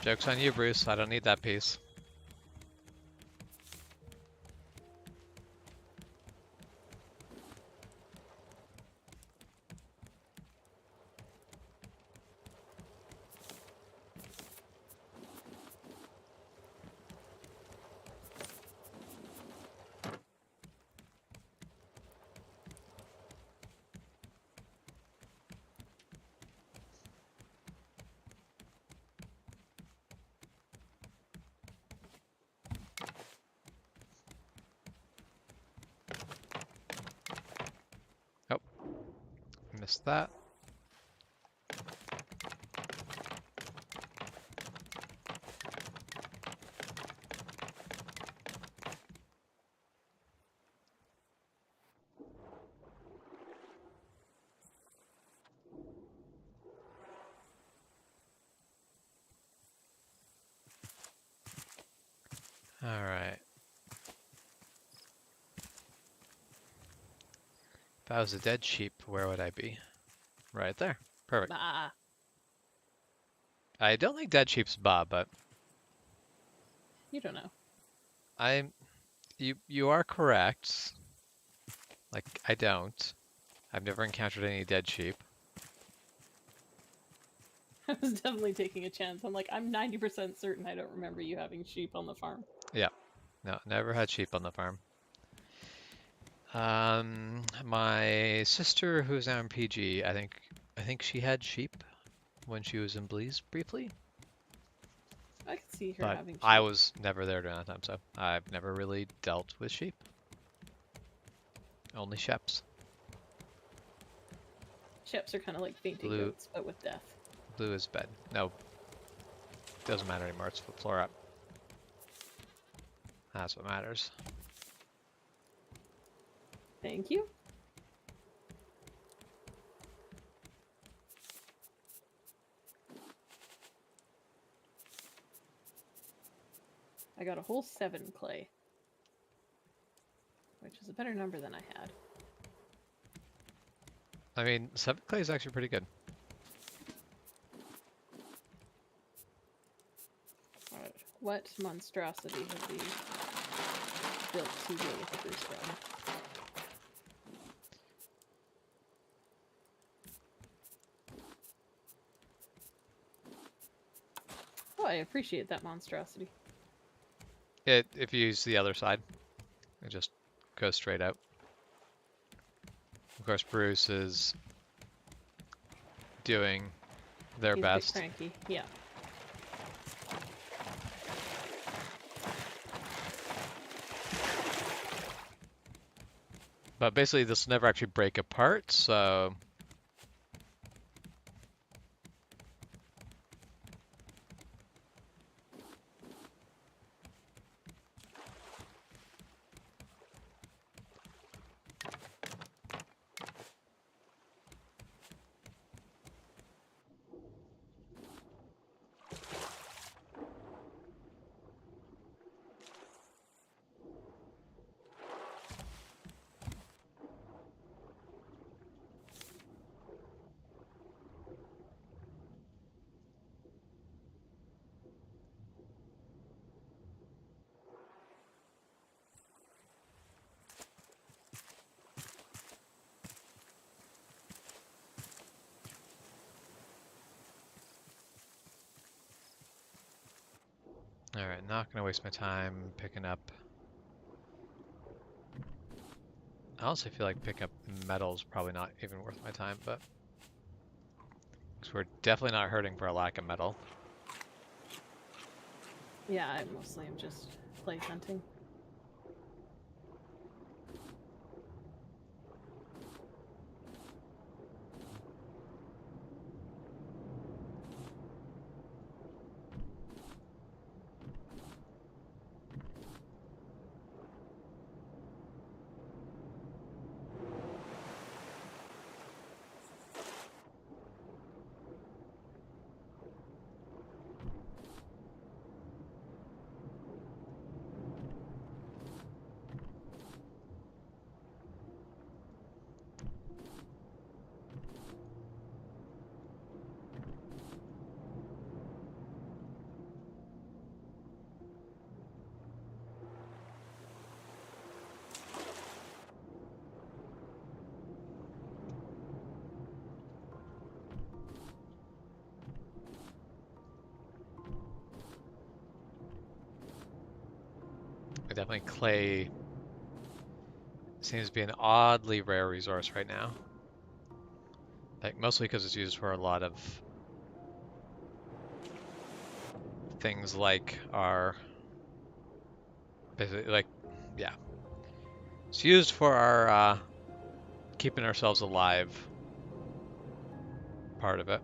Speaker 1: Joke's on you, Bruce. I don't need that piece. Missed that. All right. If I was a dead sheep, where would I be? Right there. Perfect.
Speaker 2: Bah.
Speaker 1: I don't think dead sheep's Bob, but
Speaker 2: You don't know.
Speaker 1: you are correct. Like, I don't. I've never encountered any dead sheep.
Speaker 2: I was definitely taking a chance. I'm like, I'm 90% certain I don't remember you having sheep on the farm.
Speaker 1: Yeah. No, never had sheep on the farm. My sister, who's now in PG, I think she had sheep when she was in Bleeze briefly.
Speaker 2: I could see her
Speaker 1: But
Speaker 2: having sheep.
Speaker 1: I was never there during that time, so I've never really dealt with sheep. Only sheps.
Speaker 2: Sheps are kind of like fainting
Speaker 1: Blue.
Speaker 2: goats, but with death.
Speaker 1: Blue is bed. No. Doesn't matter anymore, it's floor up. That's what matters.
Speaker 2: Thank you. I got a whole 7 clay, which is a better number than I had.
Speaker 1: I mean, 7 clay is actually pretty good.
Speaker 2: Alright, what monstrosity have we built to go with the first run? I appreciate that monstrosity.
Speaker 1: If you use the other side, it just goes straight out. Of course, Bruce is doing their
Speaker 2: He's
Speaker 1: best.
Speaker 2: a bit cranky. Yeah.
Speaker 1: But basically, this will never actually break apart, so... Alright, not gonna waste my time picking up... I honestly feel like picking up metal's probably not even worth my time, but... Because we're definitely not hurting for a lack of metal.
Speaker 2: Yeah, I mostly am just place hunting.
Speaker 1: Definitely clay seems to be an oddly rare resource right now. Like, mostly because it's used for a lot of things like our... Basically, like, yeah. It's used for our keeping ourselves alive part of it.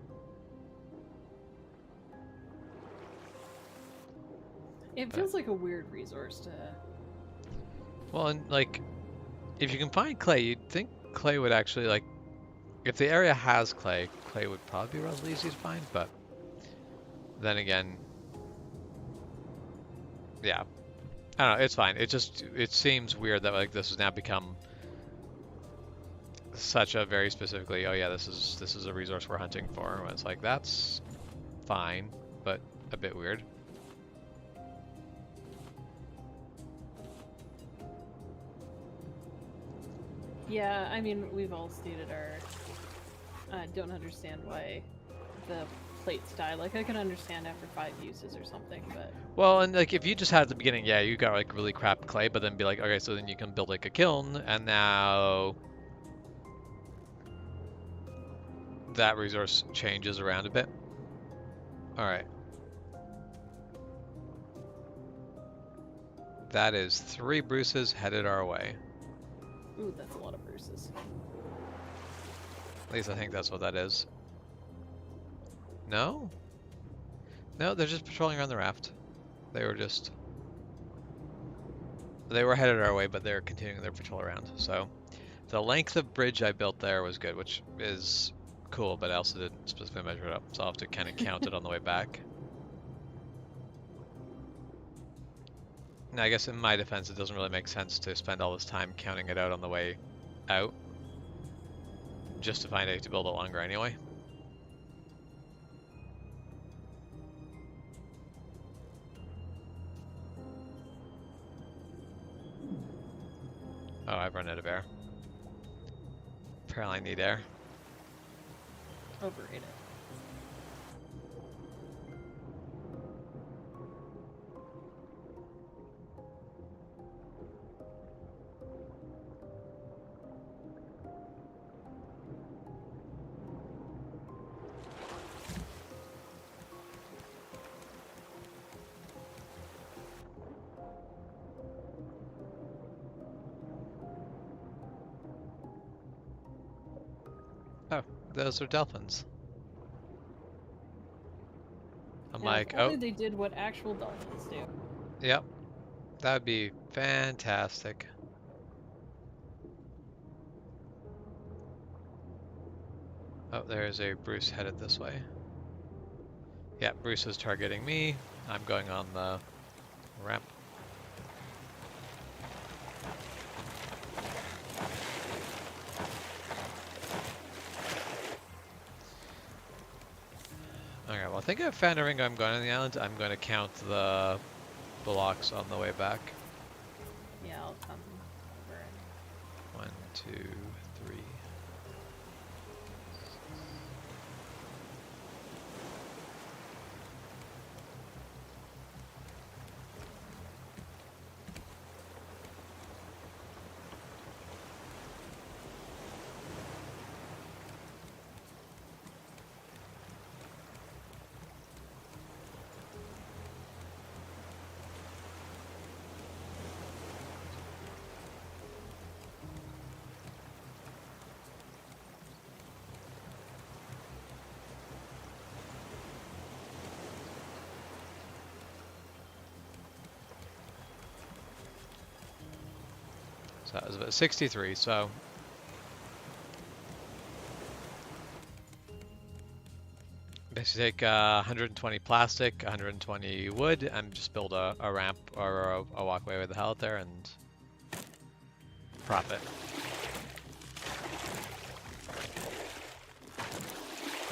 Speaker 2: It feels like a weird resource to...
Speaker 1: Well, and like, if you can find clay, you'd think clay would actually, like, if the area has clay, clay would probably be relatively easy to find, but then again, yeah. I don't know, it's fine. It seems weird that, like, this has now become such a very specifically, oh yeah, this is a resource we're hunting for. When it's like, that's fine, but a bit weird.
Speaker 2: Yeah, I mean, we've all stated our... don't understand why the plates die. Like, I can understand after 5 uses or something, but...
Speaker 1: Well, and like, if you just had at the beginning, yeah, you got like really crap clay, but then be like, okay, so then you can build like a kiln, and now that resource changes around a bit. Alright. That is 3 Bruces headed our way.
Speaker 2: Ooh, that's a lot of Bruces.
Speaker 1: At least I think that's what that is. No? No, they're just patrolling around the raft. They were just... They were headed our way, but they're continuing their patrol around. So, the length of bridge I built there was good, which is cool, but I also didn't specifically measure it up, so I'll have to kind of count it on the way back. Now, I guess in my defense, it doesn't really make sense to spend all this time counting it out on the way out, just to find out to build it longer anyway. Oh, I've run out of air. Apparently I need air.
Speaker 2: Overrated.
Speaker 1: Oh, those are dolphins. I'm
Speaker 2: Yeah,
Speaker 1: like,
Speaker 2: if only
Speaker 1: oh,
Speaker 2: they did what actual dolphins do.
Speaker 1: yep, that would be fantastic. Oh, there's a Bruce headed this way. Yeah, Bruce is targeting me. I'm going on the ramp. Okay, well, I think I've found a ring. I'm going on the island. I'm going to count the blocks on the way back.
Speaker 2: Yeah, I'll come over and
Speaker 1: 1, 2, 3. So that was about 63, so basically take 120 plastic, 120 wood, and just build a ramp or a walkway with the hell out there and profit.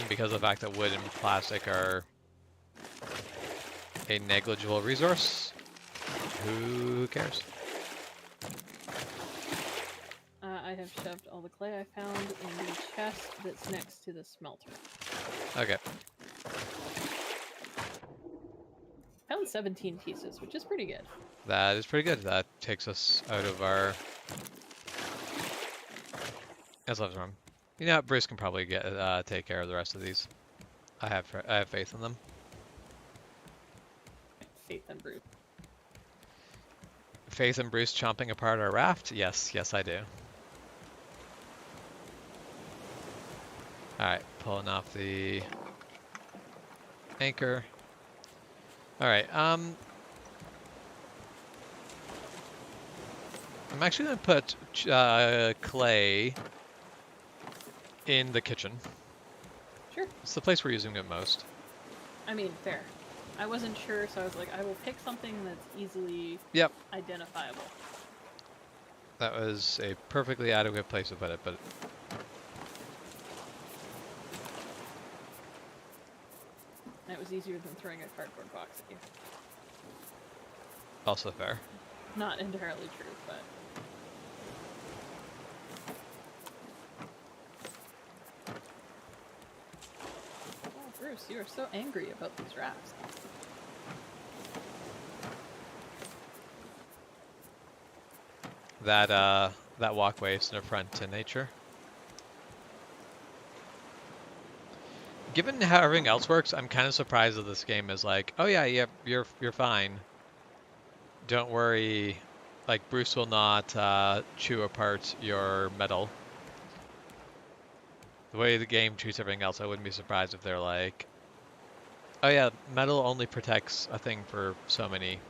Speaker 1: And because of the fact that wood and plastic are a negligible resource, who cares?
Speaker 2: I have shoved all the clay I found in the chest that's next to the smelter.
Speaker 1: Okay.
Speaker 2: Found 17 pieces, which is pretty good.
Speaker 1: That is pretty good. That takes us out of our... That's left room. You know what? Bruce can probably get take care of the rest of these. I have faith in them.
Speaker 2: Faith in Bruce.
Speaker 1: Faith in Bruce chomping apart our raft? Yes, yes I do. Alright, pulling off the anchor. Alright, I'm actually going to put clay in the kitchen.
Speaker 2: Sure.
Speaker 1: It's the place we're using it most.
Speaker 2: I mean, fair. I wasn't sure, so I was like, I will pick something that's easily identifiable.
Speaker 1: That was a perfectly adequate place to put it, but...
Speaker 2: That was easier than throwing a cardboard box at you.
Speaker 1: Also fair.
Speaker 2: Not entirely true, but... Oh, Bruce, you are so angry about these rafts.
Speaker 1: That walkway is an affront to nature. Given how everything else works, I'm kind of surprised that this game is like, oh yeah, you're fine. Don't worry, like Bruce will not chew apart your metal. The way the game treats everything else, I wouldn't be surprised if they're like, oh yeah, metal only protects a thing for so many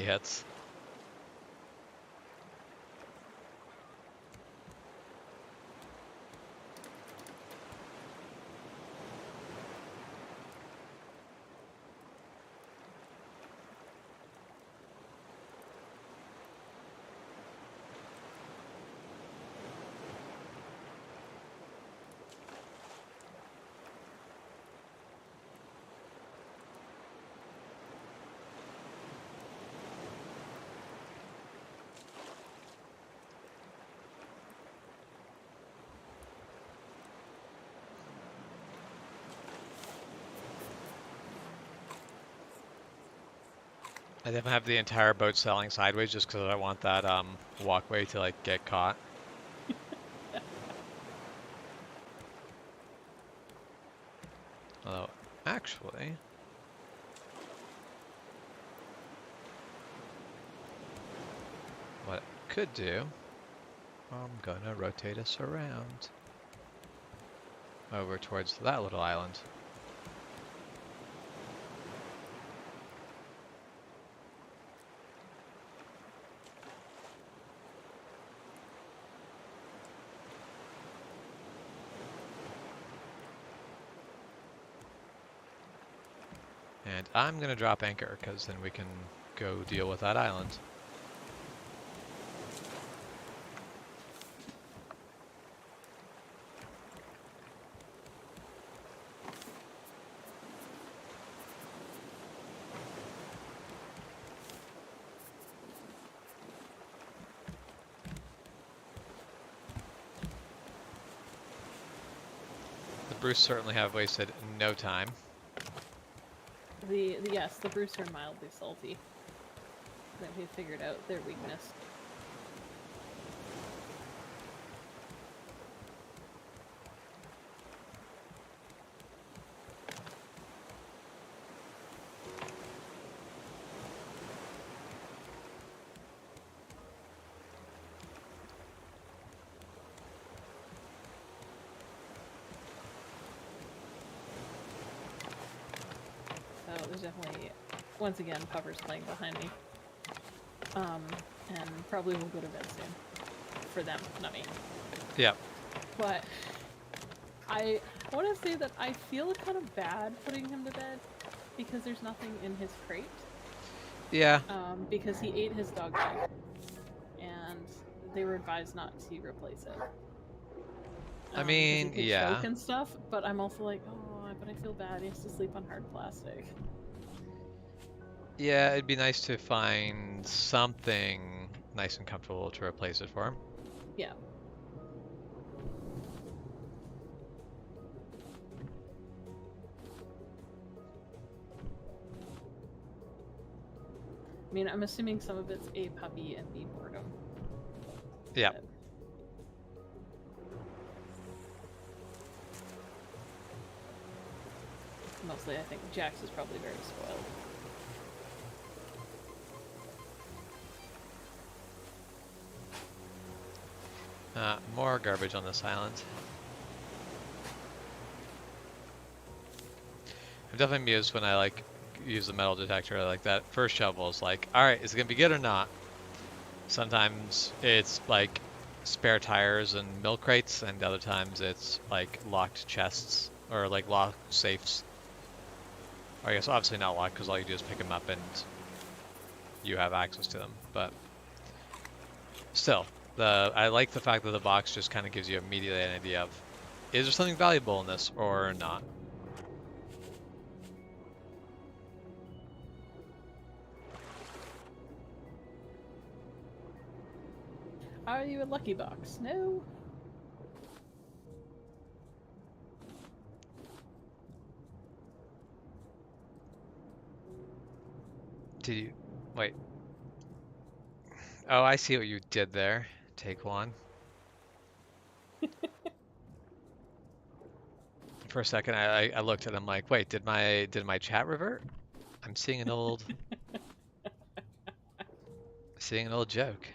Speaker 1: hits. I definitely have the entire boat sailing sideways just because I want that walkway to like get caught. Although, actually, what I could do, I'm gonna rotate us around. over towards that little island. And I'm going to drop anchor, because then we can go deal with that island. The Bruce certainly have wasted no time.
Speaker 2: Yes, the Bruce are mildly salty. That we figured out their weakness. So there's definitely, once again, Puffer's playing behind me. And probably will go to bed soon. For them, not me.
Speaker 1: Yep.
Speaker 2: But I want to say that I feel kind of bad putting him to bed because there's nothing in his crate.
Speaker 1: Yeah.
Speaker 2: Because he ate his dog bag, and they were advised not to replace it.
Speaker 1: I mean,
Speaker 2: 'cause he could
Speaker 1: yeah.
Speaker 2: choke and stuff, but I'm also like, oh, but I feel bad. He has to sleep on hard plastic.
Speaker 1: Yeah, it'd be nice to find something nice and comfortable to replace it for him.
Speaker 2: Yeah. I mean, I'm assuming some of it's A, puppy, and B, boredom.
Speaker 1: Yeah.
Speaker 2: But mostly, I think Jax is probably very spoiled.
Speaker 1: More garbage on this island. I'm definitely amused when I use the metal detector like that. First shovel is like, all right, is it gonna be good or not? Sometimes it's like spare tires and milk crates, and other times it's like locked chests or like locked safes. Or I guess obviously not locked, because all you do is pick them up and you have access to them. But still, I like the fact that the box just kind of gives you immediately an idea of, is there something valuable in this or not?
Speaker 2: Are you a lucky box? No.
Speaker 1: Did you wait? Oh, I see what you did there. Take one. For a second, I looked at him like, wait, did my chat revert? I'm seeing an old joke.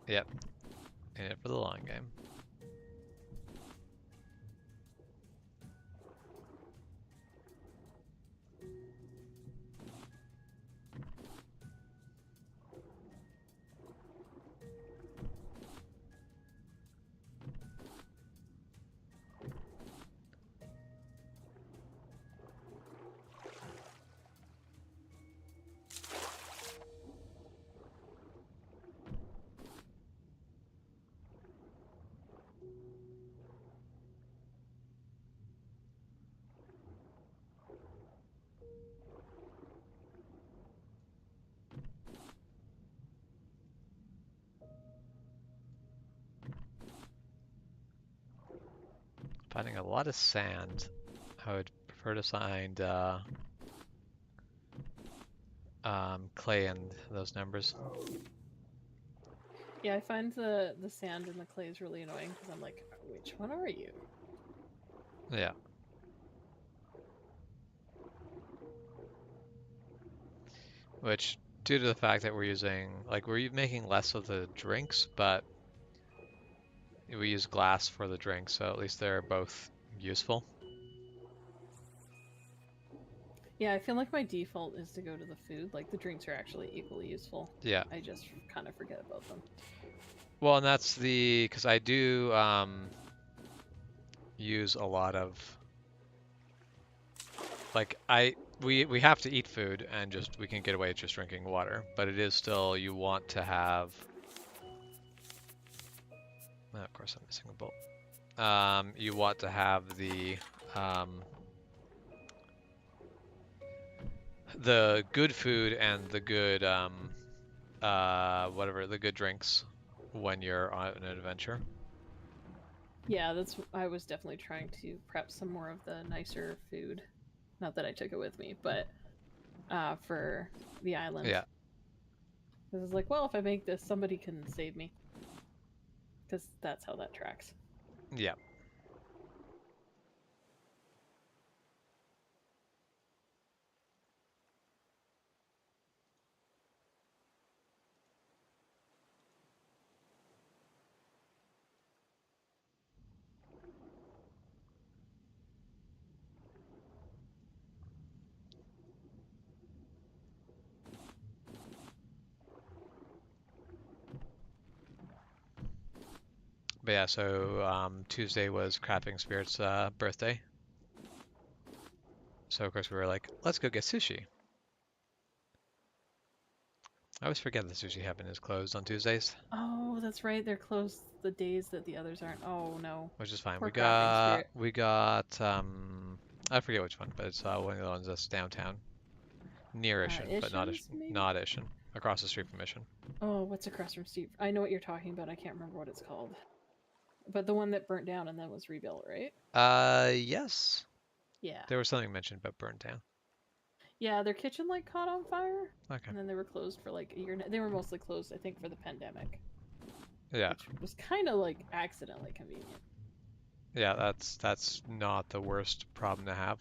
Speaker 1: Yep. In it for the long game. Finding a lot of sand. I would prefer to find clay and those numbers.
Speaker 2: Yeah, I find the sand and the clays really annoying because I'm like, which one are you?
Speaker 1: Yeah. Which, due to the fact that we're using, like, we're making less of the drinks, but we use glass for the drinks, so at least they're both useful.
Speaker 2: Yeah, I feel like my default is to go to the food. Like, the drinks are actually equally useful.
Speaker 1: Yeah.
Speaker 2: I just kind of forget about them.
Speaker 1: Well, and that's because I do use a lot of, like, we have to eat food and just we can get away with just drinking water, but it is still, you want to have. Oh, of course, I'm missing a bolt. You want to have the good food and the good whatever, the good drinks when you're on an adventure.
Speaker 2: Yeah, I was definitely trying to prep some more of the nicer food. Not that I took it with me, but for the island.
Speaker 1: Yeah.
Speaker 2: Because it's like, well, if I make this, somebody can save me. Because that's how that tracks.
Speaker 1: Yeah. But yeah, so Tuesday was Crapping Spirit's birthday. So of course we were like, let's go get sushi. I always forget that Sushi Heaven is closed on Tuesdays.
Speaker 2: Oh, that's right. They're closed the days that the others aren't. Oh no.
Speaker 1: Which is fine.
Speaker 2: Poor Crapping Spirit.
Speaker 1: We got I forget which one, but it's one of the ones that's downtown. Near Ishin, but not
Speaker 2: Ishin's, maybe?
Speaker 1: not Ishin. Across the street from Ishin.
Speaker 2: Oh, what's across from Steve? I know what you're talking about. I can't remember what it's called. But the one that burnt down and then was rebuilt, right?
Speaker 1: Yes.
Speaker 2: Yeah.
Speaker 1: There was something mentioned about burnt down.
Speaker 2: Yeah, their kitchen like caught on fire.
Speaker 1: Okay.
Speaker 2: And then they were closed for like a year. They were mostly closed, I think, for the pandemic.
Speaker 1: Yeah.
Speaker 2: Which was kind of like accidentally convenient.
Speaker 1: Yeah, that's not the worst problem to have.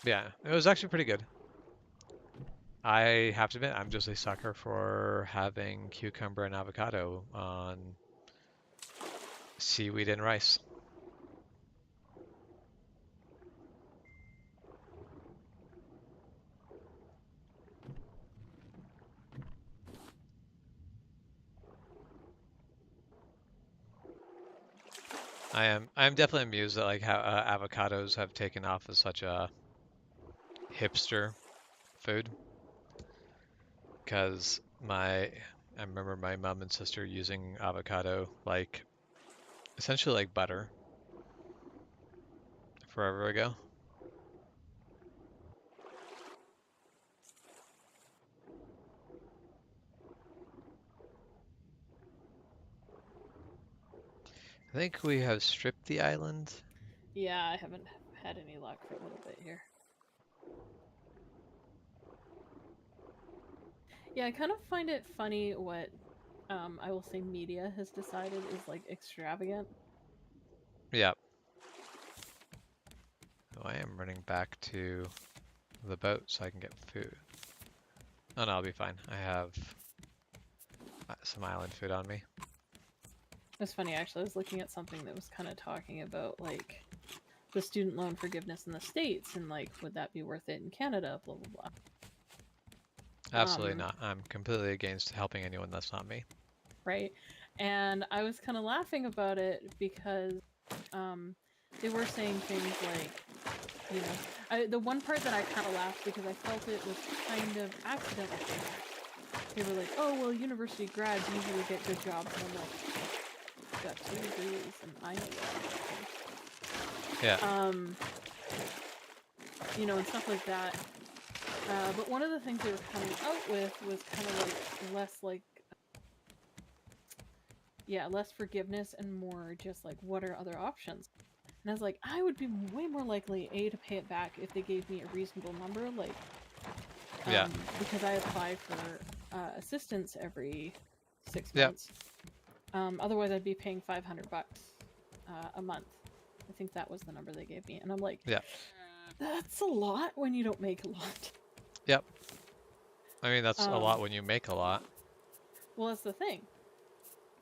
Speaker 1: Yeah, it was actually pretty good. I have to admit, I'm just a sucker for having cucumber and avocado on seaweed and rice. I am definitely amused at like how avocados have taken off as such a hipster food. Because I remember my mom and sister using avocado like essentially like butter forever ago. I think we have stripped the island.
Speaker 2: Yeah, I haven't had any luck for a little bit here. Yeah, I kind of find it funny what I will say media has decided is like extravagant.
Speaker 1: Yeah. Oh, I am running back to the boat so I can get food. Oh no, I'll be fine. I have some island food on me.
Speaker 2: It's funny actually, I was looking at something that was kind of talking about like the student loan forgiveness in the States and like would that be worth it in Canada, blah blah blah.
Speaker 1: Absolutely not. I'm completely against helping anyone that's not me.
Speaker 2: Right? And I was kind of laughing about it because they were saying things like, you know, the one part that I kind of laughed because I felt it was kind of accidental. They were like, oh, well, university grads usually get good jobs. And I'm like, got 2 degrees and I know what
Speaker 1: Yeah.
Speaker 2: you know, and stuff like that. But one of the things they were coming out with was kind of like less like, yeah, less forgiveness and more just like, what are other options? And I was like, I would be way more likely, A, to pay it back if they gave me a reasonable number, like,
Speaker 1: Yeah.
Speaker 2: because I apply for assistance every 6
Speaker 1: Yep.
Speaker 2: months. Otherwise, I'd be paying $500 a month. I think that was the number they gave me, and I'm like,
Speaker 1: Yeah.
Speaker 2: that's a lot when you don't make a lot.
Speaker 1: Yep. I mean, that's a lot when you make a lot.
Speaker 2: Well, that's the thing.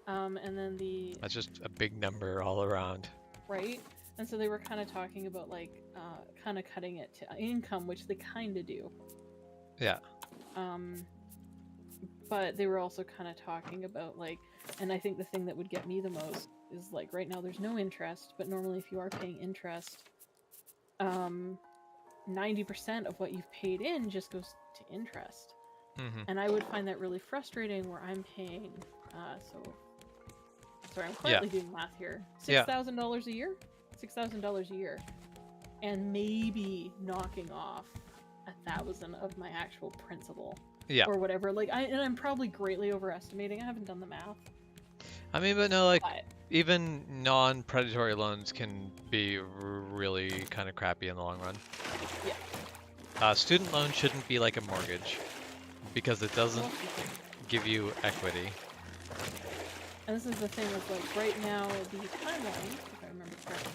Speaker 2: And then
Speaker 1: That's just a big number all around.
Speaker 2: right, and so they were kind of talking about like kind of cutting it to income, which they kind of do.
Speaker 1: Yeah.
Speaker 2: But they were also kind of talking about like, and I think the thing that would get me the most is like right now there's no interest, but normally if you are paying interest, 90% of what you've paid in just goes to interest. And I would find that really frustrating where I'm paying, sorry, I'm currently doing math here. $6,000 a year? $6,000 a year. And maybe knocking off 1,000 of my actual principal.
Speaker 1: Yeah.
Speaker 2: Or whatever. Like, I'm probably greatly overestimating. I haven't done the math.
Speaker 1: I mean, but no, like, even non-predatory loans can be really kind of crappy in the long run.
Speaker 2: Yeah.
Speaker 1: Student loan shouldn't be like a mortgage because it doesn't give you equity.
Speaker 2: And this is the thing with like right now the timeline, if I remember correctly,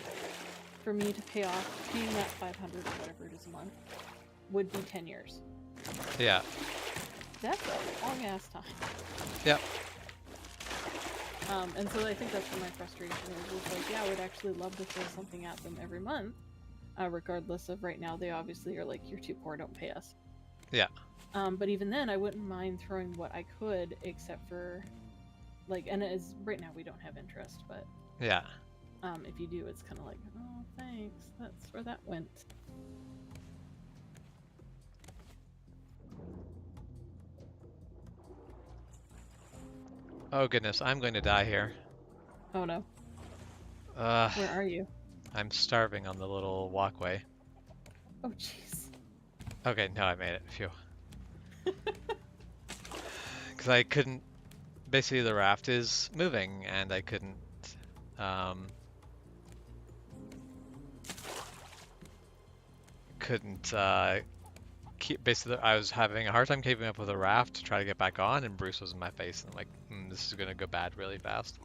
Speaker 2: for me to paying that 500 or whatever it is a month would be 10 years.
Speaker 1: Yeah.
Speaker 2: That's a long ass time.
Speaker 1: Yep.
Speaker 2: And so I think that's where my frustration is like, yeah, I would actually love to throw something at them every month, regardless of right now they obviously are like, you're too poor, don't pay us.
Speaker 1: Yeah.
Speaker 2: But even then, I wouldn't mind throwing what I could, except for, like, and as right now we don't have interest, but
Speaker 1: yeah.
Speaker 2: If you do, it's kind of like, oh, thanks, that's where that went.
Speaker 1: Oh goodness, I'm going to die here.
Speaker 2: Oh no. Where are you?
Speaker 1: I'm starving on the little walkway.
Speaker 2: Oh jeez.
Speaker 1: Okay, no, I made it. Phew. Because I couldn't. Basically, the raft is moving, and I couldn't. Basically, I was having a hard time keeping up with the raft to try to get back on, and Bruce was in my face, and I'm like, this is gonna go bad really fast.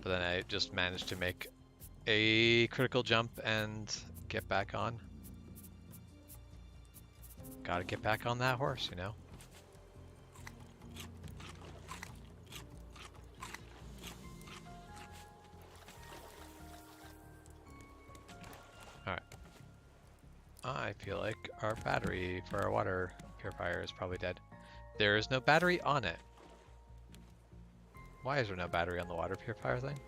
Speaker 1: But then I just managed to make a critical jump and get back on. Gotta get back on that horse, you know? Alright. I feel like our battery for our water purifier is probably dead. There is no battery on it. Why is there no battery on the water purifier thing?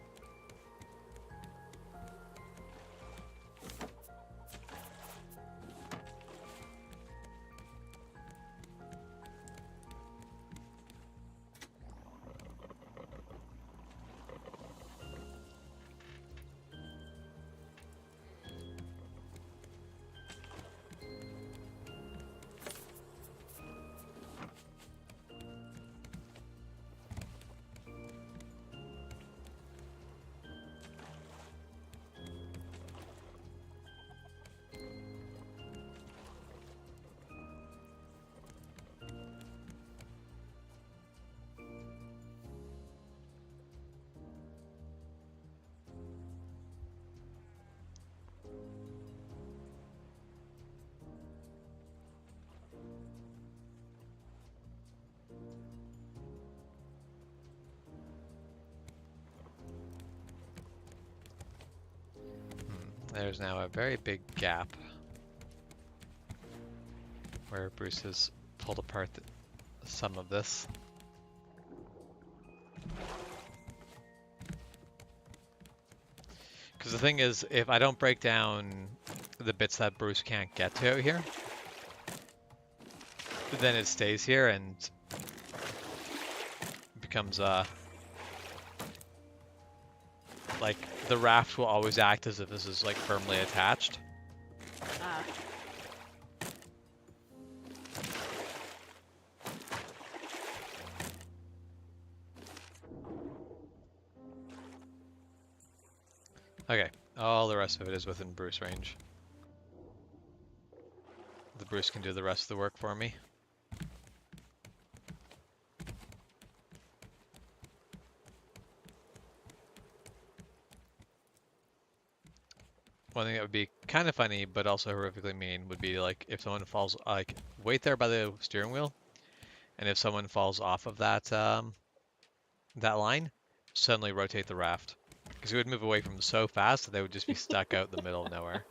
Speaker 1: There's now a very big gap where Bruce has pulled apart some of this. Because the thing is, if I don't break down the bits that Bruce can't get to out here, then it stays here and becomes like the raft will always act as if this is like firmly attached. Okay, all the rest of it is within Bruce range. The Bruce can do the rest of the work for me. One thing that would be kind of funny, but also horrifically mean, would be like if someone falls, like wait there by the steering wheel, and if someone falls off of that that line, suddenly rotate the raft, because it would move away from them so fast that they would just be stuck out in the middle of nowhere.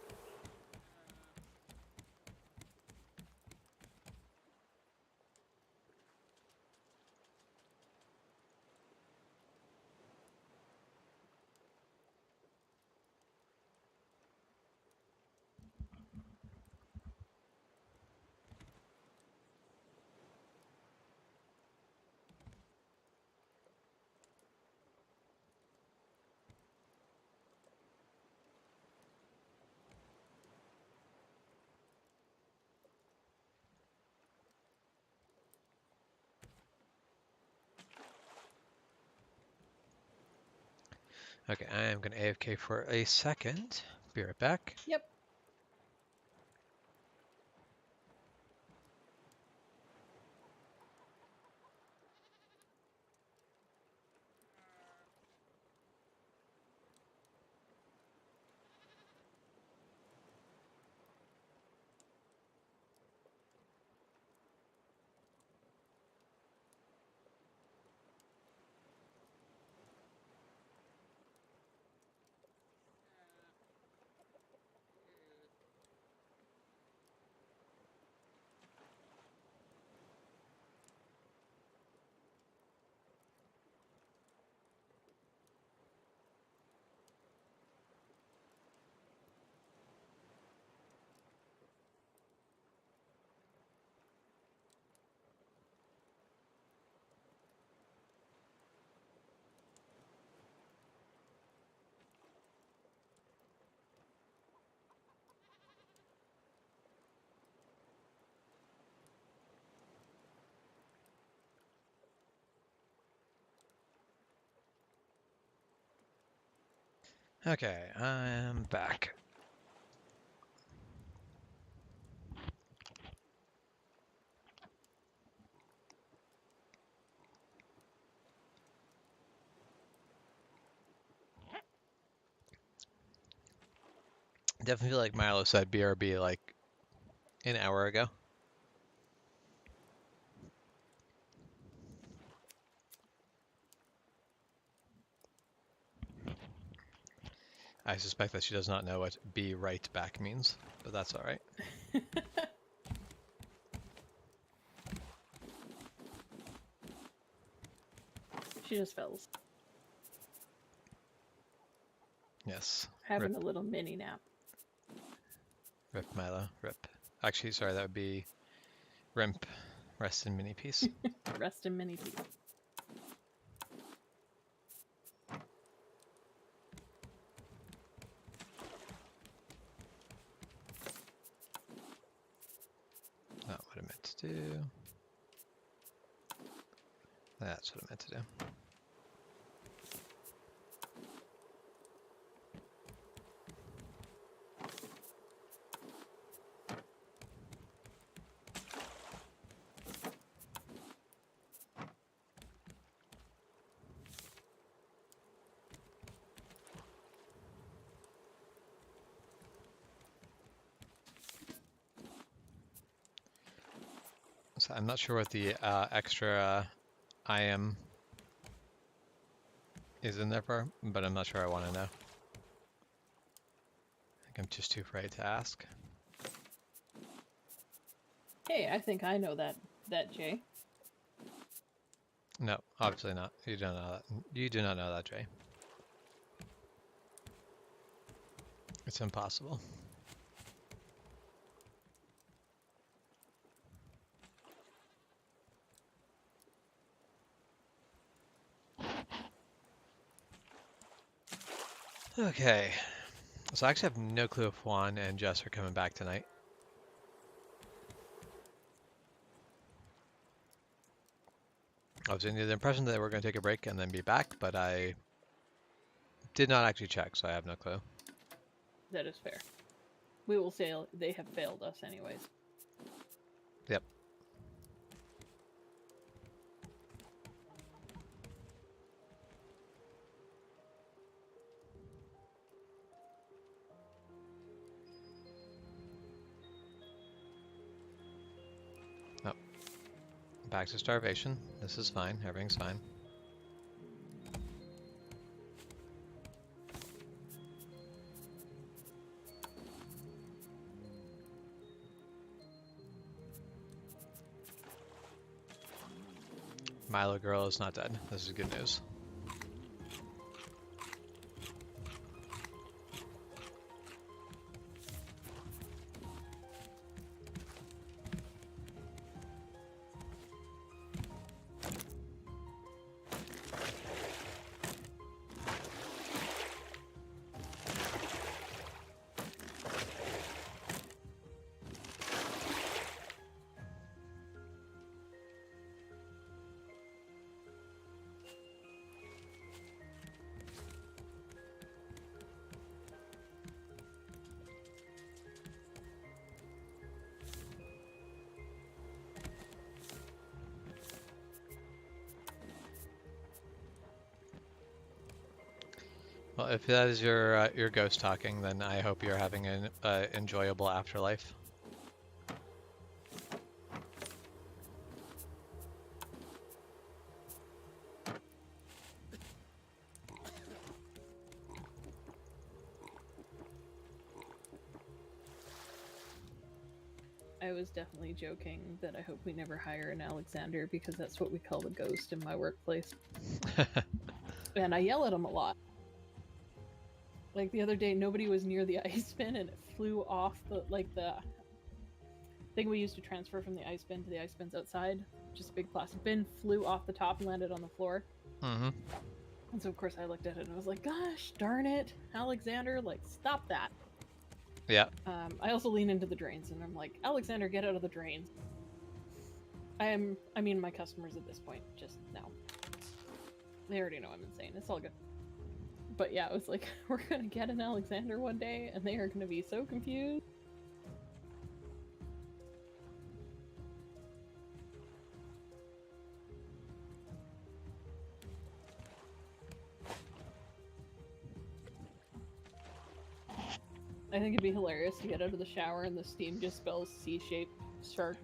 Speaker 1: Okay, I am gonna AFK for a second. Be right back.
Speaker 2: Yep.
Speaker 1: Okay, I'm back. Definitely feel like Milo said BRB like an hour ago. I suspect that she does not know what be right back means, but that's alright.
Speaker 2: She just fell asleep,
Speaker 1: Yes.
Speaker 2: having
Speaker 1: Rip,
Speaker 2: a little mini nap.
Speaker 1: rip Milo, rip. Actually, sorry, that would be Rimp. Rest in mini peace.
Speaker 2: Rest in mini peace.
Speaker 1: Not what I meant to do. That's what I meant to do. So I'm not sure what the extra IM is in there for, but I'm not sure I want to know. I think I'm just too afraid to ask.
Speaker 2: Hey, I think I know that Jay.
Speaker 1: No, obviously not. You don't know that. You do not know that, Jay. It's impossible. Okay. So I actually have no clue if Juan and Jess are coming back tonight. I was under the impression that we're going to take a break and then be back, but I did not actually check, so I have no clue.
Speaker 2: That is fair. We will say they have failed us anyways.
Speaker 1: Yep. Oh. Back to starvation. This is fine. Everything's fine. Milo girl is not dead. This is good news. Well, if that is your ghost talking, then I hope you're having an enjoyable afterlife.
Speaker 2: I was definitely joking that I hope we never hire an Alexander because that's what we call the ghost in my workplace. And I yell at him a lot. Like the other day, nobody was near the ice bin and it flew off the thing we used to transfer from the ice bin to the ice bins outside. Just a big plastic bin, flew off the top and landed on the floor.
Speaker 1: Mm-hmm.
Speaker 2: And so of course I looked at it and I was like, gosh darn it, Alexander, like stop that.
Speaker 1: Yeah.
Speaker 2: I also lean into the drains and I'm like, Alexander, get out of the drains. I mean my customers at this point just know. They already know I'm insane. It's all good. But yeah, it was like, we're gonna get an Alexander one day and they are gonna be so confused. I think it'd be hilarious to get out of the shower and the steam just spells C-shaped shark.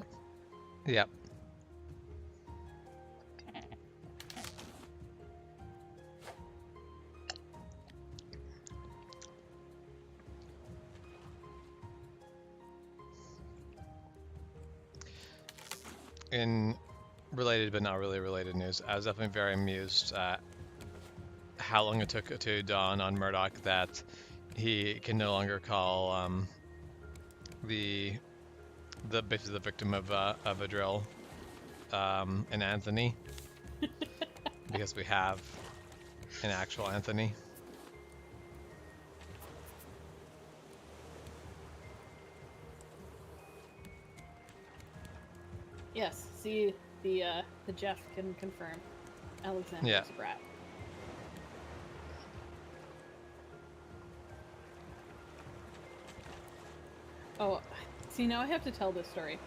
Speaker 1: Yep. In related but not really related news, I was definitely very amused at how long it took to dawn on Murdoch that he can no longer call basically the victim of a drill an Anthony because we have an actual Anthony.
Speaker 2: Yes, see, the Jeff can confirm. Alexander's
Speaker 1: Yeah.
Speaker 2: a brat. Oh, see, now I have to tell this story.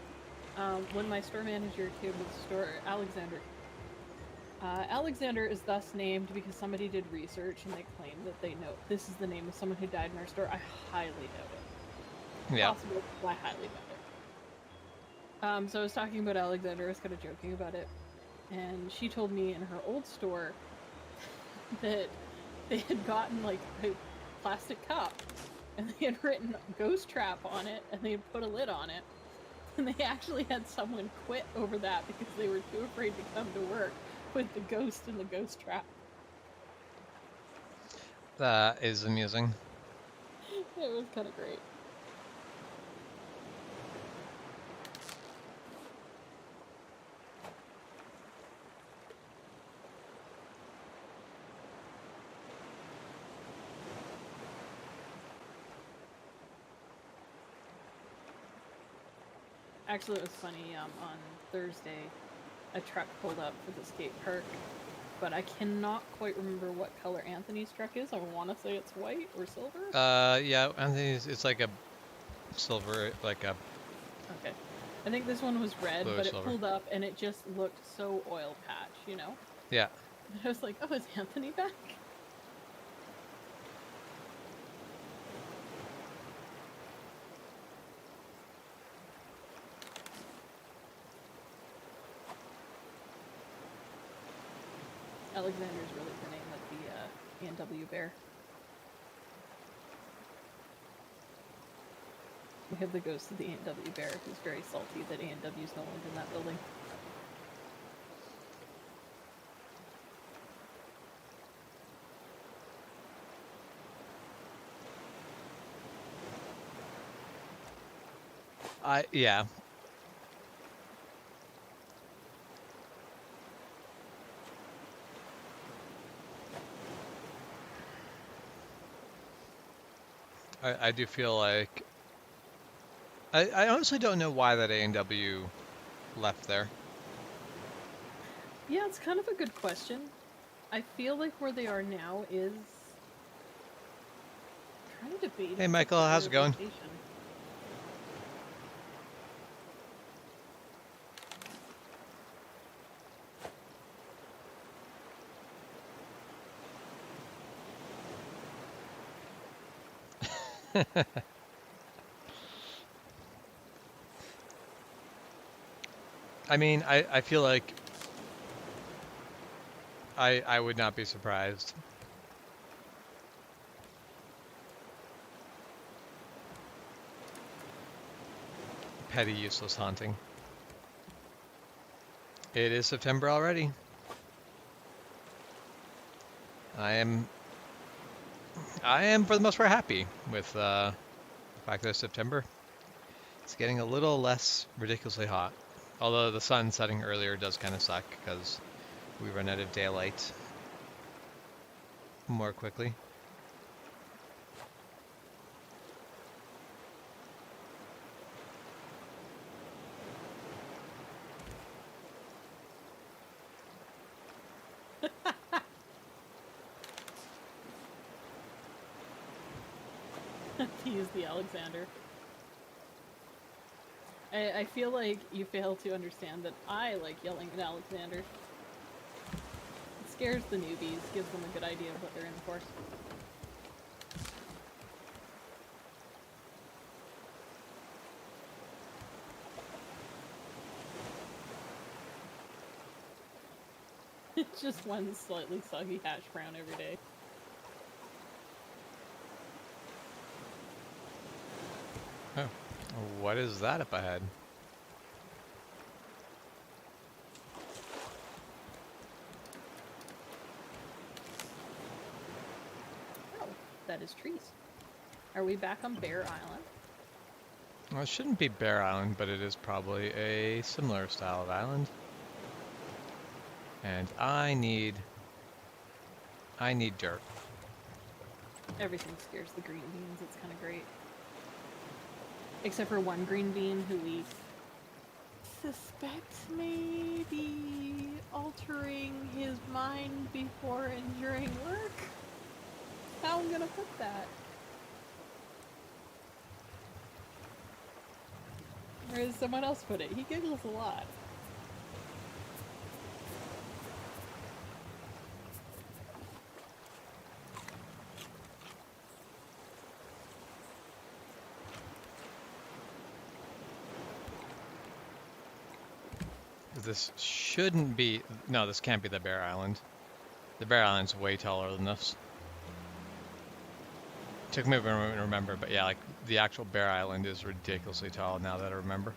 Speaker 2: When my store manager came to the store, Alexander is thus named because somebody did research and they claim that they know this is the name of someone who died in our store. I highly doubt it.
Speaker 1: Yeah.
Speaker 2: Possible, but I highly doubt it. So I was talking about Alexander, I was kind of joking about it, and she told me in her old store that they had gotten like a plastic cup and they had written ghost trap on it and they had put a lid on it, and they actually had someone quit over that because they were too afraid to come to work with the ghost in the ghost trap.
Speaker 1: That is amusing.
Speaker 2: It was kind of great. Actually, it was funny, on Thursday, a truck pulled up for the skate park, but I cannot quite remember what color Anthony's truck is. I want to say it's white or silver.
Speaker 1: Yeah, Anthony's, it's like a silver, like a
Speaker 2: Okay. I think this one was red,
Speaker 1: Blue or
Speaker 2: but it
Speaker 1: silver.
Speaker 2: pulled up and it just looked so oil patch, you know?
Speaker 1: yeah.
Speaker 2: I was like, oh, is Anthony back? Alexander's really the name of the A&W bear. We have the ghost of the A&W bear who's very salty that A&W's no longer in that building.
Speaker 1: Yeah. I do feel like I honestly don't know why that A&W left there.
Speaker 2: Yeah, it's kind of a good question. I feel like where they are now is trying to debate.
Speaker 1: Hey, Michael, how's it going? I mean, I feel like I would not be surprised. Petty useless haunting. It is September already. I am for the most part happy with the fact that it's September. It's getting a little less ridiculously hot. Although the sun setting earlier does kind of suck because we run out of daylight more quickly.
Speaker 2: To use the Alexander. I feel like you fail to understand that I like yelling at Alexander. It scares the newbies, gives them a good idea of what they're in for. It's just one slightly soggy hash brown every day.
Speaker 1: Oh, what is that up ahead?
Speaker 2: Oh, that is trees. Are we back on Bear Island?
Speaker 1: Well, it shouldn't be Bear Island, but it is probably a similar style of island. And I need dirt.
Speaker 2: Everything scares the green beans, it's kind of great. Except for one green bean who we suspect may be altering his mind before enduring work. How am I gonna put that? Or as someone else put it, he giggles a lot.
Speaker 1: This shouldn't be... No, this can't be the Bear Island. The Bear Island's way taller than this. Took me a moment to remember, but yeah, like, the actual Bear Island is ridiculously tall now that I remember.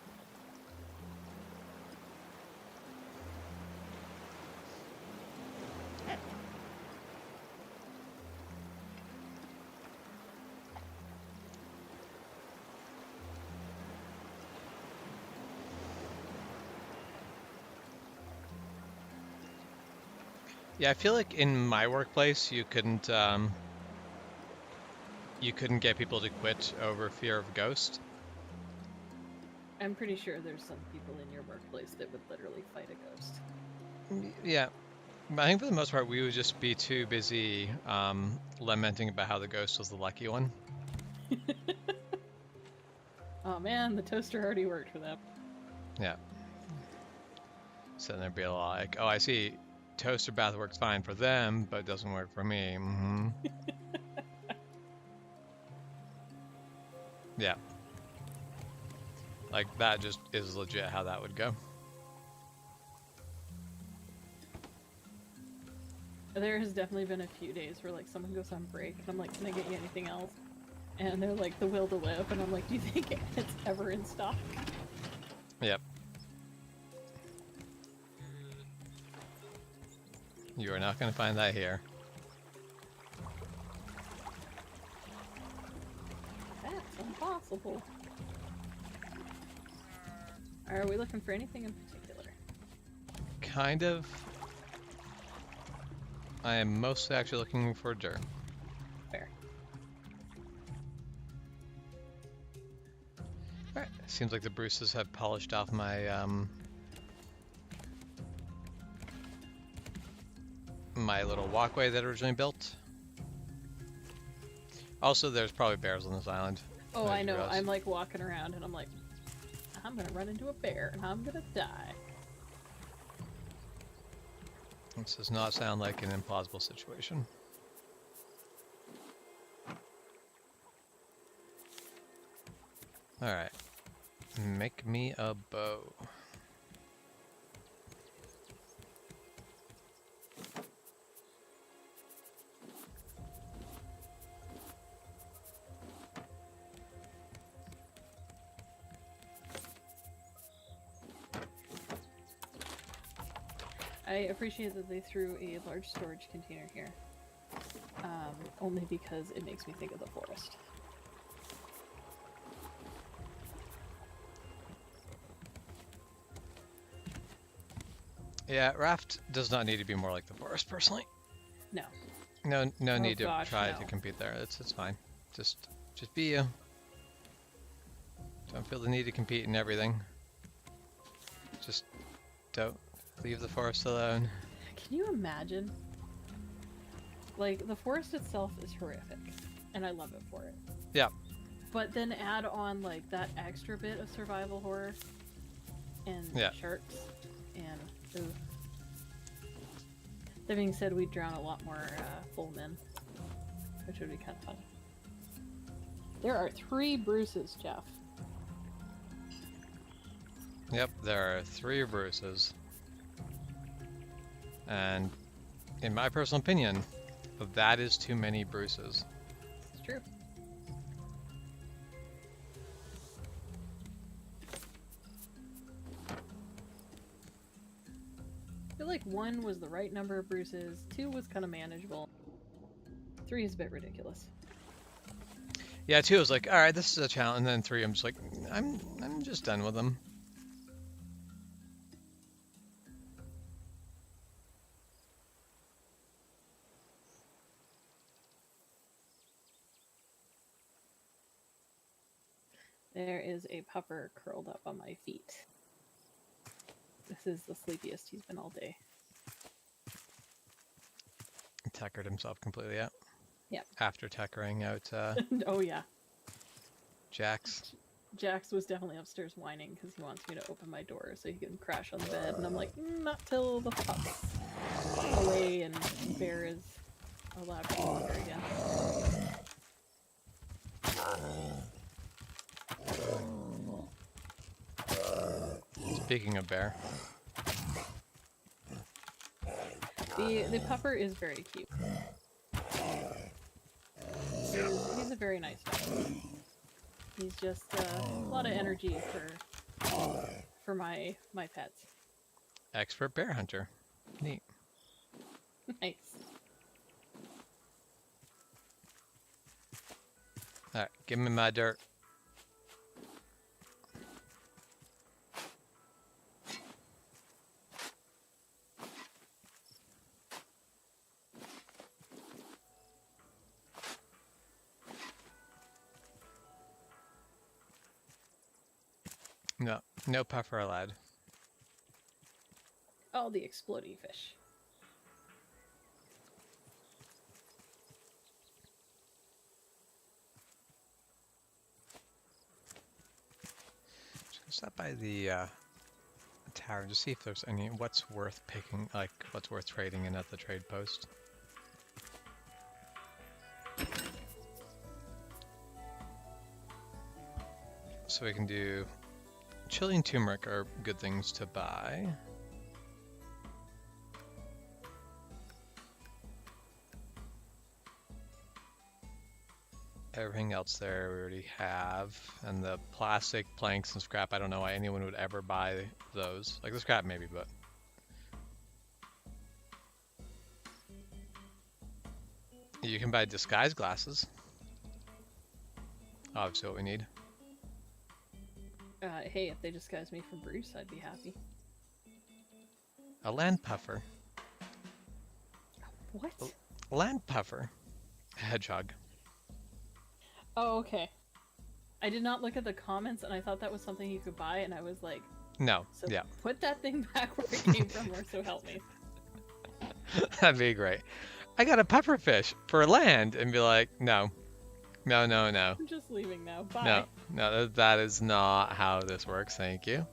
Speaker 1: Yeah, I feel like in my workplace you couldn't get people to quit over fear of ghost.
Speaker 2: I'm pretty sure there's some people in your workplace that would literally fight a ghost.
Speaker 1: Yeah. I think for the most part, we would just be too busy lamenting about how the ghost was the lucky one.
Speaker 2: Oh man, the toaster already worked for them.
Speaker 1: Yeah. So there'd be like, oh, I see, toaster bath works fine for them, but it doesn't work for me. Mm-hmm. Yeah. Like, that just is legit how that would go.
Speaker 2: There has definitely been a few days where like someone goes on break and I'm like, can I get you anything else? And they're like, the will to live, and I'm like, do you think it's ever in stock?
Speaker 1: Yep. You are not going to find that here.
Speaker 2: That's impossible. Are we looking for anything in particular?
Speaker 1: Kind of. I am mostly actually looking for dirt.
Speaker 2: Fair.
Speaker 1: Alright, seems like the Bruces have polished off my, my little walkway that I originally built. Also, there's probably bears on this island.
Speaker 2: Oh, I know.
Speaker 1: realize.
Speaker 2: I'm like walking around and I'm like, I'm gonna run into a bear and I'm gonna die.
Speaker 1: This does not sound like an implausible situation. Alright. Make me a bow.
Speaker 2: I appreciate that they threw a large storage container here. Only because it makes me think of the forest.
Speaker 1: Yeah, raft does not need to be more like the forest, personally.
Speaker 2: No.
Speaker 1: No
Speaker 2: Oh
Speaker 1: need to
Speaker 2: gosh,
Speaker 1: try
Speaker 2: no.
Speaker 1: to compete there. It's fine. Just be you. Don't feel the need to compete in everything. Just don't leave the forest alone.
Speaker 2: Can you imagine? Like, the forest itself is horrific, and I love it for it.
Speaker 1: Yeah.
Speaker 2: But then add on, like, that extra bit of survival horror, and
Speaker 1: Yeah.
Speaker 2: sharks, and ooh. That being said, we'd drown a lot more full men, which would be kind of fun. There are 3 Bruces, Jeff.
Speaker 1: Yep, there are 3 Bruces. And in my personal opinion, that is too many Bruces.
Speaker 2: It's true. I feel like 1 was the right number of Bruces, 2 was kind of manageable, 3 is a bit ridiculous.
Speaker 1: Yeah, 2 was like, alright, this is a challenge, and then 3 I'm just like, I'm just done with them.
Speaker 2: There is a pupper curled up on my feet. This is the sleepiest he's been all day.
Speaker 1: Tuckered himself completely out.
Speaker 2: Yep.
Speaker 1: After tuckering out
Speaker 2: Oh yeah.
Speaker 1: Jax.
Speaker 2: Jax was definitely upstairs whining because he wants me to open my door so he can crash on the bed, and I'm like, not till the pup's away and Bear is allowed to wander again.
Speaker 1: Speaking of Bear.
Speaker 2: The pupper is very cute. He's a very nice dog. He's just a lot of energy for my pets.
Speaker 1: Expert bear hunter. Neat.
Speaker 2: Nice.
Speaker 1: Alright, give me my dirt. No puffer allowed.
Speaker 2: Oh, the exploding fish.
Speaker 1: stop by the tower and just see if there's any what's worth picking, like what's worth trading in at the trade post. So we can do chili and turmeric are good things to buy. Everything else there we already have, and the plastic planks and scrap, I don't know why anyone would ever buy those. Like the scrap maybe, but you can buy disguise glasses. Obviously what we need.
Speaker 2: Hey, if they disguise me from Bruce, I'd be happy.
Speaker 1: A land puffer.
Speaker 2: What?
Speaker 1: Land puffer. A hedgehog.
Speaker 2: Oh, okay. I did not look at the comments, and I thought that was something you could buy, and I was like,
Speaker 1: No,
Speaker 2: so
Speaker 1: yeah.
Speaker 2: put that thing back where it came from, or so help me.
Speaker 1: That'd be great. I got a pufferfish for land, and be like, no. No, no, no.
Speaker 2: I'm just leaving now. Bye.
Speaker 1: No, no, that is not how this works. Thank you.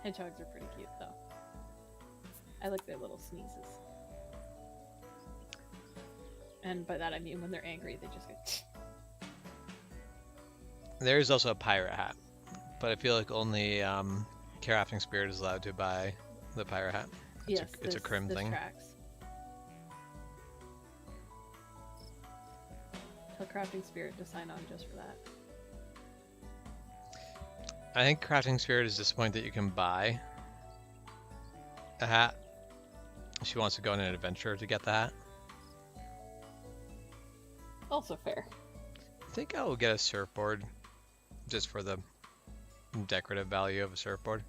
Speaker 2: Hedgehogs are pretty cute, though. I like their little sneezes. And by that I mean when they're angry, they just go.
Speaker 1: There is also a pirate hat, but I feel like only Crafting Spirit is allowed to buy the pirate hat. It's a crim thing.
Speaker 2: Tracks. Tell Crafting Spirit to sign on just for that.
Speaker 1: I think Crafting Spirit is disappointed that you can buy a hat. She wants to go on an adventure to get the hat.
Speaker 2: Also fair.
Speaker 1: I think I will get a surfboard just for the decorative value of a surfboard.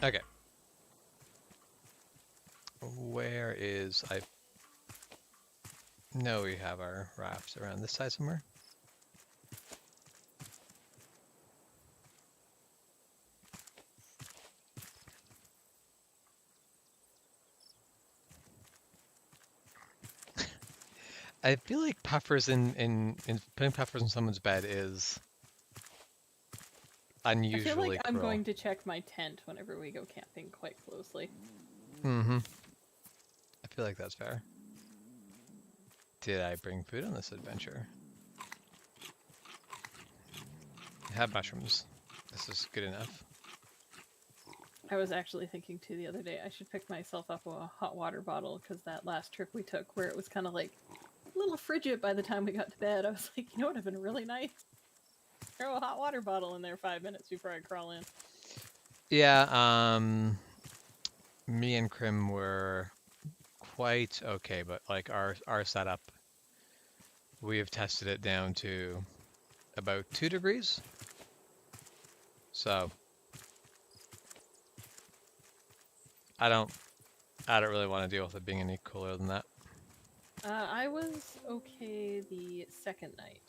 Speaker 1: Okay. Where is I know we have our rafts around this side somewhere. I feel like puffers in putting puffers in someone's bed is unusually
Speaker 2: I feel like I'm
Speaker 1: cruel.
Speaker 2: going to check my tent whenever we go camping quite closely.
Speaker 1: Mm-hmm. I feel like that's fair. Did I bring food on this adventure? I have mushrooms. This is good enough.
Speaker 2: I was actually thinking too the other day I should pick myself up a hot water bottle because that last trip we took where it was kind of like a little frigid by the time we got to bed. I was like, you know what would have been really nice? Throw a hot water bottle in there 5 minutes before I crawl in.
Speaker 1: Yeah, me and Krim were quite okay, but like our setup, we have tested it down to about 2 degrees. So I don't really want to deal with it being any cooler than that.
Speaker 2: I was okay the second night.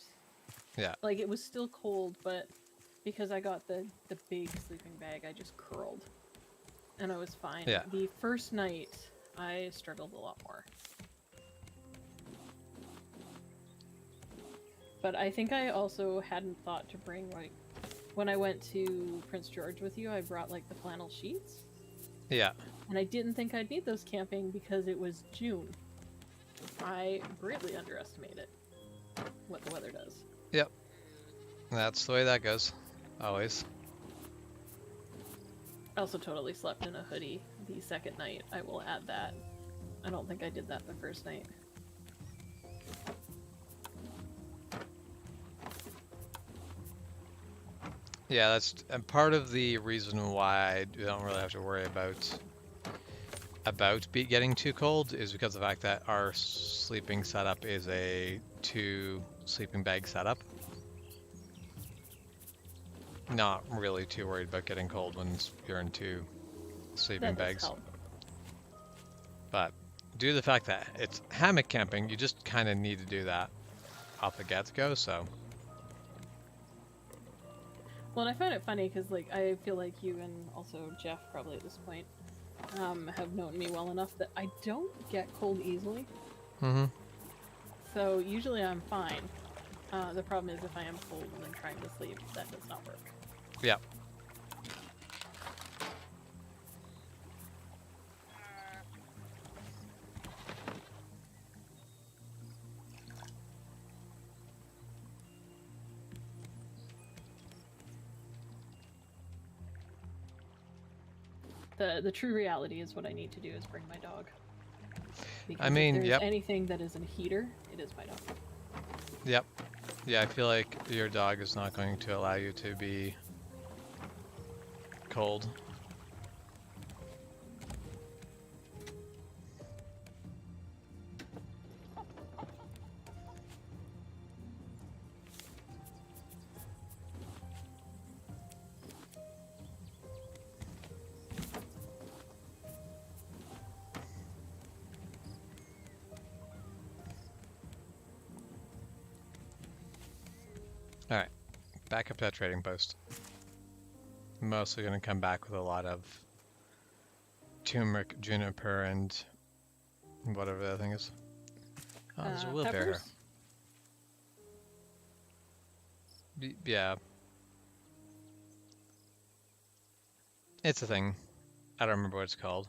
Speaker 1: Yeah.
Speaker 2: Like, it was still cold, but because I got the big sleeping bag, I just curled. And I was fine.
Speaker 1: Yeah.
Speaker 2: The first night, I struggled a lot more. But I think I also hadn't thought to bring, like, when I went to Prince George with you, I brought, like, the flannel sheets.
Speaker 1: Yeah.
Speaker 2: And I didn't think I'd need those camping because it was June. I greatly underestimated what the weather does.
Speaker 1: Yep. That's the way that goes. Always.
Speaker 2: I also totally slept in a hoodie the second night. I will add that. I don't think I did that the first night.
Speaker 1: Yeah, that's part of the reason why I don't really have to worry about getting too cold is because of the fact that our sleeping setup is a 2 sleeping bag setup. Not really too worried about getting cold when you're in 2 sleeping bags.
Speaker 2: Help.
Speaker 1: But due to the fact that it's hammock camping, you just kind of need to do that off the get-go, so.
Speaker 2: Well, and I find it funny because, like, I feel like you and also Jeff probably at this point have known me well enough that I don't get cold easily.
Speaker 1: Mm-hmm.
Speaker 2: So usually I'm fine. The problem is if I am cold and then trying to sleep, that does not work.
Speaker 1: Yeah.
Speaker 2: The true reality is what I need to do is bring my dog. Because
Speaker 1: I mean,
Speaker 2: if there's
Speaker 1: yep.
Speaker 2: anything that is a heater, it is my dog.
Speaker 1: Yep. Yeah, I feel like your dog is not going to allow you to be cold. Alright, back up to that trading post. Mostly going to come back with a lot of turmeric, juniper, and whatever that thing is. Oh, there's a wheelbarrow here.
Speaker 2: Peppers?
Speaker 1: Yeah. It's a thing. I don't remember what it's called.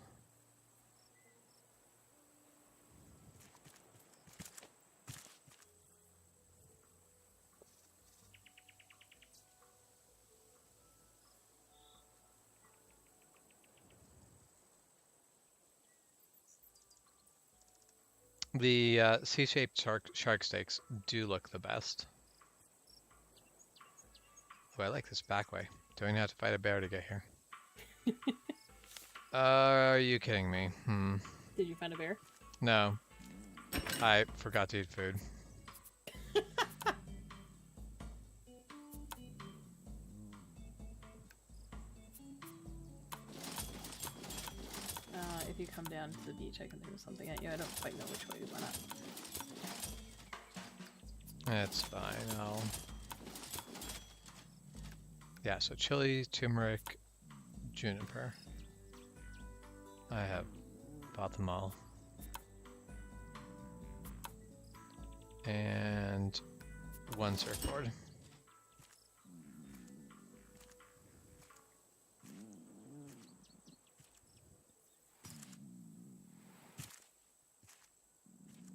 Speaker 1: The C-shaped shark steaks do look the best. Oh, I like this back way. Don't have to fight a bear to get here. Are you kidding me?
Speaker 2: Did you find a bear?
Speaker 1: No. I forgot to eat food.
Speaker 2: If you come down to the beach, I can throw something at you. I don't quite know which way we went up.
Speaker 1: It's fine. Yeah, so chili, turmeric, juniper. I have bought them all. And one surfboard.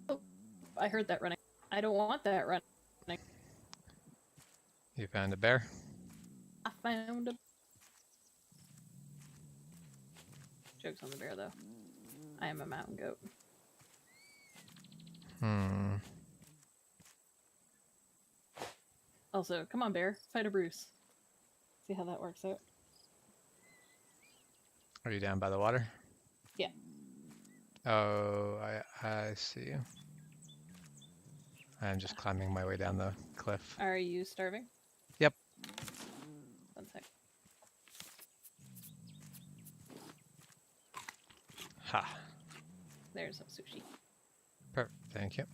Speaker 2: Oh, I heard that running. I don't want that running.
Speaker 1: You found a bear?
Speaker 2: I found a... Joke's on the bear, though. I am a mountain goat. Also, come on, bear. Fight a Bruce. See how that works out.
Speaker 1: Are you down by the water?
Speaker 2: Yeah.
Speaker 1: Oh, I see you. I'm just climbing my way down the cliff.
Speaker 2: Are you starving?
Speaker 1: Yep.
Speaker 2: 1 sec.
Speaker 1: Ha.
Speaker 2: There's some sushi.
Speaker 1: Perfect. Thank you.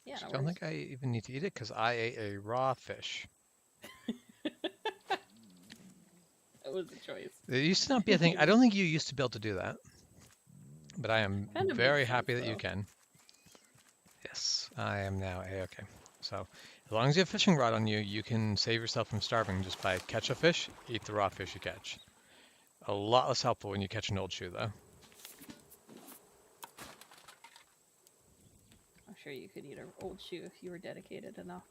Speaker 2: Yeah,
Speaker 1: I
Speaker 2: no
Speaker 1: don't
Speaker 2: worries.
Speaker 1: think I even need to eat it because I ate a raw fish.
Speaker 2: That was a choice.
Speaker 1: It used to not be a thing. I don't think you used to be able to do that. But I am
Speaker 2: Kind of
Speaker 1: very
Speaker 2: makes
Speaker 1: happy
Speaker 2: sense,
Speaker 1: that you
Speaker 2: though.
Speaker 1: can. Yes, I am now A-okay. So, as long as you have fishing rod on you, you can save yourself from starving just by catch a fish, eat the raw fish you catch. A lot less helpful when you catch an old shoe, though.
Speaker 2: I'm sure you could eat an old shoe if you were dedicated enough.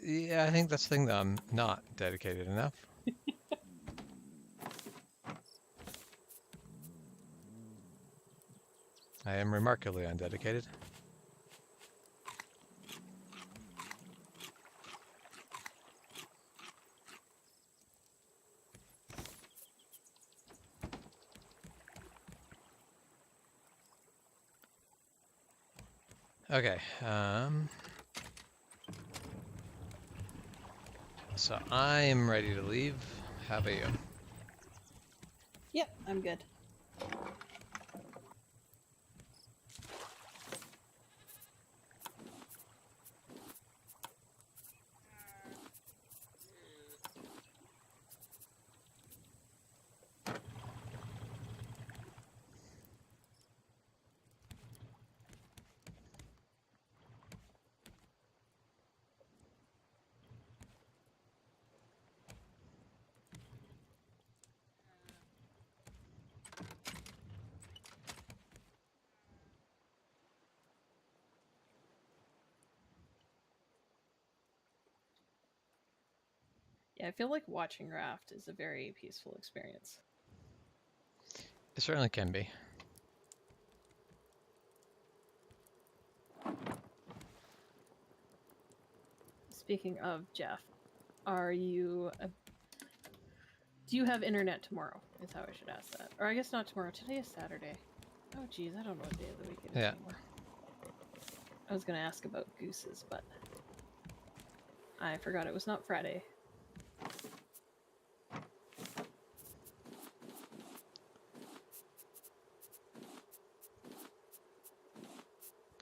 Speaker 1: Yeah, I think that's the thing that I'm not dedicated enough. I am remarkably undedicated. Okay, so I am ready to leave. How about you?
Speaker 2: Yep, I'm good. Yeah, I feel like watching raft is a very peaceful experience.
Speaker 1: It certainly can be.
Speaker 2: Speaking of Jeff, are you? Do you have internet tomorrow? Is how I should ask that. Or I guess not tomorrow. Today is Saturday. Oh geez, I don't know what day of the week it is
Speaker 1: Yeah.
Speaker 2: anymore. I was gonna ask about gooses, but I forgot it was not Friday.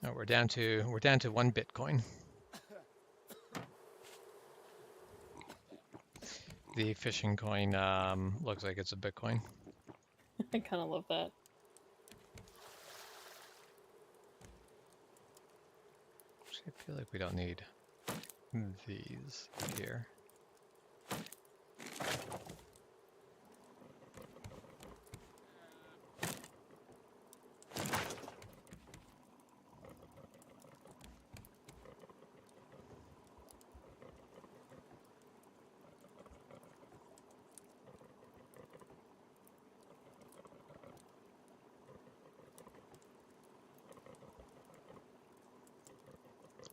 Speaker 1: Oh, we're down to 1 Bitcoin. The fishing coin looks like it's a Bitcoin.
Speaker 2: I kind of love that.
Speaker 1: Actually, I feel like we don't need these here.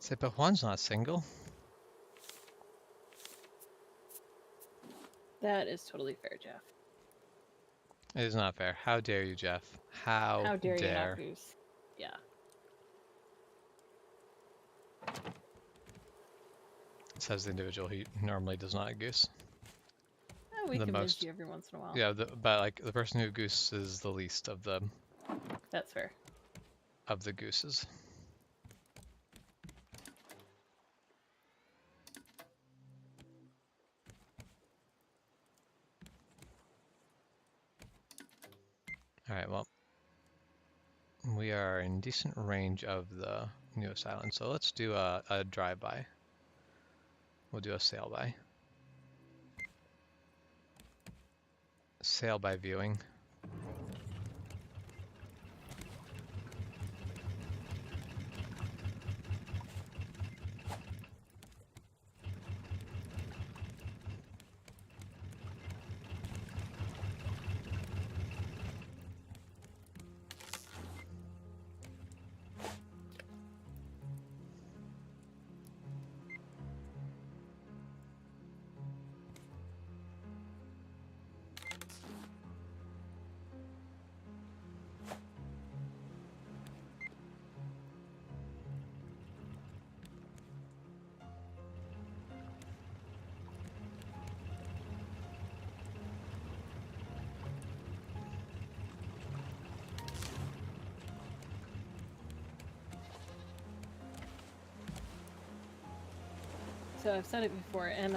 Speaker 1: Say, but Juan's not single.
Speaker 2: That is totally fair, Jeff.
Speaker 1: It is not fair. How dare you, Jeff? How
Speaker 2: dare you not,
Speaker 1: dare.
Speaker 2: Goose? Yeah.
Speaker 1: Says the individual who normally does not goose.
Speaker 2: We
Speaker 1: The
Speaker 2: convince
Speaker 1: most.
Speaker 2: you every once in a while.
Speaker 1: Yeah, but like the person who gooses the least of the
Speaker 2: That's fair.
Speaker 1: gooses. All right, well, we are in decent range of the newest island, so let's do a drive-by. We'll do a sail-by. Sail-by viewing.
Speaker 2: So I've said it before, and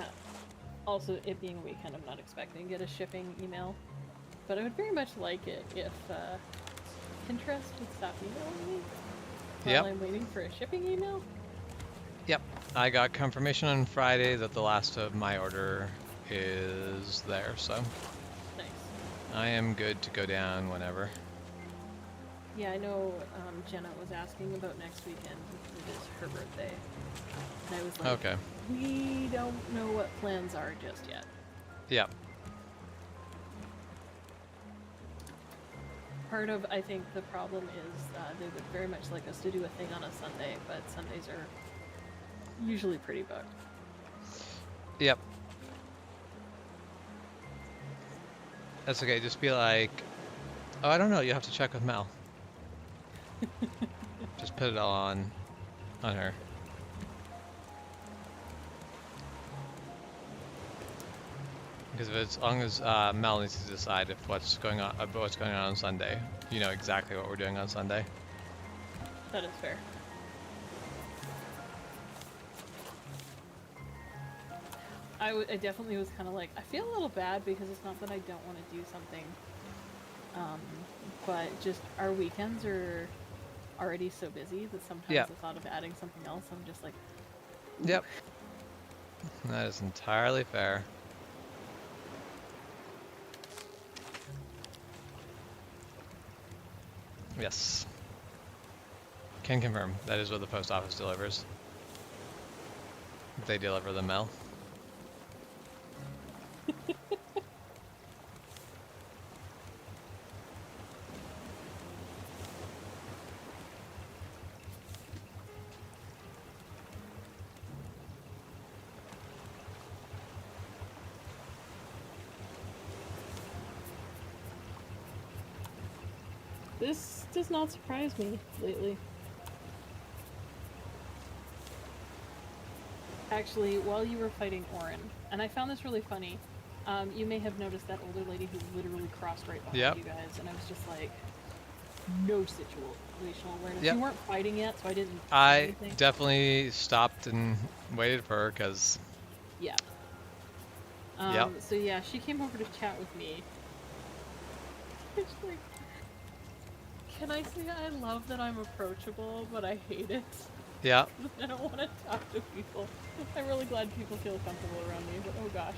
Speaker 2: also it being a weekend, I'm not expecting to get a shipping email. But I would very much like it if Pinterest would stop emailing me while I'm waiting for a shipping email.
Speaker 1: Yep, I got confirmation on Friday that the last of my order is there, so
Speaker 2: Nice.
Speaker 1: I am good to go down whenever.
Speaker 2: Yeah, I know Jenna was asking about next weekend because it is her birthday. And I was like,
Speaker 1: Okay.
Speaker 2: We don't know what plans are just yet.
Speaker 1: Yep.
Speaker 2: Part of, I think, the problem is they would very much like us to do a thing on a Sunday, but Sundays are usually pretty booked.
Speaker 1: Yep. That's okay, just be like, oh, I don't know, you have to check with Mel. Just put it all on her. Because as long as Mel needs to decide if what's going on Sunday, you know exactly what we're doing on Sunday.
Speaker 2: That is fair. I definitely was kind of like, I feel a little bad because it's not that I don't want to do something, but just our weekends are already so busy that sometimes the thought of adding something else, I'm just like, ooh.
Speaker 1: Yep. That is entirely fair. Yes. Can confirm. That is what the post office delivers. They deliver the mail.
Speaker 2: This does not surprise me lately. Actually, while you were fighting Orin, and I found this really funny, you may have noticed that older lady who literally crossed right behind
Speaker 1: Yep.
Speaker 2: you guys, and I was just like, no situational awareness.
Speaker 1: Yep.
Speaker 2: You weren't fighting yet, so I didn't say
Speaker 1: I
Speaker 2: anything.
Speaker 1: definitely stopped and waited for her because.
Speaker 2: Yeah.
Speaker 1: Yep.
Speaker 2: So yeah, she came over to chat with me. She's like, can I say I love that I'm approachable, but I hate it?
Speaker 1: Yeah.
Speaker 2: I don't want to talk to people. I'm really glad people feel comfortable around me, but oh gosh.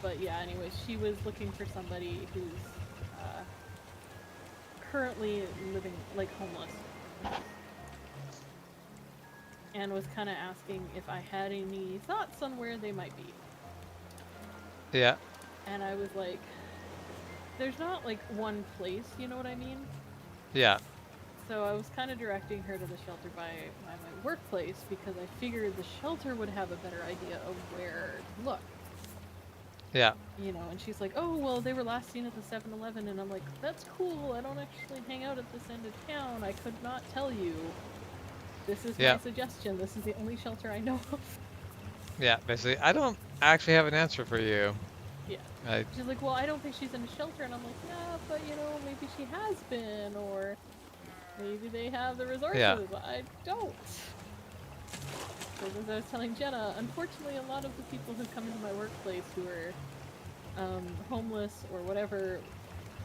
Speaker 2: But yeah, anyways, she was looking for somebody who's currently living, like, homeless. And was kind of asking if I had any thoughts on where they might be.
Speaker 1: Yeah.
Speaker 2: And I was like, there's not, like, one place, you know what I mean?
Speaker 1: Yeah.
Speaker 2: So I was kind of directing her to the shelter by my workplace because I figured the shelter would have a better idea of where to look.
Speaker 1: Yeah.
Speaker 2: You know, and she's like, oh, well, they were last seen at the 7-Eleven, and I'm like, that's cool, I don't actually hang out at this end of town, I could not tell you. This is my suggestion, this is the only shelter I know of.
Speaker 1: Yeah, basically, I don't actually have an answer for you.
Speaker 2: Yeah. She's like, well, I don't think she's in a shelter, and I'm like, yeah, but, you know, maybe she has been, or maybe they have the resources.
Speaker 1: Yeah.
Speaker 2: I don't. Because as I was telling Jenna, unfortunately a lot of the people who come into my workplace who are homeless or whatever,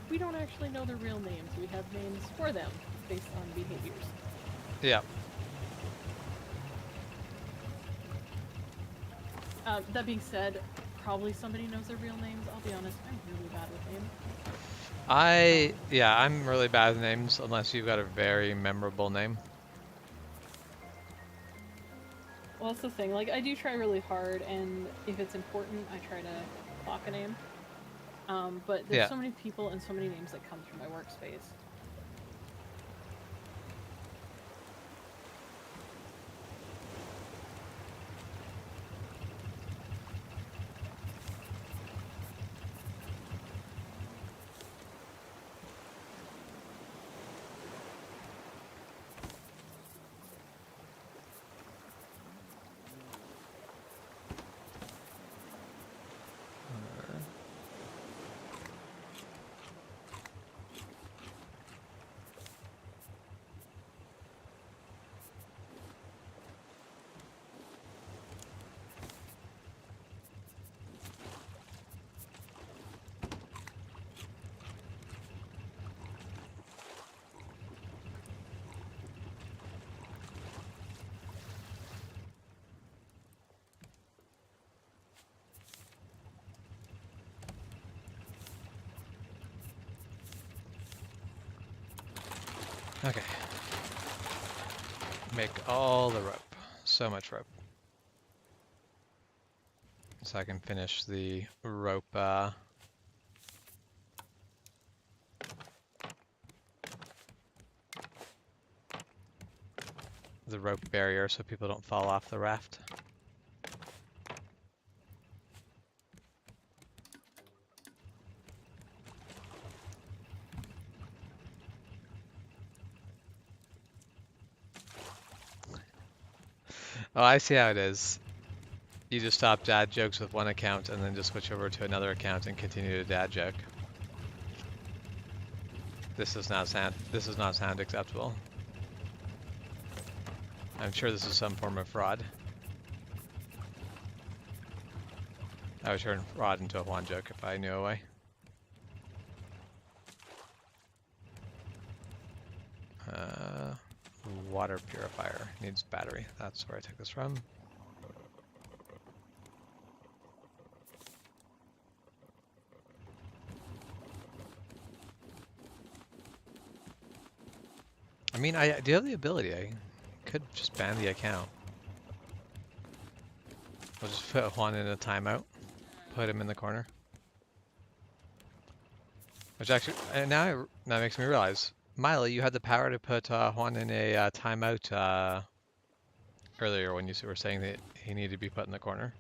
Speaker 2: we don't actually know their real names. We have names for them based on behaviors.
Speaker 1: Yeah.
Speaker 2: That being said, probably somebody knows their real names. I'll be honest, I'm really bad with names.
Speaker 1: I'm really bad with names unless you've got a very memorable name.
Speaker 2: Well, that's the thing. Like, I do try really hard, and if it's important, I try to clock a name. But there's so many people and so many names that come through my workspace.
Speaker 1: Okay. Make all the rope. So much rope. So I can finish the rope, the rope barrier so people don't fall off the raft. Oh, I see how it is. You just stop dad jokes with one account and then just switch over to another account and continue to dad joke. This does not sound acceptable. I'm sure this is some form of fraud. I would turn fraud into a Juan joke if I knew a way. Water purifier needs battery. That's where I took this from. I mean, I do have the ability. I could just ban the account. I'll just put Juan in a timeout. Put him in the corner. Which actually, and now that makes me realize, Miley, you had the power to put Juan in a timeout earlier when you were saying that he needed to be put in the corner.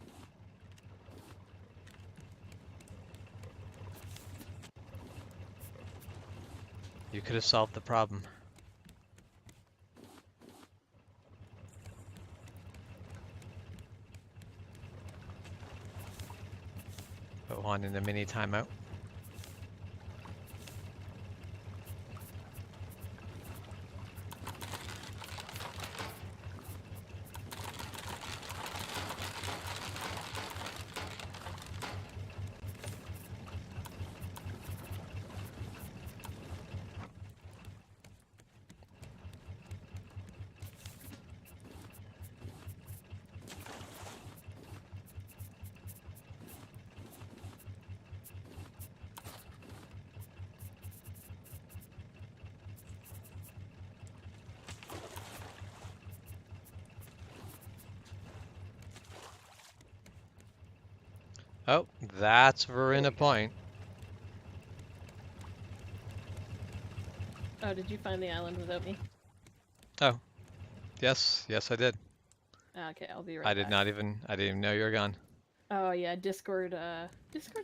Speaker 1: You could have solved the problem. Put Juan in a mini timeout. Oh, that's Verena Point.
Speaker 2: Oh, did you find the island without me?
Speaker 1: Oh, yes, yes, I did.
Speaker 2: Okay, I'll be right
Speaker 1: I
Speaker 2: back.
Speaker 1: didn't even know you were gone.
Speaker 2: Oh yeah, Discord's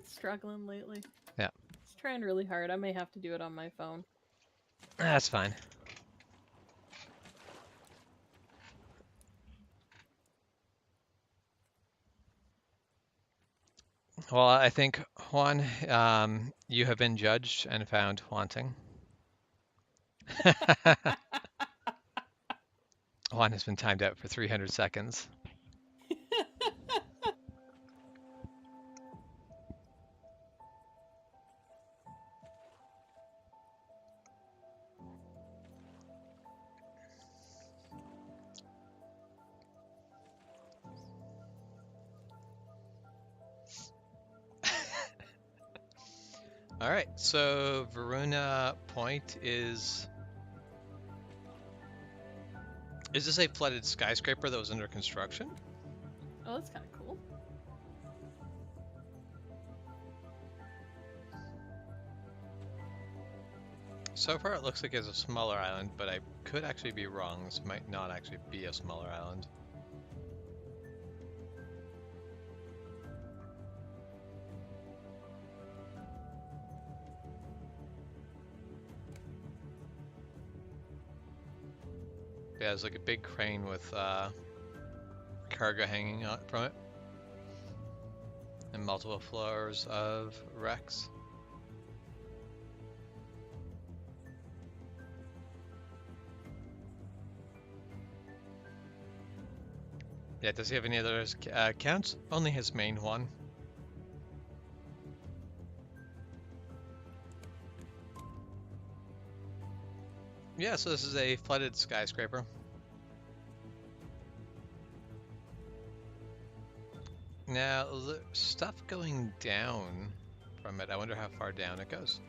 Speaker 2: struggling lately.
Speaker 1: Yeah.
Speaker 2: It's trying really hard. I may have to do it on my phone.
Speaker 1: That's fine. Well, I think, Juan, you have been judged and found wanting. Juan has been timed out for 300 seconds. All right, so Verona Point is this a flooded skyscraper that was under construction?
Speaker 2: Oh, that's kind of cool.
Speaker 1: So far it looks like it's a smaller island, but I could actually be wrong. This might not actually be a smaller island. Yeah, there's like a big crane with cargo hanging out from it. And multiple floors of wrecks. Yeah, does he have any other accounts? Only his main one. Yeah, so this is a flooded skyscraper. Now, the stuff going down from it, I wonder how far down it goes.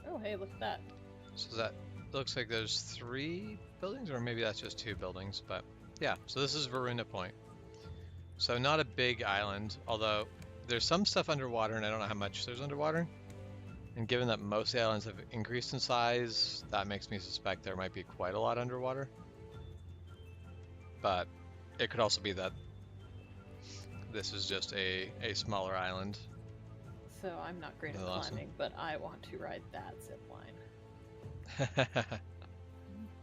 Speaker 2: Oh, hey, look at that.
Speaker 1: So that looks like there's 3 buildings, or maybe that's just 2 buildings, but yeah, so this is Verona Point. So not a big island, although there's some stuff underwater, and I don't know how much there's underwater. And given that most islands have increased in size, that makes me suspect there might be quite a lot underwater. But it could also be that this is just a smaller island.
Speaker 2: So I'm not great at
Speaker 1: Awesome.
Speaker 2: climbing, but I want to ride that zip line.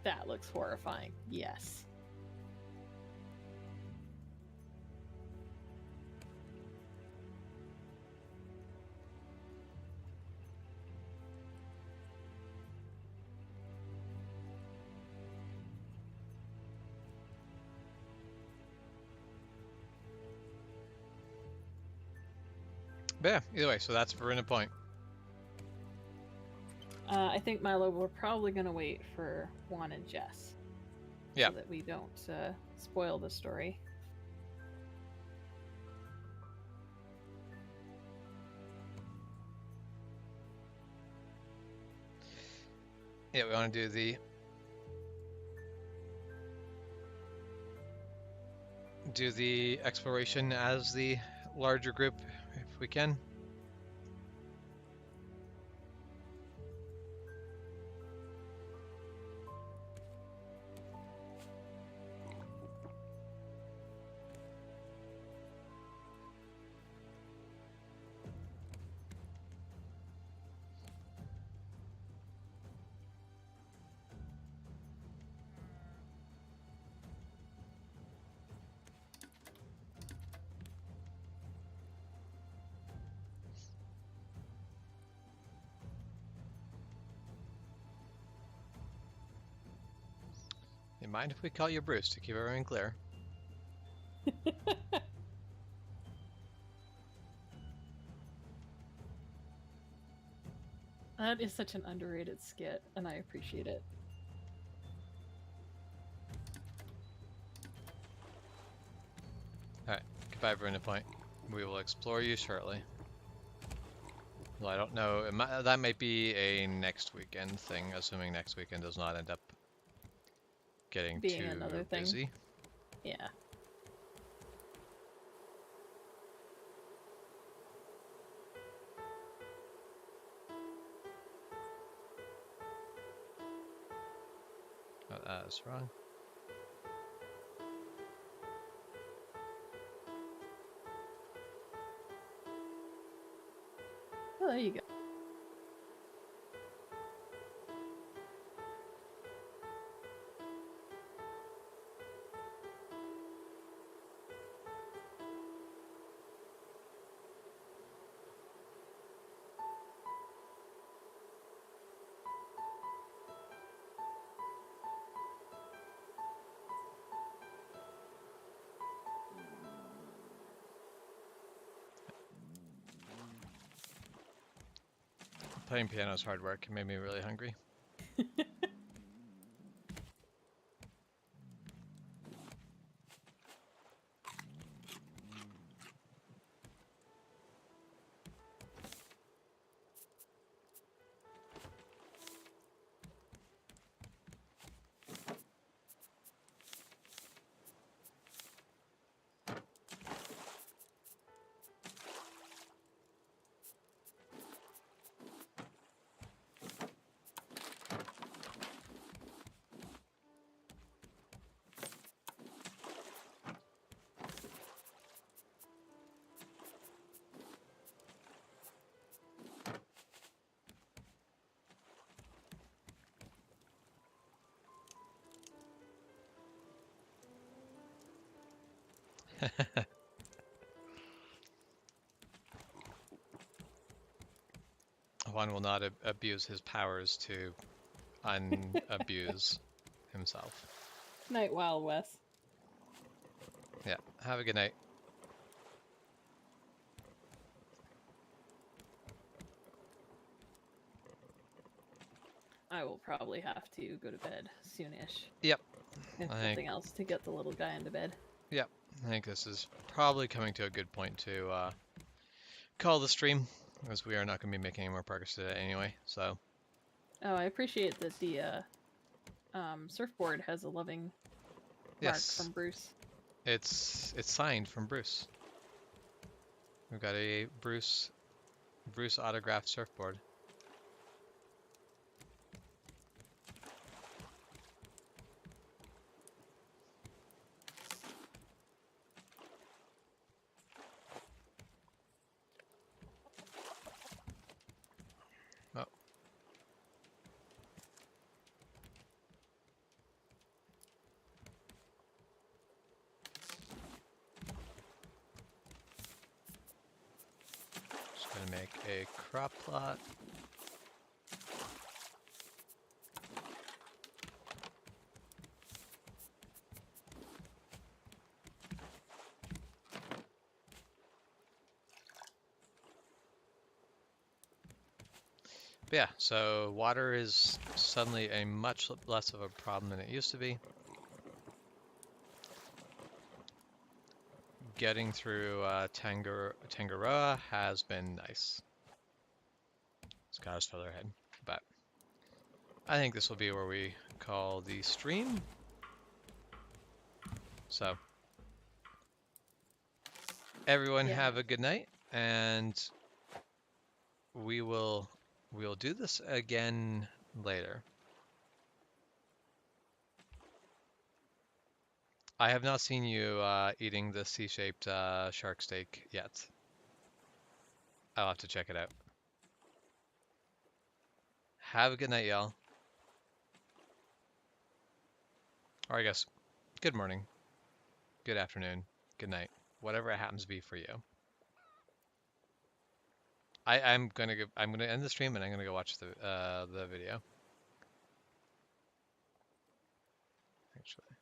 Speaker 2: That looks horrifying. Yes.
Speaker 1: But yeah, either way, so that's Verona Point.
Speaker 2: I think, Milo, we're probably going to wait for Juan and Jess.
Speaker 1: Yeah.
Speaker 2: So that we don't spoil the story.
Speaker 1: Yeah, we want to do the exploration as the larger group if we can. You mind if we call you Bruce to keep everything clear?
Speaker 2: That is such an underrated skit, and I appreciate it.
Speaker 1: Alright, goodbye, Brenda Point. We will explore you shortly. Well, I don't know. That might be a next weekend thing, assuming next weekend does not end up getting
Speaker 2: Being
Speaker 1: too
Speaker 2: another thing.
Speaker 1: busy.
Speaker 2: Yeah.
Speaker 1: Oh, that's wrong.
Speaker 2: Oh, there you go.
Speaker 1: Playing piano is hard work. It made me really hungry. One will not abuse his powers to unabuse himself.
Speaker 2: Night Wild West.
Speaker 1: Yeah, have a good night.
Speaker 2: I will probably have to go to bed soonish.
Speaker 1: Yep.
Speaker 2: If nothing else, to get the little guy into bed.
Speaker 1: Yep. I think this is probably coming to a good point to call the stream, as we are not going to be making any more progress today anyway, so.
Speaker 2: Oh, I appreciate that the surfboard has a loving mark from Bruce.
Speaker 1: It's signed from Bruce. We've got a Bruce autographed surfboard. Oh. Just gonna make a crop plot. But yeah, so water is suddenly a much less of a problem than it used to be. Getting through Tangaroa has been nice. It's got us further ahead, but I think this will be where we call the stream. So everyone have a good night, and we'll do this again later. I have not seen you eating the C-shaped shark steak yet. I'll have to check it out. Have a good night, y'all. Or I guess, good morning, good afternoon, good night, whatever it happens to be for you. I'm gonna end the stream and I'm gonna go watch the video. actually.